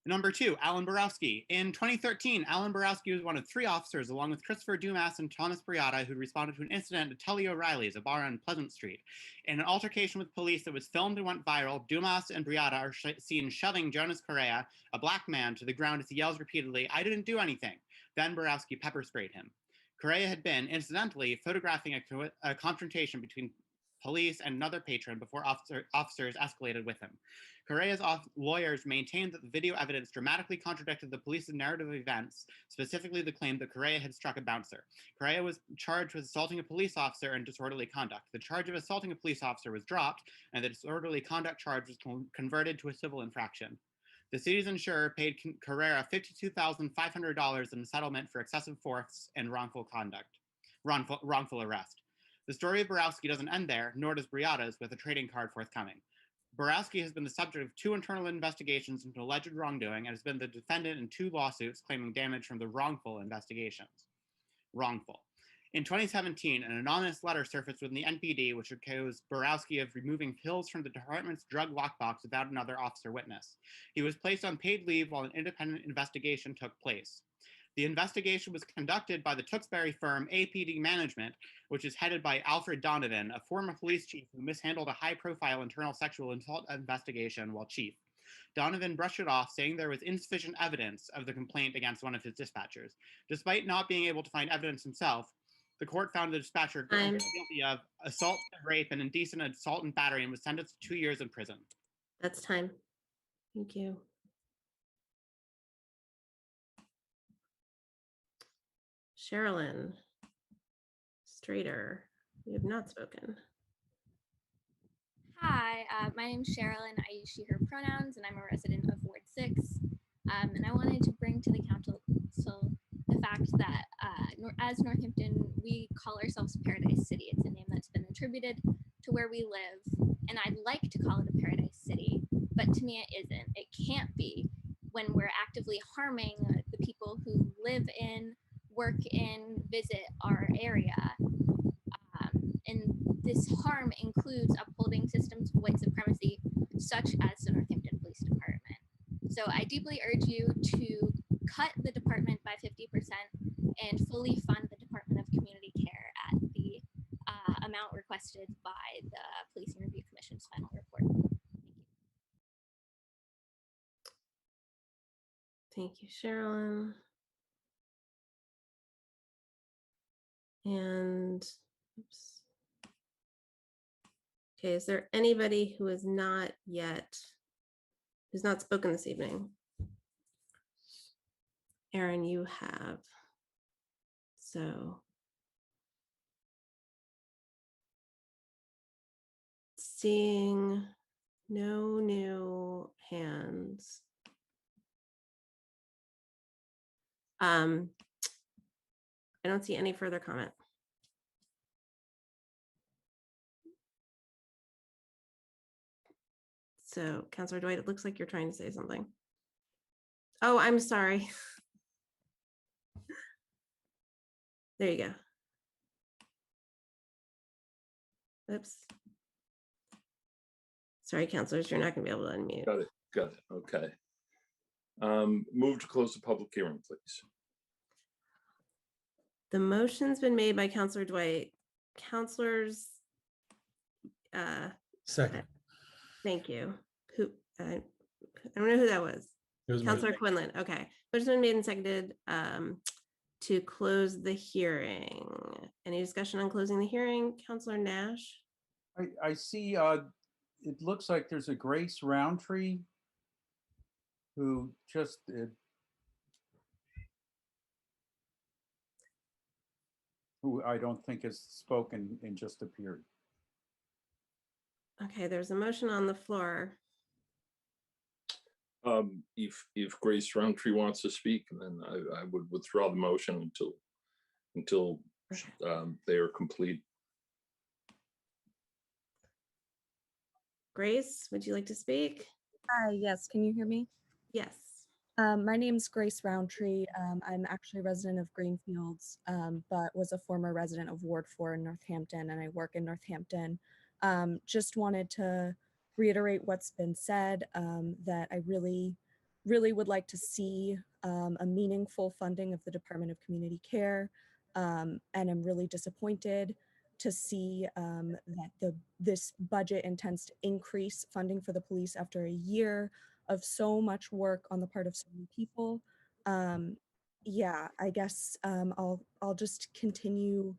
Number 2, Alan Borowski. In 2013, Alan Borowski was one of 3 officers, along with Christopher Dumas and Thomas Briata, who responded to an incident at Tully O'Reilly's, a bar on Pleasant Street. In an altercation with police that was filmed and went viral, Dumas and Briata are seen shoving Jonas Correa, a black man, to the ground as he yells repeatedly, "I didn't do anything." Then Borowski pepper sprayed him. Correa had been, incidentally, photographing a confrontation between police and another patron before officers escalated with him. Correa's lawyers maintained that the video evidence dramatically contradicted the police's narrative of events, specifically the claim that Correa had struck a bouncer. Correa was charged with assaulting a police officer and disorderly conduct. The charge of assaulting a police officer was dropped, and the disorderly conduct charge was converted to a civil infraction. The city's insurer paid Correa $52,500 in settlement for excessive force and wrongful arrest. The story of Borowski doesn't end there, nor does Briata's, with a trading card forthcoming. Borowski has been the subject of 2 internal investigations into alleged wrongdoing and has been the defendant in 2 lawsuits claiming damage from the wrongful investigations. Wrongful. In 2017, an anonymous letter surfaced within the NPD which accused Borowski of removing pills from the department's drug lockbox without another officer witness. He was placed on paid leave while an independent investigation took place. The investigation was conducted by the Tewksbury firm APD Management, which is headed by Alfred Donovan, a former police chief who mishandled a high-profile internal sexual assault investigation while chief. Donovan brushed it off, saying there was insufficient evidence of the complaint against one of his dispatchers. Despite not being able to find evidence himself, the court found the dispatcher guilty of assault, rape, and indecent assault and battery and was sentenced to 2 years in prison. That's time. Thank you. Sherilyn Strader, you have not spoken. Hi, my name is Sherilyn. I use she, her pronouns, and I'm a resident of Ward 6. And I wanted to bring to the council the fact that as Northampton, we call ourselves Paradise City. It's a name that's been attributed to where we live, and I'd like to call it a Paradise City, but to me it isn't. It can't be when we're actively harming the people who live in, work in, visit our area. And this harm includes upholding systems of white supremacy, such as the Northampton Police Department. So I deeply urge you to cut the department by 50% and fully fund the Department of Community Care at the amount requested by the Policing Review Commission's final report. Thank you, Sherilyn. And, oops. Okay, is there anybody who is not yet, who's not spoken this evening? Aaron, you have. So Seeing no new hands. I don't see any further comment. So, Councilor Dwight, it looks like you're trying to say something. Oh, I'm sorry. There you go. Oops. Sorry, councilors, you're not going to be able to unmute. Got it. Okay. Move to close the public hearing, please. The motion's been made by Councilor Dwight. Councilors, Second. thank you. Who? I don't know who that was. It was me. Councilor Quinlan. Okay. Motion's been made and seconded to close the hearing. Any discussion on closing the hearing? Councilor Nash? I see, it looks like there's a Grace Roundtree who just who I don't think has spoken and just appeared. Okay, there's a motion on the floor. If Grace Roundtree wants to speak, then I would withdraw the motion until they are complete. Grace, would you like to speak? Hi, yes, can you hear me? Yes. My name's Grace Roundtree. I'm actually a resident of Greenfields, but was a former resident of Ward 4 in Northampton, and I work in Northampton. Just wanted to reiterate what's been said, that I really would like to see a meaningful funding of the Department of Community Care, and I'm really disappointed to see that this budget intends to increase funding for the police after a year of so much work on the part of so many people. Yeah, I guess I'll just continue.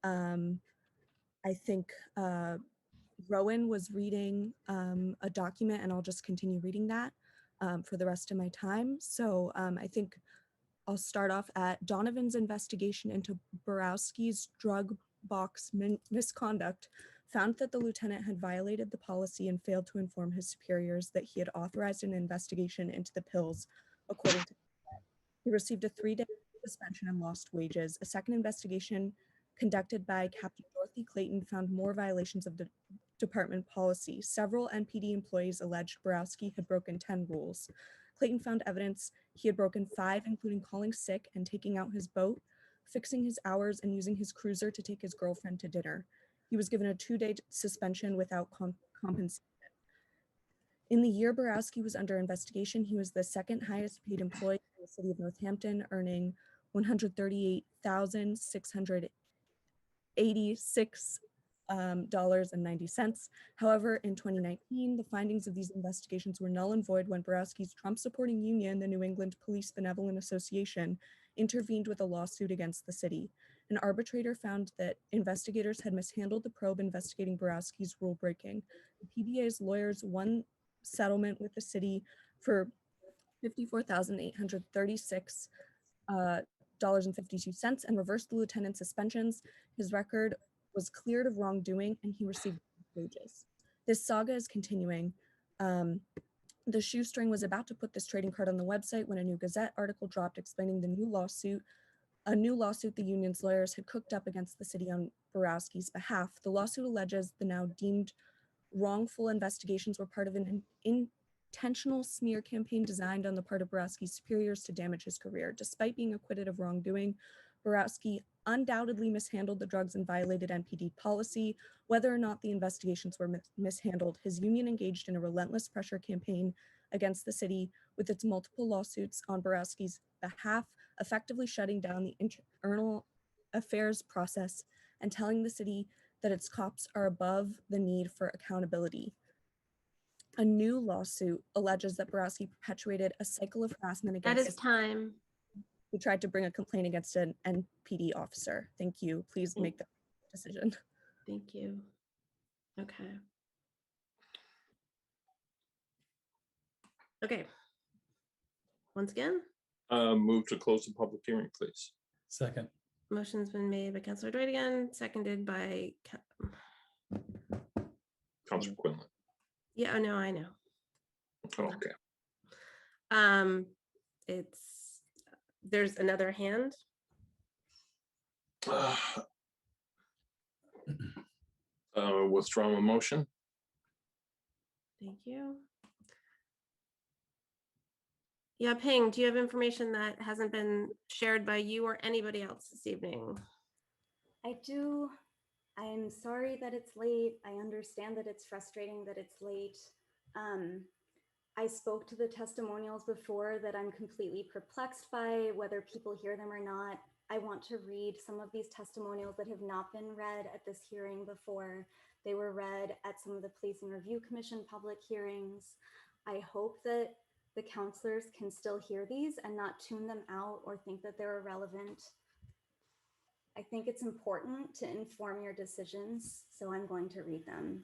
I think Rowan was reading a document, and I'll just continue reading that for the rest of my time. So I think I'll start off at Donovan's investigation into Borowski's drug box misconduct found that the lieutenant had violated the policy and failed to inform his superiors that he had authorized an investigation into the pills. According to he received a 3-day suspension and lost wages. A second investigation conducted by Captain Dorothy Clayton found more violations of the department policy. Several NPD employees alleged Borowski had broken 10 rules. Clayton found evidence he had broken 5, including calling sick and taking out his boat, fixing his hours, and using his cruiser to take his girlfriend to dinner. He was given a 2-day suspension without compensation. In the year Borowski was under investigation, he was the second highest paid employee in the city of Northampton, earning $138,686.90. However, in 2019, the findings of these investigations were null and void when Borowski's Trump-supporting union, the New England Police Benevolent Association, intervened with a lawsuit against the city. An arbitrator found that investigators had mishandled the probe investigating Borowski's rule breaking. The PBA's lawyers won settlement with the city for $54,836.52 and reversed the lieutenant's suspensions. His record was cleared of wrongdoing and he received wages. This saga is continuing. The shoestring was about to put this trading card on the website when a new Gazette article dropped explaining a new lawsuit the union's lawyers had cooked up against the city on Borowski's behalf. The lawsuit alleges the now deemed wrongful investigations were part of an intentional smear campaign designed on the part of Borowski's superiors to damage his career. Despite being acquitted of wrongdoing, Borowski undoubtedly mishandled the drugs and violated NPD policy. Whether or not the investigations were mishandled, his union engaged in a relentless pressure campaign against the city with its multiple lawsuits on Borowski's behalf, effectively shutting down the internal affairs process and telling the city that its cops are above the need for accountability. A new lawsuit alleges that Borowski perpetuated a cycle of harassment against That is time. who tried to bring a complaint against an NPD officer. Thank you. Please make the decision. Thank you. Okay. Okay. Once again, Move to close the public hearing, please. Second. motion's been made by Councilor Dwight again, seconded by Counselor Quinlan. Yeah, oh, no, I know. Okay. There's another hand. Withdraw my motion. Thank you. Yeah, Ping, do you have information that hasn't been shared by you or anybody else this evening? I do. I'm sorry that it's late. I understand that it's frustrating that it's late. I spoke to the testimonials before that I'm completely perplexed by, whether people hear them or not. I want to read some of these testimonials that have not been read at this hearing before. They were read at some of the Police and Review Commission public hearings. I hope that the counselors can still hear these and not tune them out or think that they're irrelevant. I think it's important to inform your decisions, so I'm going to read them.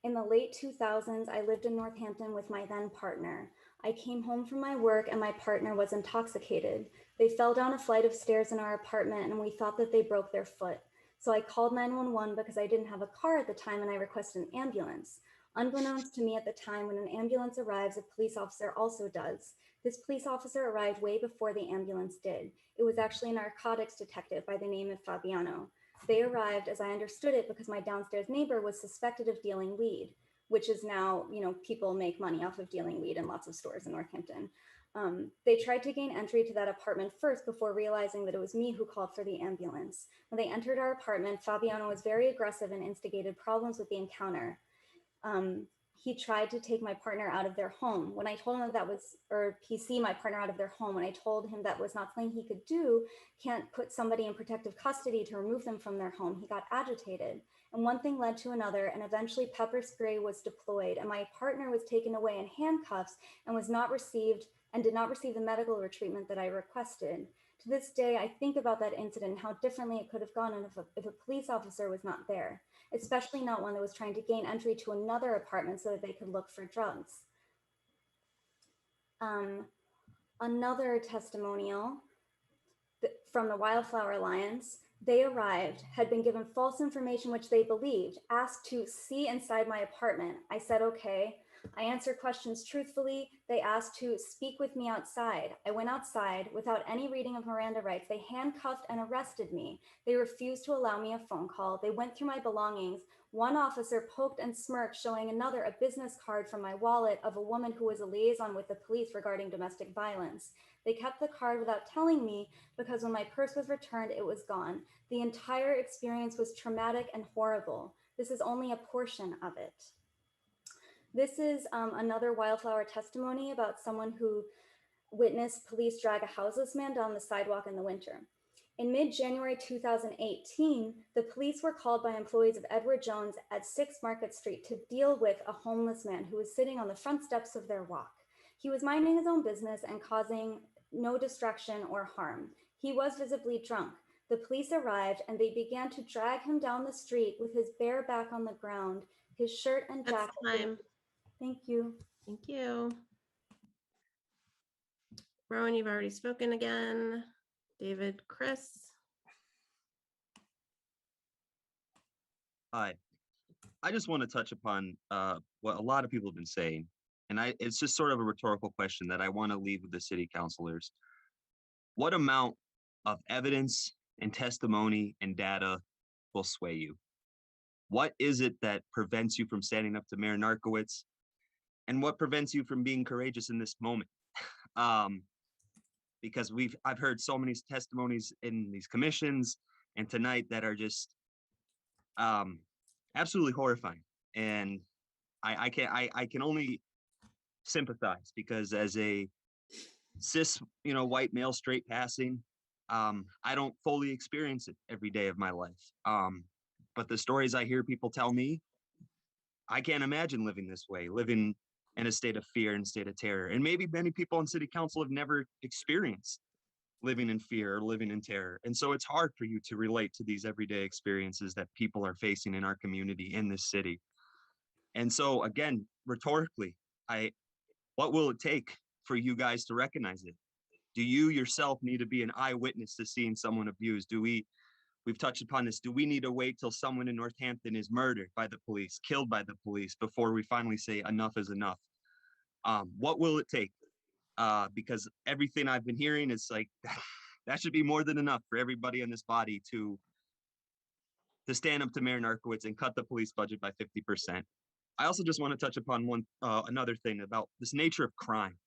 In the late 2000s, I lived in Northampton with my then partner. I came home from my work and my partner was intoxicated. They fell down a flight of stairs in our apartment and we thought that they broke their foot. So I called 911 because I didn't have a car at the time and I requested an ambulance. Unbeknownst to me at the time, when an ambulance arrives, a police officer also does. This police officer arrived way before the ambulance did. It was actually a narcotics detective by the name of Fabiano. They arrived, as I understood it, because my downstairs neighbor was suspected of dealing weed, which is now, people make money off of dealing weed in lots of stores in Northampton. They tried to gain entry to that apartment first before realizing that it was me who called for the ambulance. When they entered our apartment, Fabiano was very aggressive and instigated problems with the encounter. He tried to take my partner out of their home. When I told him that was, or PC my partner out of their home, when I told him that was not something he could do, can't put somebody in protective custody to remove them from their home, he got agitated. And one thing led to another, and eventually pepper spray was deployed, and my partner was taken away in handcuffs and was not received, and did not receive the medical treatment that I requested. To this day, I think about that incident and how differently it could have gone if a police officer was not there, especially not one that was trying to gain entry to another apartment so that they could look for drugs. Another testimonial from the Wildflower Alliance, they arrived, had been given false information which they believed, asked to see inside my apartment. I said, okay. I answered questions truthfully. They asked to speak with me outside. I went outside without any reading of Miranda rights. They handcuffed and arrested me. They refused to allow me a phone call. They went through my belongings. One officer poked and smirked, showing another a business card from my wallet of a woman who was a liaison with the police regarding domestic violence. They kept the card without telling me because when my purse was returned, it was gone. The entire experience was traumatic and horrible. This is only a portion of it. This is another Wildflower testimony about someone who witnessed police drag a houseless man down the sidewalk in the winter. In mid-January 2018, the police were called by employees of Edward Jones at 6 Market Street to deal with a homeless man who was sitting on the front steps of their walk. He was minding his own business and causing no destruction or harm. He was visibly drunk. The police arrived and they began to drag him down the street with his bare back on the ground, his shirt and jacket. Time. Thank you. Thank you. Rowan, you've already spoken again. David, Chris. Hi. I just want to touch upon what a lot of people have been saying. And it's just sort of a rhetorical question that I want to leave with the city councilors. What amount of evidence and testimony and data will sway you? What is it that prevents you from standing up to Mayor Narkowitz? And what prevents you from being courageous in this moment? Because I've heard so many testimonies in these commissions and tonight that are just absolutely horrifying. And I can only sympathize, because as a cis, white male straight passing, I don't fully experience it every day of my life. But the stories I hear people tell me, I can't imagine living this way, living in a state of fear and state of terror. And maybe many people on city council have never experienced living in fear or living in terror. And so it's hard for you to relate to these everyday experiences that people are facing in our community, in this city. And so again, rhetorically, what will it take for you guys to recognize it? Do you yourself need to be an eyewitness to seeing someone abused? Do we We've touched upon this. Do we need to wait till someone in Northampton is murdered by the police, killed by the police, before we finally say enough is enough? What will it take? Because everything I've been hearing is like, that should be more than enough for everybody in this body to stand up to Mayor Narkowitz and cut the police budget by 50%. I also just want to touch upon another thing about this nature of crime.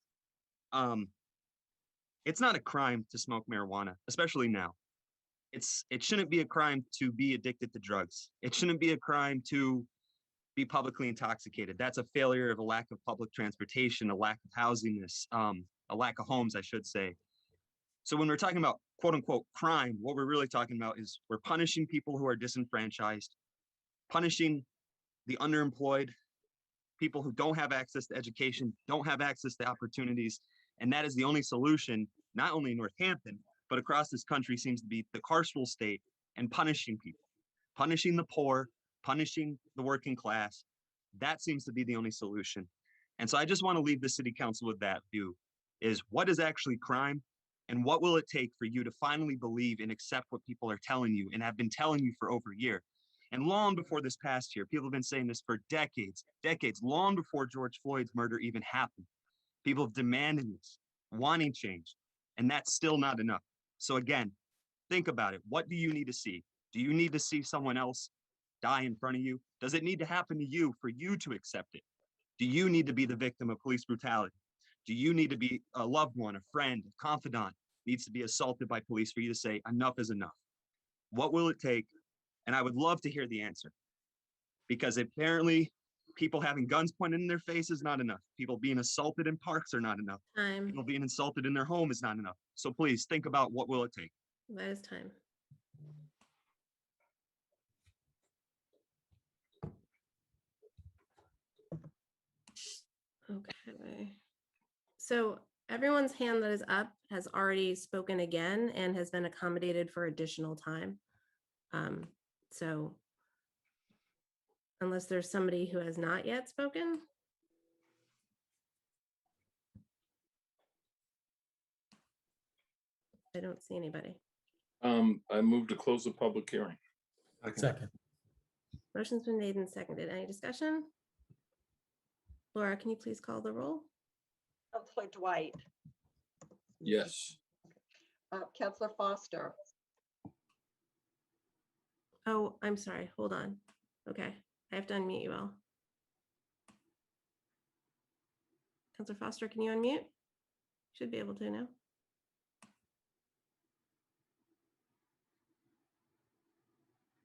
It's not a crime to smoke marijuana, especially now. It shouldn't be a crime to be addicted to drugs. It shouldn't be a crime to be publicly intoxicated. That's a failure of a lack of public transportation, a lack of housing, a lack of homes, I should say. So when we're talking about quote unquote crime, what we're really talking about is we're punishing people who are disenfranchised, punishing the underemployed, people who don't have access to education, don't have access to opportunities. And that is the only solution, not only in Northampton, but across this country seems to be the carceral state and punishing people, punishing the poor, punishing the working class. That seems to be the only solution. And so I just want to leave the city council with that view, is what is actually crime and what will it take for you to finally believe and accept what people are telling you and have been telling you for over a year. And long before this past year, people have been saying this for decades, long before George Floyd's murder even happened. People have demanded this, wanting change, and that's still not enough. So again, think about it. What do you need to see? Do you need to see someone else die in front of you? Does it need to happen to you for you to accept it? Do you need to be the victim of police brutality? Do you need to be a loved one, a friend, a confidant needs to be assaulted by police for you to say enough is enough? What will it take? And I would love to hear the answer, because apparently people having guns pointed in their face is not enough. People being assaulted in parks are not enough. People being insulted in their home is not enough. So please think about what will it take. That is time. Okay. So everyone's hand that is up has already spoken again and has been accommodated for additional time. So unless there's somebody who has not yet spoken. I don't see anybody. I move to close the public hearing. Second. Motion's been made and seconded. Any discussion? Laura, can you please call the roll? Counselor Dwight, Yes. Counselor Foster, Oh, I'm sorry. Hold on. Okay, I have to unmute you all. Counselor Foster, can you unmute? Should be able to now.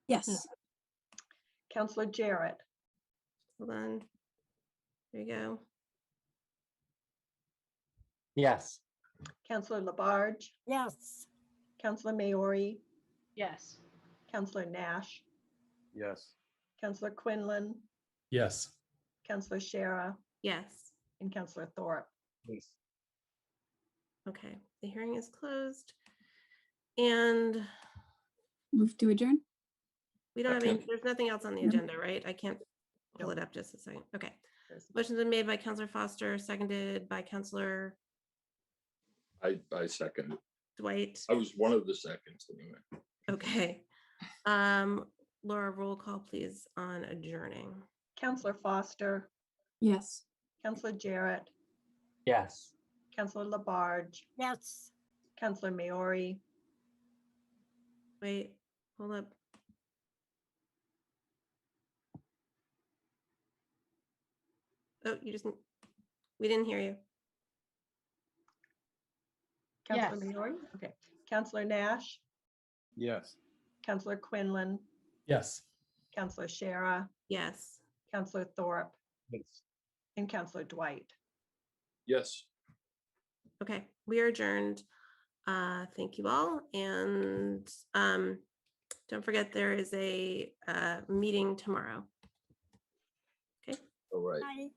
Yes. Counselor Jarrett, Hold on. There you go. Yes. Counselor Labarge, Yes. Counselor Maori, Yes. Counselor Nash, Yes. Counselor Quinlan, Yes. Counselor Shara, Yes. and Counselor Thorpe. Yes. Okay, the hearing is closed. And Move to adjourn. we don't have any, Second. there's nothing else on the No. agenda, right? I can't pull it up just a second. Okay. Motion's been made by Counselor Foster, seconded by Counselor I second it. Dwight. I was one of the seconds anyway. Okay. Laura, roll call please on adjourning. Counselor Foster, Yes. Counselor Jarrett, Yes. Counselor Labarge, Yes. Counselor Maori, Wait, hold up. Oh, we didn't hear you. Counselor Yes. Maori, okay. Counselor Nash, Yes. Counselor Quinlan, Yes. Counselor Shara, Yes. Counselor Thorpe, Yes. and Counselor Dwight. Yes. Okay, we are adjourned. Thank you all. And don't forget there is a meeting tomorrow. Okay. All right. Bye.